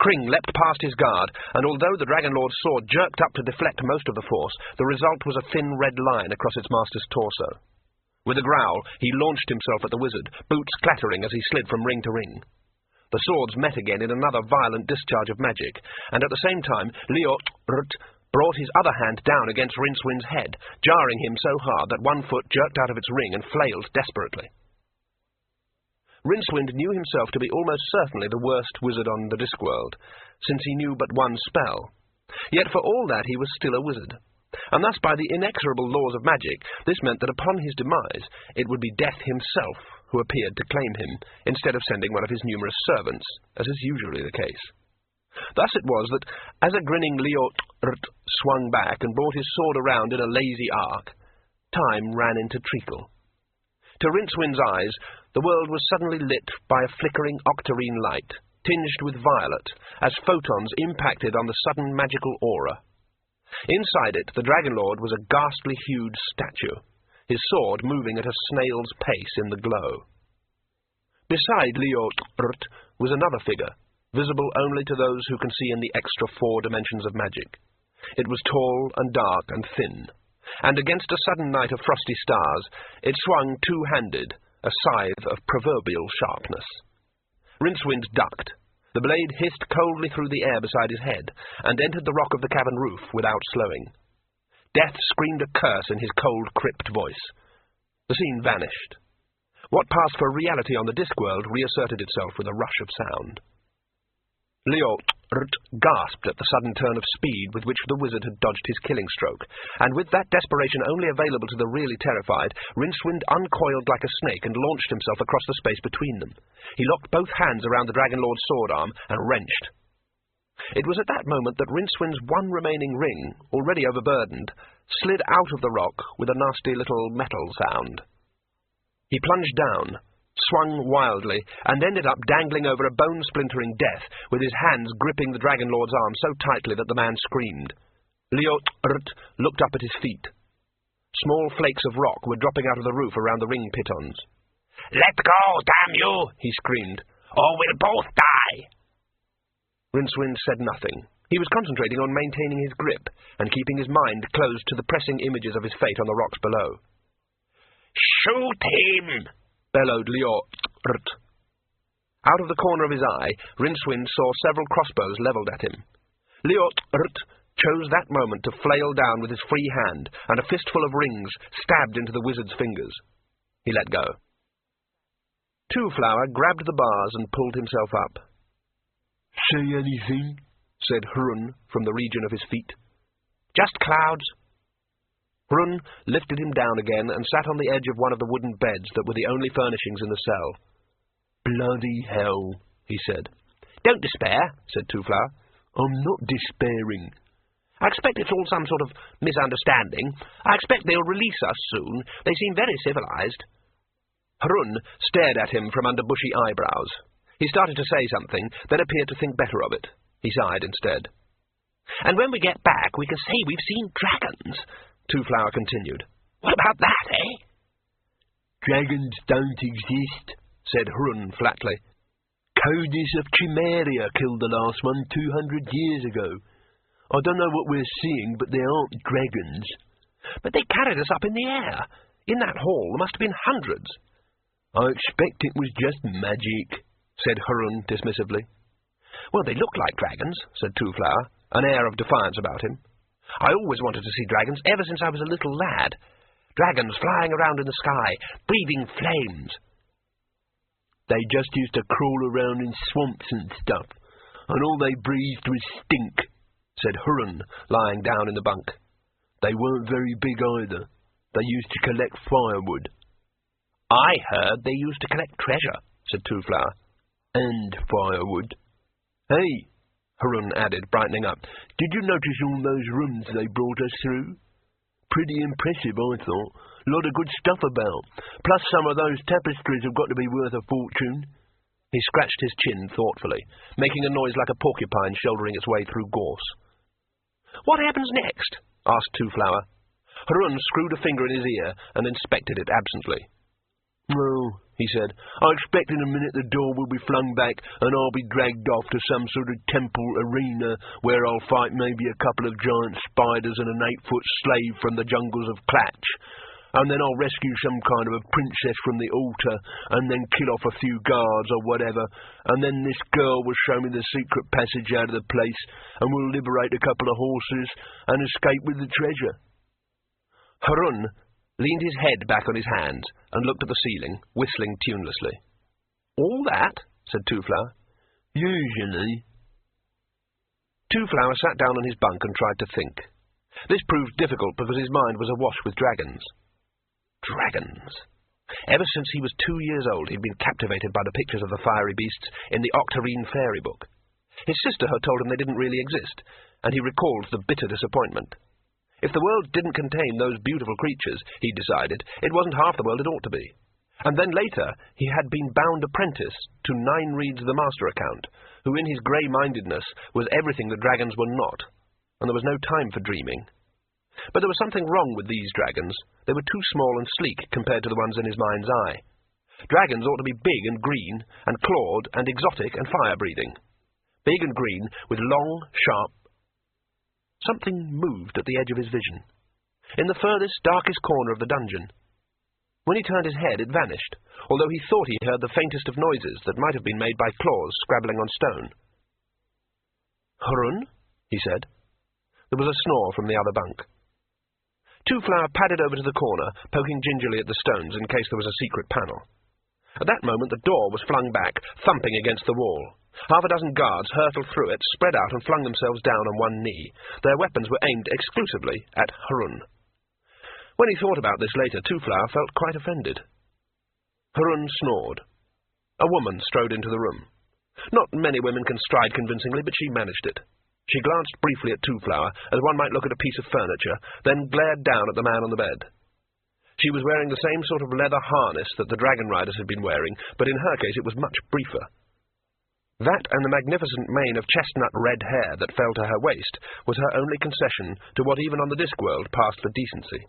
Kring leapt past his guard, and although the Dragon Lord's sword jerked up to deflect most of the force, the result was a thin red line across its master's torso. With a growl, he launched himself at the wizard, boots clattering as he slid from ring to ring. The swords met again in another violent discharge of magic, and at the same time, Liort brought his other hand down against Rincewind's head, jarring him so hard that one foot jerked out of its ring and flailed desperately. Rincewind knew himself to be almost certainly the worst wizard on the Discworld, since he knew but one spell. Yet for all that he was still a wizard, and thus by the inexorable laws of magic, this meant that upon his demise it would be Death himself who appeared to claim him, instead of sending one of his numerous servants, as is usually the case. Thus it was that, as a grinning Liort swung back and brought his sword around in a lazy arc, time ran into treacle. To Rincewind's eyes, the world was suddenly lit by a flickering octarine light, tinged with violet, as photons impacted on the sudden magical aura. Inside it, the Dragon Lord was a ghastly-hued statue, his sword moving at a snail's pace in the glow. Beside Liort was another figure, visible only to those who can see in the extra 4 dimensions of magic. It was tall and dark and thin, and against a sudden night of frosty stars, it swung two-handed, a scythe of proverbial sharpness. Rincewind ducked. The blade hissed coldly through the air beside his head, and entered the rock of the cavern roof without slowing. Death screamed a curse in his cold, crypt voice. The scene vanished. What passed for reality on the Discworld reasserted itself with a rush of sound. Liort gasped at the sudden turn of speed with which the wizard had dodged his killing stroke, and with that desperation only available to the really terrified, Rincewind uncoiled like a snake and launched himself across the space between them. He locked both hands around the Dragon Lord's sword arm and wrenched. It was at that moment that Rincewind's one remaining ring, already overburdened, slid out of the rock with a nasty little metal sound. He plunged down, swung wildly, and ended up dangling over a bone-splintering Death, with his hands gripping the Dragon Lord's arm so tightly that the man screamed. Liort looked up at his feet. Small flakes of rock were dropping out of the roof around the ring pitons. "Let go, damn you!" he screamed, "or we'll both die!" Rincewind said nothing. He was concentrating on maintaining his grip, and keeping his mind closed to the pressing images of his fate on the rocks below. "Shoot him!" bellowed Liort. Out of the corner of his eye, Rincewind saw several crossbows levelled at him. Liort chose that moment to flail down with his free hand, and a fistful of rings stabbed into the wizard's fingers. He let go. Two-Flower grabbed the bars and pulled himself up. "Say anything?" said Hrun from the region of his feet. "Just clouds." Hrun lifted him down again and sat on the edge of one of the wooden beds that were the only furnishings in the cell. "Bloody hell," he said. "Don't despair," said Two-Flower. "I'm not despairing." "I expect it's all some sort of misunderstanding. I expect they'll release us soon. They seem very civilized." Hrun stared at him from under bushy eyebrows. He started to say something, then appeared to think better of it. He sighed instead. "And when we get back, we can say we've seen dragons," Two-Flower continued. "What about that, eh?" "Dragons don't exist," said Hrun flatly. "Codis of Chimeria killed the last one 200 years ago. I don't know what we're seeing, but they aren't dragons." "But they carried us up in the air. In that hall there must have been hundreds." "I expect it was just magic," said Hrun dismissively. "Well, they look like dragons," said Two-Flower, an air of defiance about him. "I always wanted to see dragons ever since I was a little lad. Dragons flying around in the sky, breathing flames." "They just used to crawl around in swamps and stuff, and all they breathed was stink," said Hrun, lying down in the bunk. "They weren't very big either. They used to collect firewood." "I heard they used to collect treasure," said Two-Flower. "And firewood. Hey," Hrun added, brightening up, "did you notice all those rooms they brought us through? Pretty impressive, I thought. Lot of good stuff about. Plus some of those tapestries have got to be worth a fortune." He scratched his chin thoughtfully, making a noise like a porcupine shouldering its way through gorse. "What happens next?" asked Two-Flower. Hrun screwed a finger in his ear and inspected it absently. "Well," he said, "I expect in a minute the door will be flung back and I'll be dragged off to some sort of temple arena where I'll fight maybe a couple of giant spiders and an 8-foot slave from the jungles of Klatch. And then I'll rescue some kind of a princess from the altar, and then kill off a few guards or whatever, and then this girl will show me the secret passage out of the place, and we'll liberate a couple of horses and escape with the treasure." Hrun leaned his head back on his hands and looked at the ceiling, whistling tunelessly. "All that?" said Two-Flower. "Usually." Two-Flower sat down on his bunk and tried to think. This proved difficult because his mind was awash with dragons. Dragons. Ever since he was 2 years old, he'd been captivated by the pictures of the fiery beasts in the Octarine fairy book. His sister had told him they didn't really exist, and he recalled the bitter disappointment. If the world didn't contain those beautiful creatures, he decided, it wasn't half the world it ought to be. And then later, he had been bound apprentice to Nine Reeds the Master Account, who in his grey-mindedness was everything the dragons were not, and there was no time for dreaming. But there was something wrong with these dragons. They were too small and sleek compared to the ones in his mind's eye. Dragons ought to be big and green, and clawed and exotic and fire-breathing. Big and green, with long, sharp... Something moved at the edge of his vision, in the furthest, darkest corner of the dungeon. When he turned his head, it vanished, although he thought he heard the faintest of noises that might have been made by claws scrabbling on stone. "Hrun?" he said. There was a snore from the other bunk. Two-Flower padded over to the corner, poking gingerly at the stones in case there was a secret panel. At that moment the door was flung back, thumping against the wall. Half a dozen guards hurtled through it, spread out and flung themselves down on one knee. Their weapons were aimed exclusively at Hrun. When he thought about this later, Two-Flower felt quite offended. Hrun snored. A woman strode into the room. Not many women can stride convincingly, but she managed it. She glanced briefly at Two-Flower, as one might look at a piece of furniture, then glared down at the man on the bed. She was wearing the same sort of leather harness that the dragon riders had been wearing, but in her case it was much briefer. That and the magnificent mane of chestnut red hair that fell to her waist was her only concession to what even on the Discworld passed for decency.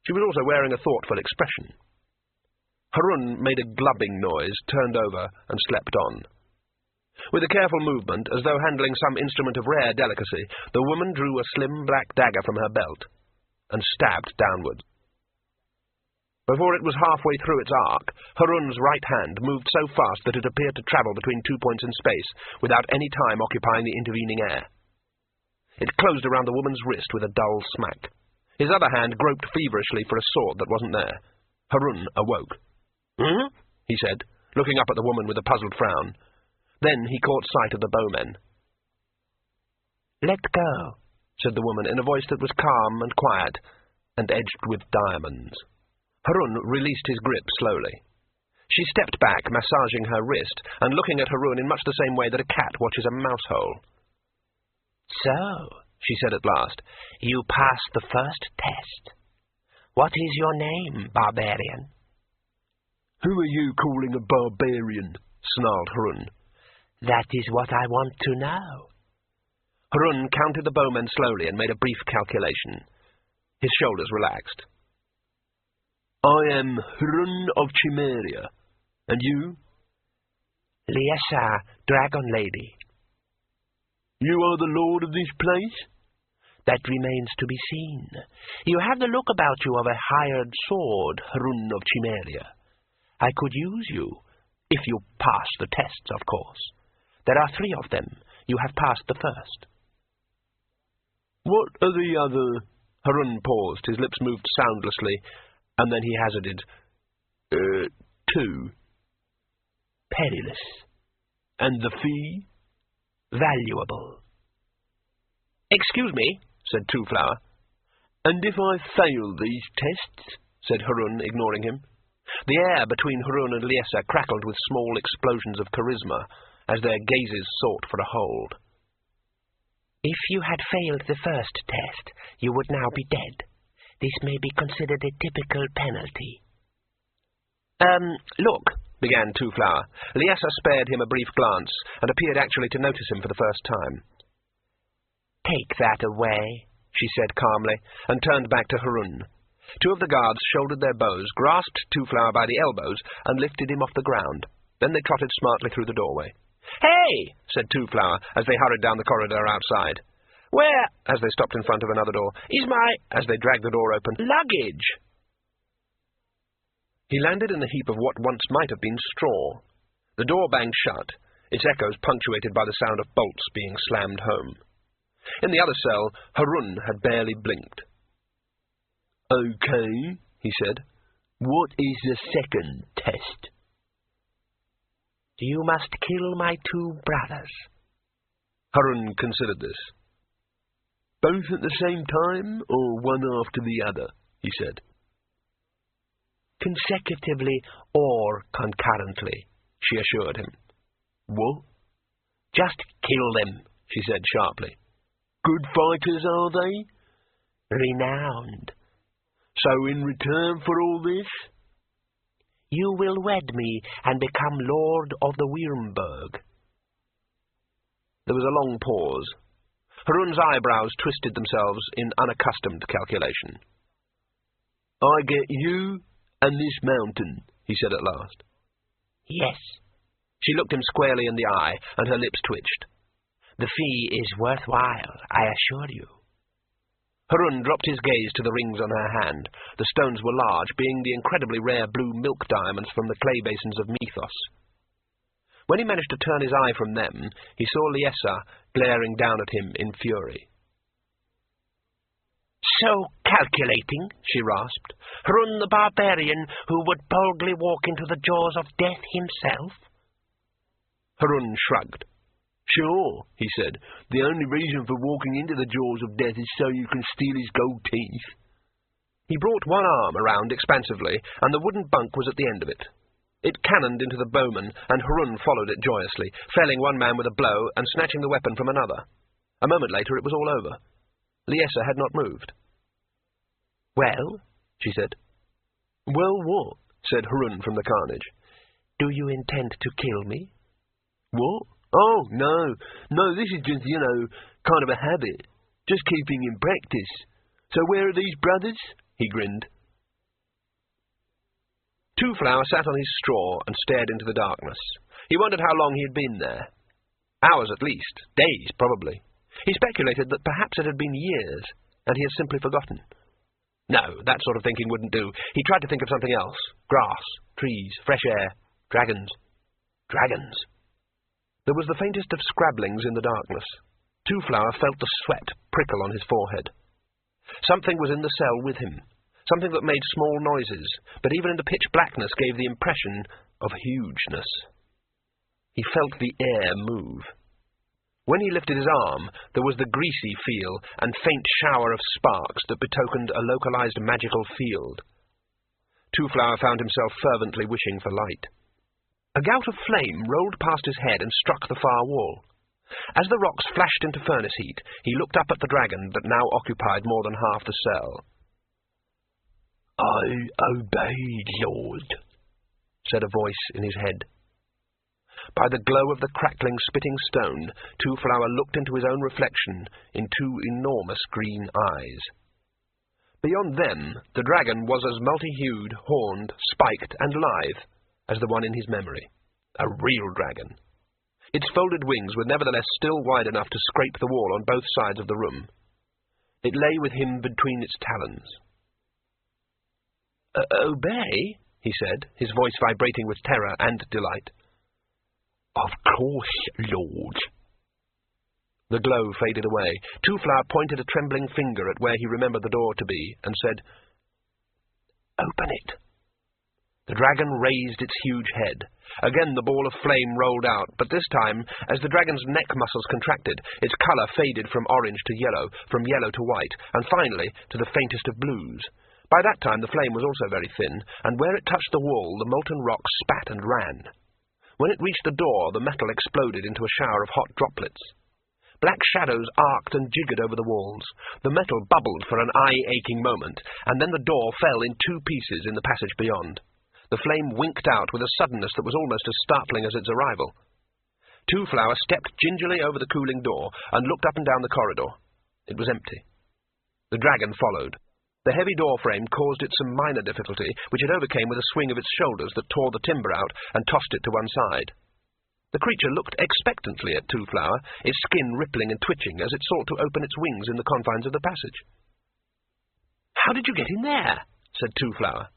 She was also wearing a thoughtful expression. Hrun made a glubbing noise, turned over, and slept on. With a careful movement, as though handling some instrument of rare delicacy, the woman drew a slim black dagger from her belt and stabbed downwards. Before it was halfway through its arc, Hrun's right hand moved so fast that it appeared to travel between 2 points in space, without any time occupying the intervening air. It closed around the woman's wrist with a dull smack. His other hand groped feverishly for a sword that wasn't there. Harun awoke. "Hmm?" he said, looking up at the woman with a puzzled frown. Then he caught sight of the bowmen. "Let go," said the woman in a voice that was calm and quiet, and edged with diamonds. Harun released his grip slowly. She stepped back, massaging her wrist, and looking at Harun in much the same way that a cat watches a mousehole. "So," she said at last, "you passed the first test. What is your name, barbarian?" "Who are you calling a barbarian?" snarled Harun. "That is what I want to know." Harun counted the bowmen slowly and made a brief calculation. His shoulders relaxed. "I am Harun of Chimeria. And you?" "Liesa, Dragon Lady." "You are the lord of this place?" "That remains to be seen. You have the look about you of a hired sword, Harun of Chimeria. I could use you, if you pass the tests, of course. There are 3 of them. You have passed the first." "What are the other—" Harun paused, his lips moved soundlessly, and then he hazarded, 2. "Perilous." "And the fee?" "Valuable." "Excuse me," said Two-Flower. "And if I fail these tests?" said Harun, ignoring him. The air between Harun and Liesa crackled with small explosions of charisma, as their gazes sought for a hold. "If you had failed the first test, you would now be dead. This may be considered a typical penalty." Look," began Two-Flower. Liesa spared him a brief glance, and appeared actually to notice him for the first time. "Take that away," she said calmly, and turned back to Harun. 2 of the guards shouldered their bows, grasped Two-Flower by the elbows, and lifted him off the ground. Then they trotted smartly through the doorway. "Hey!" said Two-Flower, as they hurried down the corridor outside. "Where," as they stopped in front of another door, "is my," as they dragged the door open, "luggage?" He landed in the heap of what once might have been straw. The door banged shut, its echoes punctuated by the sound of bolts being slammed home. In the other cell, Harun had barely blinked. "Okay," he said. "What is the second test?" "You must kill my 2 brothers." Harun considered this. "Both at the same time, or one after the other?" he said. "Consecutively or concurrently," she assured him. "What?" "Just kill them," she said sharply. "Good fighters, are they?" "Renowned." "So in return for all this?" "You will wed me and become Lord of the Wyrmberg." There was a long pause. Harun's eyebrows twisted themselves in unaccustomed calculation. "I get you and this mountain," he said at last. "Yes." She looked him squarely in the eye, and her lips twitched. "The fee is worthwhile, I assure you." Harun dropped his gaze to the rings on her hand. The stones were large, being the incredibly rare blue milk diamonds from the clay basins of Mythos. When he managed to turn his eye from them, he saw Liesa glaring down at him in fury. "So calculating," she rasped. "Harun the barbarian, who would boldly walk into the jaws of death himself?" Harun shrugged. "Sure," he said. "The only reason for walking into the jaws of death is so you can steal his gold teeth." He brought one arm around expansively, and the wooden bunk was at the end of it. It cannoned into the bowman, and Harun followed it joyously, felling one man with a blow and snatching the weapon from another. A moment later it was all over. Liesa had not moved. "Well?" she said. "Well, what?" said Harun from the carnage. "Do you intend to kill me?" "What? Oh, no. No, this is just, kind of a habit. Just keeping in practice. So where are these brothers?" He grinned. Two-Flower sat on his straw and stared into the darkness. He wondered how long he had been there. Hours at least. Days, probably. He speculated that perhaps it had been years, and he had simply forgotten. No, that sort of thinking wouldn't do. He tried to think of something else. Grass, trees, fresh air, dragons. Dragons. There was the faintest of scrabblings in the darkness. Two-Flower felt the sweat prickle on his forehead. Something was in the cell with him. something that made small noises, but even in the pitch blackness gave the impression of hugeness. He felt the air move. When he lifted his arm, there was the greasy feel and faint shower of sparks that betokened a localized magical field. Two-Flower found himself fervently wishing for light. A gout of flame rolled past his head and struck the far wall. As the rocks flashed into furnace heat, he looked up at the dragon that now occupied more than half the cell. "I obey, Lord," said a voice in his head. By the glow of the crackling, spitting stone, Two-Flower looked into his own reflection in two enormous green eyes. Beyond them, the dragon was as multi-hued, horned, spiked, and lithe as the one in his memory. A real dragon. Its folded wings were nevertheless still wide enough to scrape the wall on both sides of the room. It lay with him between its talons. "Obey?" he said, his voice vibrating with terror and delight. "Of course, Lord." The glow faded away. Two-Flower pointed a trembling finger at where he remembered the door to be, and said, "Open it." The dragon raised its huge head. Again the ball of flame rolled out, but this time, as the dragon's neck muscles contracted, its colour faded from orange to yellow, from yellow to white, and finally to the faintest of blues. By that time the flame was also very thin, and where it touched the wall the molten rock spat and ran. When it reached the door, the metal exploded into a shower of hot droplets. Black shadows arced and jiggered over the walls. The metal bubbled for an eye-aching moment, and then the door fell in two pieces in the passage beyond. The flame winked out with a suddenness that was almost as startling as its arrival. Two-Flower stepped gingerly over the cooling door and looked up and down the corridor. It was empty. The dragon followed. The heavy door frame caused it some minor difficulty, which it overcame with a swing of its shoulders that tore the timber out and tossed it to one side. The creature looked expectantly at Two-Flower, its skin rippling and twitching as it sought to open its wings in the confines of the passage. "How did you get in there?" said Two-Flower.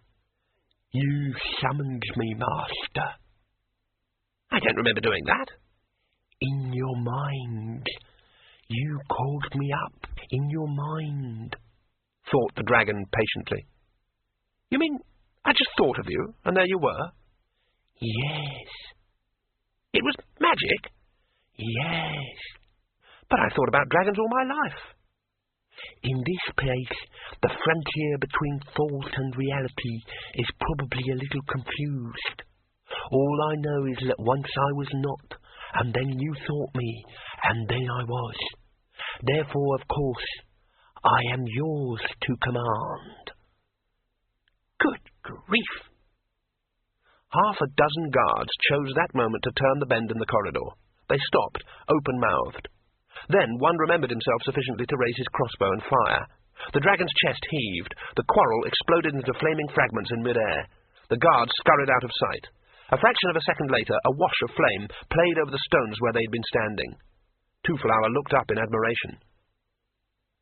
"You summoned me, Master." "I don't remember doing that." "In your mind. You called me up in your mind," thought the dragon patiently. "You mean I just thought of you, and there you were?" "Yes." "It was magic?" "Yes." "But I thought about dragons all my life." "In this place, the frontier between thought and reality is probably a little confused. All I know is that once I was not, and then you thought me, and then I was. Therefore, of course, I am yours to command." "Good grief!" Half a dozen guards chose that moment to turn the bend in the corridor. They stopped, open-mouthed. Then one remembered himself sufficiently to raise his crossbow and fire. The dragon's chest heaved. The quarrel exploded into flaming fragments in mid-air. The guards scurried out of sight. A fraction of a second later, a wash of flame played over the stones where they'd been standing. Two-Flower looked up in admiration.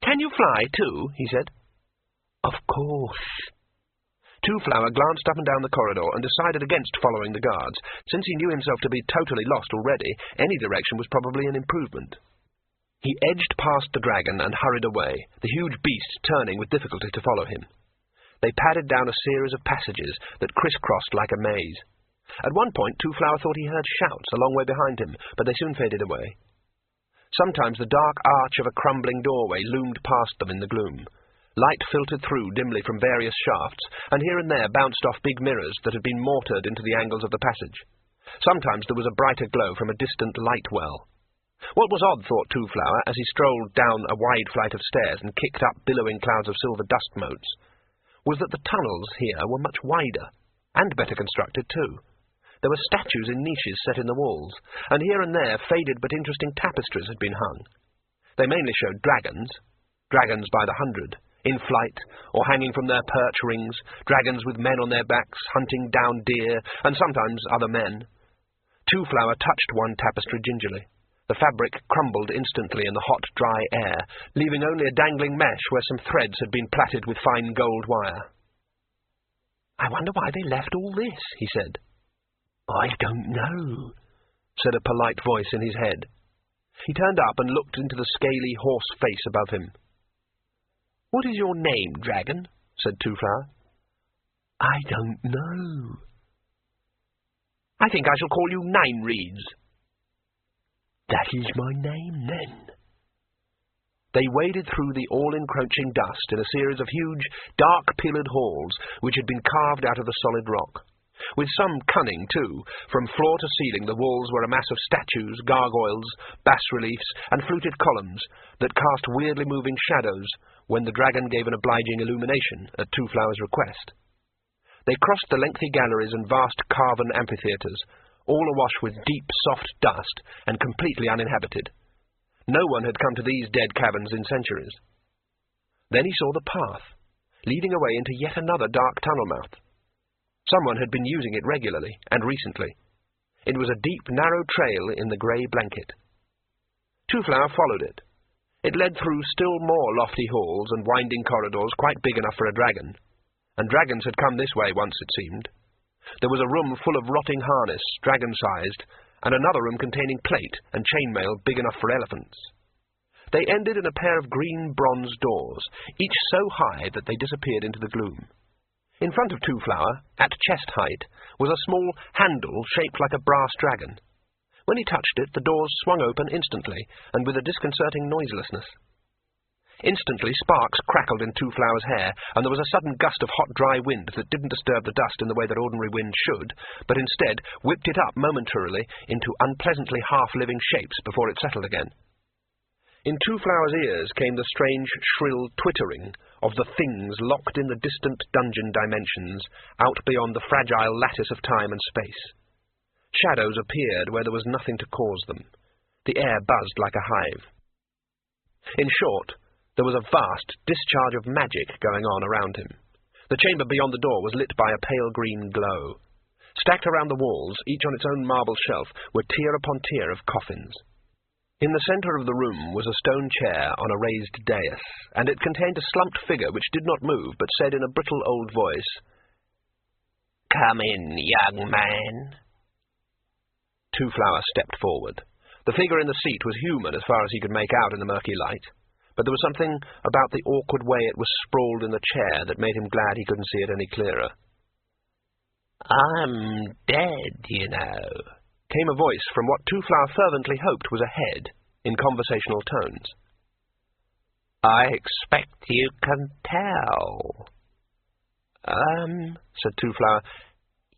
"Can you fly, too?" he said. "Of course." Two-Flower glanced up and down the corridor and decided against following the guards. Since he knew himself to be totally lost already, any direction was probably an improvement. He edged past the dragon and hurried away, the huge beast turning with difficulty to follow him. They padded down a series of passages that crisscrossed like a maze. At one point, Two-Flower thought he heard shouts a long way behind him, but they soon faded away. Sometimes the dark arch of a crumbling doorway loomed past them in the gloom. Light filtered through dimly from various shafts, and here and there bounced off big mirrors that had been mortared into the angles of the passage. Sometimes there was a brighter glow from a distant light well. What was odd, thought Two-Flower, as he strolled down a wide flight of stairs and kicked up billowing clouds of silver dust motes, was that the tunnels here were much wider, and better constructed too. There were statues in niches set in the walls, and here and there faded but interesting tapestries had been hung. They mainly showed dragons by the hundred, in flight, or hanging from their perch rings, dragons with men on their backs, hunting down deer, and sometimes other men. Two-Flower touched one tapestry gingerly. The fabric crumbled instantly in the hot, dry air, leaving only a dangling mesh where some threads had been plaited with fine gold wire. "I wonder why they left all this," he said. "I don't know," said a polite voice in his head. He turned up and looked into the scaly horse face above him. "What is your name, dragon?" said Two-Flower. I don't know. I think I shall call you Nine Reeds. That is my name, then. They waded through the all-encroaching dust in a series of huge, dark-pillared halls which had been carved out of the solid rock. With some cunning, too. From floor to ceiling the walls were a mass of statues, gargoyles, bas-reliefs, and fluted columns that cast weirdly moving shadows when the dragon gave an obliging illumination at Two-Flower's request. They crossed the lengthy galleries and vast carven amphitheatres, all awash with deep, soft dust and completely uninhabited. No one had come to these dead caverns in centuries. Then he saw the path, leading away into yet another dark tunnel mouth. Someone had been using it regularly, and recently. It was a deep, narrow trail in the grey blanket. Two-Flower followed it. It led through still more lofty halls and winding corridors quite big enough for a dragon. And dragons had come this way once, it seemed. There was a room full of rotting harness, dragon-sized, and another room containing plate and chainmail big enough for elephants. They ended in a pair of green bronze doors, each so high that they disappeared into the gloom. In front of Two-Flower, at chest height, was a small handle shaped like a brass dragon. When he touched it, the doors swung open instantly, and with a disconcerting noiselessness. Instantly, sparks crackled in Two-Flower's hair, and there was a sudden gust of hot, dry wind that didn't disturb the dust in the way that ordinary wind should, but instead whipped it up momentarily into unpleasantly half-living shapes before it settled again. In Two-Flower's ears came the strange, shrill twittering of the things locked in the distant dungeon dimensions, out beyond the fragile lattice of time and space. Shadows appeared where there was nothing to cause them. The air buzzed like a hive. In short, there was a vast discharge of magic going on around him. The chamber beyond the door was lit by a pale green glow. Stacked around the walls, each on its own marble shelf, were tier upon tier of coffins. In the centre of the room was a stone chair on a raised dais, and it contained a slumped figure which did not move, but said in a brittle old voice, "Come in, young man." Two-Flower stepped forward. The figure in the seat was human as far as he could make out in the murky light, but there was something about the awkward way it was sprawled in the chair that made him glad he couldn't see it any clearer. "I'm dead, you know," came a voice from what Two-Flower fervently hoped was ahead, in conversational tones. "I expect you can tell." Said Two-Flower.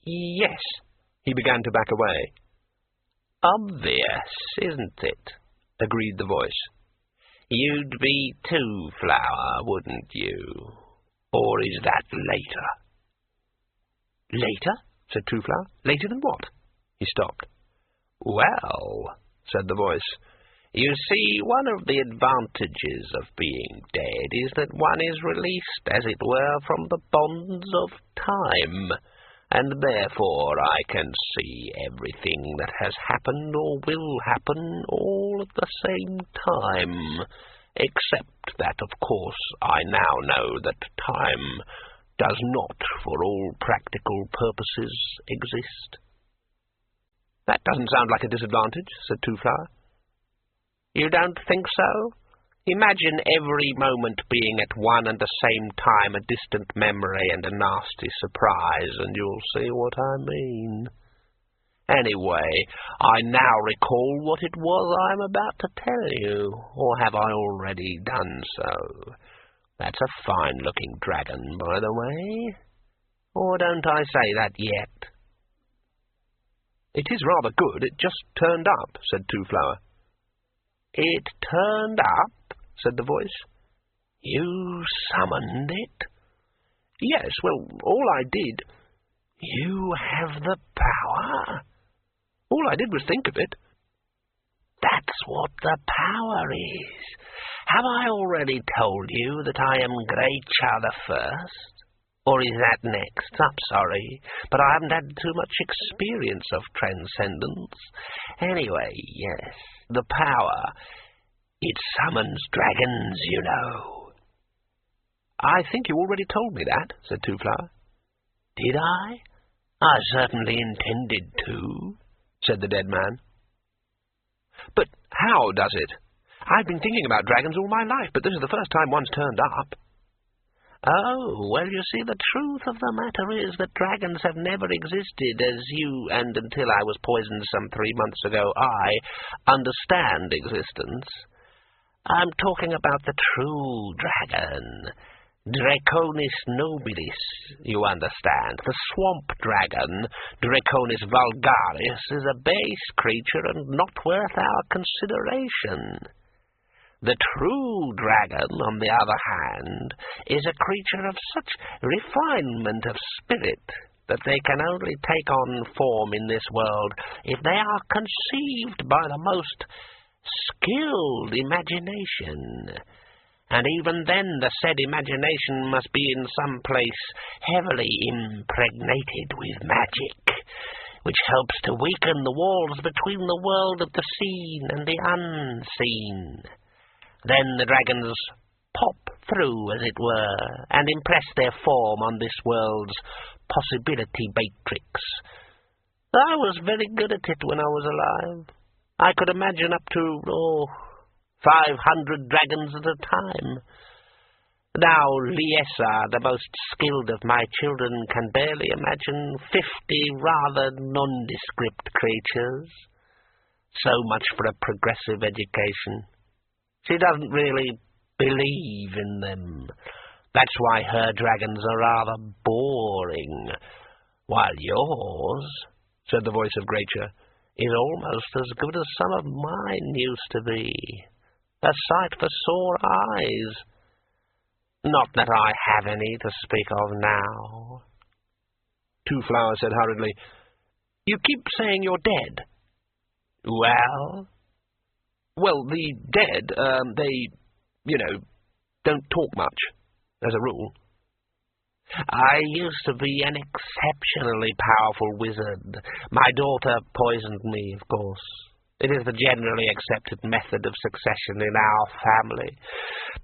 "Yes." He began to back away. "Obvious, isn't it?" agreed the voice. "You'd be Two-Flower, wouldn't you? Or is that later?" "Later?" said Two-Flower. "Later than what?" He stopped. "Well," said the voice, "you see, one of the advantages of being dead is that one is released, as it were, from the bonds of time, and therefore I can see everything that has happened or will happen all at the same time, except that, of course, I now know that time does not, for all practical purposes, exist." "That doesn't sound like a disadvantage," said Two-Flower. "You don't think so? Imagine every moment being at one and the same time a distant memory and a nasty surprise, and you'll see what I mean. Anyway, I now recall what it was I'm about to tell you, or have I already done so? That's a fine-looking dragon, by the way. Or don't I say that yet?" "It is rather good. It just turned up," said Two-Flower. "It turned up?" said the voice. "You summoned it?" "Yes, well, all I did—" "You have the power?" "All I did was think of it." "That's what the power is. Have I already told you that I am Greycha the First? Or is that next? I'm sorry, but I haven't had too much experience of transcendence. Anyway, yes, the power. It summons dragons, you know." "I think you already told me that," said Two-Flower. "Did I? I certainly intended to," said the dead man. "But how does it? I've been thinking about dragons all my life, but this is the first time one's turned up." Oh, well, you see, the truth of the matter is that dragons have never existed as you, and until I was poisoned some 3 months ago, I understand existence. I'm talking about the true dragon. Draconis nobilis, you understand. The swamp dragon, Draconis vulgaris, is a base creature and not worth our consideration. The true dragon, on the other hand, is a creature of such refinement of spirit that they can only take on form in this world if they are conceived by the most skilled imagination. And even then the said imagination must be in some place heavily impregnated with magic, which helps to weaken the walls between the world of the seen and the unseen. Then the dragons pop through, as it were, and impress their form on this world's possibility matrix. I was very good at it when I was alive. I could imagine up to, 500 dragons at a time. Now Liesa, the most skilled of my children, can barely imagine 50 rather nondescript creatures. So much for a progressive education. She doesn't really believe in them. That's why her dragons are rather boring, while yours, said the voice of Gracia, is almost as good as some of mine used to be. A sight for sore eyes. Not that I have any to speak of now. Two Flower said hurriedly, You keep saying you're dead. Well? Well, the dead, they, don't talk much, as a rule. I used to be an exceptionally powerful wizard. My daughter poisoned me, of course. It is the generally accepted method of succession in our family.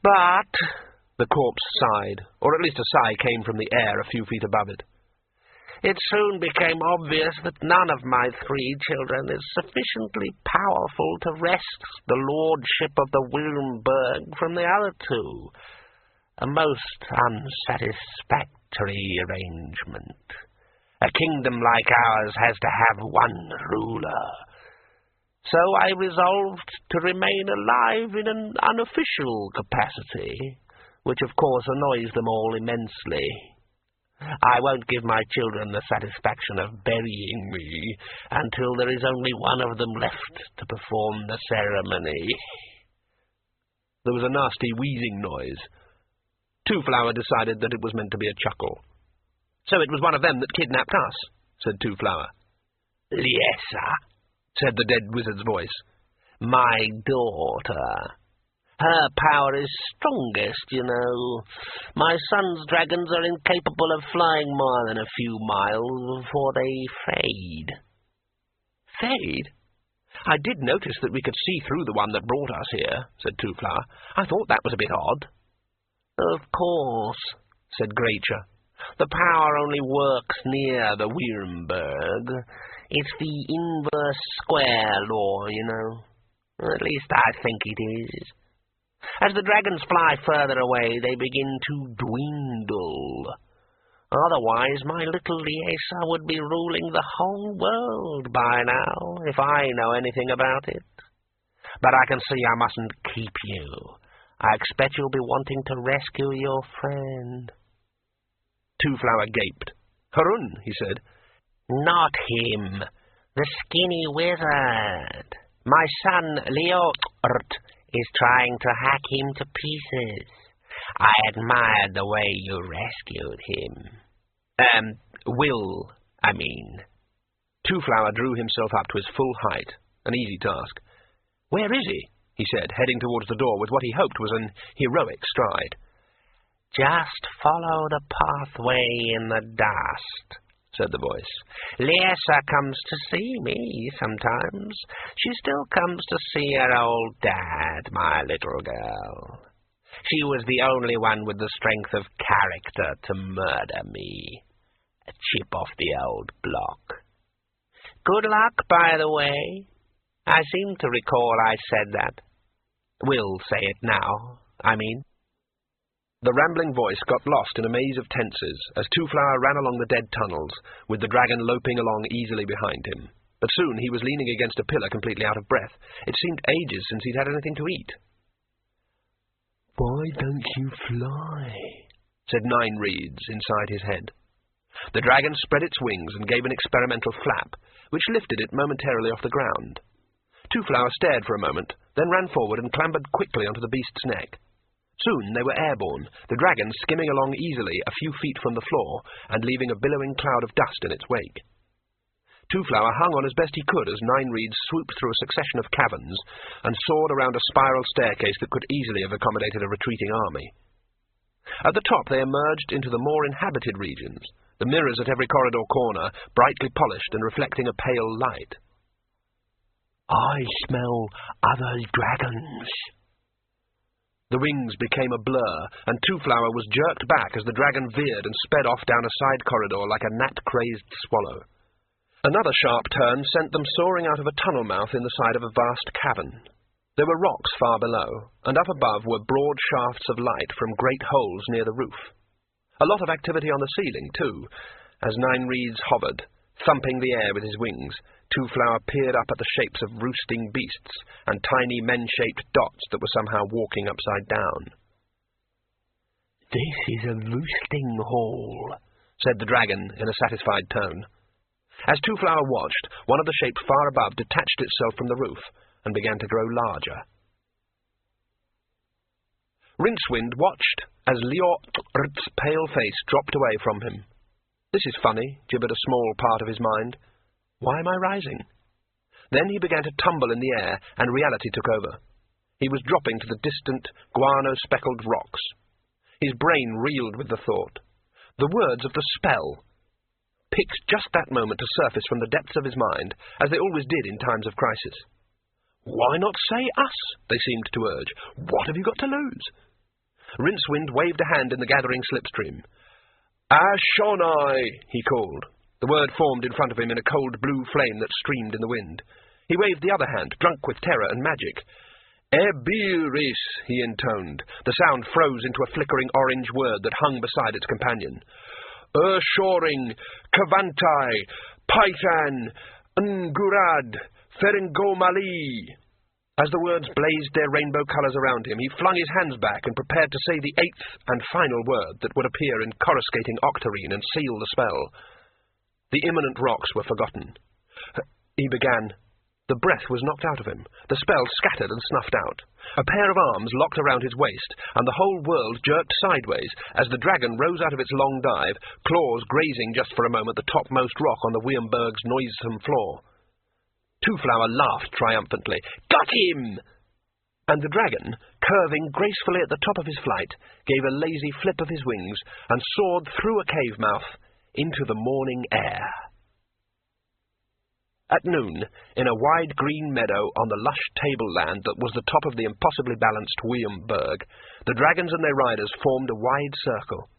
But the corpse sighed, or at least a sigh came from the air a few feet above it. It soon became obvious that none of my 3 children is sufficiently powerful to wrest the lordship of the Wilmberg from the other 2. A most unsatisfactory arrangement. A kingdom like ours has to have one ruler. So I resolved to remain alive in an unofficial capacity, which of course annoys them all immensely. I won't give my children the satisfaction of burying me until there is only one of them left to perform the ceremony. There was a nasty wheezing noise. Two Flower decided that it was meant to be a chuckle. So it was one of them that kidnapped us, said Two Flower. Liesa, said the dead wizard's voice. My daughter. Her power is strongest, you know. My son's dragons are incapable of flying more than a few miles before they fade. Fade? I did notice that we could see through the one that brought us here, said Two Flower. I thought that was a bit odd. Of course, said Gracia. The power only works near the Wyrmberg. It's the inverse square law, you know. At least I think it is. As the dragons fly further away, they begin to dwindle. Otherwise, my little Liesa would be ruling the whole world by now, if I know anything about it. But I can see I mustn't keep you. I expect you'll be wanting to rescue your friend. Two Flower gaped. Harun, he said. Not him. The skinny wizard. My son, Leort, is trying to hack him to pieces. I admired the way you rescued him. Will, I mean. Two Flower drew himself up to his full height, an easy task. Where is he said, heading towards the door with what he hoped was an heroic stride. Just follow the pathway in the dust, said the voice. Liesa comes to see me sometimes. She still comes to see her old dad, my little girl. She was the only one with the strength of character to murder me. A chip off the old block. Good luck, by the way. I seem to recall I said that. We'll say it now, I mean. The rambling voice got lost in a maze of tenses as Two-Flower ran along the dead tunnels, with the dragon loping along easily behind him. But soon he was leaning against a pillar completely out of breath. It seemed ages since he'd had anything to eat. "Why don't you fly?" said 9 reeds inside his head. The dragon spread its wings and gave an experimental flap, which lifted it momentarily off the ground. Two-Flower stared for a moment, then ran forward and clambered quickly onto the beast's neck. Soon they were airborne, the dragon skimming along easily a few feet from the floor and leaving a billowing cloud of dust in its wake. Two-Flower hung on as best he could as 9 reeds swooped through a succession of caverns and soared around a spiral staircase that could easily have accommodated a retreating army. At the top they emerged into the more inhabited regions, the mirrors at every corridor corner brightly polished and reflecting a pale light. "I smell other dragons." The wings became a blur, and Two-Flower was jerked back as the dragon veered and sped off down a side corridor like a gnat-crazed swallow. Another sharp turn sent them soaring out of a tunnel mouth in the side of a vast cavern. There were rocks far below, and up above were broad shafts of light from great holes near the roof. A lot of activity on the ceiling, too, as 9 reeds hovered, thumping the air with his wings. Two-Flower peered up at the shapes of roosting beasts and tiny men-shaped dots that were somehow walking upside down. "This is a roosting hall," said the dragon in a satisfied tone. As Two-Flower watched, one of the shapes far above detached itself from the roof and began to grow larger. Rincewind watched as Liort's pale face dropped away from him. "This is funny," gibbered a small part of his mind. "Why am I rising?" Then he began to tumble in the air, and reality took over. He was dropping to the distant, guano-speckled rocks. His brain reeled with the thought. The words of the spell picked just that moment to surface from the depths of his mind, as they always did in times of crisis. "Why not say us?" they seemed to urge. "What have you got to lose?" Rincewind waved a hand in the gathering slipstream. "Ashonai," he called. The word formed in front of him in a cold blue flame that streamed in the wind. He waved the other hand, drunk with terror and magic. "Ebiris," he intoned. The sound froze into a flickering orange word that hung beside its companion. "Ershoring, Kavantai, Paitan, Ngurad, Feringomali." As the words blazed their rainbow colours around him, he flung his hands back and prepared to say the 8th and final word that would appear in coruscating octarine and seal the spell. The imminent rocks were forgotten. He began. The breath was knocked out of him. The spell scattered and snuffed out. A pair of arms locked around his waist, and the whole world jerked sideways as the dragon rose out of its long dive, claws grazing just for a moment the topmost rock on the Wienberg's noisome floor. Two-Flower laughed triumphantly. "Got him!" And the dragon, curving gracefully at the top of his flight, gave a lazy flip of his wings and soared through a cave mouth into the morning air. At noon, in a wide green meadow on the lush tableland that was the top of the impossibly balanced Wienberg, the dragons and their riders formed a wide circle.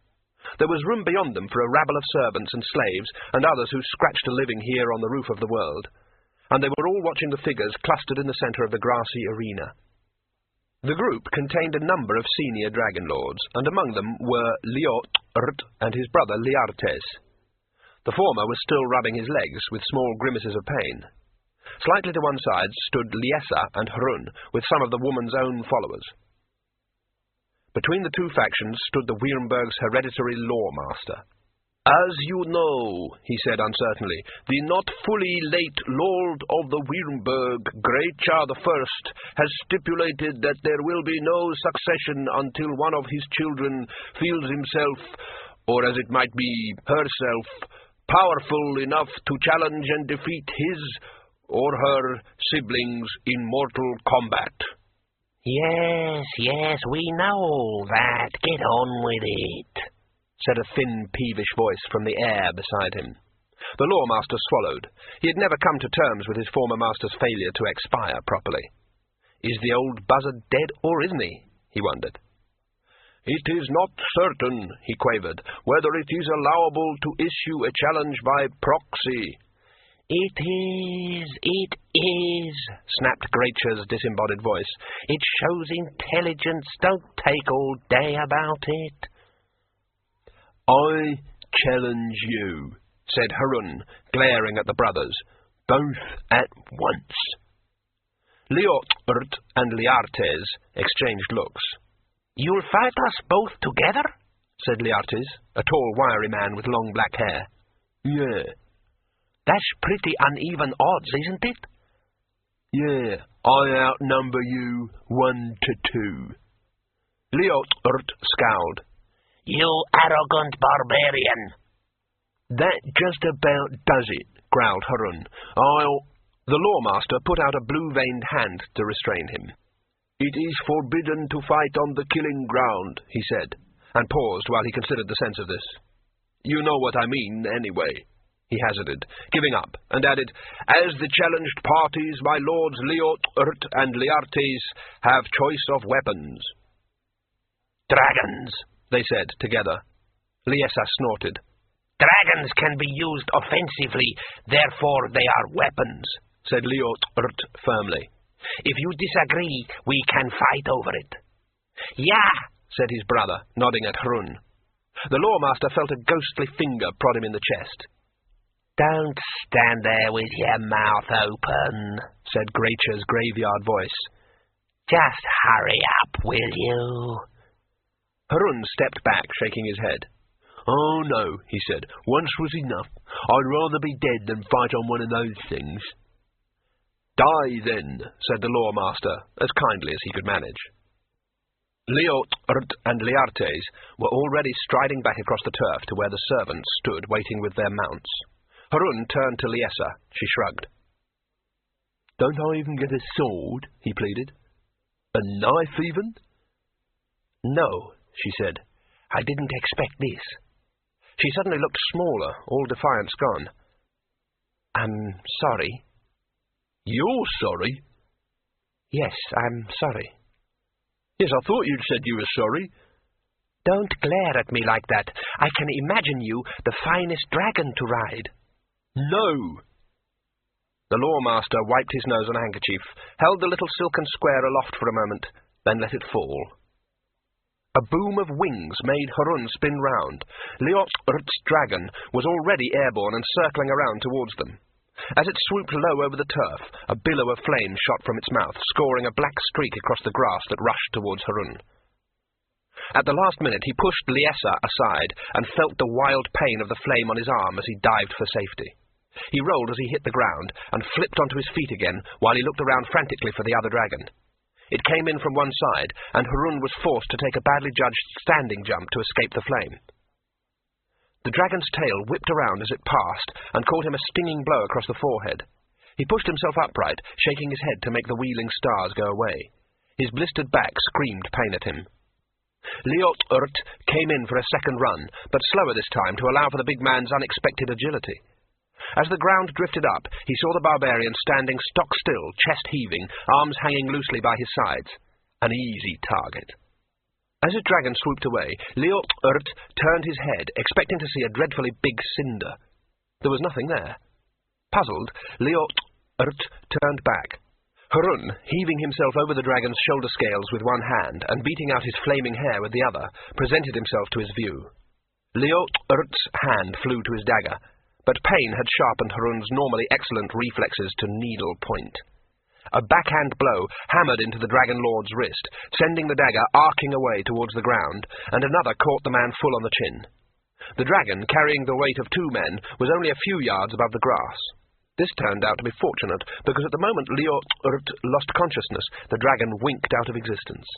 There was room beyond them for a rabble of servants and slaves and others who scratched a living here on the roof of the world, and they were all watching the figures clustered in the centre of the grassy arena. The group contained a number of senior dragon lords, and among them were Liort and his brother Liartes. The former was still rubbing his legs with small grimaces of pain. Slightly to one side stood Liesa and Hrun, with some of the woman's own followers. Between the two factions stood the Wienberg's hereditary lawmaster. "As you know," he said uncertainly, "the not fully late Lord of the Wienberg, Grecha I, has stipulated that there will be no succession until one of his children feels himself, or as it might be, herself, powerful enough to challenge and defeat his or her siblings in mortal combat." Yes, we know all that. Get on with it," said a thin, peevish voice from the air beside him. The lawmaster swallowed. He had never come to terms with his former master's failure to expire properly. Is the old buzzard dead, or isn't he? He wondered. "It is not certain," he quavered, "whether it is allowable to issue a challenge by proxy." It is, snapped Graiture's disembodied voice. It shows intelligence. Don't take all day about it. I challenge you, said Harun, glaring at the brothers, both at once. Liort and Liartes exchanged looks. You'll fight us both together? said Liartes, a tall, wiry man with long black hair. Yeah. That's pretty uneven odds, isn't it? Yeah, I outnumber you 1 to 2. Liort scowled. You arrogant barbarian. That just about does it, growled Harun. The lawmaster put out a blue-veined hand to restrain him. It is forbidden to fight on the killing ground, he said, and paused while he considered the sense of this. You know what I mean, anyway, he hazarded, giving up, and added, as the challenged parties, my lords Liort and Liartes, have choice of weapons. Dragons, they said together. Liesa snorted. Dragons can be used offensively, therefore they are weapons, said Liort firmly. If you disagree, we can fight over it. Yeah, said his brother, nodding at Harun. The lawmaster felt a ghostly finger prod him in the chest. Don't stand there with your mouth open, said Graiture's graveyard voice. Just hurry up, will you? Harun stepped back, shaking his head. Oh, no, he said. Once was enough. I'd rather be dead than fight on one of those things. Die, then, said the lawmaster, as kindly as he could manage. Liort and Liartes were already striding back across the turf to where the servants stood waiting with their mounts. Harun turned to Liesa. She shrugged. Don't I even get a sword? He pleaded. A knife, even? No, she said. I didn't expect this. She suddenly looked smaller, all defiance gone. I'm sorry. You're sorry? Yes, I'm sorry. Yes, I thought you'd said you were sorry. Don't glare at me like that. I can imagine you the finest dragon to ride. No. The lawmaster wiped his nose on a handkerchief, held the little silken square aloft for a moment, then let it fall. A boom of wings made Harun spin round. Liort's dragon was already airborne and circling around towards them. As it swooped low over the turf, a billow of flame shot from its mouth, scoring a black streak across the grass that rushed towards Harun. At the last minute he pushed Liesa aside and felt the wild pain of the flame on his arm as he dived for safety. He rolled as he hit the ground and flipped onto his feet again while he looked around frantically for the other dragon. It came in from one side, and Harun was forced to take a badly judged standing jump to escape the flame. The dragon's tail whipped around as it passed and caught him a stinging blow across the forehead. He pushed himself upright, shaking his head to make the wheeling stars go away. His blistered back screamed pain at him. Liort came in for a second run, but slower this time to allow for the big man's unexpected agility. As the ground drifted up, he saw the barbarian standing stock still, chest heaving, arms hanging loosely by his sides. An easy target. As his dragon swooped away, Liort turned his head, expecting to see a dreadfully big cinder. There was nothing there. Puzzled, Liort turned back. Harun, heaving himself over the dragon's shoulder scales with one hand and beating out his flaming hair with the other, presented himself to his view. Liort's hand flew to his dagger, but pain had sharpened Harun's normally excellent reflexes to needle point. A backhand blow hammered into the Dragon Lord's wrist, sending the dagger arcing away towards the ground, and another caught the man full on the chin. The dragon, carrying the weight of 2 men, was only a few yards above the grass. This turned out to be fortunate, because at the moment Liort lost consciousness, the dragon winked out of existence.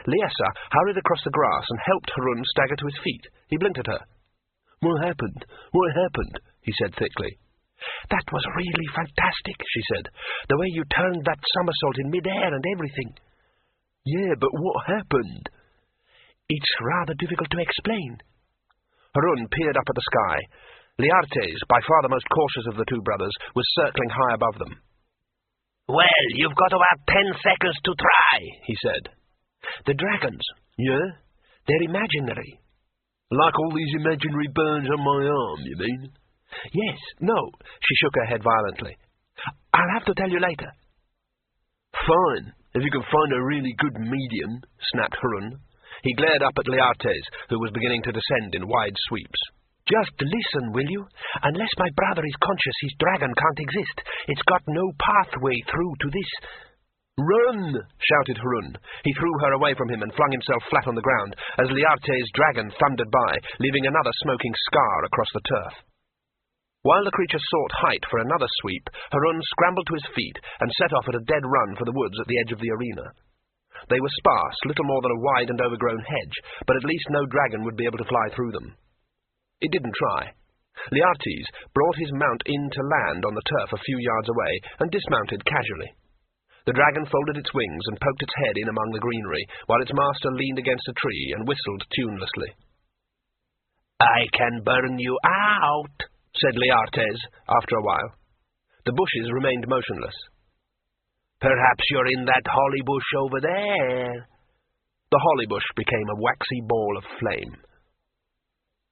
Liesa hurried across the grass and helped Harun stagger to his feet. He blinked at her. What happened? What happened? He said thickly. That was really fantastic, she said. The way you turned that somersault in mid-air and everything. Yeah, but what happened? It's rather difficult to explain. Harun peered up at the sky. Liartes, by far the most cautious of the 2 brothers, was circling high above them. Well, you've got about 10 seconds to try, he said. The dragons. Yeah? They're imaginary. Like all these imaginary burns on my arm, you mean? Yes, no. She shook her head violently. I'll have to tell you later. Fine, if you can find a really good medium, snapped Harun. He glared up at Leates, who was beginning to descend in wide sweeps. Just listen, will you? Unless my brother is conscious, his dragon can't exist. It's got no pathway through to this. Run! Shouted Harun. He threw her away from him and flung himself flat on the ground as Leates' dragon thundered by, leaving another smoking scar across the turf. While the creature sought height for another sweep, Harun scrambled to his feet and set off at a dead run for the woods at the edge of the arena. They were sparse, little more than a wide and overgrown hedge, but at least no dragon would be able to fly through them. It didn't try. Leates brought his mount in to land on the turf a few yards away and dismounted casually. The dragon folded its wings and poked its head in among the greenery, while its master leaned against a tree and whistled tunelessly. I can burn you out, said Leates after a while. The bushes remained motionless. Perhaps you're in that holly bush over there. The holly bush became a waxy ball of flame.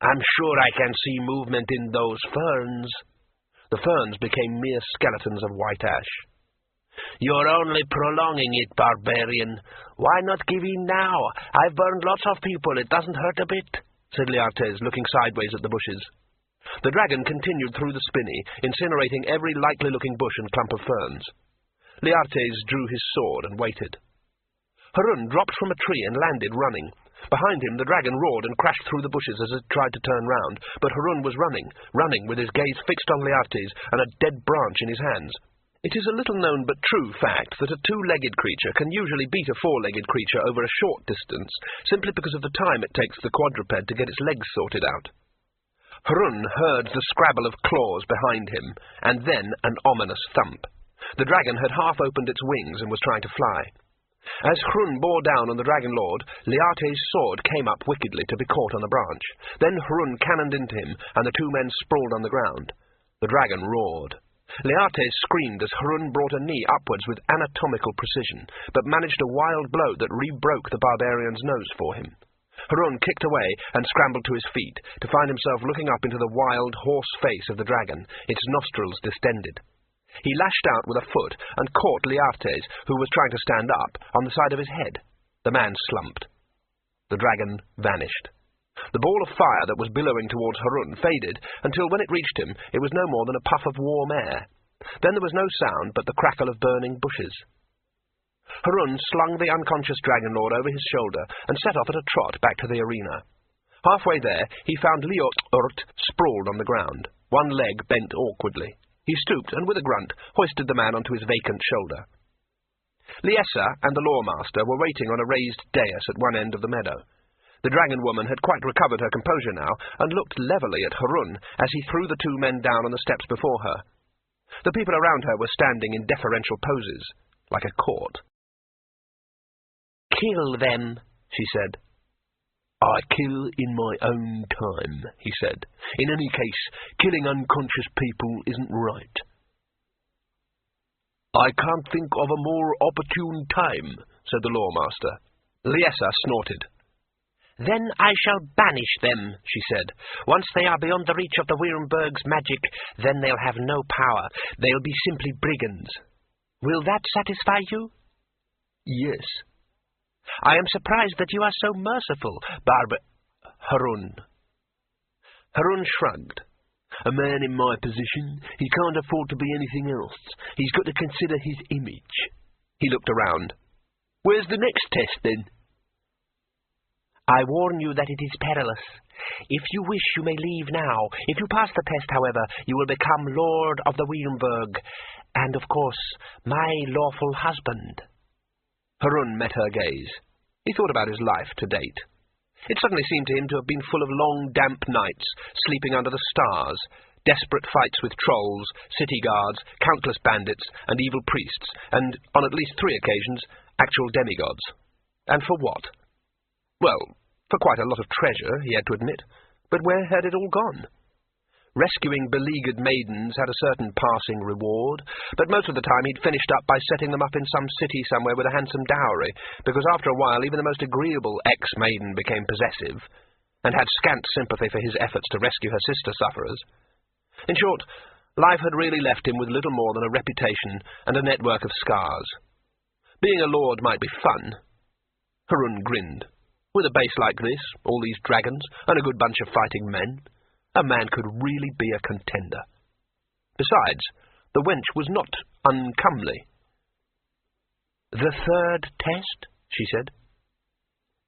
I'm sure I can see movement in those ferns. The ferns became mere skeletons of white ash. You're only prolonging it, barbarian. Why not give in now? I've burned lots of people. It doesn't hurt a bit, said Leates, looking sideways at the bushes. The dragon continued through the spinney, incinerating every likely-looking bush and clump of ferns. Leates drew his sword and waited. Harun dropped from a tree and landed, running. Behind him, the dragon roared and crashed through the bushes as it tried to turn round, but Harun was running with his gaze fixed on Leates and a dead branch in his hands. It is a little-known but true fact that a two-legged creature can usually beat a four-legged creature over a short distance, simply because of the time it takes the quadruped to get its legs sorted out. Harun heard the scrabble of claws behind him, and then an ominous thump. The dragon had half-opened its wings and was trying to fly. As Harun bore down on the Dragon Lord, Leates' sword came up wickedly to be caught on the branch. Then Harun cannoned into him, and the two men sprawled on the ground. The dragon roared. Leates screamed as Harun brought a knee upwards with anatomical precision, but managed a wild blow that re-broke the barbarian's nose for him. Harun kicked away and scrambled to his feet, to find himself looking up into the wild, hoarse face of the dragon, its nostrils distended. He lashed out with a foot and caught Leates, who was trying to stand up, on the side of his head. The man slumped. The dragon vanished. The ball of fire that was billowing towards Harun faded until when it reached him it was no more than a puff of warm air. Then there was no sound but the crackle of burning bushes. Harun slung the unconscious Dragon Lord over his shoulder and set off at a trot back to the arena. Halfway there he found Leates sprawled on the ground, one leg bent awkwardly. He stooped and with a grunt hoisted the man onto his vacant shoulder. Liessa and the lawmaster were waiting on a raised dais at one end of the meadow. The dragon woman had quite recovered her composure now, and looked levelly at Harun as he threw the two men down on the steps before her. The people around her were standing in deferential poses, like a court. "Kill them," she said. "I kill in my own time," he said. "In any case, killing unconscious people isn't right." "I can't think of a more opportune time," said the lawmaster. Liessa snorted. "Then I shall banish them," she said. "Once they are beyond the reach of the Wyrmberg's magic, then they'll have no power. They'll be simply brigands. Will that satisfy you?" "Yes." "I am surprised that you are so merciful, Harun." Harun shrugged. "A man in my position, he can't afford to be anything else. He's got to consider his image." He looked around. "Where's the next test, then?" "I warn you that it is perilous. If you wish, you may leave now. If you pass the test, however, you will become Lord of the Wyrmberg, and, of course, my lawful husband." Harun met her gaze. He thought about his life to date. It suddenly seemed to him to have been full of long, damp nights, sleeping under the stars, desperate fights with trolls, city guards, countless bandits, and evil priests, and, on at least 3 occasions, actual demigods. And for what? Well, for quite a lot of treasure, he had to admit. But where had it all gone? Rescuing beleaguered maidens had a certain passing reward, but most of the time he'd finished up by setting them up in some city somewhere with a handsome dowry, because after a while even the most agreeable ex-maiden became possessive, and had scant sympathy for his efforts to rescue her sister sufferers. In short, life had really left him with little more than a reputation and a network of scars. Being a lord might be fun. Harun grinned. With a base like this, all these dragons, and a good bunch of fighting men, a man could really be a contender. Besides, the wench was not uncomely. "The third test?" she said.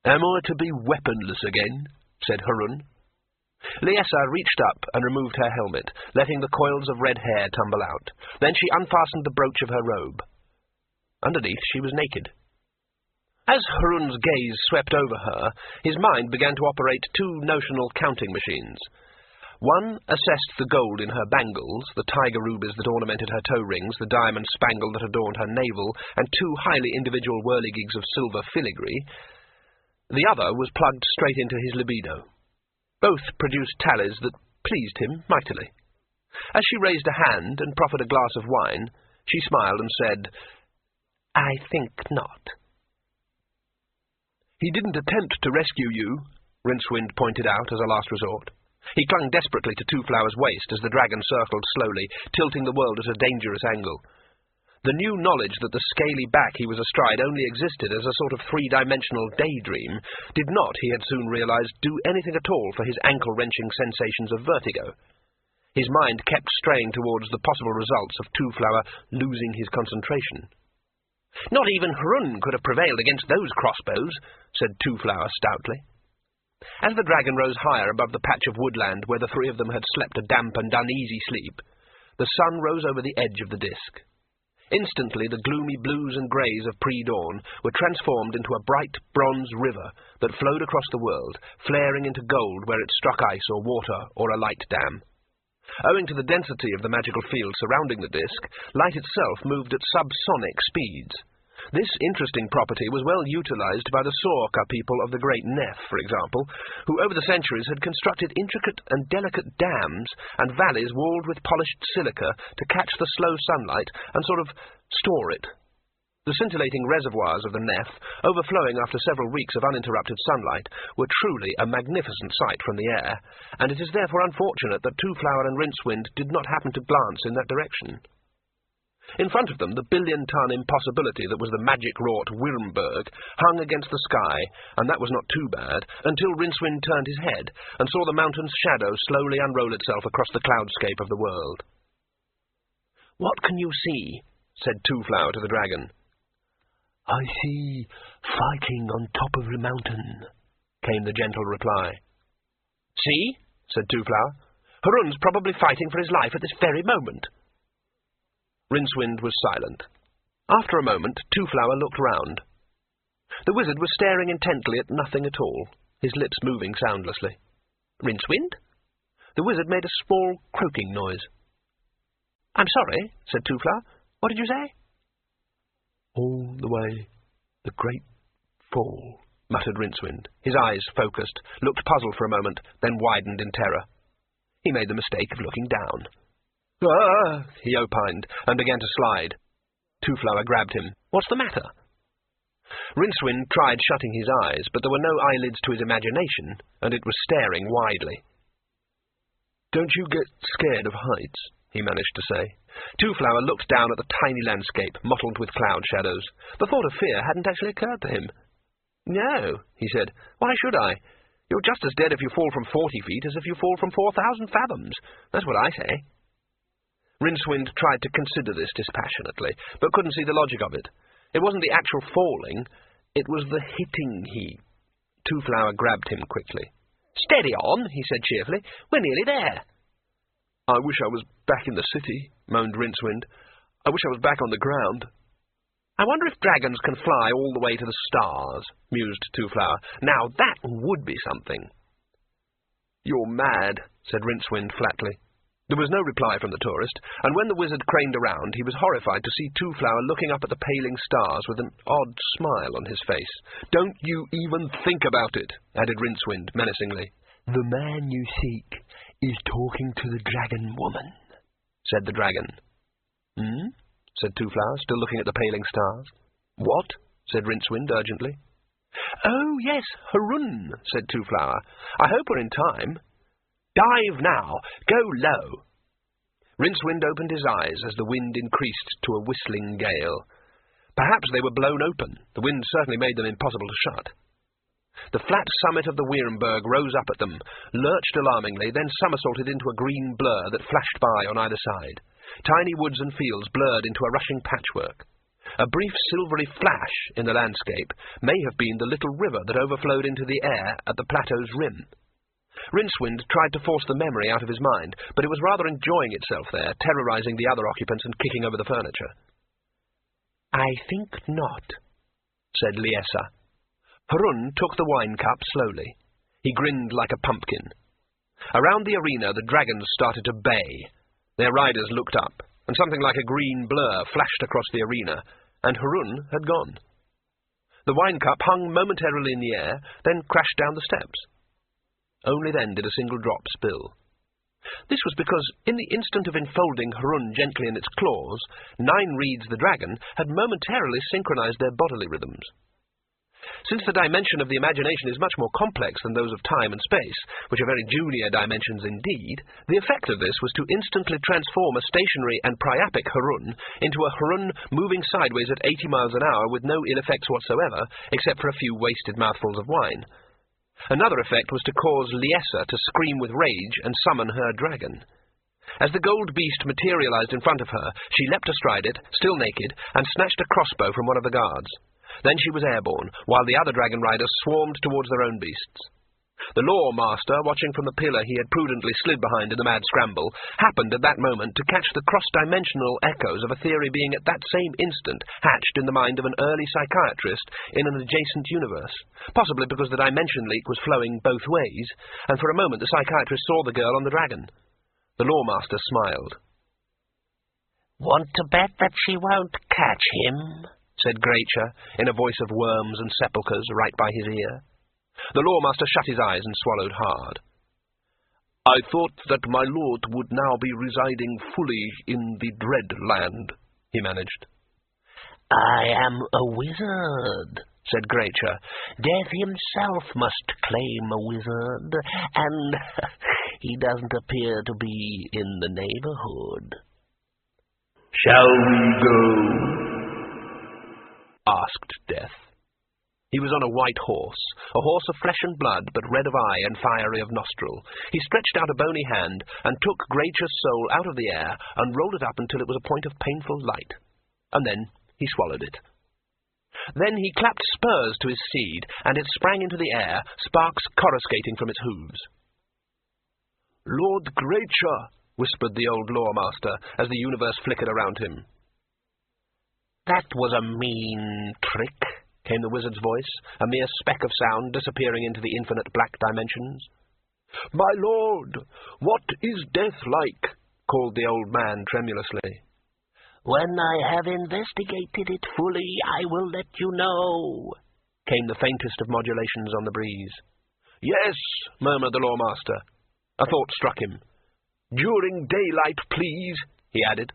"Am I to be weaponless again?" said Harun. Liessa reached up and removed her helmet, letting the coils of red hair tumble out. Then she unfastened the brooch of her robe. Underneath she was naked. As Harun's gaze swept over her, his mind began to operate two notional counting machines. One assessed the gold in her bangles, the tiger rubies that ornamented her toe rings, the diamond spangle that adorned her navel, and two highly individual whirligigs of silver filigree. The other was plugged straight into his libido. Both produced tallies that pleased him mightily. As she raised a hand and proffered a glass of wine, she smiled and said, "I think not." "He didn't attempt to rescue you," Rincewind pointed out as a last resort. He clung desperately to Two Flower's waist as the dragon circled slowly, tilting the world at a dangerous angle. The new knowledge that the scaly back he was astride only existed as a sort of three-dimensional daydream did not, he had soon realized, do anything at all for his ankle-wrenching sensations of vertigo. His mind kept straying towards the possible results of Two Flower losing his concentration. "Not even Harun could have prevailed against those crossbows," said Two Flower stoutly. As the dragon rose higher above the patch of woodland where the three of them had slept a damp and uneasy sleep, the sun rose over the edge of the disk. Instantly the gloomy blues and greys of pre-dawn were transformed into a bright bronze river that flowed across the world, flaring into gold where it struck ice or water or a light dam. Owing to the density of the magical field surrounding the disk, light itself moved at subsonic speeds. This interesting property was well utilized by the Sorka people of the Great Nef, for example, who over the centuries had constructed intricate and delicate dams and valleys walled with polished silica to catch the slow sunlight and sort of store it. The scintillating reservoirs of the Nef, overflowing after several weeks of uninterrupted sunlight, were truly a magnificent sight from the air, and it is therefore unfortunate that Two Flower and Rincewind did not happen to glance in that direction. In front of them, the billion-ton impossibility that was the magic-wrought Wyrmberg hung against the sky, and that was not too bad, until Rincewind turned his head and saw the mountain's shadow slowly unroll itself across the cloudscape of the world. "What can you see?" said Two Flower to the dragon. "I see fighting on top of the mountain," came the gentle reply. "See?" said Two Flower. "Harun's probably fighting for his life at this very moment." Rincewind was silent. After a moment, Two Flower looked round. The wizard was staring intently at nothing at all, his lips moving soundlessly. "Rincewind?" The wizard made a small croaking noise. "I'm sorry," said Two Flower. "What did you say?" "All the way, the great fall," muttered Rincewind. His eyes focused, looked puzzled for a moment, then widened in terror. He made the mistake of looking down. "Ah!" he opined, and began to slide. Two Flower grabbed him. "What's the matter?" Rincewind tried shutting his eyes, but there were no eyelids to his imagination, and it was staring widely. "Don't you get scared of heights?" he managed to say. Two Flower looked down at the tiny landscape, mottled with cloud shadows. The thought of fear hadn't actually occurred to him. "No," he said. "Why should I? You're just as dead if you fall from 40 feet as if you fall from 4,000 fathoms. That's what I say." Rincewind tried to consider this dispassionately, but couldn't see the logic of it. It wasn't the actual falling, it was the hitting Two Flower grabbed him quickly. "Steady on," he said cheerfully. "We're nearly there." "I wish I was back in the city," moaned Rincewind. "I wish I was back on the ground." "I wonder if dragons can fly all the way to the stars," mused Two Flower. "Now that would be something." "You're mad," said Rincewind flatly. There was no reply from the tourist, and when the wizard craned around, he was horrified to see Two Flower looking up at the paling stars with an odd smile on his face. "Don't you even think about it," added Rincewind menacingly. "The man you seek is talking to the dragon woman," said the dragon. "Hmm?" said Two Flower, still looking at the paling stars. "What?" said Rincewind urgently. "Oh, yes, Harun," said Two Flower. "I hope we're in time. Dive now. Go low." Rincewind opened his eyes as the wind increased to a whistling gale. Perhaps they were blown open. The wind certainly made them impossible to shut. The flat summit of the Wierenberg rose up at them, lurched alarmingly, then somersaulted into a green blur that flashed by on either side. Tiny woods and fields blurred into a rushing patchwork. A brief silvery flash in the landscape may have been the little river that overflowed into the air at the plateau's rim. Rincewind tried to force the memory out of his mind, but it was rather enjoying itself there, terrorizing the other occupants and kicking over the furniture. "I think not," said Liesa. Harun took the wine cup slowly. He grinned like a pumpkin. Around the arena the dragons started to bay. Their riders looked up, and something like a green blur flashed across the arena, and Harun had gone. The wine cup hung momentarily in the air, then crashed down the steps. Only then did a single drop spill. This was because, in the instant of enfolding Harun gently in its claws, Nine Reeds the dragon had momentarily synchronized their bodily rhythms. Since the dimension of the imagination is much more complex than those of time and space, which are very junior dimensions indeed, the effect of this was to instantly transform a stationary and priapic Harun into a Harun moving sideways at 80 miles an hour with no ill effects whatsoever, except for a few wasted mouthfuls of wine. Another effect was to cause Liesa to scream with rage and summon her dragon. As the gold beast materialized in front of her, she leapt astride it, still naked, and snatched a crossbow from one of the guards. Then she was airborne, while the other dragon riders swarmed towards their own beasts. The law master, watching from the pillar he had prudently slid behind in the mad scramble, happened at that moment to catch the cross-dimensional echoes of a theory being at that same instant hatched in the mind of an early psychiatrist in an adjacent universe, possibly because the dimension leak was flowing both ways, and for a moment the psychiatrist saw the girl on the dragon. The law master smiled. "Want to bet that she won't catch him?" said Gracher, in a voice of worms and sepulchres right by his ear. The lawmaster shut his eyes and swallowed hard. "I thought that my lord would now be residing fully in the Dread Land," he managed. "I am a wizard," said Gracher. "Death himself must claim a wizard, and he doesn't appear to be in the neighborhood." "Shall we go?" asked Death. He was on a white horse, a horse of flesh and blood, but red of eye and fiery of nostril. He stretched out a bony hand and took Gracher's soul out of the air and rolled it up until it was a point of painful light. And then he swallowed it. Then he clapped spurs to his steed, and it sprang into the air, sparks coruscating from its hooves. "Lord Gracher," whispered the old lawmaster as the universe flickered around him. "That was a mean trick," came the wizard's voice, a mere speck of sound disappearing into the infinite black dimensions. "My lord, what is death like?" called the old man tremulously. "When I have investigated it fully, I will let you know," came the faintest of modulations on the breeze. "Yes," murmured the lawmaster. A thought struck him. "During daylight, please," he added.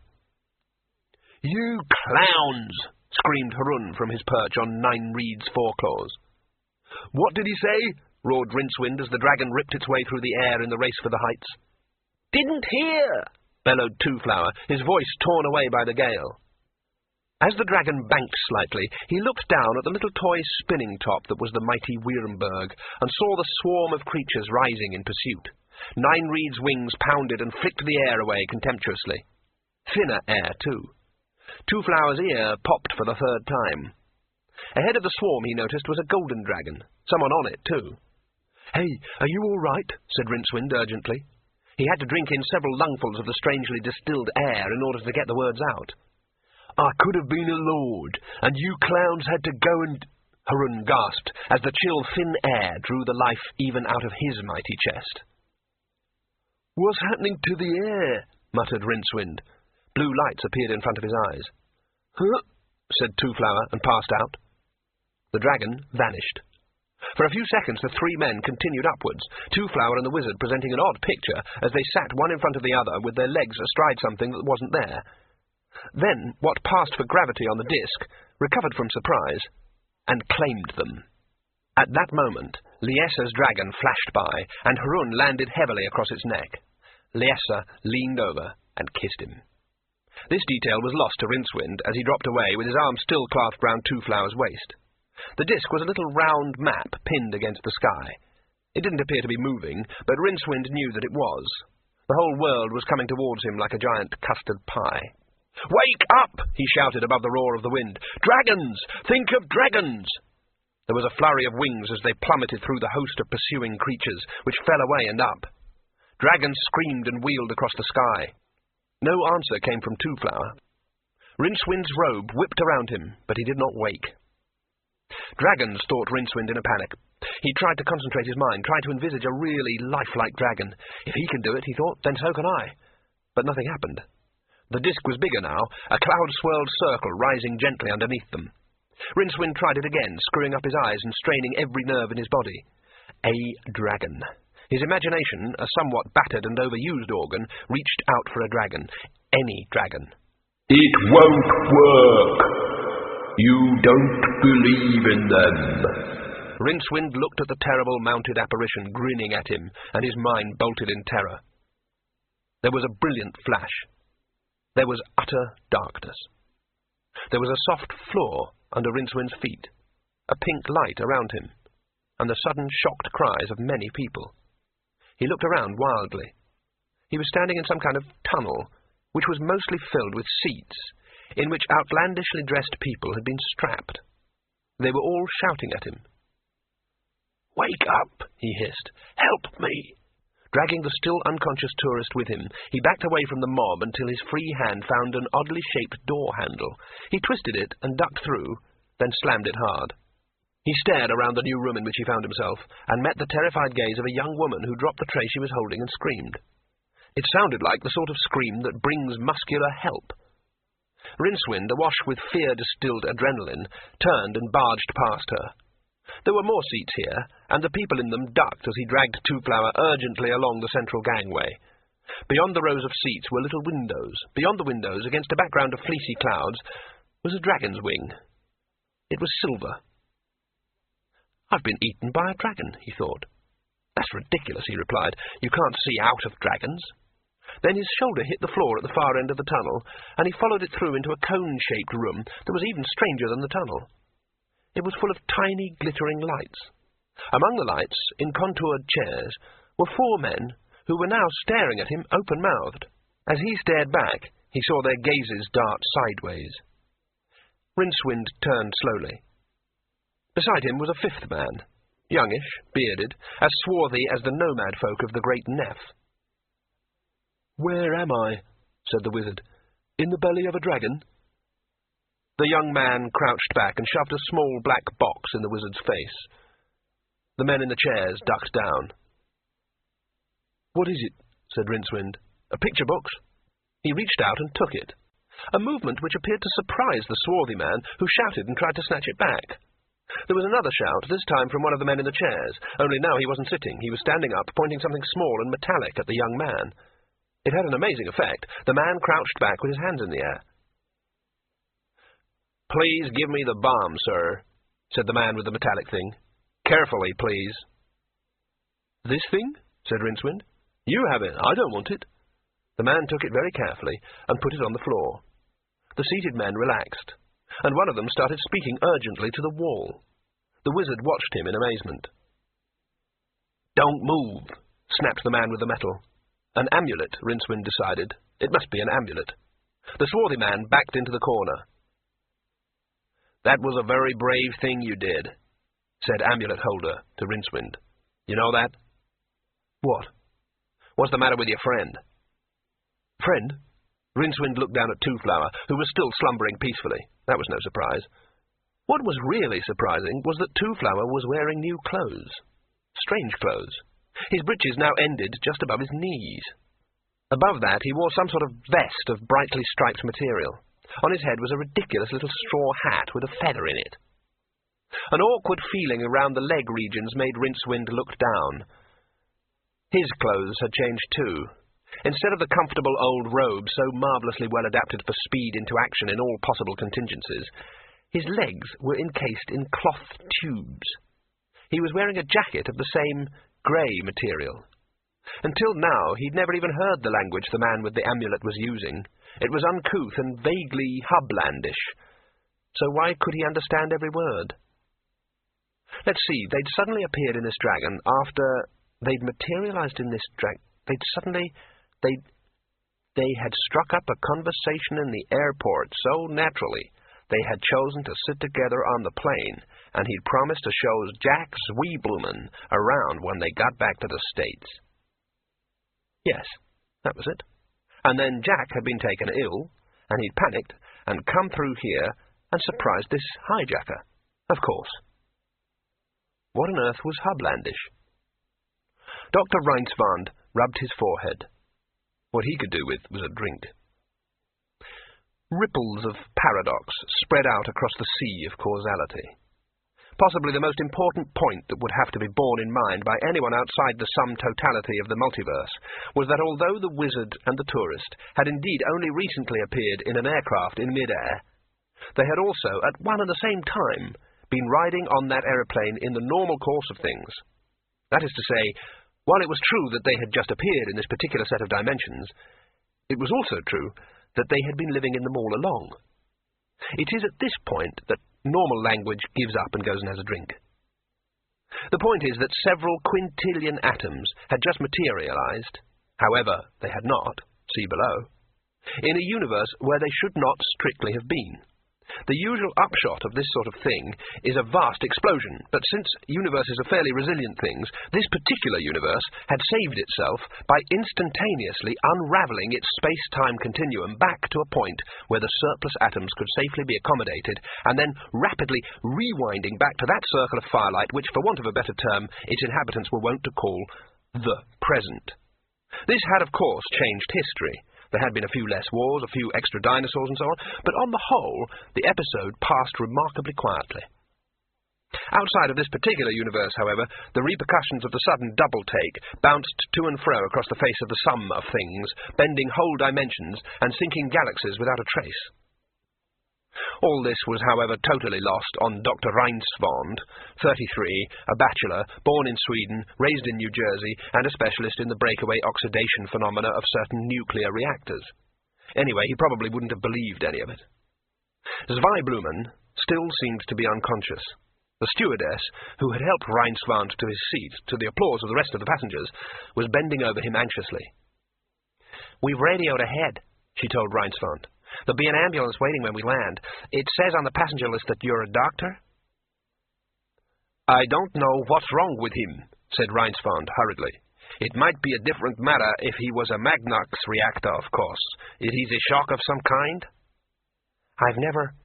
"You clowns!" screamed Harun from his perch on Nine Reeds' foreclaws. "What did he say?" roared Rincewind as the dragon ripped its way through the air in the race for the heights. "Didn't hear," bellowed Twoflower, his voice torn away by the gale. As the dragon banked slightly, he looked down at the little toy spinning top that was the mighty Wierenberg, and saw the swarm of creatures rising in pursuit. Nine Reeds' wings pounded and flicked the air away contemptuously. Thinner air, too. Twoflower's ear popped for the third time. Ahead of the swarm, he noticed, was a golden dragon. Someone on it, too. "Hey, are you all right?" said Rincewind urgently. He had to drink in several lungfuls of the strangely distilled air in order to get the words out. "I could have been a lord, and you clowns had to go and—" Harun gasped as the chill, thin air drew the life even out of his mighty chest. "What's happening to the air?" muttered Rincewind. Blue lights appeared in front of his eyes. "Huh?" said Twoflower, and passed out. The dragon vanished. For a few seconds the three men continued upwards, Twoflower and the wizard presenting an odd picture as they sat one in front of the other with their legs astride something that wasn't there. Then what passed for gravity on the disc recovered from surprise and claimed them. At that moment, Liesa's dragon flashed by, and Harun landed heavily across its neck. Liesa leaned over and kissed him. This detail was lost to Rincewind as he dropped away with his arm still clasped round Two-Flower's waist. The disc was a little round map pinned against the sky. It didn't appear to be moving, but Rincewind knew that it was. The whole world was coming towards him like a giant custard pie. "Wake up!" he shouted above the roar of the wind. "Dragons! Think of dragons!" There was a flurry of wings as they plummeted through the host of pursuing creatures, which fell away and up. Dragons screamed and wheeled across the sky. No answer came from Two-Flower. Rincewind's robe whipped around him, but he did not wake. Dragons, thought Rincewind in a panic. He tried to concentrate his mind, tried to envisage a really lifelike dragon. If he can do it, he thought, then so can I. But nothing happened. The disc was bigger now, a cloud-swirled circle rising gently underneath them. Rincewind tried it again, screwing up his eyes and straining every nerve in his body. A dragon. His imagination, a somewhat battered and overused organ, reached out for a dragon. Any dragon. "It won't work. You don't believe in them." Rincewind looked at the terrible mounted apparition grinning at him, and his mind bolted in terror. There was a brilliant flash. There was utter darkness. There was a soft floor under Rincewind's feet, a pink light around him, and the sudden shocked cries of many people. He looked around wildly. He was standing in some kind of tunnel, which was mostly filled with seats, in which outlandishly dressed people had been strapped. They were all shouting at him. "Wake up," he hissed. "Help me." Dragging the still unconscious tourist with him, he backed away from the mob until his free hand found an oddly shaped door handle. He twisted it and ducked through, then slammed it hard. He stared around the new room in which he found himself, and met the terrified gaze of a young woman who dropped the tray she was holding and screamed. It sounded like the sort of scream that brings muscular help. Rincewind, awash with fear-distilled adrenaline, turned and barged past her. There were more seats here, and the people in them ducked as he dragged Two-Flower urgently along the central gangway. Beyond the rows of seats were little windows. Beyond the windows, against a background of fleecy clouds, was a dragon's wing. It was silver. "I've been eaten by a dragon," he thought. "That's ridiculous," he replied. "You can't see out of dragons." Then his shoulder hit the floor at the far end of the tunnel, and he followed it through into a cone-shaped room that was even stranger than the tunnel. It was full of tiny, glittering lights. Among the lights, in contoured chairs, were 4 men who were now staring at him open-mouthed. As he stared back, he saw their gazes dart sideways. Rincewind turned slowly. Beside him was a 5th man, youngish, bearded, as swarthy as the nomad folk of the Great Neff. "Where am I?" said the wizard. "In the belly of a dragon?" The young man crouched back and shoved a small black box in the wizard's face. The men in the chairs ducked down. "What is it?" said Rincewind. "A picture box?" He reached out and took it, a movement which appeared to surprise the swarthy man, who shouted and tried to snatch it back. There was another shout, this time from one of the men in the chairs, only now he wasn't sitting. He was standing up, pointing something small and metallic at the young man. It had an amazing effect. The man crouched back with his hands in the air. "Please give me the bomb, sir," said the man with the metallic thing. "Carefully, please." "This thing?" said Rincewind. "You have it. I don't want it." The man took it very carefully and put it on the floor. The seated men relaxed, and one of them started speaking urgently to the wall. The wizard watched him in amazement. "Don't move," snapped the man with the metal. An amulet, Rincewind decided. It must be an amulet. The swarthy man backed into the corner. "That was a very brave thing you did," said amulet holder to Rincewind. "You know that?" "What?" "What's the matter with your friend?" "Friend?" Rincewind looked down at Two-Flower, who was still slumbering peacefully. That was no surprise. What was really surprising was that Two-Flower was wearing new clothes. Strange clothes. His breeches now ended just above his knees. Above that he wore some sort of vest of brightly striped material. On his head was a ridiculous little straw hat with a feather in it. An awkward feeling around the leg regions made Rincewind look down. His clothes had changed too. Instead of the comfortable old robe so marvellously well adapted for speed into action in all possible contingencies, his legs were encased in cloth tubes. He was wearing a jacket of the same grey material. Until now, he'd never even heard the language the man with the amulet was using. It was uncouth and vaguely hublandish. So why could he understand every word? Let's see, they'd suddenly appeared in this dragon after they'd materialized in this dragon. They had struck up a conversation in the airport so naturally they had chosen to sit together on the plane, and he'd promised to show Jack Zweeblumen around when they got back to the States. Yes, that was it. And then Jack had been taken ill, and he'd panicked and come through here and surprised this hijacker. Of course. What on earth was hublandish? Dr. Reinswand rubbed his forehead. What he could do with was a drink. Ripples of paradox spread out across the sea of causality. Possibly the most important point that would have to be borne in mind by anyone outside the sum totality of the multiverse was that although the wizard and the tourist had indeed only recently appeared in an aircraft in mid-air, they had also, at one and the same time, been riding on that aeroplane in the normal course of things. That is to say, while it was true that they had just appeared in this particular set of dimensions, it was also true that they had been living in them all along. It is at this point that normal language gives up and goes and has a drink. The point is that several quintillion atoms had just materialized, however they had not, see below, in a universe where they should not strictly have been. The usual upshot of this sort of thing is a vast explosion, but since universes are fairly resilient things, this particular universe had saved itself by instantaneously unravelling its space-time continuum back to a point where the surplus atoms could safely be accommodated, and then rapidly rewinding back to that circle of firelight which, for want of a better term, its inhabitants were wont to call the present. This had, of course, changed history. There had been a few less wars, a few extra dinosaurs and so on, but on the whole, the episode passed remarkably quietly. Outside of this particular universe, however, the repercussions of the sudden double-take bounced to and fro across the face of the sum of things, bending whole dimensions and sinking galaxies without a trace. All this was, however, totally lost on Dr. Reinswand, 33, a bachelor, born in Sweden, raised in New Jersey, and a specialist in the breakaway oxidation phenomena of certain nuclear reactors. Anyway, he probably wouldn't have believed any of it. Zweiblumen still seemed to be unconscious. The stewardess, who had helped Reinswand to his seat, to the applause of the rest of the passengers, was bending over him anxiously. "We've radioed ahead," she told Reinswand. "There'll be an ambulance waiting when we land. It says on the passenger list that you're a doctor?" "I don't know what's wrong with him," said Reinswand hurriedly. "It might be a different matter if he was a Magnox reactor, of course. Is he a shock of some kind?" "I've never—"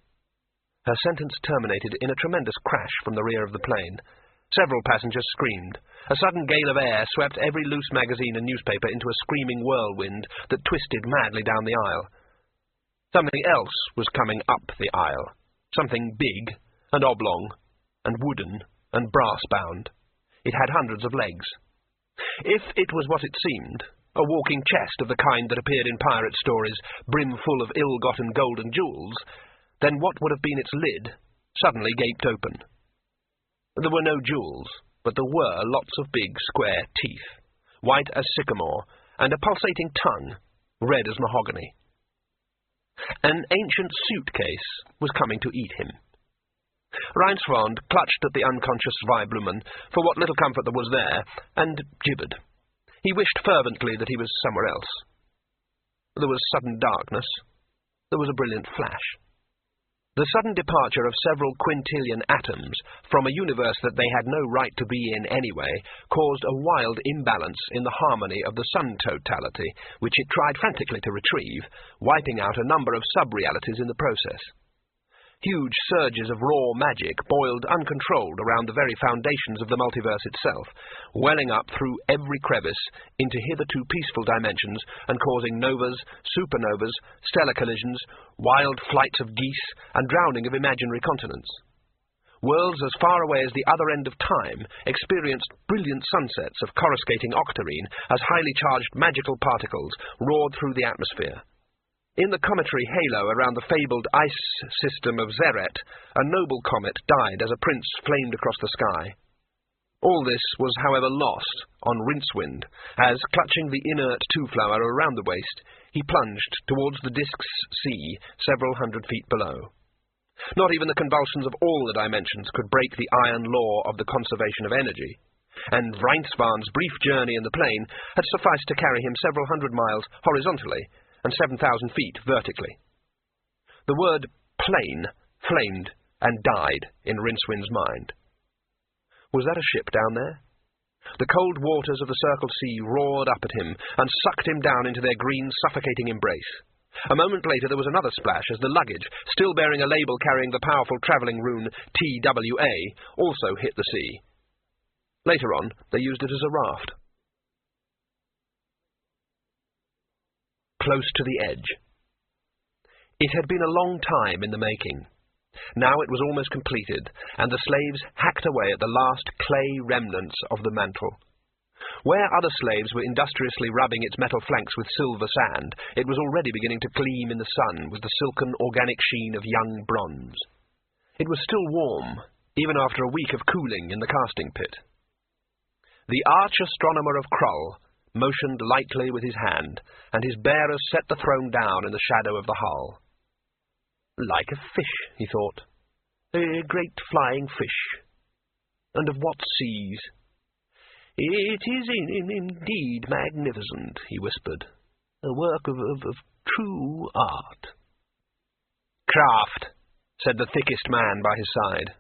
Her sentence terminated in a tremendous crash from the rear of the plane. Several passengers screamed. A sudden gale of air swept every loose magazine and newspaper into a screaming whirlwind that twisted madly down the aisle. Something else was coming up the aisle. Something big and oblong and wooden and brass-bound. It had hundreds of legs. If it was what it seemed, a walking chest of the kind that appeared in pirate stories, brimful of ill-gotten gold and jewels, then what would have been its lid suddenly gaped open. There were no jewels, but there were lots of big square teeth, white as sycamore, and a pulsating tongue, red as mahogany. An ancient suitcase was coming to eat him. Reinswand clutched at the unconscious Zweiblumen for what little comfort there was there, and gibbered. He wished fervently that he was somewhere else. There was sudden darkness. There was a brilliant flash. The sudden departure of several quintillion atoms from a universe that they had no right to be in anyway caused a wild imbalance in the harmony of the sun totality, which it tried frantically to retrieve, wiping out a number of sub-realities in the process. Huge surges of raw magic boiled uncontrolled around the very foundations of the multiverse itself, welling up through every crevice into hitherto peaceful dimensions and causing novas, supernovas, stellar collisions, wild flights of geese, and drowning of imaginary continents. Worlds as far away as the other end of time experienced brilliant sunsets of coruscating octarine as highly charged magical particles roared through the atmosphere. In the cometary halo around the fabled ice system of Zeret, a noble comet died as a prince flamed across the sky. All this was, however, lost on Rincewind, as, clutching the inert two-flower around the waist, he plunged towards the disk's sea several hundred feet below. Not even the convulsions of all the dimensions could break the iron law of the conservation of energy, and Reinsvarn's brief journey in the plane had sufficed to carry him several hundred miles horizontally and 7,000 feet vertically. The word plane flamed and died in Rincewind's mind. Was that a ship down there? The cold waters of the Circled Sea roared up at him and sucked him down into their green, suffocating embrace. A moment later there was another splash as the luggage, still bearing a label carrying the powerful travelling rune TWA, also hit the sea. Later on, they used it as a raft. Close to the edge. It had been a long time in the making. Now it was almost completed, and the slaves hacked away at the last clay remnants of the mantle. Where other slaves were industriously rubbing its metal flanks with silver sand, it was already beginning to gleam in the sun with the silken organic sheen of young bronze. It was still warm, even after a week of cooling in the casting pit. The arch-astronomer of Krull motioned lightly with his hand, and his bearers set the throne down in the shadow of the hull. Like a fish, he thought. A great flying fish. And of what seas? It is indeed magnificent, he whispered. A work of true art. Craft, said the thickest man by his side.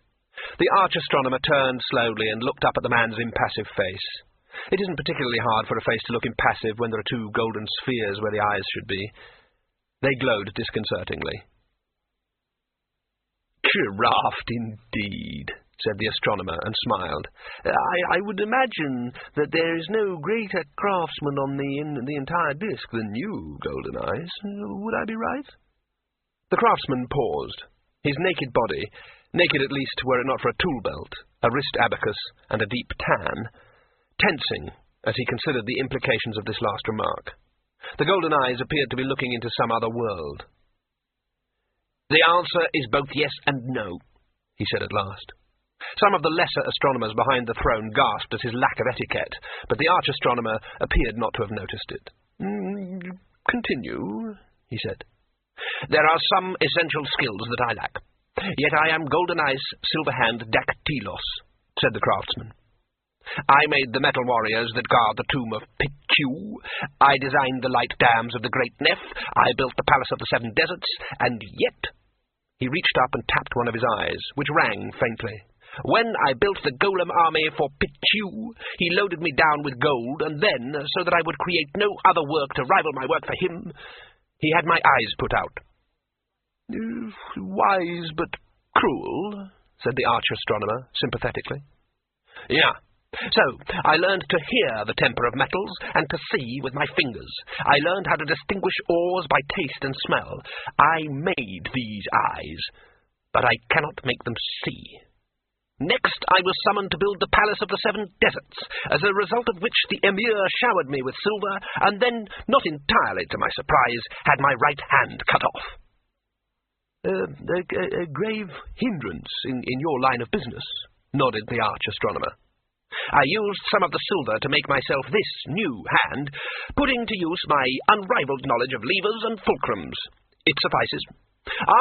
The arch-astronomer turned slowly and looked up at the man's impassive face. It isn't particularly hard for a face to look impassive when there are two golden spheres where the eyes should be. They glowed disconcertingly. Craft indeed, said the astronomer, and smiled. I would imagine that there is no greater craftsman on the entire disk than you, Golden Eyes. Would I be right? The craftsman paused. His naked body, naked at least were it not for a tool belt, a wrist abacus, and a deep tan, tensing as he considered the implications of this last remark. The Golden Eyes appeared to be looking into some other world. The answer is both yes and no, he said at last. Some of the lesser astronomers behind the throne gasped at his lack of etiquette, but the arch-astronomer appeared not to have noticed it. Continue, he said. There are some essential skills that I lack. Yet I am Golden Eyes Silverhand Dactylos, said the craftsman. I made the metal warriors that guard the tomb of Pichu. I designed the light dams of the Great Neff. I built the palace of the Seven Deserts, and yet... He reached up and tapped one of his eyes, which rang faintly. When I built the golem army for Pichu, he loaded me down with gold, and then, so that I would create no other work to rival my work for him, he had my eyes put out. Wise but cruel, said the arch-astronomer sympathetically. Yeah. So, I learned to hear the temper of metals and to see with my fingers. I learned how to distinguish ores by taste and smell. I made these eyes, but I cannot make them see. Next, I was summoned to build the Palace of the Seven Deserts, as a result of which the Emir showered me with silver, and then, not entirely to my surprise, had my right hand cut off. A grave hindrance in your line of business, nodded the arch-astronomer. I used some of the silver to make myself this new hand, putting to use my unrivaled knowledge of levers and fulcrums. It suffices.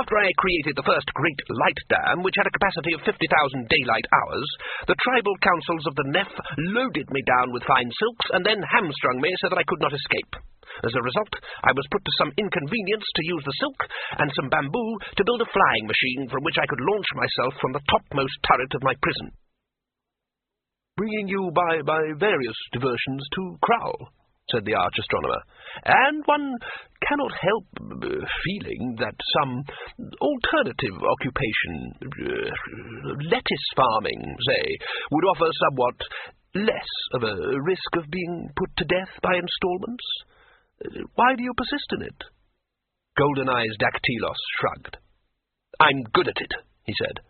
After I created the first great light dam, which had a capacity of 50,000 daylight hours, the tribal councils of the Neff loaded me down with fine silks and then hamstrung me so that I could not escape. As a result, I was put to some inconvenience to use the silk and some bamboo to build a flying machine from which I could launch myself from the topmost turret of my prison. Bringing you by various diversions to Krull, said the arch-astronomer, and one cannot help feeling that some alternative occupation, lettuce farming, say, would offer somewhat less of a risk of being put to death by installments. Why do you persist in it? Golden Eyes Dactylos shrugged. I'm good at it, he said.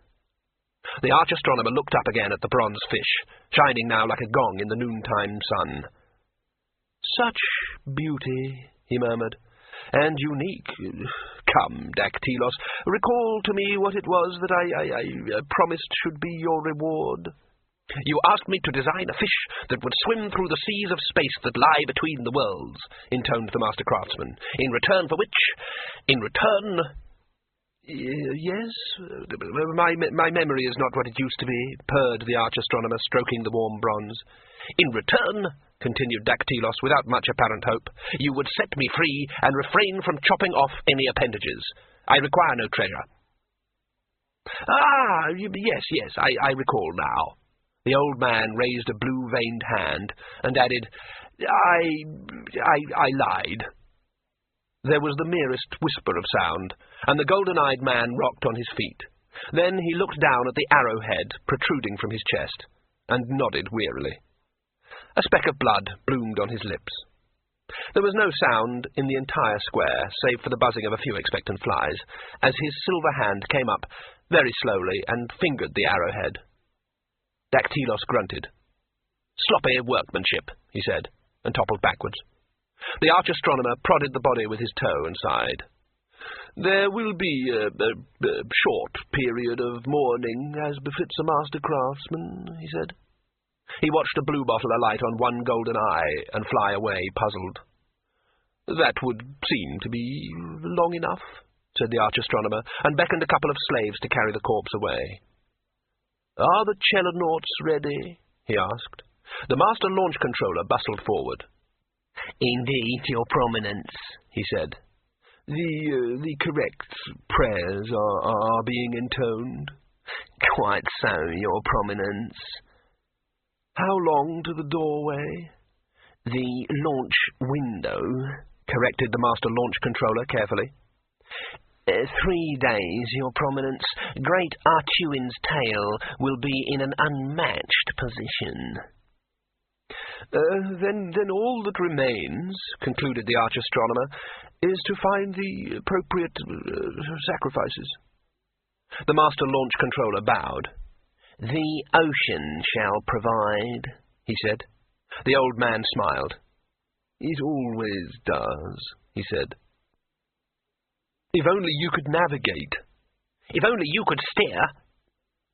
The arch-astronomer looked up again at the bronze fish, shining now like a gong in the noontime sun. Such beauty, he murmured, and unique. Come, Dactylos, recall to me what it was that I promised should be your reward. You asked me to design a fish that would swim through the seas of space that lie between the worlds, intoned the master craftsman, in return for which... Yes? My memory is not what it used to be, purred the arch-astronomer, stroking the warm bronze. In return, continued Dactylos, without much apparent hope, you would set me free and refrain from chopping off any appendages. I require no treasure. Ah, yes, I recall now. The old man raised a blue-veined hand and added, I lied. There was the merest whisper of sound, and the golden-eyed man rocked on his feet. Then he looked down at the arrowhead protruding from his chest, and nodded wearily. A speck of blood bloomed on his lips. There was no sound in the entire square, save for the buzzing of a few expectant flies, as his silver hand came up very slowly and fingered the arrowhead. Dactylos grunted. Sloppy workmanship, he said, and toppled backwards. The arch-astronomer prodded the body with his toe and sighed. There will be a short period of mourning, as befits a master craftsman, he said. He watched a blue bottle alight on one golden eye and fly away, puzzled. That would seem to be long enough, said the arch-astronomer, and beckoned a couple of slaves to carry the corpse away. Are the Chelonauts ready? He asked. The master launch controller bustled forward. Indeed, your prominence, he said. The correct prayers are being intoned. Quite so, your prominence. How long to the doorway? The launch window, corrected the master launch controller carefully. 3 days, your prominence. Great Artuin's tail will be in an unmatched position. Then all that remains, concluded the arch-astronomer, is to find the appropriate sacrifices. The master launch controller bowed. The ocean shall provide, he said. The old man smiled. It always does, he said. If only you could navigate. If only you could steer.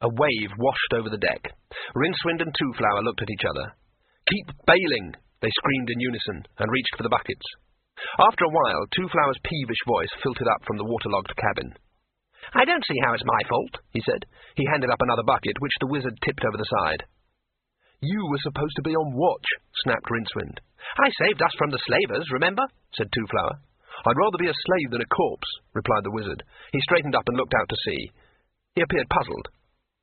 A wave washed over the deck. Rincewind and Twoflower looked at each other. Keep bailing, they screamed in unison, and reached for the buckets. After a while, Twoflower's peevish voice filtered up from the waterlogged cabin. I don't see how it's my fault, he said. He handed up another bucket, which the wizard tipped over the side. You were supposed to be on watch, snapped Rincewind. I saved us from the slavers, remember? Said Twoflower. I'd rather be a slave than a corpse, replied the wizard. He straightened up and looked out to sea. He appeared puzzled.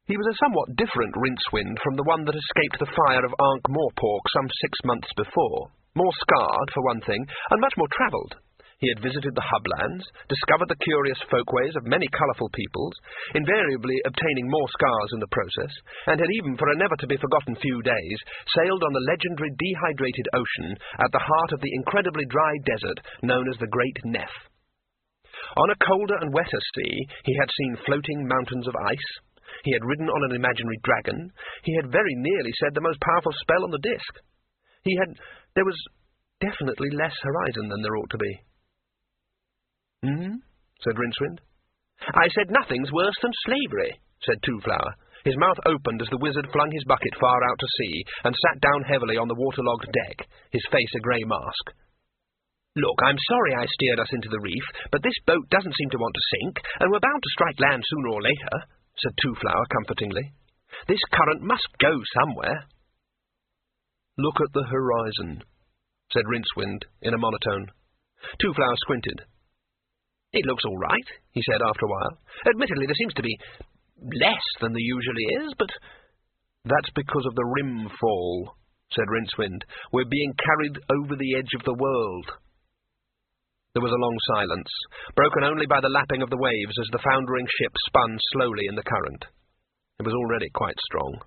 He was a somewhat different Rincewind from the one that escaped the fire of Ankh-Morpork some 6 months before. More scarred, for one thing, and much more travelled. He had visited the Hublands, discovered the curious folkways of many colourful peoples, invariably obtaining more scars in the process, and had even, for a never-to-be-forgotten few days, sailed on the legendary dehydrated ocean at the heart of the incredibly dry desert known as the Great Neph. On a colder and wetter sea, he had seen floating mountains of ice. He had ridden on an imaginary dragon. He had very nearly said the most powerful spell on the disc. There was definitely less horizon than there ought to be. Said Rincewind. I said nothing's worse than slavery, said Twoflower. His mouth opened as the wizard flung his bucket far out to sea and sat down heavily on the waterlogged deck, his face a grey mask. Look, I'm sorry I steered us into the reef, but this boat doesn't seem to want to sink, and we're bound to strike land sooner or later, said Twoflower comfortingly. This current must go somewhere. Look at the horizon, said Rincewind in a monotone. Twoflower squinted. It looks all right, he said after a while. Admittedly, there seems to be less than there usually is, but... That's because of the rim fall, said Rincewind. We're being carried over the edge of the world. There was a long silence, broken only by the lapping of the waves as the foundering ship spun slowly in the current. It was already quite strong.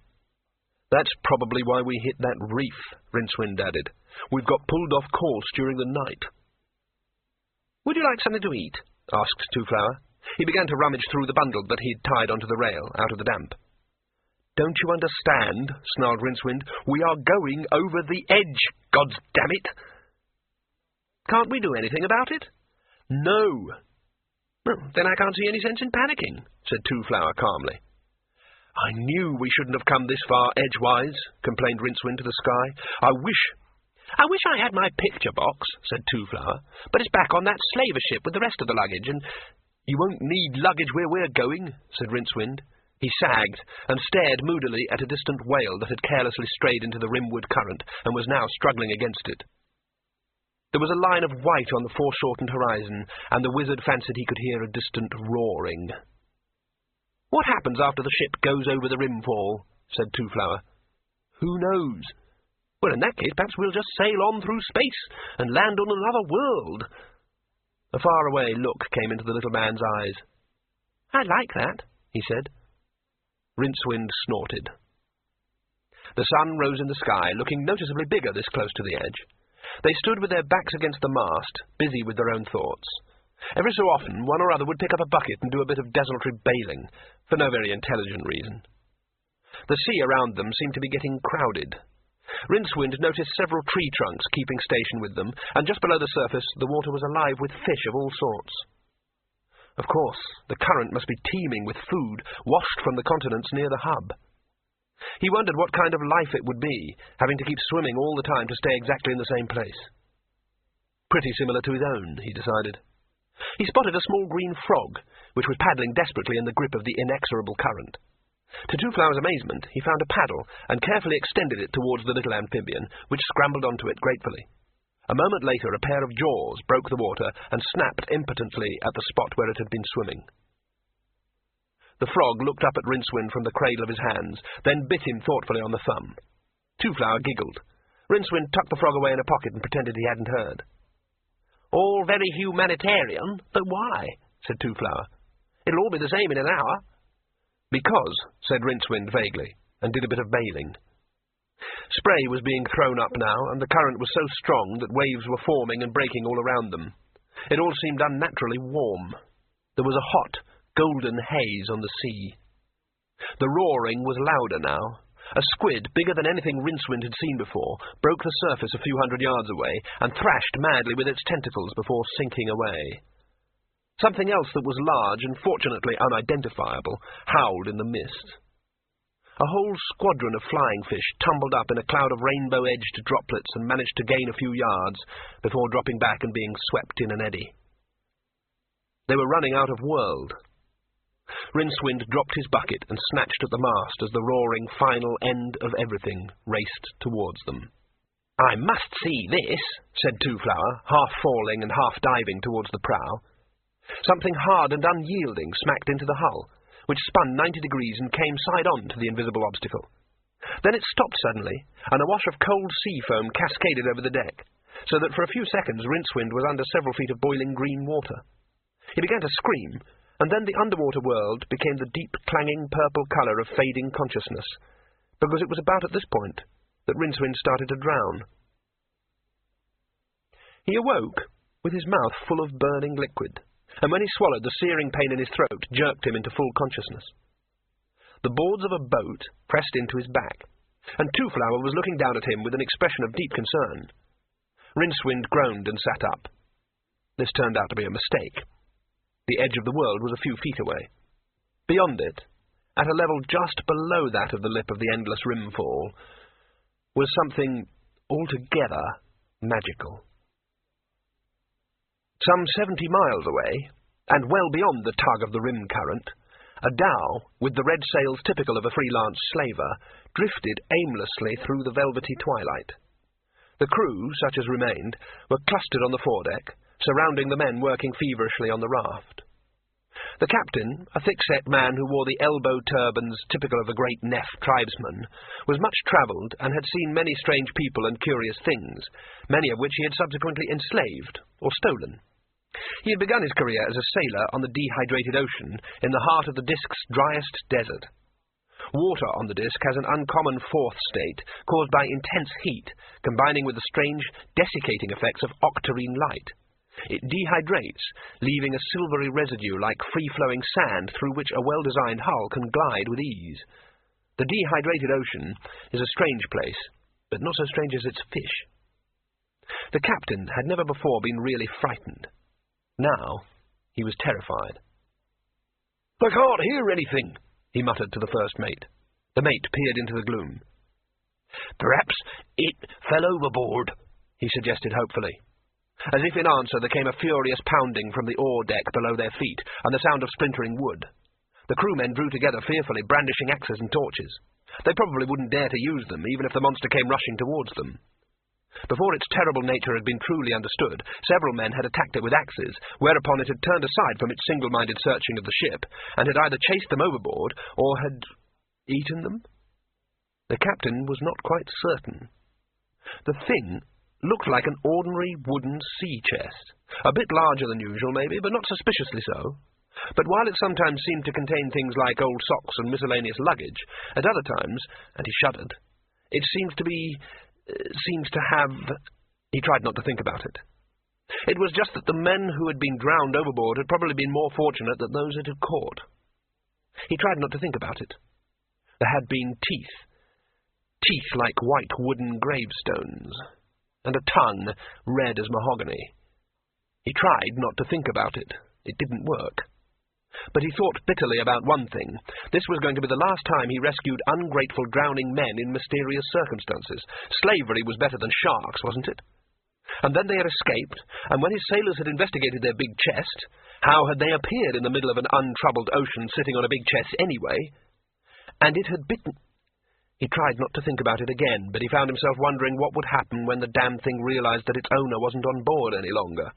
That's probably why we hit that reef, Rincewind added. We've got pulled off course during the night. Would you like something to eat? Asked Twoflower. He began to rummage through the bundle that he'd tied onto the rail, out of the damp. Don't you understand? Snarled Rincewind. We are going over the edge, gods damn it! Can't we do anything about it? No. Well, then I can't see any sense in panicking, said Twoflower calmly. "I knew we shouldn't have come this far edgewise," complained Rincewind to the sky. "I wish I had my picture box," said Twoflower, "but it's back on that slaver ship with the rest of the luggage, and—" "You won't need luggage where we're going," said Rincewind. He sagged and stared moodily at a distant whale that had carelessly strayed into the rimward current and was now struggling against it. There was a line of white on the foreshortened horizon, and the wizard fancied he could hear a distant roaring. "What happens after the ship goes over the rimfall?" said Twoflower. "Who knows? Well, in that case, perhaps we'll just sail on through space and land on another world." A faraway look came into the little man's eyes. "I like that," he said. Rincewind snorted. The sun rose in the sky, looking noticeably bigger this close to the edge. They stood with their backs against the mast, busy with their own thoughts. Every so often, one or other would pick up a bucket and do a bit of desultory bailing, for no very intelligent reason. The sea around them seemed to be getting crowded. Rincewind noticed several tree trunks keeping station with them, and just below the surface the water was alive with fish of all sorts. Of course, the current must be teeming with food washed from the continents near the hub. He wondered what kind of life it would be, having to keep swimming all the time to stay exactly in the same place. Pretty similar to his own, he decided. He spotted a small green frog, which was paddling desperately in the grip of the inexorable current. To Twoflower's amazement, he found a paddle and carefully extended it towards the little amphibian, which scrambled onto it gratefully. A moment later, a pair of jaws broke the water and snapped impotently at the spot where it had been swimming. The frog looked up at Rincewind from the cradle of his hands, then bit him thoughtfully on the thumb. Twoflower giggled. Rincewind tucked the frog away in a pocket and pretended he hadn't heard. "All very humanitarian, but why?" said Twoflower. "It'll all be the same in an hour." "Because," said Rincewind vaguely, and did a bit of bailing. Spray was being thrown up now, and the current was so strong that waves were forming and breaking all around them. It all seemed unnaturally warm. There was a hot, golden haze on the sea. The roaring was louder now. A squid, bigger than anything Rincewind had seen before, broke the surface a few hundred yards away and thrashed madly with its tentacles before sinking away. Something else that was large and fortunately unidentifiable howled in the mist. A whole squadron of flying fish tumbled up in a cloud of rainbow-edged droplets and managed to gain a few yards before dropping back and being swept in an eddy. They were running out of world. Rincewind dropped his bucket and snatched at the mast as the roaring final end of everything raced towards them. "I must see this," said Twoflower, half falling and half diving towards the prow. Something hard and unyielding smacked into the hull, which spun 90 degrees and came side-on to the invisible obstacle. Then it stopped suddenly, and a wash of cold sea foam cascaded over the deck, so that for a few seconds Rincewind was under several feet of boiling green water. He began to scream, and then the underwater world became the deep, clanging purple colour of fading consciousness, because it was about at this point that Rincewind started to drown. He awoke with his mouth full of burning liquid, and when he swallowed, the searing pain in his throat jerked him into full consciousness. The boards of a boat pressed into his back, and Twoflower was looking down at him with an expression of deep concern. Rincewind groaned and sat up. This turned out to be a mistake. The edge of the world was a few feet away. Beyond it, at a level just below that of the lip of the endless rimfall, was something altogether magical. Some 70 miles away, and well beyond the tug of the rim current, a dhow, with the red sails typical of a freelance slaver, drifted aimlessly through the velvety twilight. The crew, such as remained, were clustered on the foredeck, surrounding the men working feverishly on the raft. The captain, a thick-set man who wore the elbow turbans typical of the great Neff tribesman, was much travelled and had seen many strange people and curious things, many of which he had subsequently enslaved or stolen. He had begun his career as a sailor on the dehydrated ocean in the heart of the disk's driest desert. Water on the disk has an uncommon fourth state, caused by intense heat, combining with the strange, desiccating effects of octarine light. It dehydrates, leaving a silvery residue like free-flowing sand through which a well-designed hull can glide with ease. The dehydrated ocean is a strange place, but not so strange as its fish. The captain had never before been really frightened. Now he was terrified. "I can't hear anything," he muttered to the first mate. The mate peered into the gloom. "Perhaps it fell overboard," he suggested hopefully. As if in answer, there came a furious pounding from the ore deck below their feet, and the sound of splintering wood. The crewmen drew together fearfully, brandishing axes and torches. They probably wouldn't dare to use them, even if the monster came rushing towards them. Before its terrible nature had been truly understood, several men had attacked it with axes, whereupon it had turned aside from its single-minded searching of the ship, and had either chased them overboard, or had eaten them? The captain was not quite certain. The thing looked like an ordinary wooden sea chest, a bit larger than usual, maybe, but not suspiciously so. But while it sometimes seemed to contain things like old socks and miscellaneous luggage, at other times, and he shuddered, it seems to have... He tried not to think about it. It was just that the men who had been drowned overboard had probably been more fortunate than those it had caught. He tried not to think about it. There had been teeth like white wooden gravestones, and a tongue red as mahogany. He tried not to think about it. It didn't work. But he thought bitterly about one thing. This was going to be the last time he rescued ungrateful drowning men in mysterious circumstances. Slavery was better than sharks, wasn't it? And then they had escaped, and when his sailors had investigated their big chest, how had they appeared in the middle of an untroubled ocean sitting on a big chest anyway? And it had bitten... He tried not to think about it again, but he found himself wondering what would happen when the damned thing realized that its owner wasn't on board any longer.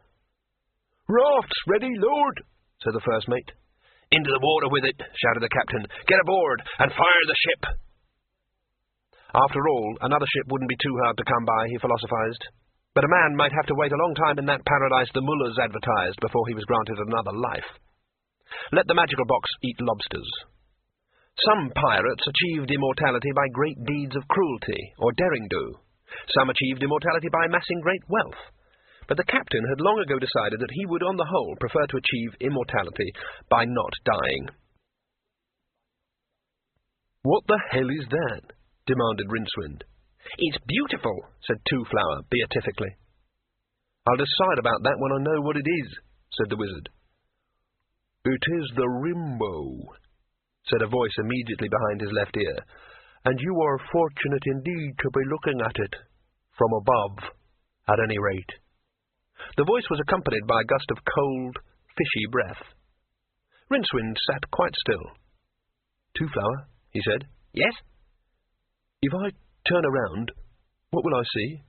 "Rafts ready, Lord," said the first mate. "Into the water with it," shouted the captain. "Get aboard, and fire the ship." After all, another ship wouldn't be too hard to come by, he philosophized. But a man might have to wait a long time in that paradise the mullahs advertised before he was granted another life. Let the magical box eat lobsters. Some pirates achieved immortality by great deeds of cruelty or daring-do. Some achieved immortality by amassing great wealth. But the captain had long ago decided that he would, on the whole, prefer to achieve immortality by not dying. "What the hell is that?" demanded Rincewind. "It's beautiful," said Two-Flower beatifically. "I'll decide about that when I know what it is," said the wizard. "It is the Rimbo," said a voice immediately behind his left ear, "and you are fortunate indeed to be looking at it, from above, at any rate." The voice was accompanied by a gust of cold, fishy breath. Rincewind sat quite still. "Two-Flower," he said. "Yes?" "If I turn around, what will I see?"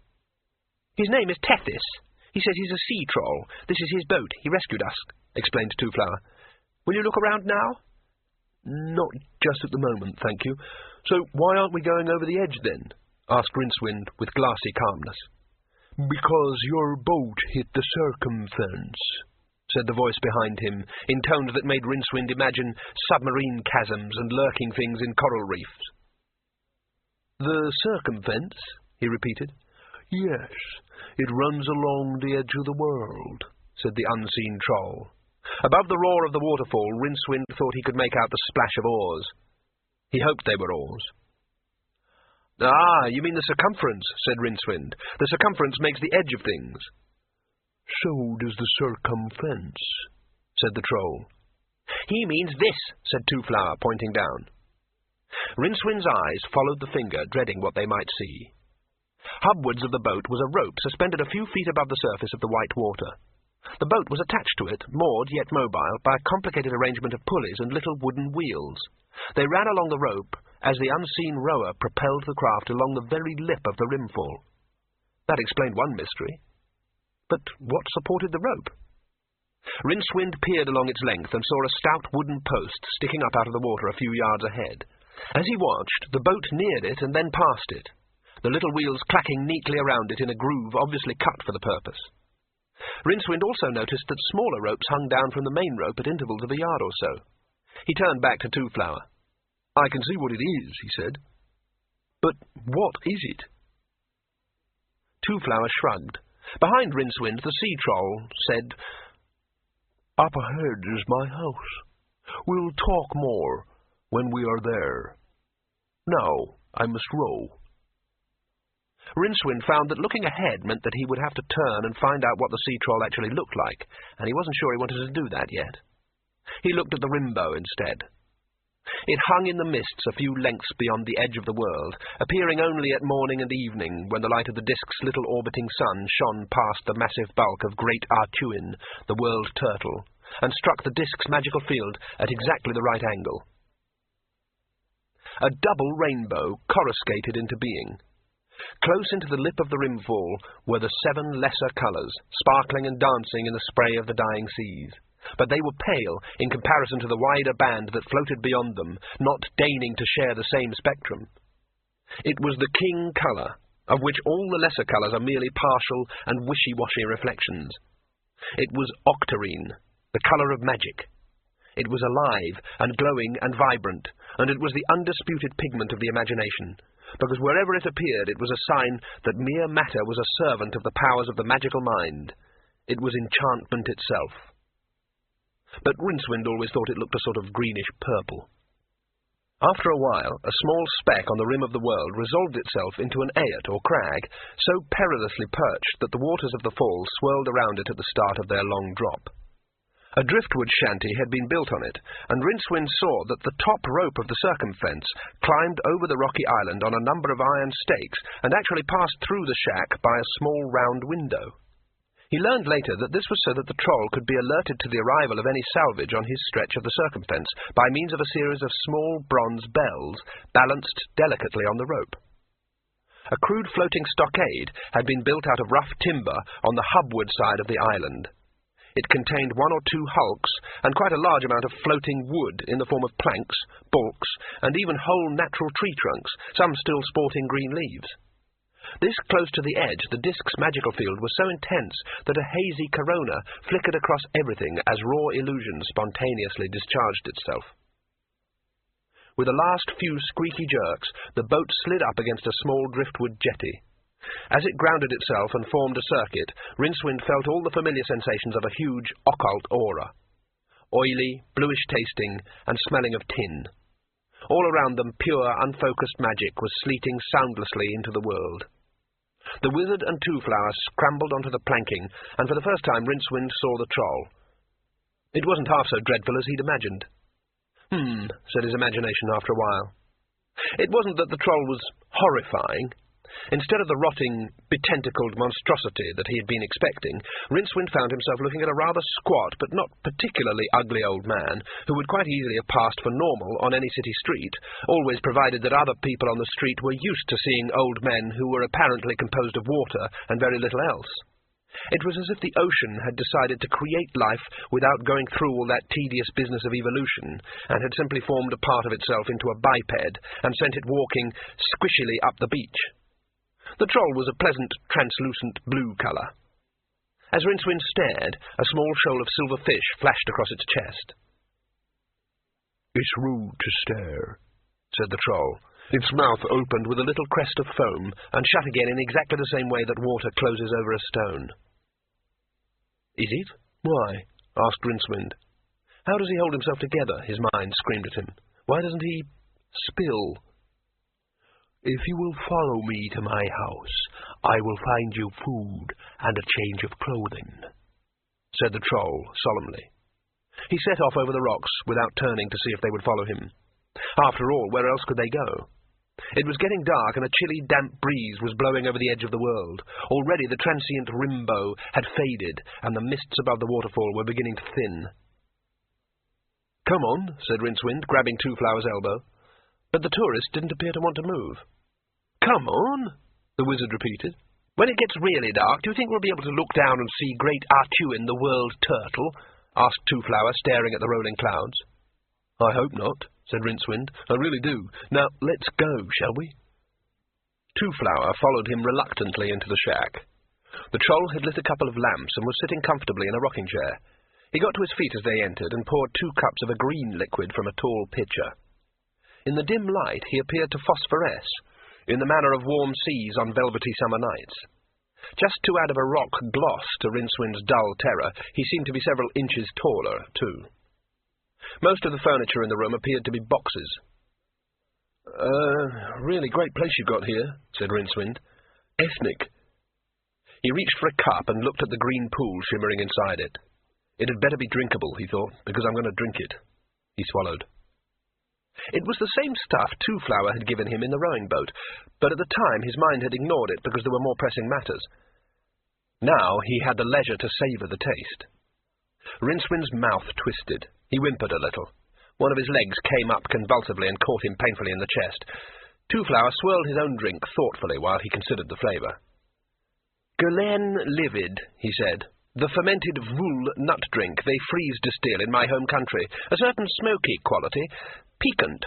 "His name is Tethys. He says he's a sea troll. This is his boat. He rescued us," explained Two-Flower. "Will you look around now?" "Not just at the moment, thank you. So why aren't we going over the edge, then?" asked Rincewind with glassy calmness. "Because your boat hit the circumfence," said the voice behind him, in tones that made Rincewind imagine submarine chasms and lurking things in coral reefs. "The circumfence?" he repeated. "Yes, it runs along the edge of the world," said the unseen troll. Above the roar of the waterfall, Rincewind thought he could make out the splash of oars. He hoped they were oars. "Ah, you mean the circumference," said Rincewind. "The circumference makes the edge of things." "So does the circumfence," said the troll. "He means this," said Two-Flower, pointing down. Rincewind's eyes followed the finger, dreading what they might see. Hubwards of the boat was a rope suspended a few feet above the surface of the white water. The boat was attached to it, moored yet mobile, by a complicated arrangement of pulleys and little wooden wheels. They ran along the rope as the unseen rower propelled the craft along the very lip of the rimfall. That explained one mystery. But what supported the rope? Rincewind peered along its length and saw a stout wooden post sticking up out of the water a few yards ahead. As he watched, the boat neared it and then passed it, the little wheels clacking neatly around it in a groove obviously cut for the purpose. Rincewind also noticed that smaller ropes hung down from the main rope at intervals of a yard or so. He turned back to Two-Flower. "I can see what it is," he said. "But what is it?" Two-Flower shrugged. Behind Rincewind, the sea troll said, "Up ahead is my house. We'll talk more when we are there. Now I must row." Rincewind found that looking ahead meant that he would have to turn and find out what the sea troll actually looked like, and he wasn't sure he wanted to do that yet. He looked at the Rimbo instead. It hung in the mists a few lengths beyond the edge of the world, appearing only at morning and evening, when the light of the disk's little orbiting sun shone past the massive bulk of Great Artuin, the world turtle, and struck the disk's magical field at exactly the right angle. A double rainbow coruscated into being. Close into the lip of the rimfall were the 7 lesser colours, sparkling and dancing in the spray of the dying seas. But they were pale in comparison to the wider band that floated beyond them, not deigning to share the same spectrum. It was the king colour, of which all the lesser colours are merely partial and wishy-washy reflections. It was octarine, the colour of magic. It was alive and glowing and vibrant, and it was the undisputed pigment of the imagination, because wherever it appeared it was a sign that mere matter was a servant of the powers of the magical mind. It was enchantment itself. But Rincewind always thought it looked a sort of greenish purple. After a while, a small speck on the rim of the world resolved itself into an eyot or crag, so perilously perched that the waters of the fall swirled around it at the start of their long drop. A driftwood shanty had been built on it, and Rincewind saw that the top rope of the circumfence climbed over the rocky island on a number of iron stakes, and actually passed through the shack by a small round window. He learned later that this was so that the troll could be alerted to the arrival of any salvage on his stretch of the circumfence by means of a series of small bronze bells balanced delicately on the rope. A crude floating stockade had been built out of rough timber on the hubward side of the island. It contained 1 or 2 hulks and quite a large amount of floating wood in the form of planks, balks, and even whole natural tree trunks, some still sporting green leaves. This close to the edge, the disk's magical field was so intense that a hazy corona flickered across everything as raw illusion spontaneously discharged itself. With the last few squeaky jerks, the boat slid up against a small driftwood jetty. As it grounded itself and formed a circuit, Rincewind felt all the familiar sensations of a huge occult aura. Oily, bluish-tasting, and smelling of tin. All around them pure, unfocused magic was sleeting soundlessly into the world. The wizard and Two-Flower scrambled onto the planking, and for the first time Rincewind saw the troll. It wasn't half so dreadful as he'd imagined. Said his imagination after a while. It wasn't that the troll was horrifying. Instead of the rotting, betentacled monstrosity that he had been expecting, Rincewind found himself looking at a rather squat but not particularly ugly old man, who would quite easily have passed for normal on any city street, always provided that other people on the street were used to seeing old men who were apparently composed of water and very little else. It was as if the ocean had decided to create life without going through all that tedious business of evolution, and had simply formed a part of itself into a biped, and sent it walking squishily up the beach. The troll was a pleasant, translucent blue colour. As Rincewind stared, a small shoal of silver fish flashed across its chest. "It's rude to stare," said the troll. Its mouth opened with a little crest of foam, and shut again in exactly the same way that water closes over a stone. "Is it? Why?" asked Rincewind. "How does he hold himself together?" his mind screamed at him. "Why doesn't he spill?" "If you will follow me to my house, I will find you food and a change of clothing," said the troll solemnly. He set off over the rocks without turning to see if they would follow him. After all, where else could they go? It was getting dark, and a chilly, damp breeze was blowing over the edge of the world. Already the transient rimbo had faded, and the mists above the waterfall were beginning to thin. "Come on," said Rincewind, grabbing Two-Flower's elbow. But the tourist didn't appear to want to move. "Come on," the wizard repeated. "When it gets really dark, do you think we'll be able to look down and see Great Artuin, the world turtle?" asked Two-Flower, staring at the rolling clouds. "I hope not," said Rincewind. "I really do. Now, let's go, shall we?" Two-Flower followed him reluctantly into the shack. The troll had lit a couple of lamps and was sitting comfortably in a rocking chair. He got to his feet as they entered and poured 2 cups of a green liquid from a tall pitcher. In the dim light he appeared to phosphoresce, in the manner of warm seas on velvety summer nights. Just to add of a rock gloss to Rincewind's dull terror, he seemed to be several inches taller, too. Most of the furniture in the room appeared to be boxes. Really great place you've got here," said Rincewind. "Ethnic." He reached for a cup and looked at the green pool shimmering inside it. It had better be drinkable, he thought, because I'm going to drink it. He swallowed. It was the same stuff Two-Flower had given him in the rowing boat, but at the time his mind had ignored it because there were more pressing matters. Now he had the leisure to savour the taste. Rincewynd's mouth twisted. He whimpered a little. One of his legs came up convulsively and caught him painfully in the chest. Two-Flower swirled his own drink thoughtfully while he considered the flavour. Glen-livid, he said. The fermented voul nut drink they freeze distill in my home country. A certain smoky quality. Piquant.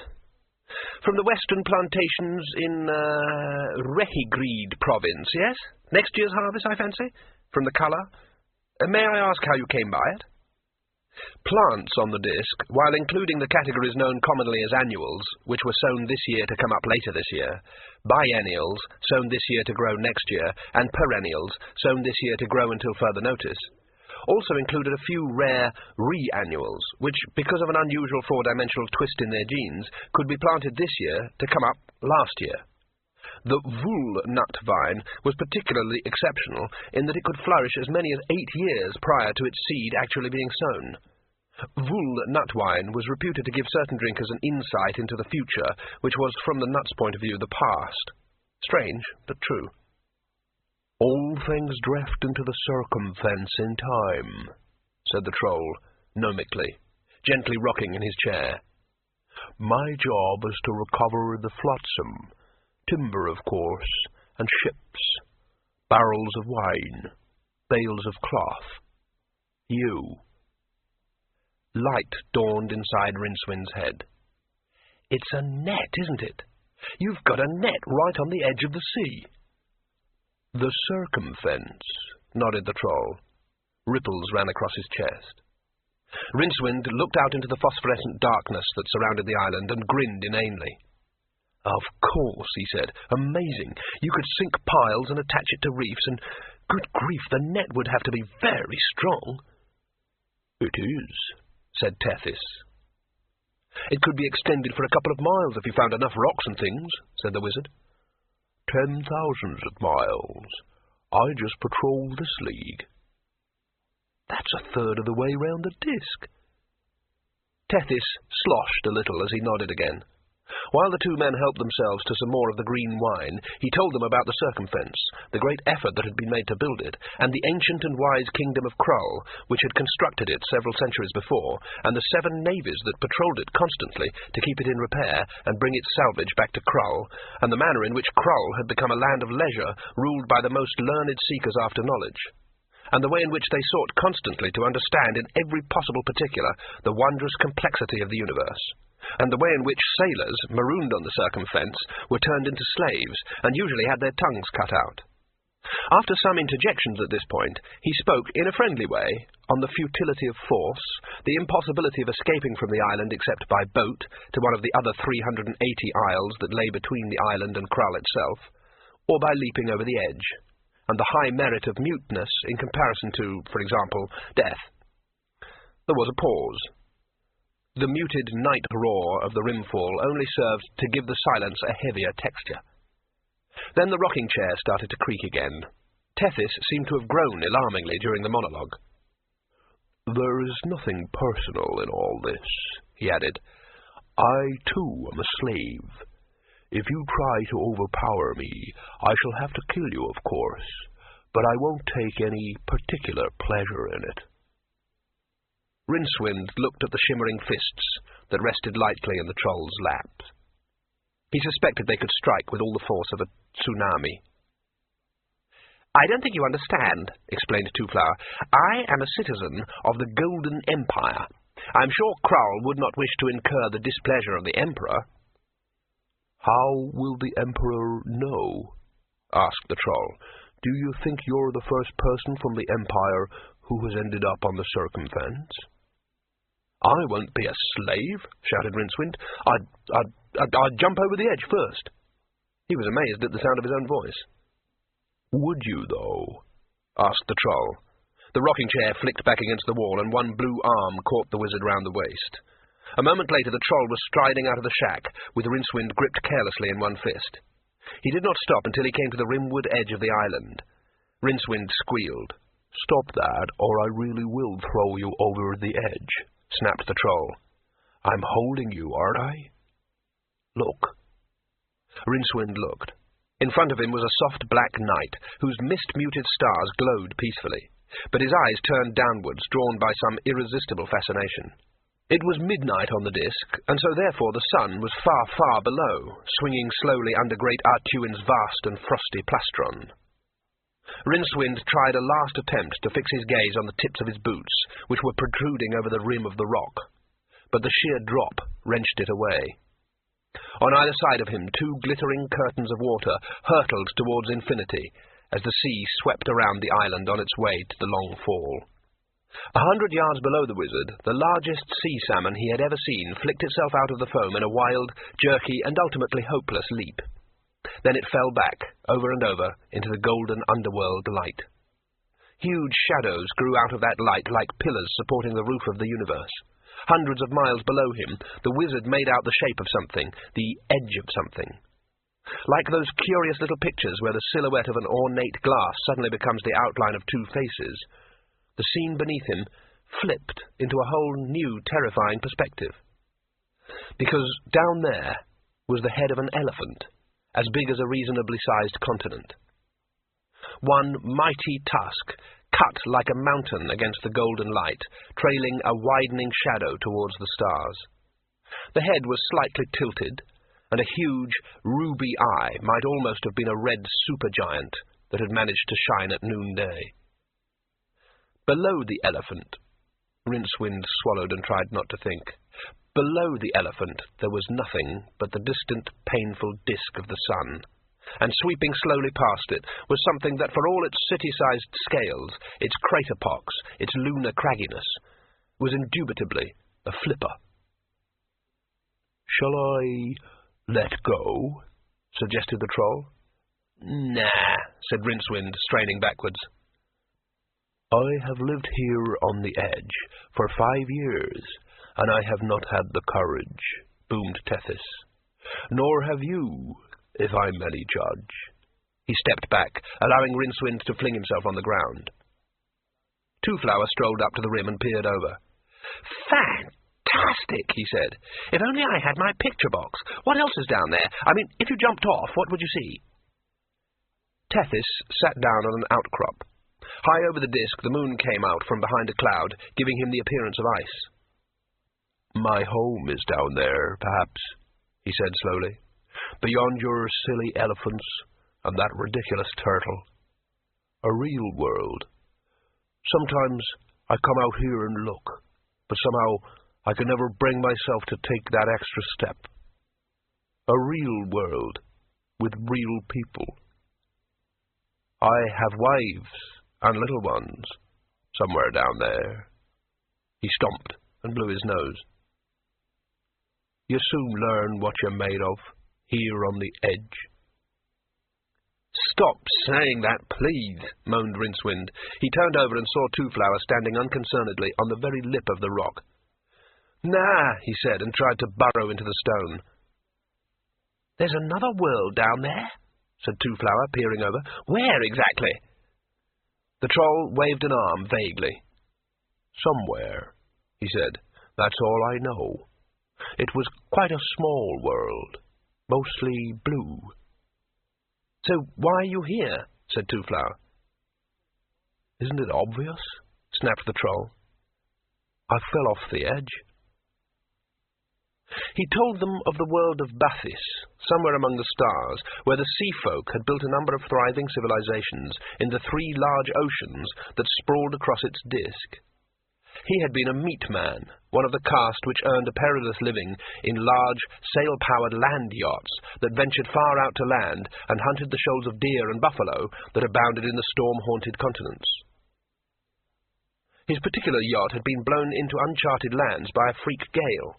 From the western plantations in Rehigreed province, yes? Next year's harvest, I fancy? From the colour? May I ask how you came by it? Plants on the disc, while including the categories known commonly as annuals, which were sown this year to come up later this year, biennials, sown this year to grow next year, and perennials, sown this year to grow until further notice, also included a few rare re-annuals, which, because of an unusual four-dimensional twist in their genes, could be planted this year to come up last year. The voul nut vine was particularly exceptional in that it could flourish as many as 8 years prior to its seed actually being sown. Voul nut wine was reputed to give certain drinkers an insight into the future, which was, from the nut's point of view, the past. Strange, but true. All things drift into the circumfence in time, said the troll, gnomically, gently rocking in his chair. My job is to recover the flotsam, timber, of course, and ships, barrels of wine, bales of cloth. You. Light dawned inside Rincewynd's head. It's a net, isn't it? You've got a net right on the edge of the sea. The circumfence, nodded the troll. Ripples ran across his chest. Rincewynd looked out into the phosphorescent darkness that surrounded the island and grinned inanely. Of course, he said. Amazing. You could sink piles and attach it to reefs, and, good grief, the net would have to be very strong. It is, said Tethys. It could be extended for a couple of miles if you found enough rocks and things, said the wizard. 10,000 of miles. I just patrol this league. That's a third of the way round the disc. Tethys sloshed a little as he nodded again. While the two men helped themselves to some more of the green wine, he told them about the circumfence, the great effort that had been made to build it, and the ancient and wise kingdom of Krull, which had constructed it several centuries before, and the 7 navies that patrolled it constantly to keep it in repair and bring its salvage back to Krull, and the manner in which Krull had become a land of leisure ruled by the most learned seekers after knowledge, and the way in which they sought constantly to understand in every possible particular the wondrous complexity of the universe, and the way in which sailors, marooned on the circumfence, were turned into slaves, and usually had their tongues cut out. After some interjections at this point, he spoke, in a friendly way, on the futility of force, the impossibility of escaping from the island except by boat to one of the other 380 isles that lay between the island and Krull itself, or by leaping over the edge, and the high merit of muteness in comparison to, for example, death. There was a pause. The muted night roar of the rimfall only served to give the silence a heavier texture. Then the rocking chair started to creak again. Tethys seemed to have grown alarmingly during the monologue. There is nothing personal in all this, he added. I, too, am a slave. If you try to overpower me, I shall have to kill you, of course, but I won't take any particular pleasure in it. Rincewynd looked at the shimmering fists that rested lightly in the troll's lap. He suspected they could strike with all the force of a tsunami. I don't think you understand, explained Two-Flower. I am a citizen of the Golden Empire. I'm sure Krull would not wish to incur the displeasure of the Emperor. How will the Emperor know? Asked the troll. Do you think you're the first person from the Empire who has ended up on the circumfence? I won't be a slave, shouted Rincewynd. I'd jump over the edge first. He was amazed at the sound of his own voice. Would you, though? Asked the troll. The rocking chair flicked back against the wall, and one blue arm caught the wizard round the waist. A moment later the troll was striding out of the shack, with Rincewynd gripped carelessly in one fist. He did not stop until he came to the rimward edge of the island. Rincewynd squealed. Stop that, or I really will throw you over the edge, snapped the troll. I'm holding you, aren't I? Look." Rincewind looked. In front of him was a soft black night, whose mist-muted stars glowed peacefully, but his eyes turned downwards, drawn by some irresistible fascination. It was midnight on the disk, and so therefore the sun was far, far below, swinging slowly under great Artuin's vast and frosty plastron. Rincewind tried a last attempt to fix his gaze on the tips of his boots, which were protruding over the rim of the rock, but the sheer drop wrenched it away. On either side of him, two glittering curtains of water hurtled towards infinity, as the sea swept around the island on its way to the long fall. 100 yards below the wizard, the largest sea salmon he had ever seen flicked itself out of the foam in a wild, jerky, and ultimately hopeless leap. Then it fell back, over and over, into the golden underworld light. Huge shadows grew out of that light like pillars supporting the roof of the universe. Hundreds of miles below him, the wizard made out the shape of something, the edge of something. Like those curious little pictures where the silhouette of an ornate glass suddenly becomes the outline of two faces, the scene beneath him flipped into a whole new terrifying perspective. Because down there was the head of an elephant, as big as a reasonably sized continent. One mighty tusk, cut like a mountain against the golden light, trailing a widening shadow towards the stars. The head was slightly tilted, and a huge, ruby eye might almost have been a red supergiant that had managed to shine at noonday. Below the elephant, Rincewind swallowed and tried not to think. Below the elephant there was nothing but the distant, painful disk of the sun, and sweeping slowly past it was something that, for all its city-sized scales, its crater pox, its lunar cragginess, was indubitably a flipper. "Shall I let go?" suggested the troll. "Nah," said Rincewind, straining backwards. "I have lived here on the edge for 5 years, and I have not had the courage," boomed Tethys. "Nor have you, if I may judge." He stepped back, allowing Rincewind to fling himself on the ground. Twoflower strolled up to the rim and peered over. "Fantastic," he said. "If only I had my picture box. What else is down there? I mean, if you jumped off, what would you see?" Tethys sat down on an outcrop. High over the disk, the moon came out from behind a cloud, giving him the appearance of ice. "My home is down there, perhaps," he said slowly, "beyond your silly elephants and that ridiculous turtle. A real world. Sometimes I come out here and look, but somehow I can never bring myself to take that extra step. A real world with real people. I have wives and little ones somewhere down there." He stomped and blew his nose. "You soon learn what you're made of, here on the edge." "Stop saying that, please," moaned Rincewind. He turned over and saw Twoflower standing unconcernedly on the very lip of the rock. "Nah," he said, and tried to burrow into the stone. "There's another world down there," said Twoflower, peering over. "Where exactly?" The troll waved an arm vaguely. "Somewhere," he said. "That's all I know. It was quite a small world, mostly blue." "So why are you here?" said Twoflower. "Isn't it obvious?" snapped the troll. "I fell off the edge." He told them of the world of Bathis, somewhere among the stars, where the sea folk had built a number of thriving civilizations in the 3 large oceans that sprawled across its disk. He had been a meat man, one of the caste which earned a perilous living in large, sail-powered land yachts that ventured far out to land and hunted the shoals of deer and buffalo that abounded in the storm-haunted continents. His particular yacht had been blown into uncharted lands by a freak gale.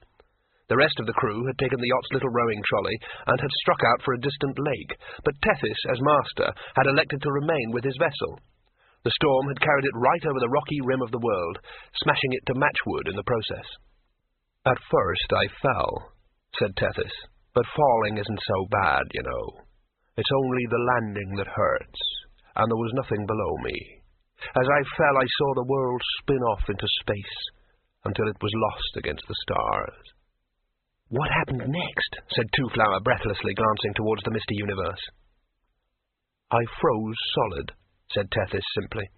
The rest of the crew had taken the yacht's little rowing trolley and had struck out for a distant lake, but Tethys, as master, had elected to remain with his vessel. The storm had carried it right over the rocky rim of the world, smashing it to matchwood in the process. "At first I fell," said Tethys, "but falling isn't so bad, you know. It's only the landing that hurts, and there was nothing below me. As I fell, I saw the world spin off into space until it was lost against the stars." "What happened next?" said Two-Flower breathlessly, glancing towards the misty universe. "I froze solid," said Tethys simply.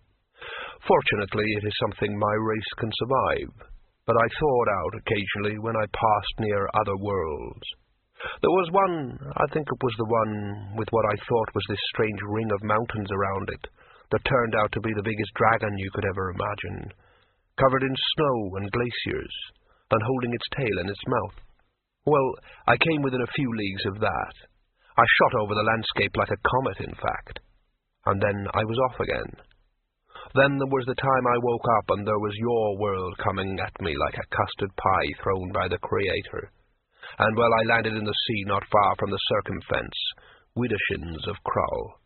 "Fortunately, it is something my race can survive, but I thawed out occasionally when I passed near other worlds. There was one, I think it was the one with what I thought was this strange ring of mountains around it, that turned out to be the biggest dragon you could ever imagine, covered in snow and glaciers, and holding its tail in its mouth. Well, I came within a few leagues of that. I shot over the landscape like a comet, in fact, and then I was off again. Then there was the time I woke up and there was your world coming at me like a custard pie thrown by the Creator. And well, I landed in the sea not far from the circumfence, widdershins of Krull.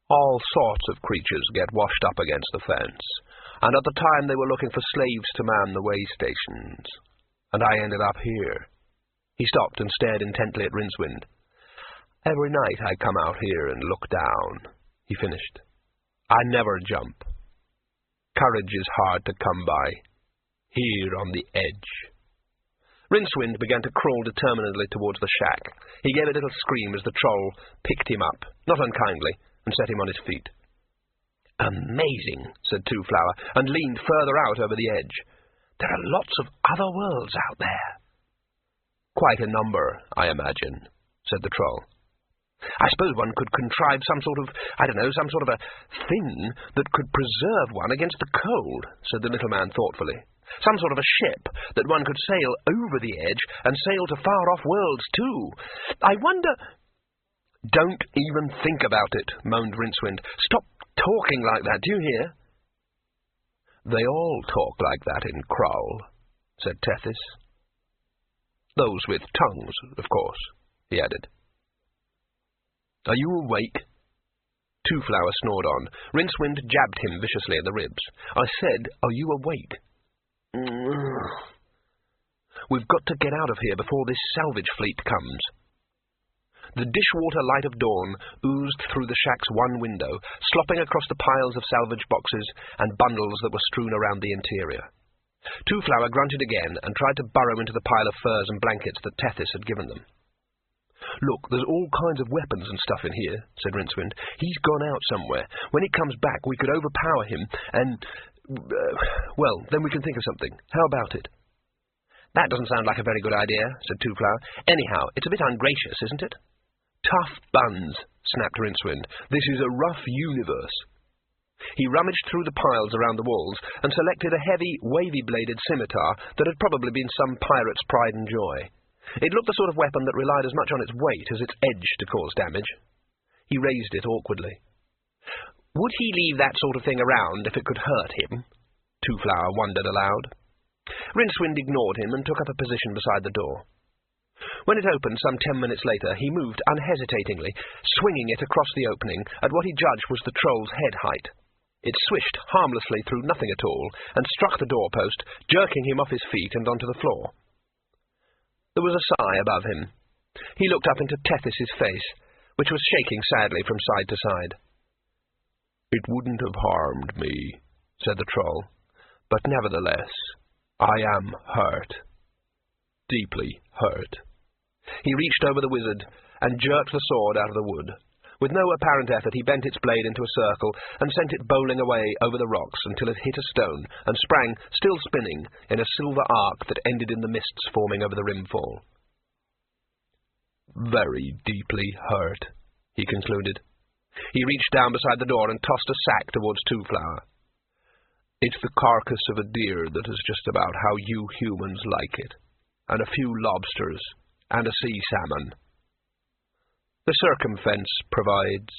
All sorts of creatures get washed up against the fence, and at the time they were looking for slaves to man the way stations. And I ended up here." He stopped and stared intently at Rincewind. "Every night I come out here and look down," he finished. "I never jump. Courage is hard to come by, here on the edge." Rincewind began to crawl determinedly towards the shack. He gave a little scream as the troll picked him up, not unkindly, and set him on his feet. "Amazing," said Two-Flower, and leaned further out over the edge. "There are lots of other worlds out there." "Quite a number, I imagine," said the troll. "I suppose one could contrive some sort of a thing that could preserve one against the cold," said the little man thoughtfully. "Some sort of a ship that one could sail over the edge and sail to far-off worlds, too. I wonder—" "Don't even think about it," moaned Rincewind. "Stop talking like that, do you hear?" "They all talk like that in Krull," said Tethys. "Those with tongues, of course," he added. "Are you awake?" Two-Flower snored on. Rincewind jabbed him viciously in the ribs. "I said, are you awake?" "We've got to get out of here before this salvage fleet comes." The dishwater light of dawn oozed through the shack's one window, slopping across the piles of salvage boxes and bundles that were strewn around the interior. Two-Flower grunted again and tried to burrow into the pile of furs and blankets that Tethys had given them. "Look, there's all kinds of weapons and stuff in here," said Rincewind. "He's gone out somewhere. When he comes back, we could overpower him and... well, then we can think of something. How about it?" "That doesn't sound like a very good idea," said Two-Flower. "Anyhow, it's a bit ungracious, isn't it?" "Tough buns," snapped Rincewind. "This is a rough universe." He rummaged through the piles around the walls and selected a heavy, wavy-bladed scimitar that had probably been some pirate's pride and joy. It looked the sort of weapon that relied as much on its weight as its edge to cause damage. He raised it awkwardly. Would he leave that sort of thing around if it could hurt him? Two-Flower wondered aloud. Rincewind ignored him and took up a position beside the door. When it opened some 10 minutes later, he moved unhesitatingly, swinging it across the opening at what he judged was the troll's head height. It swished harmlessly through nothing at all and struck the doorpost, jerking him off his feet and onto the floor. There was a sigh above him. He looked up into Tethys's face, which was shaking sadly from side to side. "It wouldn't have harmed me," said the troll, "but nevertheless, I am hurt. Deeply hurt." He reached over the wizard and jerked the sword out of the wood. With no apparent effort, he bent its blade into a circle and sent it bowling away over the rocks until it hit a stone and sprang, still spinning, in a silver arc that ended in the mists forming over the rimfall. "Very deeply hurt," he concluded. He reached down beside the door and tossed a sack towards Two-Flower. "It's the carcass of a deer that is just about how you humans like it, and a few lobsters, and a sea salmon." "The circumfence provides,"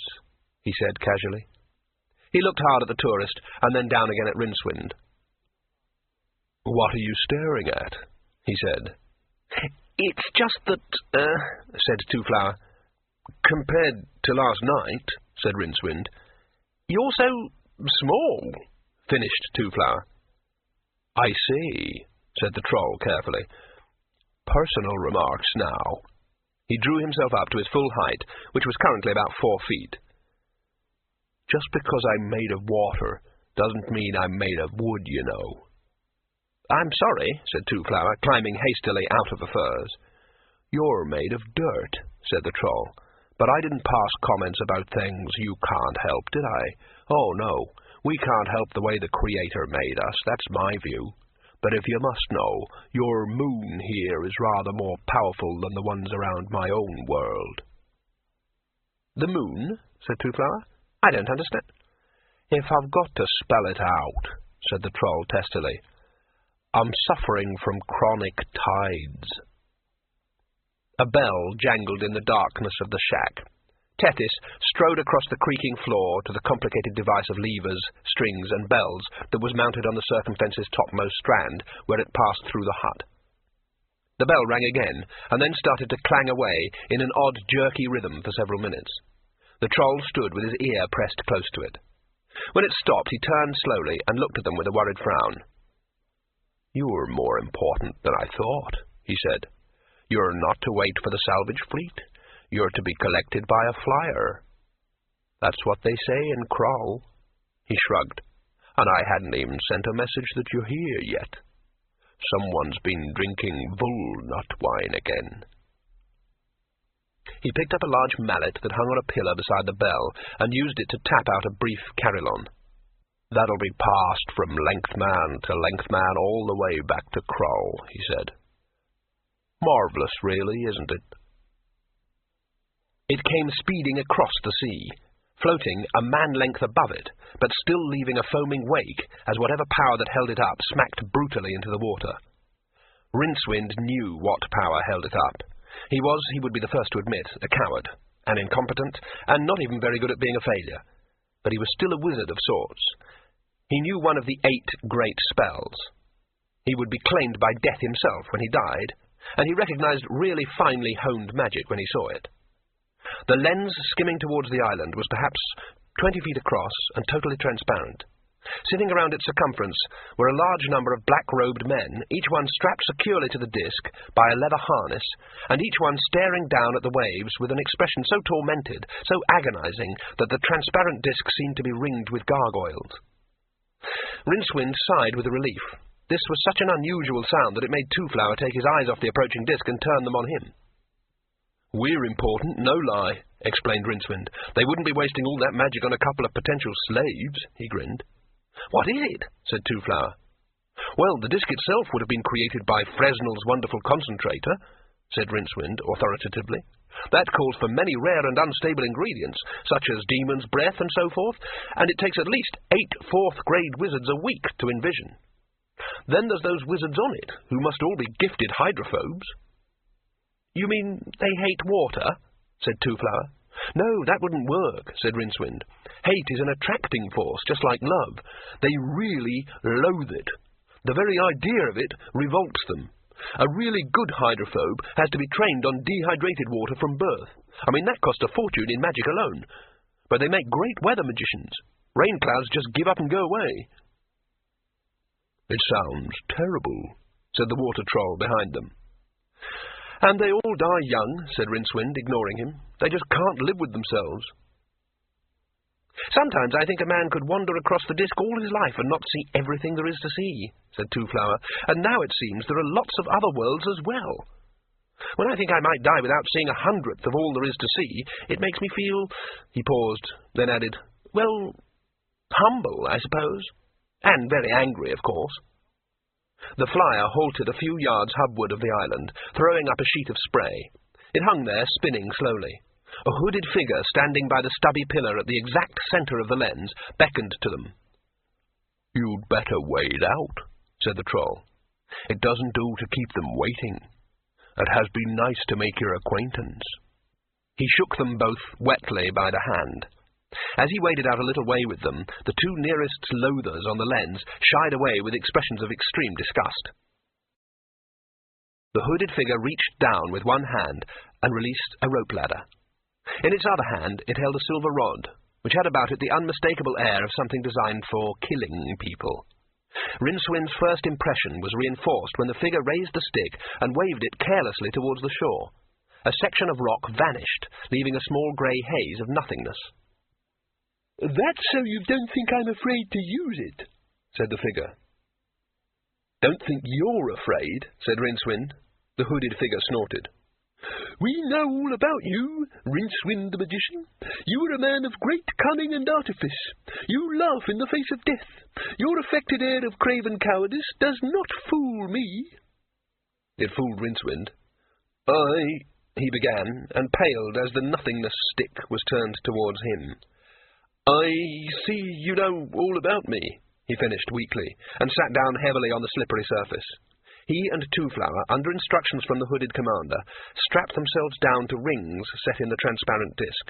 he said casually. He looked hard at the tourist, and then down again at Rincewind. "What are you staring at?" he said. "It's just that," said Two-Flower. "Compared to last night," said Rincewind. "You're so small," finished Two-Flower. "I see," said the troll carefully. "Personal remarks now." He drew himself up to his full height, which was currently about 4 feet. "Just because I'm made of water doesn't mean I'm made of wood, you know." "I'm sorry," said Two-Flower, climbing hastily out of the furs. "You're made of dirt," said the Troll. "But I didn't pass comments about things you can't help, did I? Oh, no, we can't help the way the Creator made us, that's my view. But if you must know, your moon here is rather more powerful than the ones around my own world." "The moon?" said Two-Flower. "I don't understand." "If I've got to spell it out," said the Troll testily, "I'm suffering from chronic tides." A bell jangled in the darkness of the shack. Tethys strode across the creaking floor to the complicated device of levers, strings, and bells that was mounted on the circumfence's topmost strand, where it passed through the hut. The bell rang again, and then started to clang away in an odd, jerky rhythm for several minutes. The Troll stood with his ear pressed close to it. When it stopped, he turned slowly and looked at them with a worried frown. "You're more important than I thought," he said. "You're not to wait for the salvage fleet. You're to be collected by a flyer. That's what they say in Kroll." He shrugged. "And I hadn't even sent a message that you're here yet. Someone's been drinking bull-nut wine again." He picked up a large mallet that hung on a pillar beside the bell and used it to tap out a brief carillon. "That'll be passed from Lengthman to Lengthman all the way back to Kroll," he said. "Marvellous, really, isn't it?" It came speeding across the sea, floating a man-length above it, but still leaving a foaming wake as whatever power that held it up smacked brutally into the water. Rincewind knew what power held it up. He was, he would be the first to admit, a coward, an incompetent, and not even very good at being a failure. But he was still a wizard of sorts. He knew one of the 8 great spells. He would be claimed by death himself when he died, and he recognized really finely honed magic when he saw it. The lens skimming towards the island was perhaps 20 feet across and totally transparent. Sitting around its circumference were a large number of black-robed men, each one strapped securely to the disc by a leather harness, and each one staring down at the waves with an expression so tormented, so agonizing, that the transparent disc seemed to be ringed with gargoyles. Rincewind sighed with relief. This was such an unusual sound that it made Two-Flower take his eyes off the approaching disc and turn them on him. "We're important, no lie," explained Rincewind. "They wouldn't be wasting all that magic on a couple of potential slaves," he grinned. "What is it?" said Two-Flower. "Well, the disc itself would have been created by Fresnel's wonderful concentrator," said Rincewind authoritatively. "That calls for many rare and unstable ingredients, such as demon's breath and so forth, and it takes at least 8 4th-grade wizards a week to envision. Then there's those wizards on it, who must all be gifted hydrophobes." "You mean they hate water?" said Two-Flower. "No, that wouldn't work," said Rincewind. "Hate is an attracting force, just like love. They really loathe it. The very idea of it revolts them. A really good hydrophobe has to be trained on dehydrated water from birth. I mean, that costs a fortune in magic alone. But they make great weather magicians. Rain clouds just give up and go away." "It sounds terrible," said the water troll behind them. "And they all die young," said Rincewind, ignoring him. "They just can't live with themselves." "Sometimes I think a man could wander across the disc all his life and not see everything there is to see," said Two-Flower. "And now it seems there are lots of other worlds as well. When I think I might die without seeing 1/100th of all there is to see, it makes me feel—" He paused, then added, "well, humble, I suppose. And very angry, of course." The flyer halted a few yards hubward of the island, throwing up a sheet of spray. It hung there, spinning slowly. A hooded figure standing by the stubby pillar at the exact centre of the lens beckoned to them. "You'd better wade out," said the Troll. "It doesn't do to keep them waiting. It has been nice to make your acquaintance." He shook them both wetly by the hand. As he waded out a little way with them, the 2 nearest loathers on the lens shied away with expressions of extreme disgust. The hooded figure reached down with one hand and released a rope ladder. In its other hand it held a silver rod, which had about it the unmistakable air of something designed for killing people. Rincewind's first impression was reinforced when the figure raised the stick and waved it carelessly towards the shore. A section of rock vanished, leaving a small grey haze of nothingness. "That's so you don't think I'm afraid to use it," said the figure. "Don't think you're afraid," said Rincewind. The hooded figure snorted. We know all about you, Rincewind the magician. You are a man of great cunning and artifice. You laugh in the face of death. Your affected air of craven cowardice does not fool me. It fooled Rincewind. He began, and paled as the nothingness stick was turned towards him. I see you know all about me, he finished weakly, and sat down heavily on the slippery surface. He and Two-Flower, under instructions from the hooded commander, strapped themselves down to rings set in the transparent disc.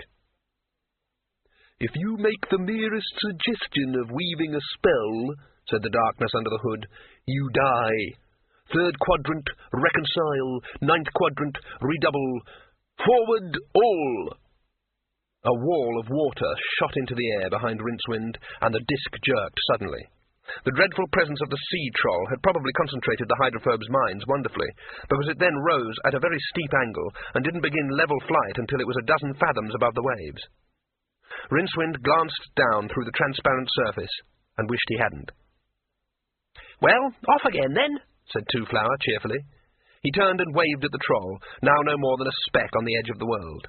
If you make the merest suggestion of weaving a spell, said the darkness under the hood, you die. Third quadrant, reconcile. Ninth quadrant, redouble. Forward, all! A wall of water shot into the air behind Rincewind, and the disc jerked suddenly. The dreadful presence of the sea troll had probably concentrated the hydrophobes' minds wonderfully, because it then rose at a very steep angle and didn't begin level flight until it was a dozen fathoms above the waves. Rincewind glanced down through the transparent surface and wished he hadn't. "Well, off again, then," said Two-Flower cheerfully. He turned and waved at the troll, now no more than a speck on the edge of the world.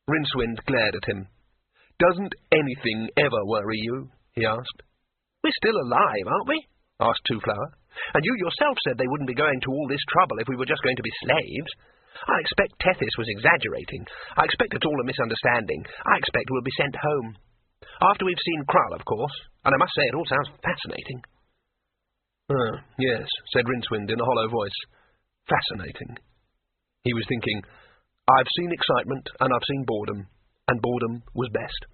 Rincewind glared at him. "Doesn't anything ever worry you?" he asked. "We're still alive, aren't we?" asked Two-Flower. "And you yourself said they wouldn't be going to all this trouble if we were just going to be slaves. I expect Tethys was exaggerating. I expect it's all a misunderstanding. I expect we'll be sent home. After we've seen Krull, of course. And I must say it all sounds fascinating." Yes, said Rincewind in a hollow voice. Fascinating. He was thinking, I've seen excitement and I've seen boredom, and boredom was best.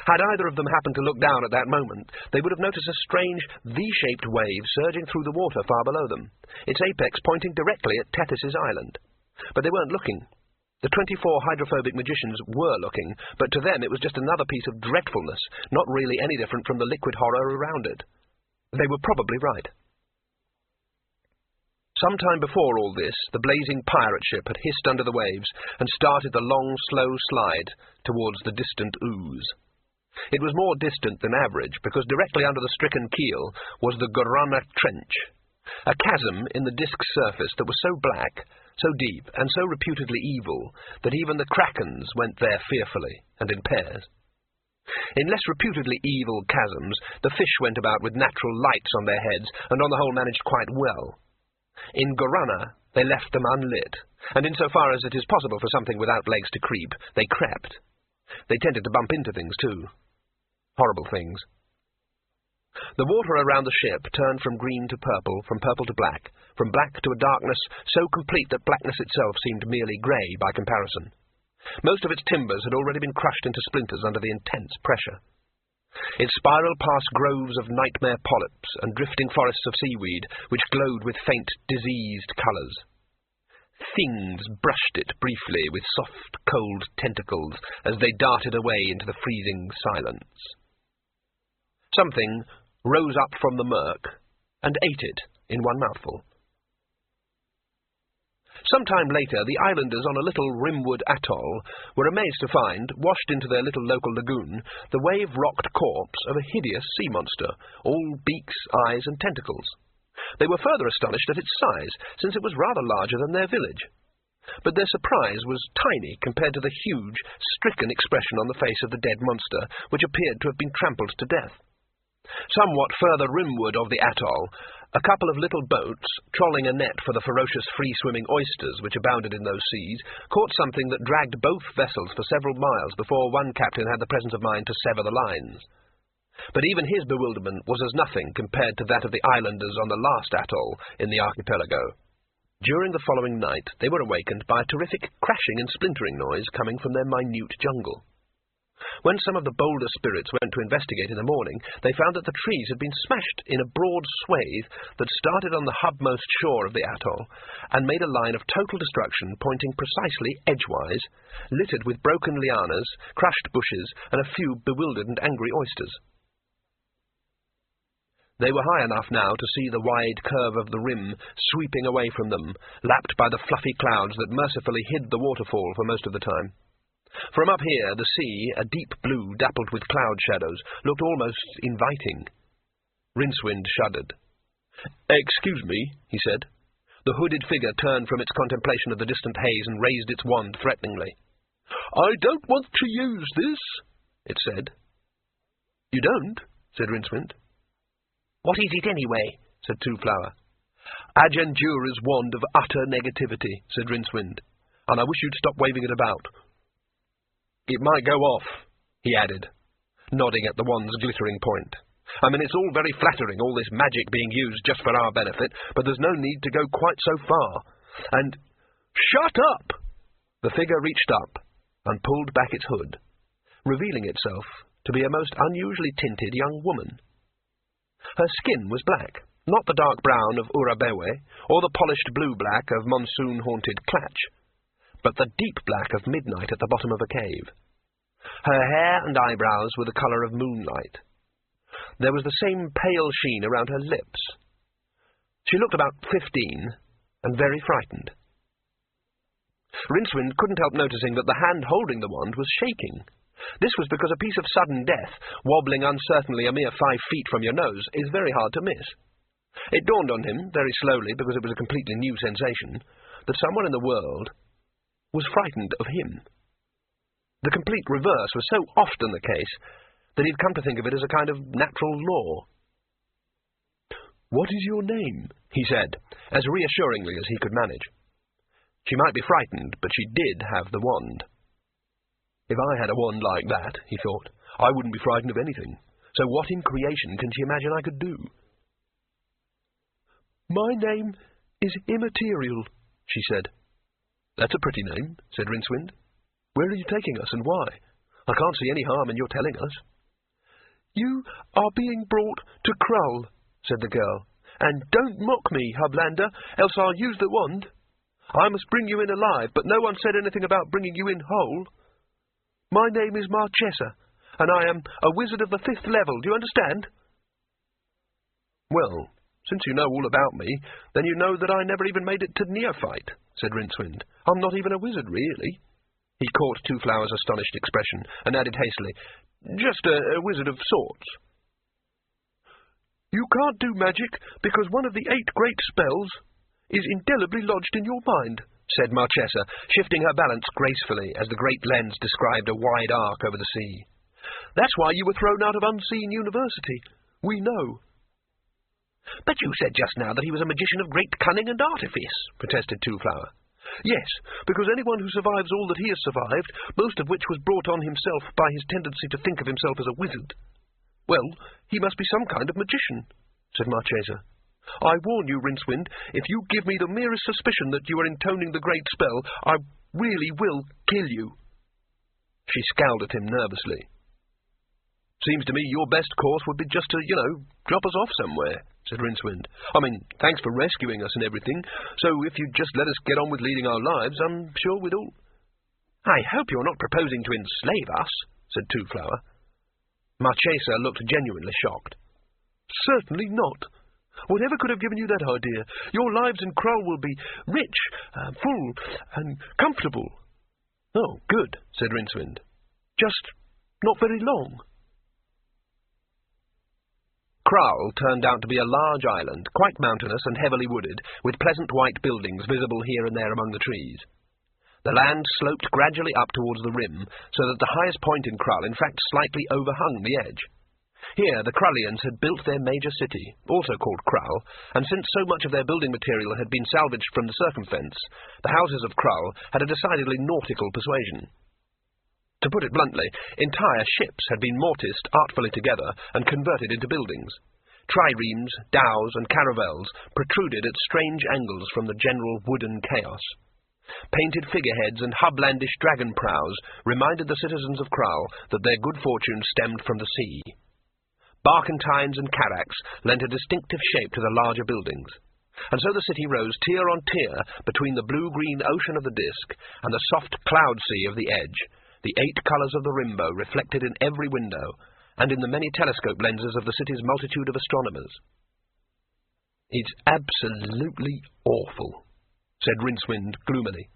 Had either of them happened to look down at that moment, they would have noticed a strange V-shaped wave surging through the water far below them, its apex pointing directly at Tethys' island. But they weren't looking. The 24 hydrophobic magicians were looking, but to them it was just another piece of dreadfulness, not really any different from the liquid horror around it. They were probably right. Some time before all this, the blazing pirate ship had hissed under the waves and started the long, slow slide towards the distant ooze. It was more distant than average, because directly under the stricken keel was the Gorana Trench, a chasm in the disk's surface that was so black, so deep, and so reputedly evil that even the krakens went there fearfully and in pairs. In less reputedly evil chasms, the fish went about with natural lights on their heads, and on the whole managed quite well. In Gorana, they left them unlit, and insofar as it is possible for something without legs to creep, they crept. They tended to bump into things, too. Horrible things. The water around the ship turned from green to purple, from purple to black, from black to a darkness so complete that blackness itself seemed merely grey by comparison. Most of its timbers had already been crushed into splinters under the intense pressure. It spiraled past groves of nightmare polyps and drifting forests of seaweed, which glowed with faint, diseased colours. Things brushed it briefly with soft, cold tentacles as they darted away into the freezing silence. Something rose up from the murk and ate it in one mouthful. Some time later, the islanders on a little rimwood atoll were amazed to find, washed into their little local lagoon, the wave-rocked corpse of a hideous sea monster, all beaks, eyes, and tentacles. They were further astonished at its size, since it was rather larger than their village. But their surprise was tiny compared to the huge, stricken expression on the face of the dead monster, which appeared to have been trampled to death. Somewhat further rimward of the atoll, a couple of little boats, trolling a net for the ferocious free-swimming oysters which abounded in those seas, caught something that dragged both vessels for several miles before one captain had the presence of mind to sever the lines. But even his bewilderment was as nothing compared to that of the islanders on the last atoll in the archipelago. During the following night, they were awakened by a terrific crashing and splintering noise coming from their minute jungle. When some of the bolder spirits went to investigate in the morning, they found that the trees had been smashed in a broad swathe that started on the hubmost shore of the atoll and made a line of total destruction pointing precisely edgewise, littered with broken lianas, crushed bushes, and a few bewildered and angry oysters. They were high enough now to see the wide curve of the rim sweeping away from them, lapped by the fluffy clouds that mercifully hid the waterfall for most of the time. From up here, the sea, a deep blue dappled with cloud shadows, looked almost inviting. Rincewind shuddered. "Excuse me," he said. The hooded figure turned from its contemplation of the distant haze and raised its wand threateningly. "I don't want to use this," it said. "You don't?" said Rincewind. "What is it anyway?" said Two-Flower. "Ajandura's wand of utter negativity," said Rincewind, "and I wish you'd stop waving it about. It might go off," he added, nodding at the wand's glittering point. "I mean, it's all very flattering, all this magic being used just for our benefit, but there's no need to go quite so far. And—" "Shut up!" The figure reached up and pulled back its hood, revealing itself to be a most unusually tinted young woman. Her skin was black, not the dark brown of Urabewe, or the polished blue-black of monsoon-haunted Clatch, but the deep black of midnight at the bottom of a cave. Her hair and eyebrows were the colour of moonlight. There was the same pale sheen around her lips. She looked about 15, and very frightened. Rincewind couldn't help noticing that the hand holding the wand was shaking. This was because a piece of sudden death, wobbling uncertainly a mere 5 feet from your nose, is very hard to miss. It dawned on him, very slowly, because it was a completely new sensation, that someone in the world was frightened of him. The complete reverse was so often the case that he'd come to think of it as a kind of natural law. "What is your name?" he said, as reassuringly as he could manage. She might be frightened, but she did have the wand. If I had a wand like that, he thought, I wouldn't be frightened of anything. So what in creation can she imagine I could do? "My name is Immaterial," she said. "That's a pretty name," said Rincewind. "Where are you taking us, and why? I can't see any harm in your telling us." "You are being brought to Krull," said the girl. "And don't mock me, Hublander, else I'll use the wand. I must bring you in alive, but no one said anything about bringing you in whole. My name is Marchesa, and I am a wizard of the 5th level, do you understand?" "Well, since you know all about me, then you know that I never even made it to neophyte," said Rincewind. "I'm not even a wizard, really." He caught Two-Flower's astonished expression, and added hastily, "Just a wizard of sorts." "You can't do magic because one of the 8 great spells is indelibly lodged in your mind," said Marchesa, shifting her balance gracefully as the great lens described a wide arc over the sea. "That's why you were thrown out of Unseen University. We know." "But you said just now that he was a magician of great cunning and artifice," protested Two-Flower. "Yes, because anyone who survives all that he has survived, most of which was brought on himself by his tendency to think of himself as a wizard, well, he must be some kind of magician," said Marchesa. "I warn you, Rincewind, if you give me the merest suspicion that you are intoning the great spell, I really will kill you." She scowled at him nervously. "Seems to me your best course would be just to, drop us off somewhere," said Rincewind. "I mean, thanks for rescuing us and everything, so if you'd just let us get on with leading our lives, I'm sure we'd all—" "I hope you're not proposing to enslave us," said Two-Flower. Marchesa looked genuinely shocked. "Certainly not. Whatever could have given you that idea? Your lives in Krull will be rich, full, and comfortable." "Oh, good," said Rincewind. "Just not very long." Krull turned out to be a large island, quite mountainous and heavily wooded, with pleasant white buildings visible here and there among the trees. The land sloped gradually up towards the rim, so that the highest point in Krull, in fact, slightly overhung the edge. Here the Krullians had built their major city, also called Krull, and since so much of their building material had been salvaged from the circumfence, the houses of Krull had a decidedly nautical persuasion. To put it bluntly, entire ships had been mortised artfully together and converted into buildings. Triremes, dhows, and caravels protruded at strange angles from the general wooden chaos. Painted figureheads and hublandish dragon prows reminded the citizens of Krull that their good fortune stemmed from the sea. Barkentines and carracks lent a distinctive shape to the larger buildings, and so the city rose tier on tier between the blue-green ocean of the disk and the soft cloud sea of the edge, the 8 colours of the rainbow reflected in every window, and in the many telescope lenses of the city's multitude of astronomers. "It's absolutely awful," said Rincewind gloomily.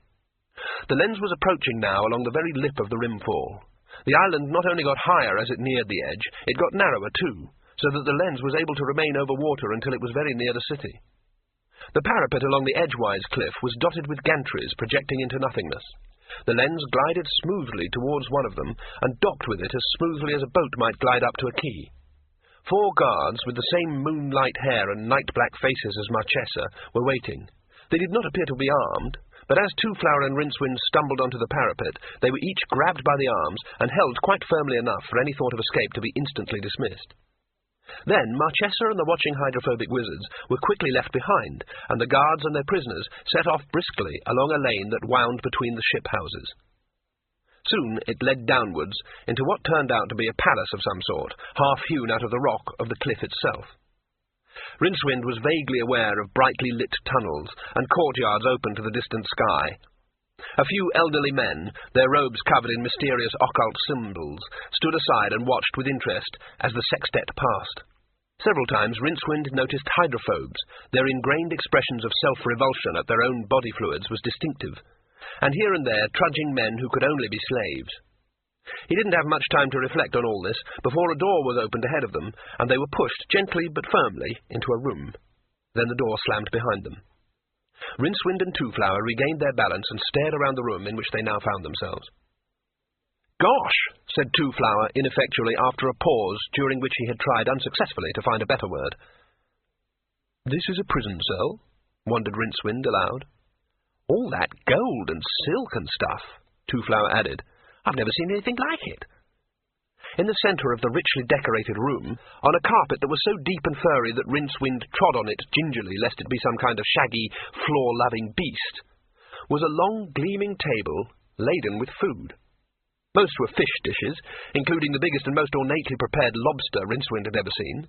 The lens was approaching now along the very lip of the rimfall. The island not only got higher as it neared the edge, it got narrower too, so that the lens was able to remain over water until it was very near the city. The parapet along the edgewise cliff was dotted with gantries projecting into nothingness. The lens glided smoothly towards one of them, and docked with it as smoothly as a boat might glide up to a quay. 4 guards, with the same moonlight hair and night-black faces as Marchesa, were waiting. They did not appear to be armed, but as Two-Flower and Rincewind stumbled onto the parapet, they were each grabbed by the arms and held quite firmly enough for any thought of escape to be instantly dismissed. Then Marchesa and the watching hydrophobic wizards were quickly left behind, and the guards and their prisoners set off briskly along a lane that wound between the ship houses. Soon it led downwards into what turned out to be a palace of some sort, half-hewn out of the rock of the cliff itself. Rincewind was vaguely aware of brightly lit tunnels and courtyards open to the distant sky. A few elderly men, their robes covered in mysterious occult symbols, stood aside and watched with interest as the sextet passed. Several times Rincewind noticed hydrophobes. Their ingrained expressions of self-revulsion at their own body fluids was distinctive, and here and there trudging men who could only be slaves. He didn't have much time to reflect on all this before a door was opened ahead of them, and they were pushed gently but firmly into a room. Then the door slammed behind them. Rincewind and Two-Flower regained their balance and stared around the room in which they now found themselves. "Gosh," said Two-Flower ineffectually after a pause during which he had tried unsuccessfully to find a better word. "This is a prison cell?" wondered Rincewind aloud. "All that gold and silk and stuff," Two-Flower added. "I've never seen anything like it." In the centre of the richly decorated room, on a carpet that was so deep and furry that Rincewind trod on it gingerly lest it be some kind of shaggy, floor-loving beast, was a long gleaming table laden with food. Most were fish dishes, including the biggest and most ornately prepared lobster Rincewind had ever seen.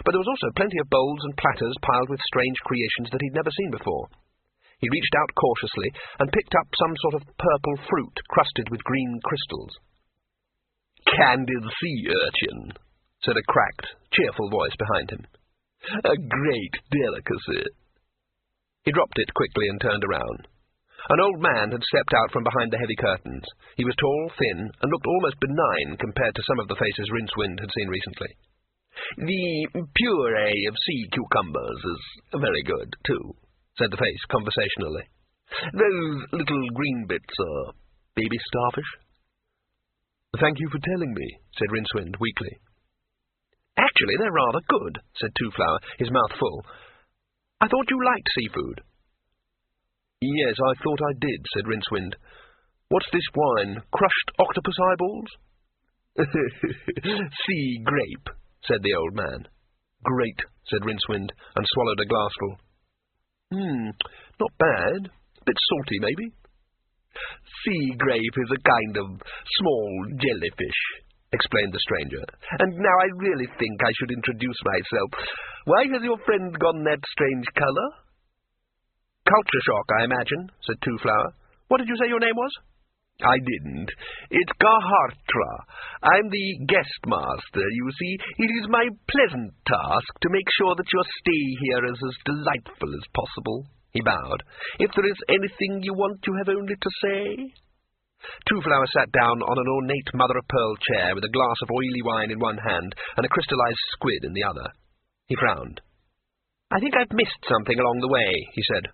But there was also plenty of bowls and platters piled with strange creations that he'd never seen before. He reached out cautiously and picked up some sort of purple fruit crusted with green crystals. "Candid sea urchin," said a cracked, cheerful voice behind him. "A great delicacy." He dropped it quickly and turned around. An old man had stepped out from behind the heavy curtains. He was tall, thin, and looked almost benign compared to some of the faces Rincewind had seen recently. "The puree of sea cucumbers is very good, too," said the face conversationally. "Those little green bits are baby starfish." "Thank you for telling me," said Rincewind weakly. "Actually, they're rather good," said Two-Flower, his mouth full. "I thought you liked seafood." "Yes, I thought I did," said Rincewind. "What's this wine? Crushed octopus eyeballs?" "Sea grape," said the old man. "Great," said Rincewind, and swallowed a glassful. Not bad. A bit salty, maybe." "Sea grape is a kind of small jellyfish," explained the stranger. "And now I really think I should introduce myself. Why has your friend gone that strange colour?" "Culture shock, I imagine," said Two-Flower. "What did you say your name was?" "I didn't. It's Garhartra. I'm the guest master, you see. It is my pleasant task to make sure that your stay here is as delightful as possible." He bowed. "If there is anything you want, you have only to say." Two-Flower sat down on an ornate mother-of-pearl chair with a glass of oily wine in one hand and a crystallized squid in the other. He frowned. "I think I've missed something along the way," he said.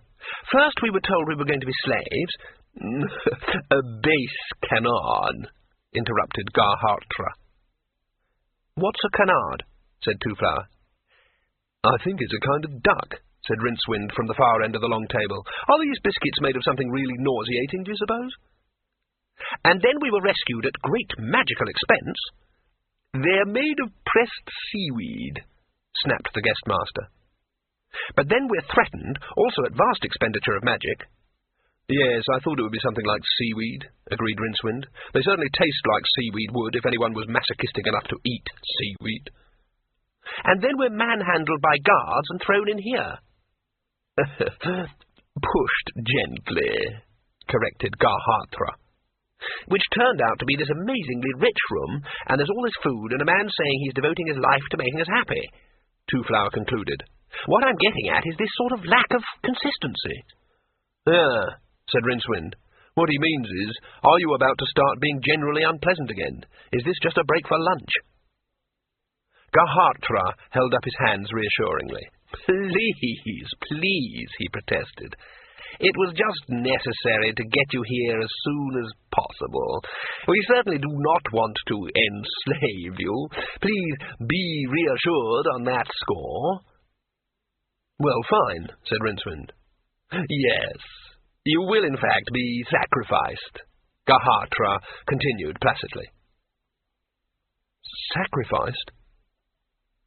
"First we were told we were going to be slaves." "A base canard," interrupted Garhartra. "What's a canard?" said Two-Flower. "I think it's a kind of duck," said Rincewind from the far end of the long table. "Are these biscuits made of something really nauseating, do you suppose?" "And then we were rescued at great magical expense." "They're made of pressed seaweed," snapped the guest master. "But then we're threatened, also at vast expenditure of magic." "Yes, I thought it would be something like seaweed," agreed Rincewind. "They certainly taste like seaweed would if anyone was masochistic enough to eat seaweed." "And then we're manhandled by guards and thrown in here." "Pushed gently," corrected Garhartra. "Which turned out to be this amazingly rich room, and there's all this food, and a man saying he's devoting his life to making us happy," Two-Flower concluded. "What I'm getting at is this sort of lack of consistency." "Ah," said Rincewind. "What he means is, are you about to start being generally unpleasant again? Is this just a break for lunch?" Garhartra held up his hands reassuringly. "Please, please," he protested. "It was just necessary to get you here as soon as possible. We certainly do not want to enslave you. Please be reassured on that score." "Well, fine," said Rincewind. "Yes, you will in fact be sacrificed," Gahatra continued placidly. "Sacrificed?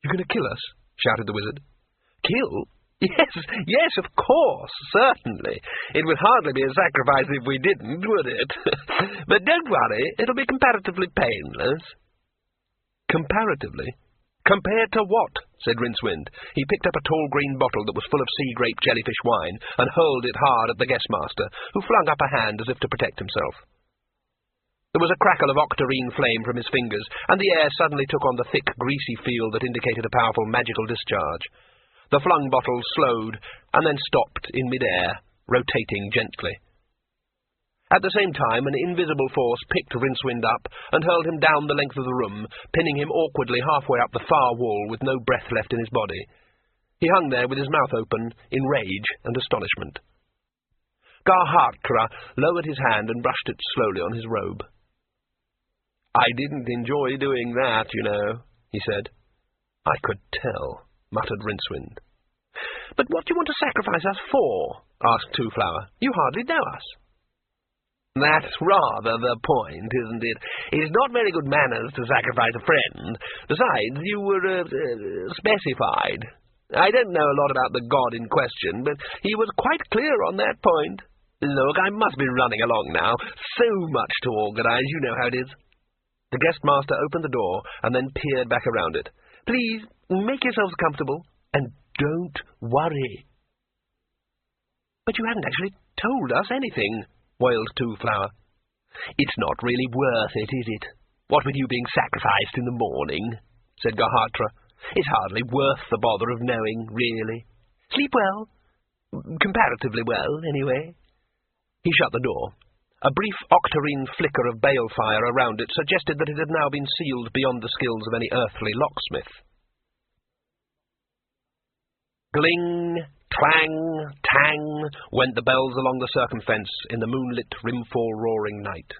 You're going to kill us?" shouted the wizard. "Kill? Yes, of course, certainly. It would hardly be a sacrifice if we didn't, would it? But don't worry, it'll be comparatively painless." "Comparatively? "Compared to what?" said Rincewind. He picked up a tall green bottle that was full of sea-grape jellyfish wine and hurled it hard at the guestmaster, who flung up a hand as if to protect himself. There was a crackle of octarine flame from his fingers, and the air suddenly took on the thick, greasy feel that indicated a powerful magical discharge. The flung bottle slowed, and then stopped in mid-air, rotating gently. At the same time, an invisible force picked Rincewind up and hurled him down the length of the room, pinning him awkwardly halfway up the far wall with no breath left in his body. He hung there with his mouth open, in rage and astonishment. Gahatra lowered his hand and brushed it slowly on his robe. "I didn't enjoy doing that, you know," he said. "I could tell," muttered Rincewind. "But what do you want to sacrifice us for?" asked Two Flower. "You hardly know us." "That's rather the point, isn't it? It's not very good manners to sacrifice a friend. Besides, you were specified. I don't know a lot about the god in question, but he was quite clear on that point. Look, I must be running along now. So much to organize, you know how it is." The guestmaster opened the door and then peered back around it. "Please, make yourselves comfortable, and don't worry." "But you haven't actually told us anything," wailed Two Flower. "It's not really worth it, is it? What with you being sacrificed in the morning," said Gahatra. "It's hardly worth the bother of knowing, really. Sleep well. Comparatively well, anyway." He shut the door. A brief octarine flicker of balefire around it suggested that it had now been sealed beyond the skills of any earthly locksmith. Gling, clang, tang went the bells along the circumfence in the moonlit, rimfall-roaring night.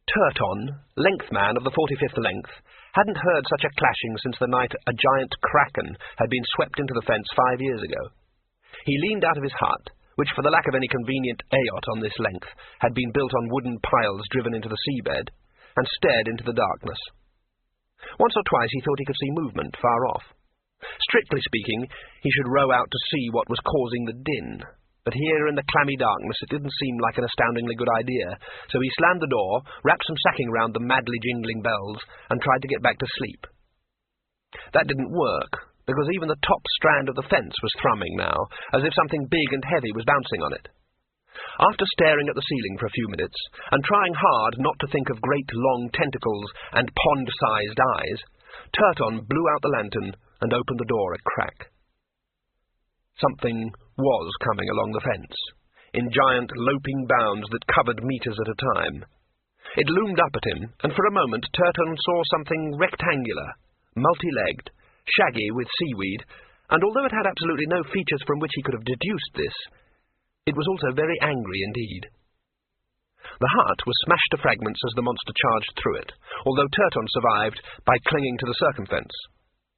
Turton, lengthman of the 45th length, hadn't heard such a clashing since the night a giant kraken had been swept into the fence 5 years ago. He leaned out of his hut, which for the lack of any convenient ayot on this length had been built on wooden piles driven into the seabed, and stared into the darkness. Once or twice he thought he could see movement far off. Strictly speaking, he should row out to see what was causing the din, but here in the clammy darkness it didn't seem like an astoundingly good idea, so he slammed the door, wrapped some sacking round the madly jingling bells, and tried to get back to sleep. That didn't work, because even the top strand of the fence was thrumming now, as if something big and heavy was bouncing on it. After staring at the ceiling for a few minutes, and trying hard not to think of great long tentacles and pond-sized eyes, Turton blew out the lantern and opened the door a crack. Something was coming along the fence, in giant loping bounds that covered meters at a time. It loomed up at him, and for a moment Turton saw something rectangular, multi-legged, shaggy with seaweed, and although it had absolutely no features from which he could have deduced this, it was also very angry indeed. The hut was smashed to fragments as the monster charged through it, although Turton survived by clinging to the circumfence.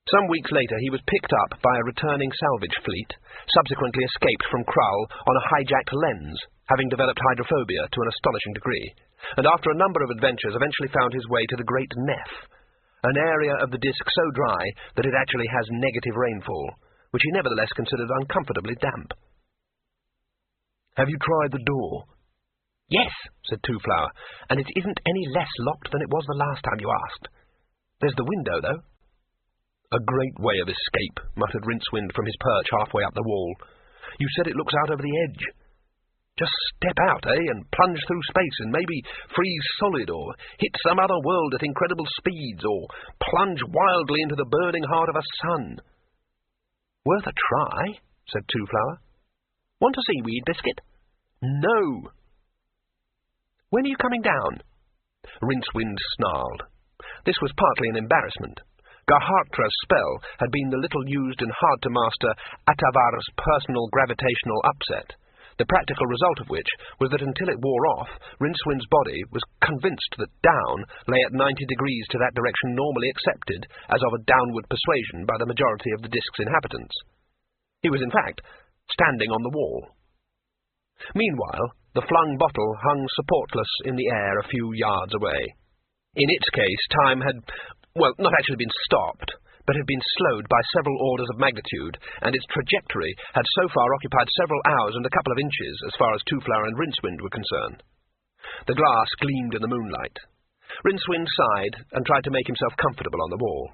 Some weeks later he was picked up by a returning salvage fleet, subsequently escaped from Krull on a hijacked lens, having developed hydrophobia to an astonishing degree, and after a number of adventures eventually found his way to the Great Neff, an area of the disk so dry that it actually has negative rainfall, which he nevertheless considered uncomfortably damp. "Have you tried the door?" "Yes," said Two Flower, "and it isn't any less locked than it was the last time you asked. There's the window, though." "A great way of escape," muttered Rincewind from his perch halfway up the wall. "You said it looks out over the edge. Just step out, and plunge through space and maybe freeze solid or hit some other world at incredible speeds or plunge wildly into the burning heart of a sun." "Worth a try," said Two Flower. "Want a seaweed biscuit?" "No." "When are you coming down?" Rincewind snarled. This was partly an embarrassment. Gahatra's spell had been the little-used and hard-to-master Atavar's personal gravitational upset, the practical result of which was that until it wore off, RinceWind's body was convinced that down lay at 90 degrees to that direction normally accepted as of a downward persuasion by the majority of the disk's inhabitants. He was, in fact, standing on the wall. Meanwhile, the flung bottle hung supportless in the air a few yards away. In its case, time had, well, not actually been stopped, but had been slowed by several orders of magnitude, and its trajectory had so far occupied several hours and a couple of inches as far as Twoflower and Rincewind were concerned. The glass gleamed in the moonlight. Rincewind sighed and tried to make himself comfortable on the wall.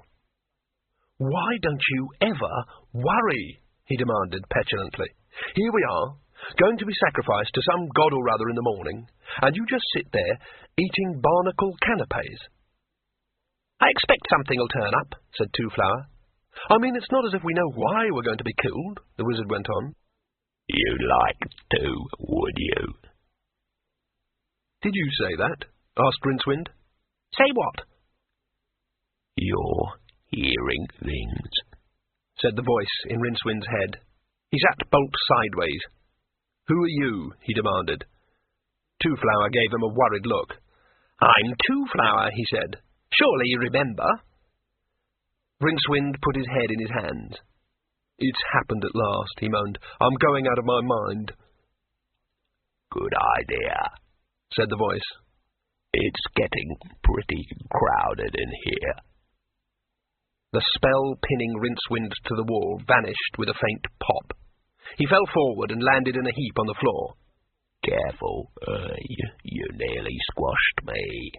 "Why don't you ever worry?" he demanded petulantly. "Here we are, going to be sacrificed to some god or other in the morning, and you just sit there eating barnacle canapes." "I expect something'll turn up," said Twoflower. "I mean, it's not as if we know why we're going to be killed," the wizard went on. "You'd like to, would you?" "Did you say that?" asked Rincewind. "Say what?" "You're hearing things," said the voice in Rincewind's head. He sat bolt sideways. "Who are you?" he demanded. Twoflower gave him a worried look. "I'm Twoflower," he said. "Surely you remember?" Rincewind put his head in his hands. "It's happened at last," he moaned. "I'm going out of my mind." "Good idea," said the voice. "It's getting pretty crowded in here." The spell pinning Rincewind to the wall vanished with a faint pop. He fell forward and landed in a heap on the floor. "Careful, you nearly squashed me."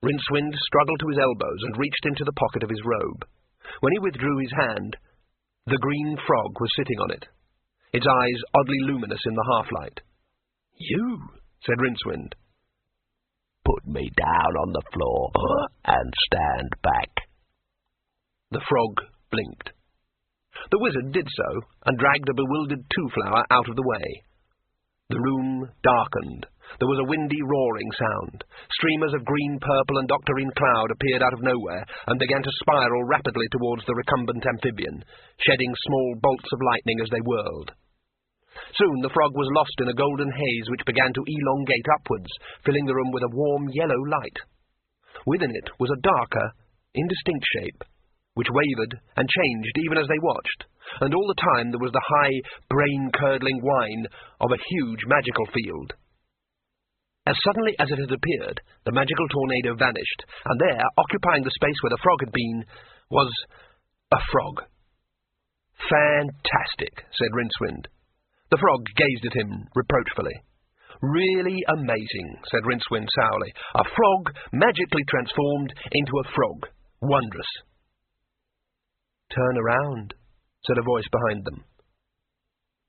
Rincewind struggled to his elbows and reached into the pocket of his robe. When he withdrew his hand, the green frog was sitting on it, its eyes oddly luminous in the half-light. "You," said Rincewind. "Put me down on the floor and stand back." The frog blinked. The wizard did so, and dragged a bewildered Twoflower out of the way. The room darkened. There was a windy, roaring sound. Streamers of green, purple, and octarine cloud appeared out of nowhere, and began to spiral rapidly towards the recumbent amphibian, shedding small bolts of lightning as they whirled. Soon the frog was lost in a golden haze which began to elongate upwards, filling the room with a warm yellow light. Within it was a darker, indistinct shape, which wavered and changed even as they watched, and all the time there was the high, brain-curdling whine of a huge magical field. As suddenly as it had appeared, the magical tornado vanished, and there, occupying the space where the frog had been, was a frog. "Fantastic," said Rincewind. The frog gazed at him reproachfully. "Really amazing," said Rincewind sourly. "A frog magically transformed into a frog. Wondrous." "Turn around," said a voice behind them.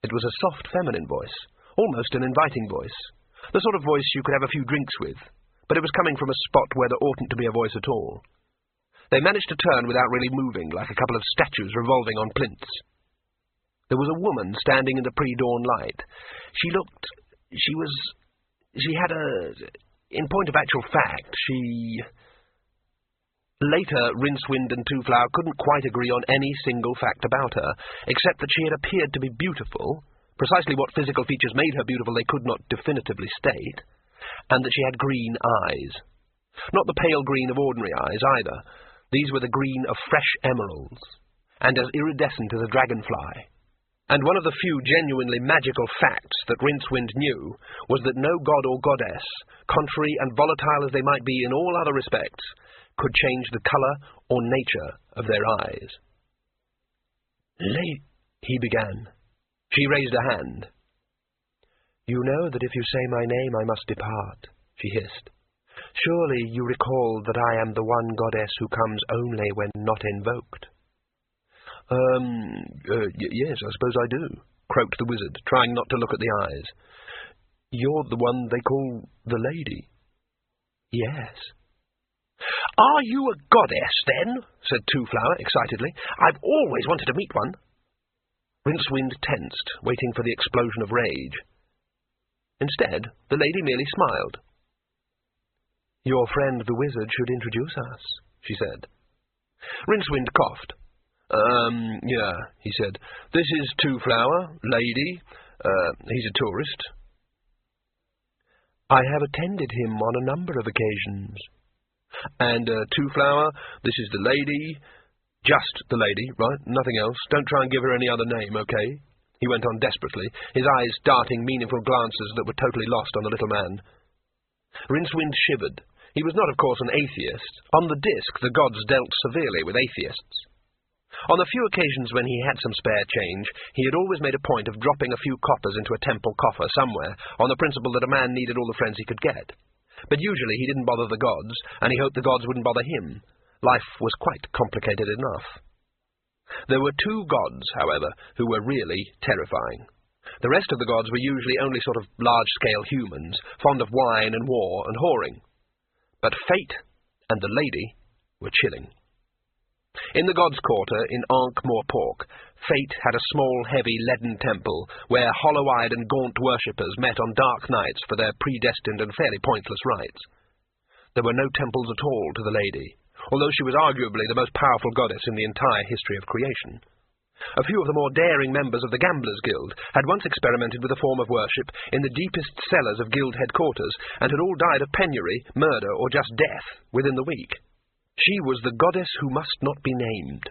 It was a soft feminine voice, almost an inviting voice, the sort of voice you could have a few drinks with, but it was coming from a spot where there oughtn't to be a voice at all. They managed to turn without really moving, like a couple of statues revolving on plinths. There was a woman standing in the pre-dawn light. In point of actual fact, Later, Rincewind and Twoflower couldn't quite agree on any single fact about her, except that she had appeared to be beautiful. Precisely what physical features made her beautiful they could not definitively state, and that she had green eyes. Not the pale green of ordinary eyes, either. These were the green of fresh emeralds, and as iridescent as a dragonfly. And one of the few genuinely magical facts that Rincewind knew was that no god or goddess, contrary and volatile as they might be in all other respects, could change the colour or nature of their eyes. He began. She raised a hand. "You know that if you say my name I must depart," she hissed. "Surely you recall that I am the one goddess who comes only when not invoked." Yes, I suppose I do," croaked the wizard, trying not to look at the eyes. "You're the one they call the lady." "Yes." "Are you a goddess, then?" said Twoflower excitedly. "I've always wanted to meet one." Rincewind tensed, waiting for the explosion of rage. Instead, the lady merely smiled. "Your friend the wizard should introduce us," she said. Rincewind coughed. Yeah, he said. This is Two-Flower, lady. He's a tourist. I have attended him on a number of occasions. And Two-Flower, this is the lady. Just the lady, right? Nothing else. Don't try and give her any other name, okay? He went on desperately, his eyes darting meaningful glances that were totally lost on the little man. Rincewind shivered. He was not, of course, an atheist. On the disc, the gods dealt severely with atheists. On the few occasions when he had some spare change, he had always made a point of dropping a few coppers into a temple coffer somewhere, on the principle that a man needed all the friends he could get. But usually he didn't bother the gods, and he hoped the gods wouldn't bother him. Life was quite complicated enough. There were two gods, however, who were really terrifying. The rest of the gods were usually only sort of large-scale humans, fond of wine and war and whoring. But Fate and the lady were chilling. In the gods' quarter in Ankh-Morpork, Fate had a small, heavy, leaden temple where hollow-eyed and gaunt worshippers met on dark nights for their predestined and fairly pointless rites. There were no temples at all to the lady, although she was arguably the most powerful goddess in the entire history of creation. A few of the more daring members of the Gamblers' Guild had once experimented with a form of worship in the deepest cellars of guild headquarters, and had all died of penury, murder, or just death within the week. She was the goddess who must not be named.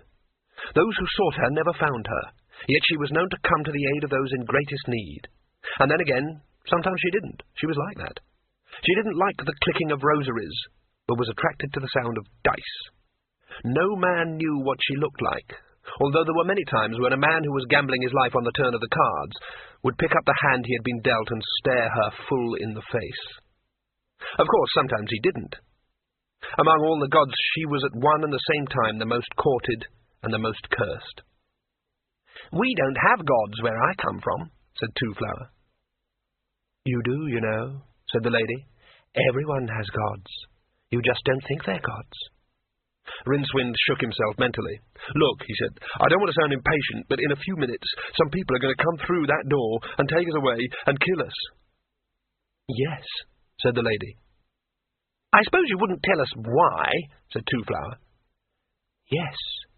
Those who sought her never found her, yet she was known to come to the aid of those in greatest need. And then again, sometimes she didn't. She was like that. She didn't like the clicking of rosaries, but was attracted to the sound of dice. No man knew what she looked like, although there were many times when a man who was gambling his life on the turn of the cards would pick up the hand he had been dealt and stare her full in the face. Of course, sometimes he didn't. Among all the gods, she was at one and the same time the most courted and the most cursed. "We don't have gods where I come from," said Two-Flower. "You do, you know," said the lady. "Everyone has gods. You just don't think they're gods." Rincewind shook himself mentally. "Look," he said, "I don't want to sound impatient, but in a few minutes some people are going to come through that door and take us away and kill us." "Yes," said the lady. "I suppose you wouldn't tell us why," said Two-Flower. "Yes,"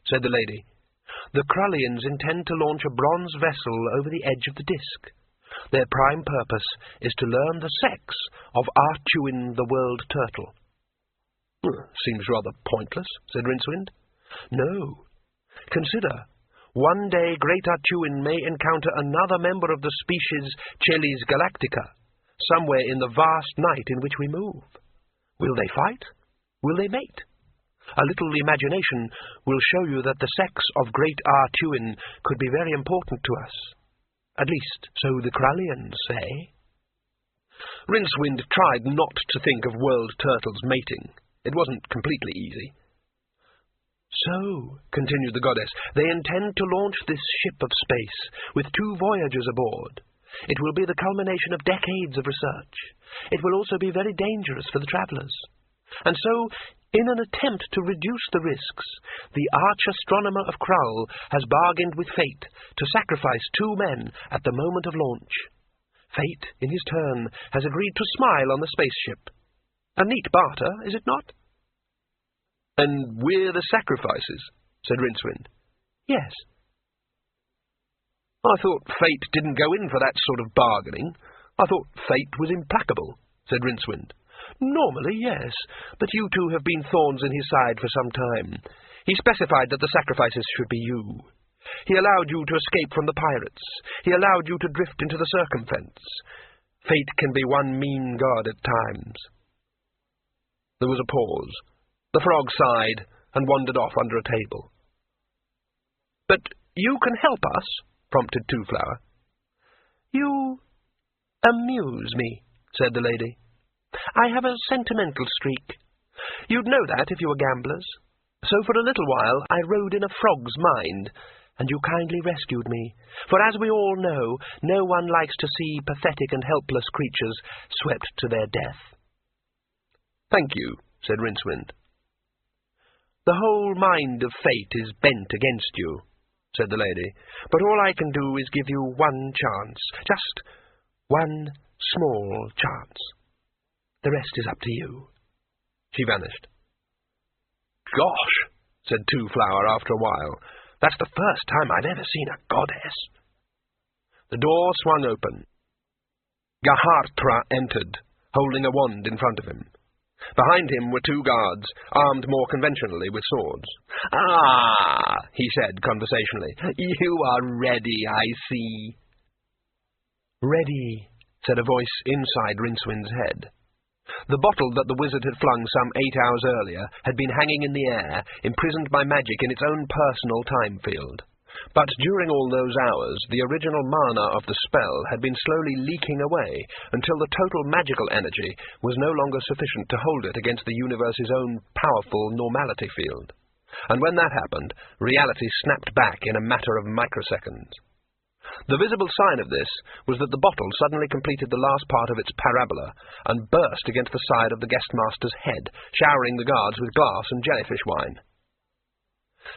said the lady. "The Krullians intend to launch a bronze vessel over the edge of the disk. Their prime purpose is to learn the sex of Artuin the World Turtle." "Seems rather pointless," said Rincewind. "No. Consider, one day great Artuin may encounter another member of the species Chelis Galactica, somewhere in the vast night in which we move. Will they fight? Will they mate? A little imagination will show you that the sex of great Artuin could be very important to us. At least, so the Krullians say." Rincewind tried not to think of world turtles mating. It wasn't completely easy. "So," continued the goddess, "they intend to launch this ship of space, with 2 voyagers aboard. It will be the culmination of decades of research. It will also be very dangerous for the travellers. And so, in an attempt to reduce the risks, the arch-astronomer of Krull has bargained with Fate to sacrifice 2 men at the moment of launch. Fate, in his turn, has agreed to smile on the spaceship. A neat barter, is it not?" "And we're the sacrifices," said Rincewind. "Yes." "I thought Fate didn't go in for that sort of bargaining. I thought Fate was implacable," said Rincewind. "Normally, yes, but you two have been thorns in his side for some time. He specified that the sacrifices should be you. He allowed you to escape from the pirates. He allowed you to drift into the circumfence. Fate can be one mean god at times." There was a pause. The frog sighed and wandered off under a table. "But you can help us," prompted Two-Flower. "You amuse me," said the lady. "I have a sentimental streak. You'd know that if you were gamblers. So for a little while I rode in a frog's mind, and you kindly rescued me. For as we all know, no one likes to see pathetic and helpless creatures swept to their death." "Thank you," said Rincewind. "The whole mind of Fate is bent against you," said the lady, "but all I can do is give you one chance. Just one small chance. The rest is up to you." She vanished. "Gosh," said Two-Flower after a while. "That's the first time I've ever seen a goddess." The door swung open. Gahartra entered, holding a wand in front of him. Behind him were two guards, armed more conventionally with swords. "Ah," he said conversationally, "you are ready, I see." "Ready," said a voice inside Rincewind's head. The bottle that the wizard had flung some 8 hours earlier had been hanging in the air, imprisoned by magic in its own personal time field. But during all those hours, the original mana of the spell had been slowly leaking away until the total magical energy was no longer sufficient to hold it against the universe's own powerful normality field. And when that happened, reality snapped back in a matter of microseconds. The visible sign of this was that the bottle suddenly completed the last part of its parabola and burst against the side of the guestmaster's head, showering the guards with glass and jellyfish wine.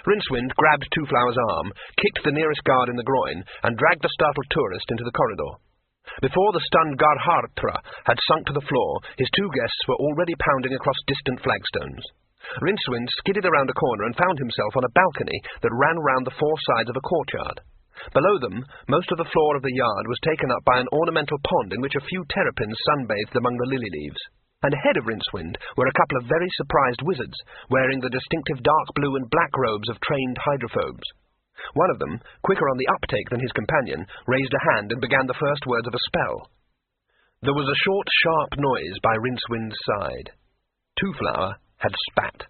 Rincewind grabbed Two-Flower's arm, kicked the nearest guard in the groin, and dragged the startled tourist into the corridor. Before the stunned Garhartra had sunk to the floor, his two guests were already pounding across distant flagstones. Rincewind skidded around a corner and found himself on a balcony that ran round the four sides of a courtyard. Below them, most of the floor of the yard was taken up by an ornamental pond in which a few terrapins sunbathed among the lily leaves. And ahead of Rincewind were a couple of very surprised wizards, wearing the distinctive dark blue and black robes of trained hydrophobes. One of them, quicker on the uptake than his companion, raised a hand and began the first words of a spell. There was a short, sharp noise by Rincewind's side. Two-Flower had spat.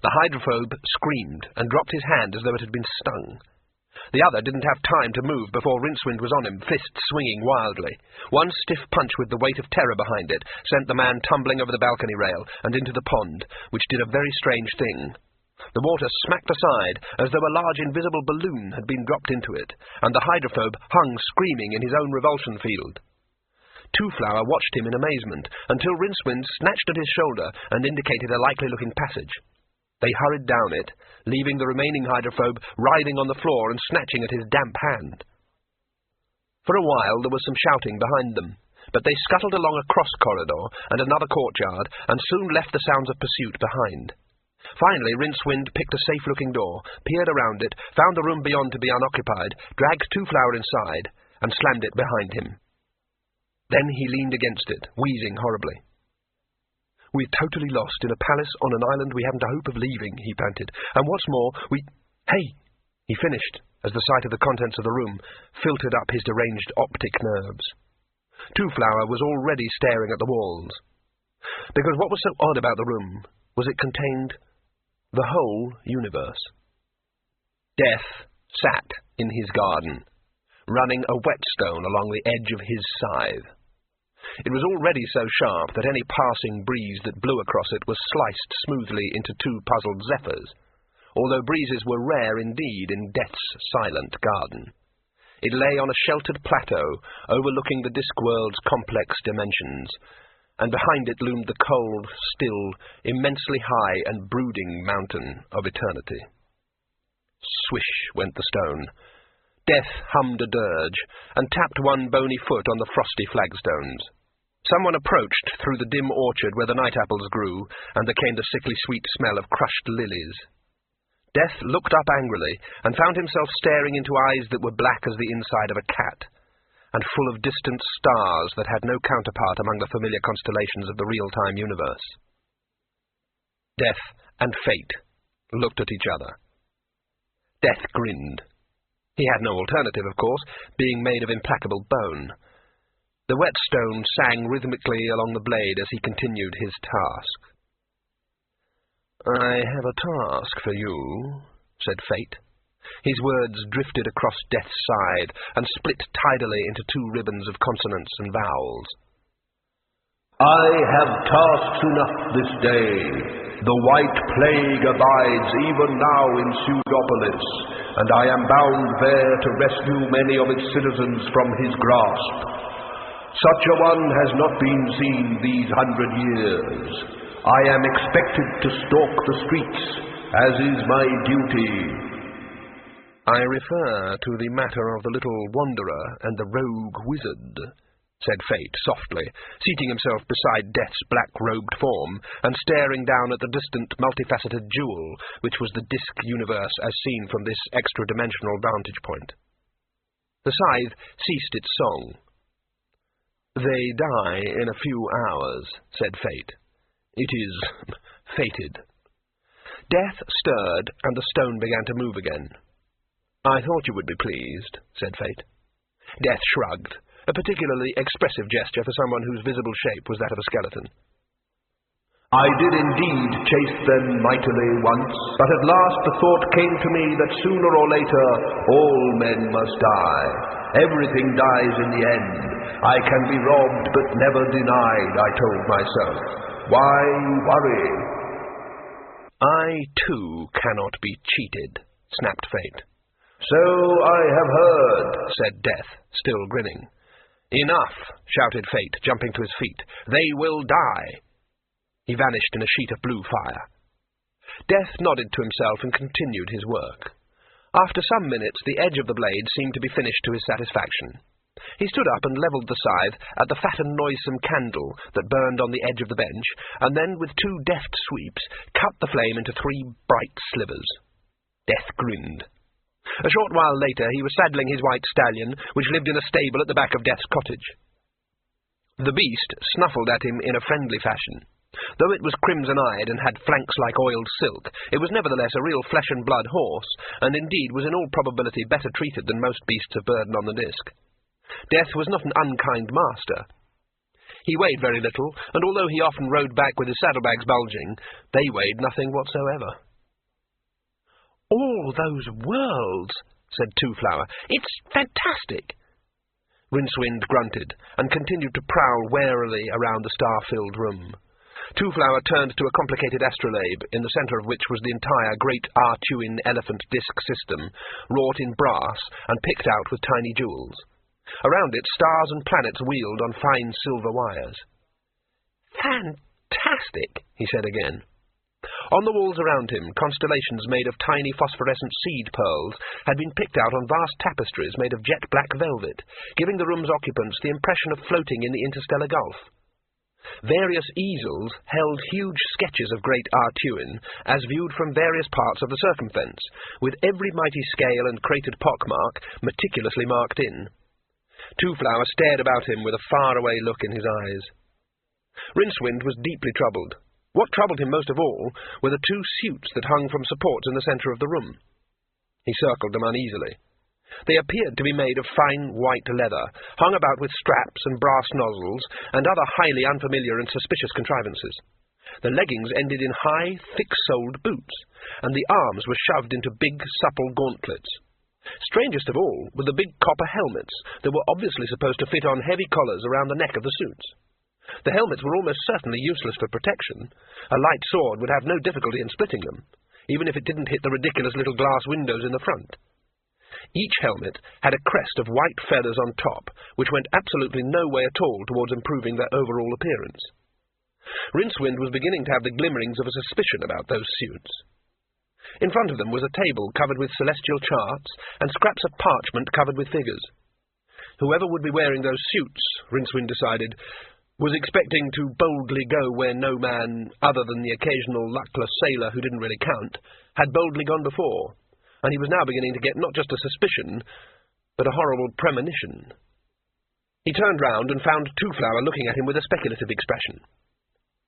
The hydrophobe screamed and dropped his hand as though it had been stung. The other didn't have time to move before Rincewind was on him, fists swinging wildly. One stiff punch with the weight of terror behind it sent the man tumbling over the balcony rail and into the pond, which did a very strange thing. The water smacked aside as though a large invisible balloon had been dropped into it, and the hydrophobe hung screaming in his own revulsion field. Two-Flower watched him in amazement until Rincewind snatched at his shoulder and indicated a likely-looking passage. They hurried down it, leaving the remaining hydrophobe writhing on the floor and snatching at his damp hand. For a while there was some shouting behind them, but they scuttled along a cross corridor and another courtyard and soon left the sounds of pursuit behind. Finally, Rincewind picked a safe-looking door, peered around it, found the room beyond to be unoccupied, dragged Two-Flower inside, and slammed it behind him. Then he leaned against it, wheezing horribly. "We're totally lost in a palace on an island we haven't a hope of leaving," he panted. "And what's more, Hey!" he finished, as the sight of the contents of the room filtered up his deranged optic nerves. Two-Flower was already staring at the walls. Because what was so odd about the room was it contained the whole universe. Death sat in his garden, running a whetstone along the edge of his scythe. It was already so sharp that any passing breeze that blew across it was sliced smoothly into two puzzled zephyrs, although breezes were rare indeed in Death's silent garden. It lay on a sheltered plateau overlooking the Discworld's complex dimensions, and behind it loomed the cold, still, immensely high and brooding mountain of eternity. Swish went the stone. Death hummed a dirge, and tapped one bony foot on the frosty flagstones. Someone approached through the dim orchard where the night apples grew, and there came the sickly sweet smell of crushed lilies. Death looked up angrily, and found himself staring into eyes that were black as the inside of a cat, and full of distant stars that had no counterpart among the familiar constellations of the real-time universe. Death and Fate looked at each other. Death grinned. He had no alternative, of course, being made of implacable bone. The whetstone sang rhythmically along the blade as he continued his task. "I have a task for you," said Fate. His words drifted across Death's side and split tidily into two ribbons of consonants and vowels. "I have tasks enough this day. The white plague abides even now in Pseudopolis, and I am bound there to rescue many of its citizens from his grasp. Such a one has not been seen these 100 years. I am expected to stalk the streets, as is my duty." "I refer to the matter of the little wanderer and the rogue wizard," said Fate softly, seating himself beside Death's black-robed form and staring down at the distant, multifaceted jewel, which was the Disc universe as seen from this extra-dimensional vantage point. The scythe ceased its song. "They die in a few hours," said Fate. "It is fated." Death stirred, and the stone began to move again. "I thought you would be pleased," said Fate. Death shrugged, a particularly expressive gesture for someone whose visible shape was that of a skeleton. "I did indeed chase them mightily once, but at last the thought came to me that sooner or later all men must die. Everything dies in the end. I can be robbed but never denied, I told myself. Why worry?" "I, too, cannot be cheated," snapped Fate. "So I have heard," said Death, still grinning. "Enough," shouted Fate, jumping to his feet. "They will die." He vanished in a sheet of blue fire. Death nodded to himself and continued his work. After some minutes, the edge of the blade seemed to be finished to his satisfaction. He stood up and levelled the scythe at the fat and noisome candle that burned on the edge of the bench, and then, with 2 deft sweeps, cut the flame into 3 bright slivers. Death grinned. A short while later, he was saddling his white stallion, which lived in a stable at the back of Death's cottage. The beast snuffled at him in a friendly fashion. Though it was crimson-eyed and had flanks like oiled silk, it was nevertheless a real flesh-and-blood horse, and indeed was in all probability better treated than most beasts of burden on the disc. Death was not an unkind master. He weighed very little, and although he often rode back with his saddlebags bulging, they weighed nothing whatsoever. "All those worlds," said Two-Flower. "It's fantastic." Rincewind grunted, and continued to prowl warily around the star-filled room. Two-Flower turned to a complicated astrolabe, in the centre of which was the entire great Artuin elephant disc system, wrought in brass and picked out with tiny jewels. Around it, stars and planets wheeled on fine silver wires. "Fantastic," he said again. On the walls around him, constellations made of tiny phosphorescent seed pearls had been picked out on vast tapestries made of jet-black velvet, giving the room's occupants the impression of floating in the interstellar gulf. Various easels held huge sketches of great Artuin, as viewed from various parts of the circumference, with every mighty scale and cratered pockmark meticulously marked in. Two-Flower stared about him with a far-away look in his eyes. Rincewind was deeply troubled. What troubled him most of all were the 2 suits that hung from supports in the centre of the room. He circled them uneasily. They appeared to be made of fine white leather, hung about with straps and brass nozzles, and other highly unfamiliar and suspicious contrivances. The leggings ended in high, thick-soled boots, and the arms were shoved into big, supple gauntlets. Strangest of all were the big copper helmets that were obviously supposed to fit on heavy collars around the neck of the suits. The helmets were almost certainly useless for protection. A light sword would have no difficulty in splitting them, even if it didn't hit the ridiculous little glass windows in the front. Each helmet had a crest of white feathers on top, which went absolutely no way at all towards improving their overall appearance. Rincewind was beginning to have the glimmerings of a suspicion about those suits. In front of them was a table covered with celestial charts and scraps of parchment covered with figures. Whoever would be wearing those suits, Rincewind decided, was expecting to boldly go where no man, other than the occasional luckless sailor who didn't really count, had boldly gone before, and he was now beginning to get not just a suspicion, but a horrible premonition. He turned round and found Two-Flower looking at him with a speculative expression.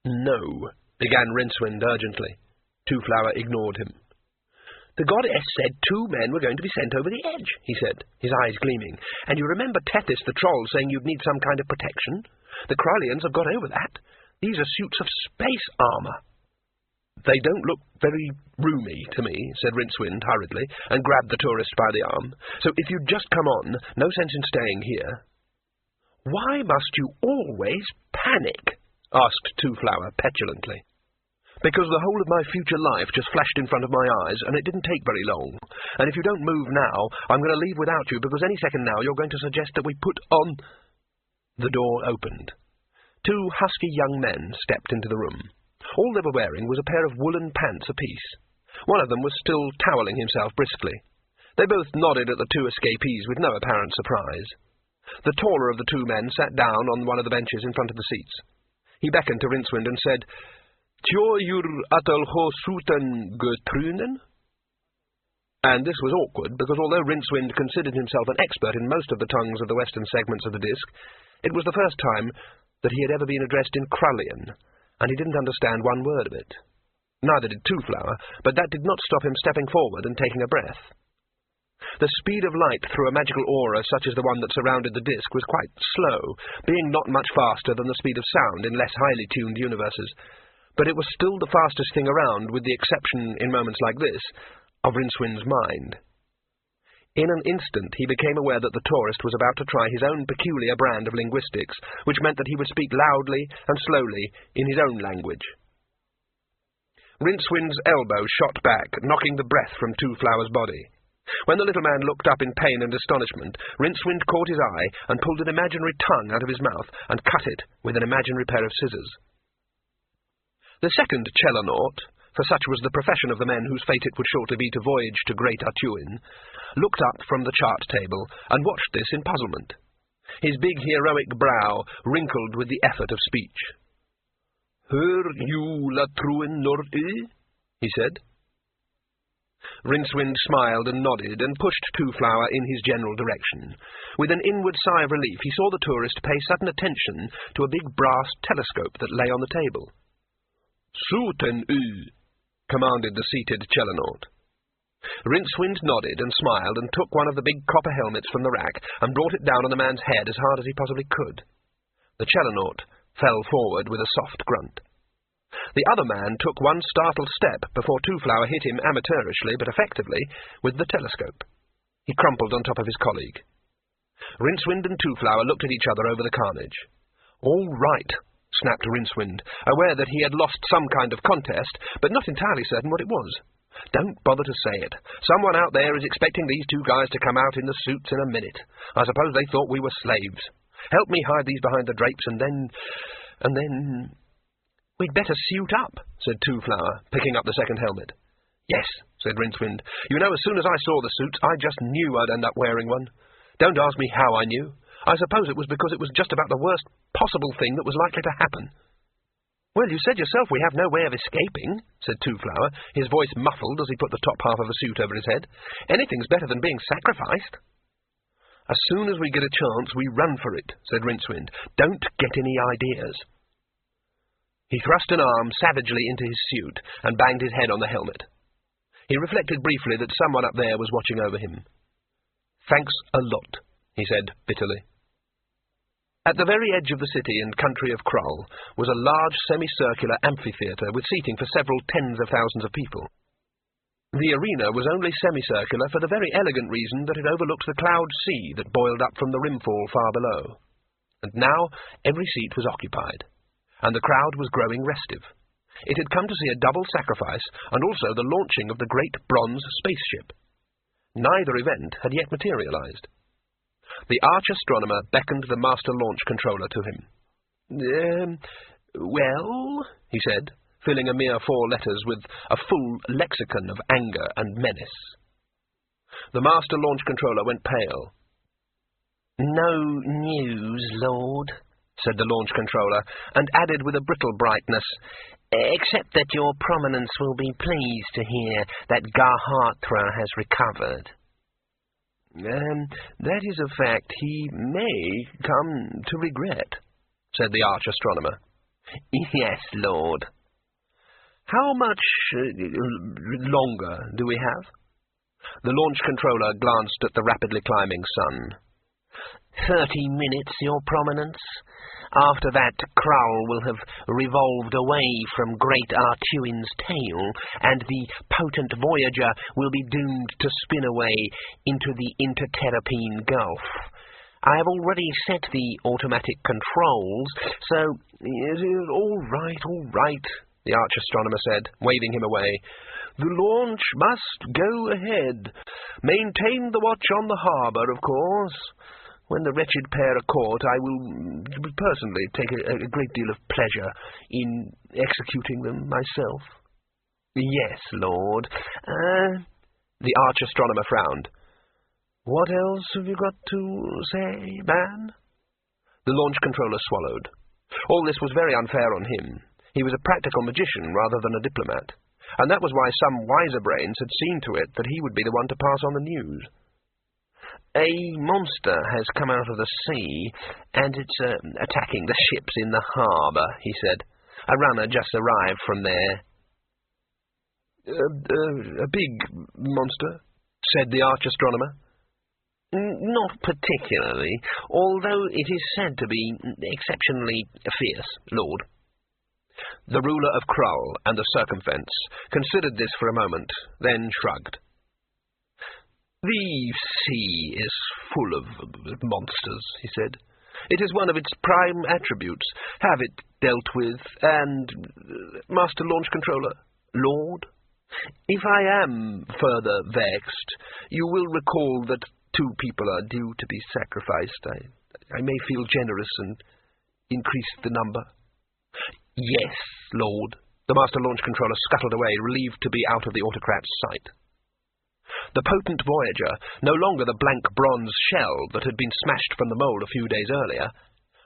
"No," began Rincewind urgently. Two-Flower ignored him. "The goddess said 2 men were going to be sent over the edge," he said, his eyes gleaming. "And you remember Tethys the troll saying you'd need some kind of protection? The Krylians have got over that. These are suits of space armour." "They don't look very roomy to me," said Rincewind hurriedly, and grabbed the tourist by the arm. "So if you'd just come on, no sense in staying here." "Why must you always panic?" asked Two-Flower petulantly. "Because the whole of my future life just flashed in front of my eyes, and it didn't take very long. And if you don't move now, I'm going to leave without you, because any second now you're going to suggest that we put on—" The door opened. 2 husky young men stepped into the room. All they were wearing was a pair of woolen pants apiece. One of them was still toweling himself briskly. They both nodded at the 2 escapees with no apparent surprise. The taller of the two men sat down on one of the benches in front of the seats. He beckoned to Rincewind and said, "Tjor atal ho suten getrunen?" And this was awkward, because although Rincewind considered himself an expert in most of the tongues of the western segments of the disc, it was the first time that he had ever been addressed in Krullian, and he didn't understand one word of it. Neither did Two-Flower, but that did not stop him stepping forward and taking a breath. The speed of light through a magical aura such as the one that surrounded the disc was quite slow, being not much faster than the speed of sound in less highly tuned universes, but it was still the fastest thing around, with the exception, in moments like this, of Rincewind's mind. In an instant he became aware that the tourist was about to try his own peculiar brand of linguistics, which meant that he would speak loudly and slowly in his own language. Rincewind's elbow shot back, knocking the breath from Two-Flower's body. When the little man looked up in pain and astonishment, Rincewind caught his eye and pulled an imaginary tongue out of his mouth and cut it with an imaginary pair of scissors. The second Chellonaut, for such was the profession of the men whose fate it would shortly be to voyage to Great Artuin, looked up from the chart table and watched this in puzzlement. His big heroic brow wrinkled with the effort of speech. "Hör you la truin nord-e?" he said. Rincewind smiled and nodded and pushed Two-Flower in his general direction. With an inward sigh of relief he saw the tourist pay sudden attention to a big brass telescope that lay on the table. "Suten-e," commanded the seated Chellonaut. Rincewind nodded and smiled and took one of the big copper helmets from the rack and brought it down on the man's head as hard as he possibly could. The Chellonaut fell forward with a soft grunt. The other man took one startled step before Two-Flower hit him amateurishly, but effectively, with the telescope. He crumpled on top of his colleague. Rincewind and Two-Flower looked at each other over the carnage. "All right," snapped Rincewind, aware that he had lost some kind of contest, but not entirely certain what it was. "Don't bother to say it. Someone out there is expecting these two guys to come out in the suits in a minute. I suppose they thought we were slaves. Help me hide these behind the drapes, and then... "We'd better suit up," said Two-Flower, picking up the second helmet. "Yes," said Rincewind. "You know, as soon as I saw the suits, I just knew I'd end up wearing one. Don't ask me how I knew. I suppose it was because it was just about the worst possible thing that was likely to happen." "Well, you said yourself we have no way of escaping," said Two-Flower, his voice muffled as he put the top half of a suit over his head. "Anything's better than being sacrificed." "As soon as we get a chance, we run for it," said Rincewind. "Don't get any ideas." He thrust an arm savagely into his suit and banged his head on the helmet. He reflected briefly that someone up there was watching over him. "Thanks a lot," he said bitterly. At the very edge of the city and country of Krull was a large semicircular amphitheatre with seating for several tens of thousands of people. The arena was only semicircular for the very elegant reason that it overlooked the cloud sea that boiled up from the rimfall far below. And now every seat was occupied, and the crowd was growing restive. It had come to see a double sacrifice and also the launching of the great bronze spaceship. Neither event had yet materialized. The arch-astronomer beckoned the master launch controller to him. Well, he said, filling a mere 4 letters with a full lexicon of anger and menace. The master launch controller went pale. "No news, Lord," said the launch controller, and added with a brittle brightness, "except that your prominence will be pleased to hear that Garhatra has recovered." "That is a fact he may come to regret," said the arch-astronomer. "Yes, Lord." "How much longer do we have?" The launch controller glanced at the rapidly climbing sun. 30 minutes, your prominence. After that, Krull will have revolved away from Great Artuin's tail, and the potent Voyager will be doomed to spin away into the Interterrapine Gulf. I have already set the automatic controls, so... All right, the arch-astronomer said, waving him away. "The launch must go ahead. Maintain the watch on the harbour, of course. When the wretched pair are caught, I will personally take a great deal of pleasure in executing them myself." "Yes, Lord." The arch-astronomer frowned. What else have you got to say, man? The launch controller swallowed. All this was very unfair on him. He was a practical magician rather than a diplomat, and that was why some wiser brains had seen to it that he would be the one to pass on the news. A monster has come out of the sea, and it's attacking the ships in the harbour, he said. A runner just arrived from there. A big monster, said the arch-astronomer. Not particularly, although it is said to be exceptionally fierce, Lord. The ruler of Krull and the Circumfence considered this for a moment, then shrugged. The sea is full of monsters, he said. It is one of its prime attributes. Have it dealt with, and, Master Launch Controller, Lord, if I am further vexed, you will recall that 2 people are due to be sacrificed. I may feel generous and increase the number. Yes, Lord. The Master Launch Controller scuttled away, relieved to be out of the autocrat's sight. The potent Voyager, no longer the blank bronze shell that had been smashed from the mold a few days earlier,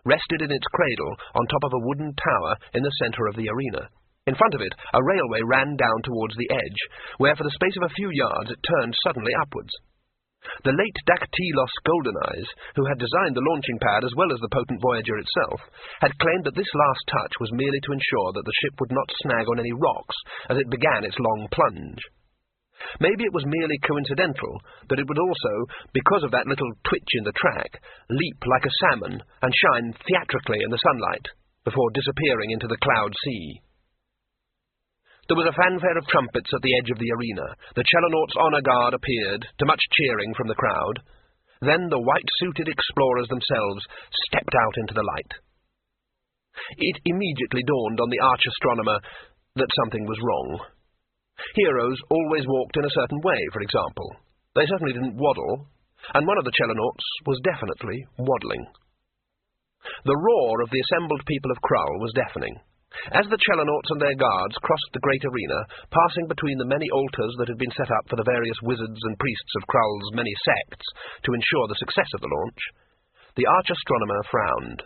rested in its cradle on top of a wooden tower in the centre of the arena. In front of it, a railway ran down towards the edge, where for the space of a few yards it turned suddenly upwards. The late Dactylos Goldeneyes, who had designed the launching pad as well as the potent Voyager itself, had claimed that this last touch was merely to ensure that the ship would not snag on any rocks as it began its long plunge. Maybe it was merely coincidental that it would also, because of that little twitch in the track, leap like a salmon and shine theatrically in the sunlight before disappearing into the cloud sea. There was a fanfare of trumpets at the edge of the arena. The Chelonauts' honour guard appeared, to much cheering from the crowd. Then the white-suited explorers themselves stepped out into the light. It immediately dawned on the arch-astronomer that something was wrong. Heroes always walked in a certain way, for example. They certainly didn't waddle, and one of the Chelonauts was definitely waddling. The roar of the assembled people of Krull was deafening. As the Chelonauts and their guards crossed the great arena, passing between the many altars that had been set up for the various wizards and priests of Krull's many sects to ensure the success of the launch, the arch-astronomer frowned.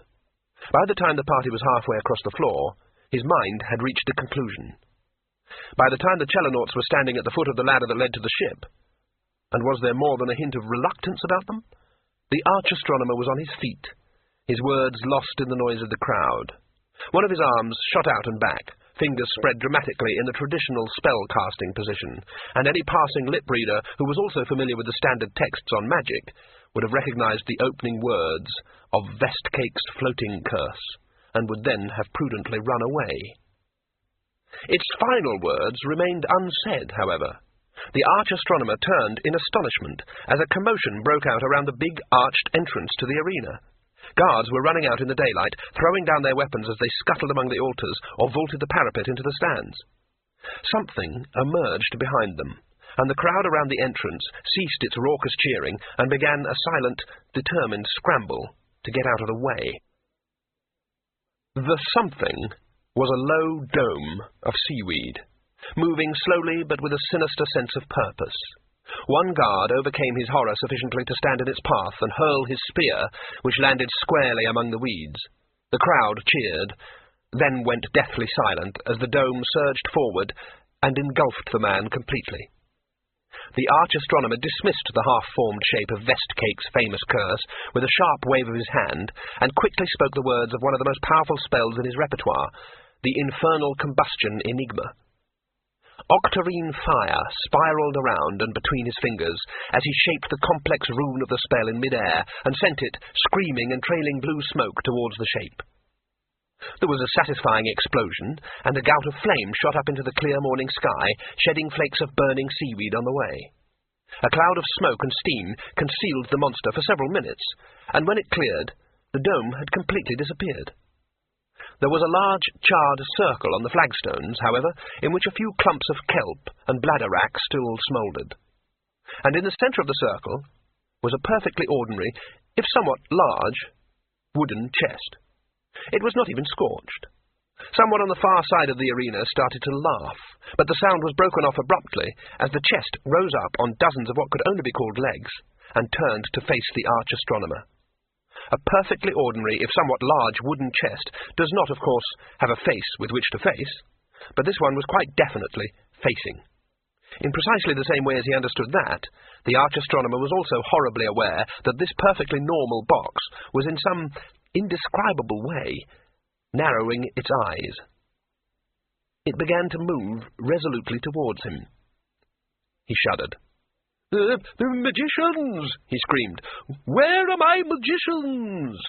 By the time the party was halfway across the floor, his mind had reached a conclusion. By the time the Chelonauts were standing at the foot of the ladder that led to the ship, and was there more than a hint of reluctance about them? The arch-astronomer was on his feet, his words lost in the noise of the crowd. One of his arms shot out and back, fingers spread dramatically in the traditional spell-casting position, and any passing lip-reader who was also familiar with the standard texts on magic would have recognized the opening words of Vestcake's floating curse, and would then have prudently run away. Its final words remained unsaid, however. The arch-astronomer turned in astonishment as a commotion broke out around the big arched entrance to the arena. Guards were running out in the daylight, throwing down their weapons as they scuttled among the altars or vaulted the parapet into the stands. Something emerged behind them, and the crowd around the entrance ceased its raucous cheering and began a silent, determined scramble to get out of the way. The something was a low dome of seaweed, moving slowly but with a sinister sense of purpose. One guard overcame his horror sufficiently to stand in its path and hurl his spear, which landed squarely among the weeds. The crowd cheered, then went deathly silent as the dome surged forward and engulfed the man completely. The arch-astronomer dismissed the half-formed shape of Vestcake's famous curse with a sharp wave of his hand, and quickly spoke the words of one of the most powerful spells in his repertoire, the infernal combustion enigma. Octarine fire spiraled around and between his fingers as he shaped the complex rune of the spell in mid-air and sent it, screaming and trailing blue smoke, towards the shape. There was a satisfying explosion, and a gout of flame shot up into the clear morning sky, shedding flakes of burning seaweed on the way. A cloud of smoke and steam concealed the monster for several minutes, and when it cleared, the dome had completely disappeared. There was a large charred circle on the flagstones, however, in which a few clumps of kelp and bladderwrack still smouldered. And in the centre of the circle was a perfectly ordinary, if somewhat large, wooden chest. It was not even scorched. Someone on the far side of the arena started to laugh, but the sound was broken off abruptly as the chest rose up on dozens of what could only be called legs, and turned to face the arch-astronomer. A perfectly ordinary, if somewhat large, wooden chest does not, of course, have a face with which to face, but this one was quite definitely facing. In precisely the same way as he understood that, the arch-astronomer was also horribly aware that this perfectly normal box was in some indescribable way narrowing its eyes. It began to move resolutely towards him. He shuddered. The magicians! He screamed. Where are my magicians?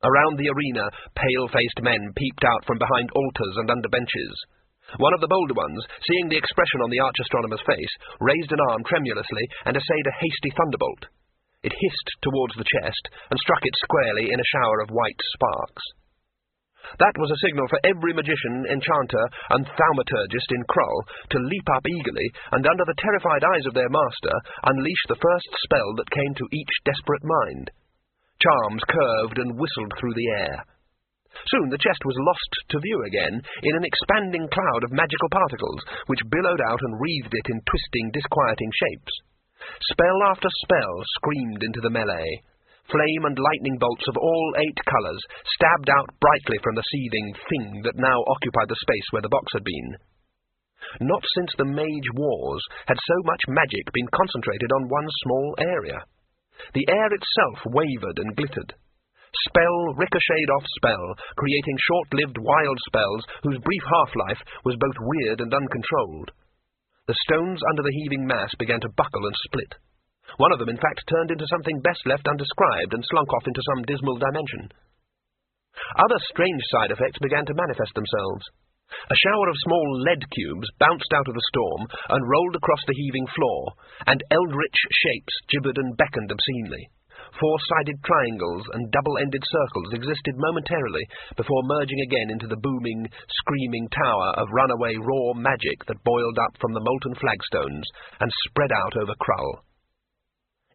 Around the arena, pale-faced men peeped out from behind altars and under benches. One of the bolder ones, seeing the expression on the arch-astronomer's face, raised an arm tremulously and essayed a hasty thunderbolt. It hissed towards the chest and struck it squarely in a shower of white sparks. That was a signal for every magician, enchanter, and thaumaturgist in Krull to leap up eagerly and, under the terrified eyes of their master, unleash the first spell that came to each desperate mind. Charms curved and whistled through the air. Soon the chest was lost to view again in an expanding cloud of magical particles, which billowed out and wreathed it in twisting, disquieting shapes. Spell after spell screamed into the melee. Flame and lightning bolts of all 8 colours stabbed out brightly from the seething thing that now occupied the space where the box had been. Not since the Mage Wars had so much magic been concentrated on one small area. The air itself wavered and glittered. Spell ricocheted off spell, creating short-lived wild spells whose brief half-life was both weird and uncontrolled. The stones under the heaving mass began to buckle and split. One of them, in fact, turned into something best left undescribed and slunk off into some dismal dimension. Other strange side effects began to manifest themselves. A shower of small lead cubes bounced out of the storm and rolled across the heaving floor, and eldritch shapes gibbered and beckoned obscenely. 4-sided triangles and double-ended circles existed momentarily before merging again into the booming, screaming tower of runaway raw magic that boiled up from the molten flagstones and spread out over Krull.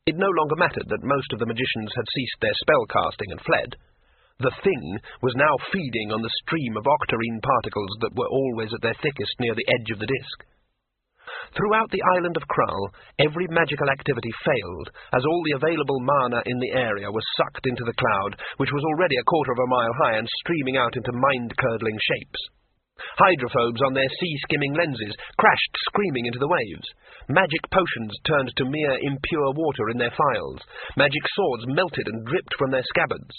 It no longer mattered that most of the magicians had ceased their spell-casting and fled. The thing was now feeding on the stream of octarine particles that were always at their thickest near the edge of the disk. Throughout the island of Krull, every magical activity failed, as all the available mana in the area was sucked into the cloud, which was already a quarter of a mile high and streaming out into mind-curdling shapes. Hydrophobes on their sea-skimming lenses crashed screaming into the waves. Magic potions turned to mere impure water in their phials. Magic swords melted and dripped from their scabbards.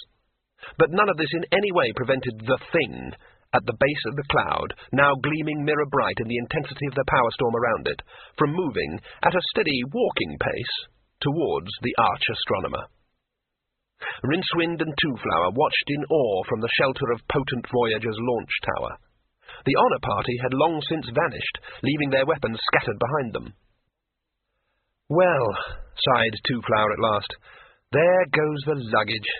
But none of this in any way prevented the thing at the base of the cloud, now gleaming mirror-bright in the intensity of the power storm around it, from moving at a steady walking pace towards the arch-astronomer. Rincewind and Twoflower watched in awe from the shelter of potent Voyager's launch tower. The honour party had long since vanished, leaving their weapons scattered behind them. "Well," sighed Twoflower at last, "there goes the luggage."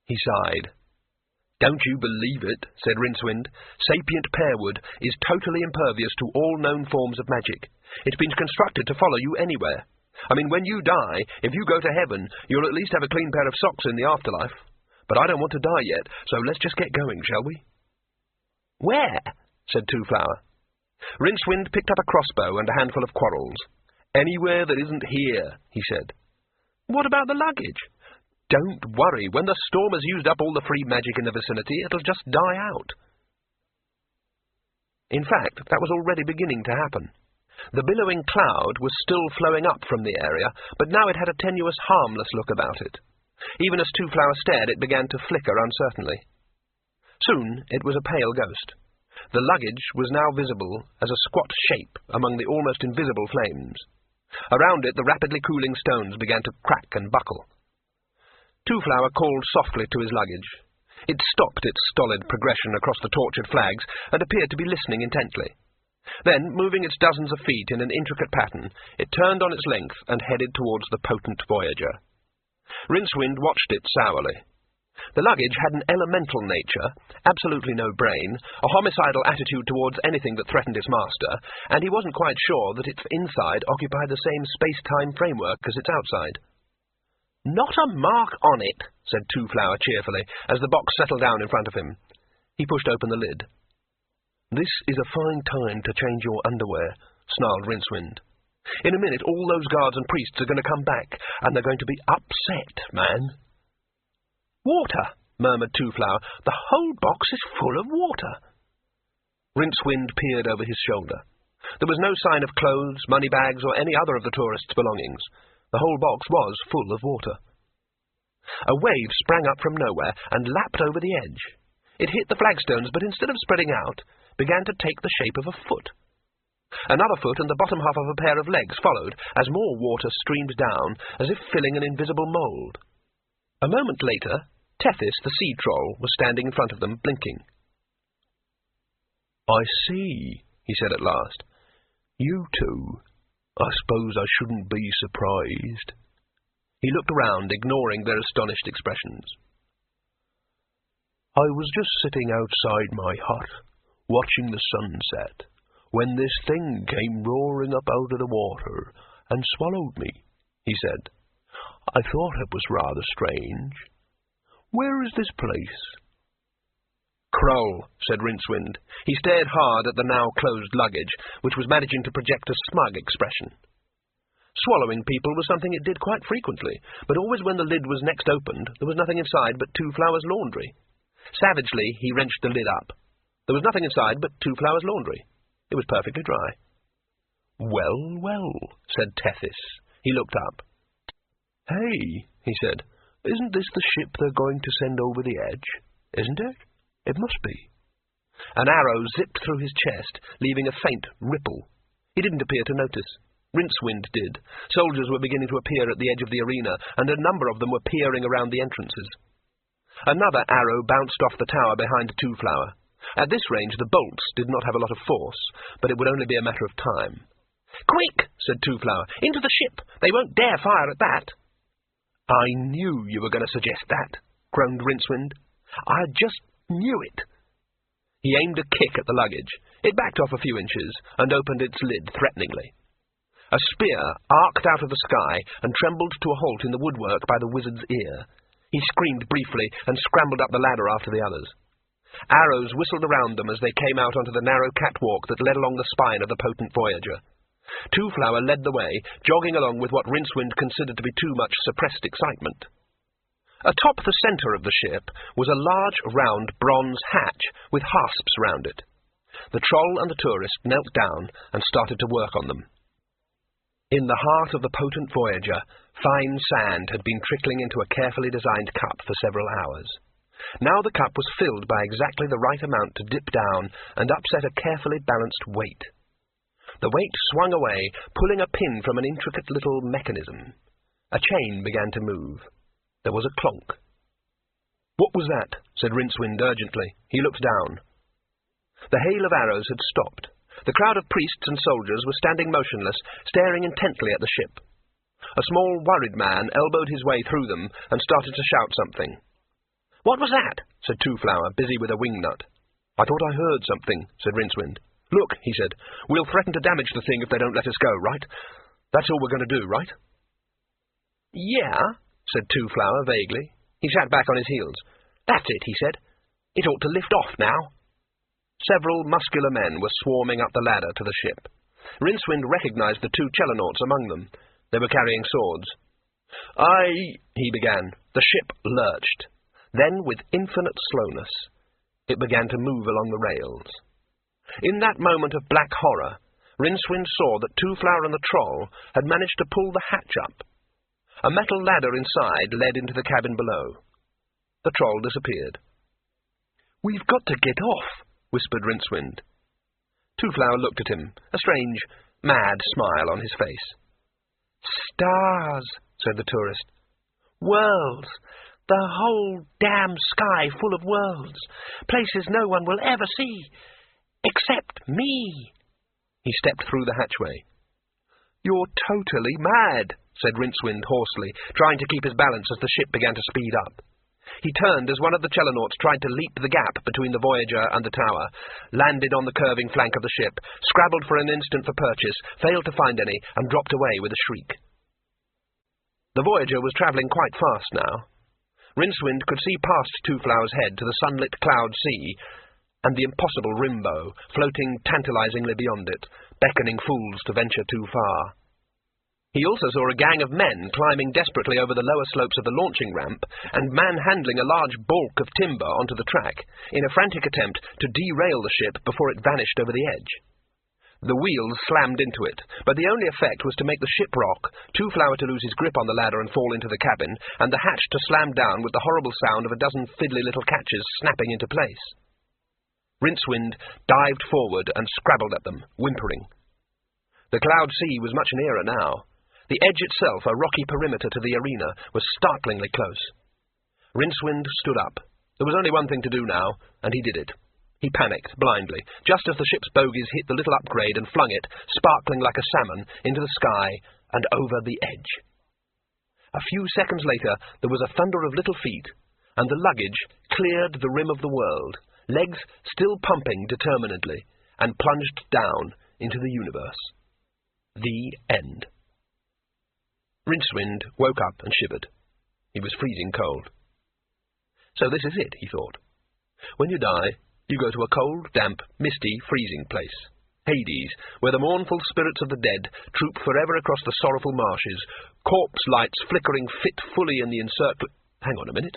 He sighed. "Don't you believe it," said Rincewind. "Sapient pearwood is totally impervious to all known forms of magic. It's been constructed to follow you anywhere. I mean, when you die, if you go to heaven, you'll at least have a clean pair of socks in the afterlife. But I don't want to die yet, so let's just get going, shall we?" "Where?" said Twoflower. Rincewind picked up a crossbow and a handful of quarrels. "Anywhere that isn't here," he said. "What about the luggage?" "Don't worry. When the storm has used up all the free magic in the vicinity, it'll just die out." In fact, that was already beginning to happen. The billowing cloud was still flowing up from the area, but now it had a tenuous, harmless look about it. Even as Twoflower stared, it began to flicker uncertainly. Soon it was a pale ghost. The luggage was now visible as a squat shape among the almost invisible flames. Around it, the rapidly cooling stones began to crack and buckle. Twoflower called softly to his luggage. It stopped its stolid progression across the tortured flags and appeared to be listening intently. Then, moving its dozens of feet in an intricate pattern, it turned on its length and headed towards the potent Voyager. Rincewind watched it sourly. The luggage had an elemental nature, absolutely no brain, a homicidal attitude towards anything that threatened its master, and he wasn't quite sure that its inside occupied the same space-time framework as its outside. "Not a mark on it," said Twoflower cheerfully, as the box settled down in front of him. He pushed open the lid. "This is a fine time to change your underwear," snarled Rincewind. In a minute, all those guards and priests are going to come back, and they're going to be upset, man. Water, murmured Two-Flower. The whole box is full of water. Rincewind peered over his shoulder. There was no sign of clothes, money bags, or any other of the tourists' belongings. The whole box was full of water. A wave sprang up from nowhere and lapped over the edge. It hit the flagstones, but instead of spreading out, began to take the shape of a foot. Another foot and the bottom half of a pair of legs followed as more water streamed down, as if filling an invisible mould. A moment later, Tethys, the sea troll, was standing in front of them, blinking. "I see," he said at last. "You two. I suppose I shouldn't be surprised." He looked around, ignoring their astonished expressions. "I was just sitting outside my hut, watching the sunset, when this thing came roaring up out of the water and swallowed me," he said. "I thought it was rather strange. Where is this place?" "Kroll," said Rincewind. He stared hard at the now closed luggage, which was managing to project a smug expression. Swallowing people was something it did quite frequently, but always when the lid was next opened, there was nothing inside but Two-Flower's laundry. Savagely, he wrenched the lid up. There was nothing inside but Two-Flower's laundry. It was perfectly dry. "Well, well," said Tethys. He looked up. "Hey," he said, "isn't this the ship they're going to send over the edge? Isn't it? It must be." An arrow zipped through his chest, leaving a faint ripple. He didn't appear to notice. Rincewind did. Soldiers were beginning to appear at the edge of the arena, and a number of them were peering around the entrances. Another arrow bounced off the tower behind Two-Flower. At this range, the bolts did not have a lot of force, but it would only be a matter of time. "Quick," said Two-Flower, "into the ship! They won't dare fire at that!" "I knew you were going to suggest that," groaned Rincewind. "I just knew it." He aimed a kick at the luggage. It backed off a few inches and opened its lid threateningly. A spear arced out of the sky and trembled to a halt in the woodwork by the wizard's ear. He screamed briefly and scrambled up the ladder after the others. Arrows whistled around them as they came out onto the narrow catwalk that led along the spine of the potent Voyager. Two-Flower led the way, jogging along with what Rincewind considered to be too much suppressed excitement. Atop the centre of the ship was a large, round, bronze hatch with hasps round it. The troll and the tourist knelt down and started to work on them. In the heart of the potent Voyager, fine sand had been trickling into a carefully designed cup for several hours. Now the cup was filled by exactly the right amount to dip down and upset a carefully balanced weight. The weight swung away, pulling a pin from an intricate little mechanism. A chain began to move. There was a clonk. "What was that?" said Rincewind urgently. He looked down. The hail of arrows had stopped. The crowd of priests and soldiers were standing motionless, staring intently at the ship. A small, worried man elbowed his way through them and started to shout something. "What was that?" said Two-Flower, busy with a wingnut. "I thought I heard something," said Rincewind. "Look," he said, "we'll threaten to damage the thing if they don't let us go, right? That's all we're going to do, right?" "Yeah," said Two-Flower vaguely. He sat back on his heels. "That's it," he said. "It ought to lift off now." Several muscular men were swarming up the ladder to the ship. Rincewind recognized the two Chelonauts among them. They were carrying swords. He began. The ship lurched. Then, with infinite slowness, it began to move along the rails. In that moment of black horror, Rincewind saw that Two-Flower and the troll had managed to pull the hatch up. A metal ladder inside led into the cabin below. The troll disappeared. "We've got to get off," whispered Rincewind. Two-Flower looked at him, a strange, mad smile on his face. "Stars," said the tourist. "Worlds. The whole damn sky full of worlds. Places no one will ever see. Except me." He stepped through the hatchway. "You're totally mad," said Rincewind hoarsely, trying to keep his balance as the ship began to speed up. He turned as one of the Chelonauts tried to leap the gap between the Voyager and the tower, landed on the curving flank of the ship, scrabbled for an instant for purchase, failed to find any, and dropped away with a shriek. The Voyager was travelling quite fast now. Rincewind could see past Two-Flower's head to the sunlit cloud sea, and the impossible Rimbo, floating tantalizingly beyond it, beckoning fools to venture too far. He also saw a gang of men climbing desperately over the lower slopes of the launching ramp and manhandling a large bulk of timber onto the track in a frantic attempt to derail the ship before it vanished over the edge. The wheels slammed into it, but the only effect was to make the ship rock, too Flower to lose his grip on the ladder and fall into the cabin, and the hatch to slam down with the horrible sound of a dozen fiddly little catches snapping into place. Rincewind dived forward and scrabbled at them, whimpering. The cloud sea was much nearer now. The edge itself, a rocky perimeter to the arena, was startlingly close. Rincewind stood up. There was only one thing to do now, and he did it. He panicked, blindly, just as the ship's bogies hit the little upgrade and flung it, sparkling like a salmon, into the sky and over the edge. A few seconds later, there was a thunder of little feet, and the luggage cleared the rim of the world, legs still pumping determinedly, and plunged down into the universe. The end. Rincewind woke up and shivered. He was freezing cold. So this is it, he thought. When you die, you go to a cold, damp, misty, freezing place. Hades, where the mournful spirits of the dead troop forever across the sorrowful marshes, corpse lights flickering fitfully in the encircling... Hang on a minute.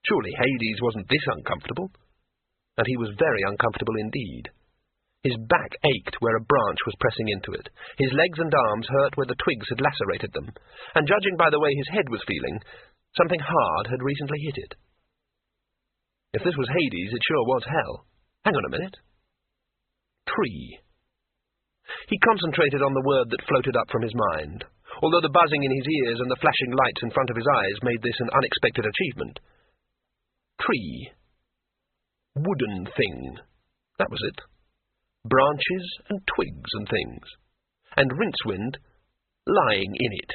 Surely Hades wasn't this uncomfortable? And he was very uncomfortable indeed. His back ached where a branch was pressing into it. His legs and arms hurt where the twigs had lacerated them. And judging by the way his head was feeling, something hard had recently hit it. If this was Hades, it sure was hell. Hang on a minute. Tree. He concentrated on the word that floated up from his mind, although the buzzing in his ears and the flashing lights in front of his eyes made this an unexpected achievement. Tree. Wooden thing. That was it. Branches and twigs and things. And Rincewind lying in it.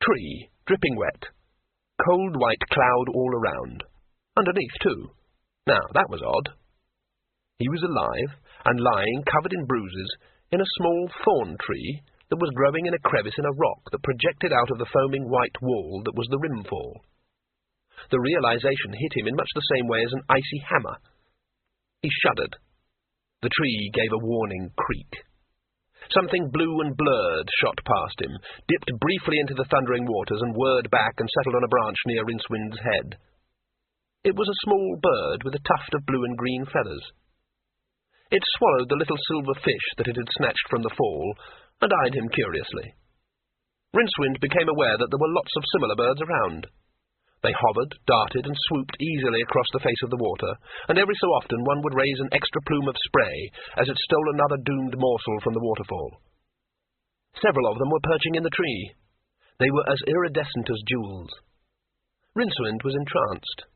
Tree, dripping wet. Cold white cloud all around. Underneath, too. Now, that was odd. He was alive, and lying, covered in bruises, in a small thorn tree that was growing in a crevice in a rock that projected out of the foaming white wall that was the rimfall. The realization hit him in much the same way as an icy hammer. He shuddered. The tree gave a warning creak. Something blue and blurred shot past him, dipped briefly into the thundering waters, and whirred back and settled on a branch near Rincewind's head. It was a small bird with a tuft of blue and green feathers. It swallowed the little silver fish that it had snatched from the fall, and eyed him curiously. Rincewind became aware that there were lots of similar birds around. They hovered, darted, and swooped easily across the face of the water, and every so often one would raise an extra plume of spray as it stole another doomed morsel from the waterfall. Several of them were perching in the tree. They were as iridescent as jewels. Rincewind was entranced.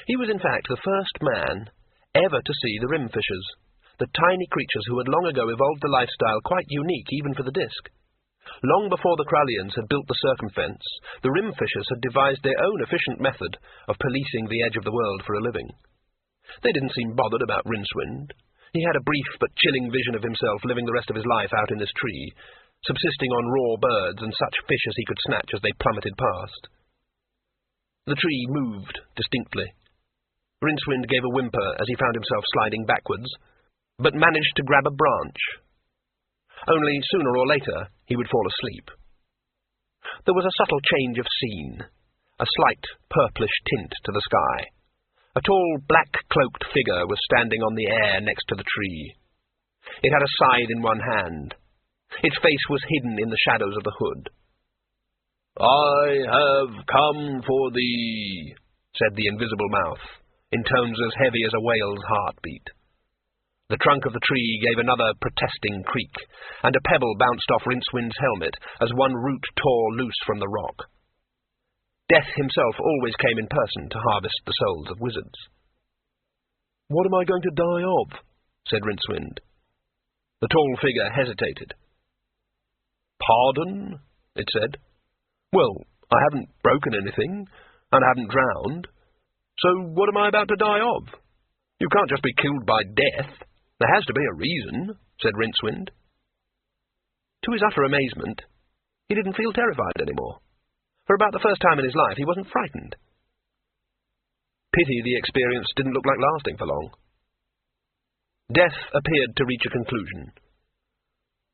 He was in fact the first man ever to see the rimfishers, the tiny creatures who had long ago evolved a lifestyle quite unique even for the disk. Long before the Krallians had built the circumfence, the rimfishers had devised their own efficient method of policing the edge of the world for a living. They didn't seem bothered about Rincewind. He had a brief but chilling vision of himself living the rest of his life out in this tree, subsisting on raw birds and such fish as he could snatch as they plummeted past. The tree moved distinctly. Rincewind gave a whimper as he found himself sliding backwards, but managed to grab a branch. Only sooner or later he would fall asleep. There was a subtle change of scene, a slight purplish tint to the sky. A tall, black-cloaked figure was standing on the air next to the tree. It had a scythe in one hand. Its face was hidden in the shadows of the hood. "I have come for thee," said the invisible mouth, in tones as heavy as a whale's heartbeat. The trunk of the tree gave another protesting creak, and a pebble bounced off Rincewind's helmet as one root tore loose from the rock. Death himself always came in person to harvest the souls of wizards. "What am I going to die of?" said Rincewind. The tall figure hesitated. "Pardon?" it said. "Well, I haven't broken anything, and I haven't drowned. So what am I about to die of? You can't just be killed by death. There has to be a reason," said Rincewind. To his utter amazement, he didn't feel terrified anymore. For about the first time in his life, he wasn't frightened. Pity the experience didn't look like lasting for long. Death appeared to reach a conclusion.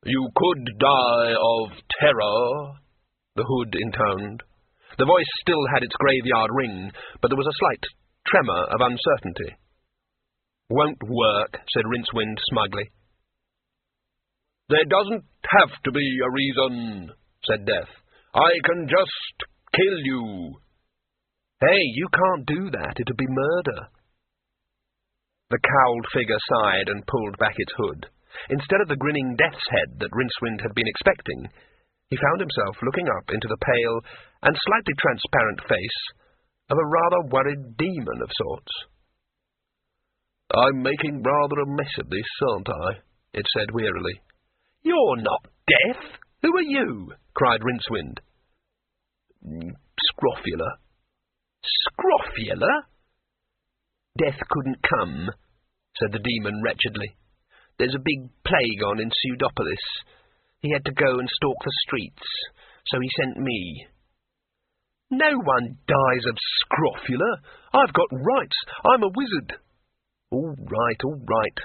You could die of terror, the hood intoned. The voice still had its graveyard ring, but there was a slight tremor of uncertainty. Won't work, said Rincewind smugly. There doesn't have to be a reason, said Death. I can just kill you. Hey, you can't do that. It'd be murder. The cowled figure sighed and pulled back its hood. Instead of the grinning death's head that Rincewind had been expecting, he found himself looking up into the pale and slightly transparent face of a rather worried demon of sorts. I'm making rather a mess of this, aren't I? It said wearily. You're not Death. Who are you? Cried Rincewind. Scrofula. Scrofula? Death couldn't come, said the demon wretchedly. There's a big plague on in Pseudopolis. He had to go and stalk the streets, so he sent me. No one dies of scrofula. I've got rights. I'm a wizard. All right.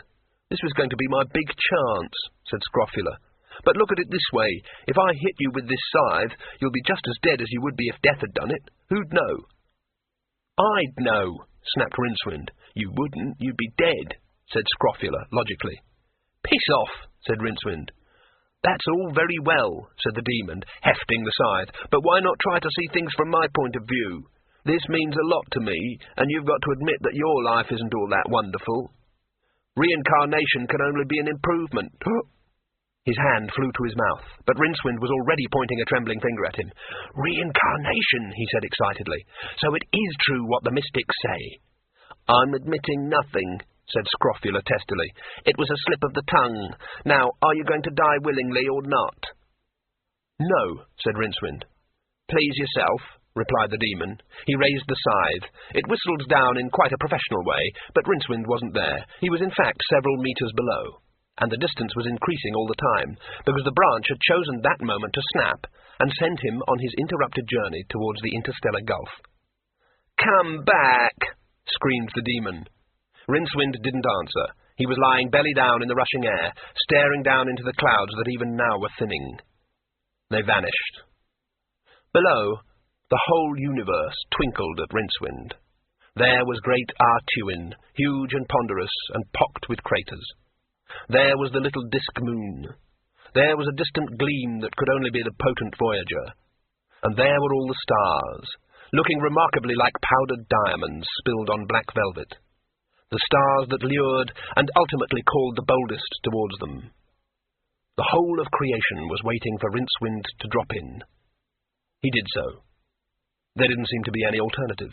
This was going to be my big chance, said Scrofula. But look at it this way. If I hit you with this scythe, you'll be just as dead as you would be if Death had done it. Who'd know? I'd know, snapped Rincewind. You wouldn't. You'd be dead, said Scrofula logically. Piss off, said Rincewind. That's all very well, said the demon, hefting the scythe, but why not try to see things from my point of view? This means a lot to me, and you've got to admit that your life isn't all that wonderful. Reincarnation can only be an improvement. His hand flew to his mouth, but Rincewind was already pointing a trembling finger at him. Reincarnation, he said excitedly. So it is true what the mystics say. I'm admitting nothing, said Scrofula testily. It was a slip of the tongue. Now, are you going to die willingly or not? No, said Rincewind. Please yourself, replied the demon. He raised the scythe. It whistled down in quite a professional way, but Rincewind wasn't there. He was in fact several meters below, and the distance was increasing all the time, because the branch had chosen that moment to snap and send him on his interrupted journey towards the interstellar gulf. Come back, screamed the demon. Rincewind didn't answer. He was lying belly down in the rushing air, staring down into the clouds that even now were thinning. They vanished. Below, the whole universe twinkled at Rincewind. There was great Artuin, huge and ponderous and pocked with craters. There was the little disk moon. There was a distant gleam that could only be the potent Voyager. And there were all the stars, looking remarkably like powdered diamonds spilled on black velvet. The stars that lured and ultimately called the boldest towards them. The whole of creation was waiting for Rincewind to drop in. He did so. There didn't seem to be any alternative.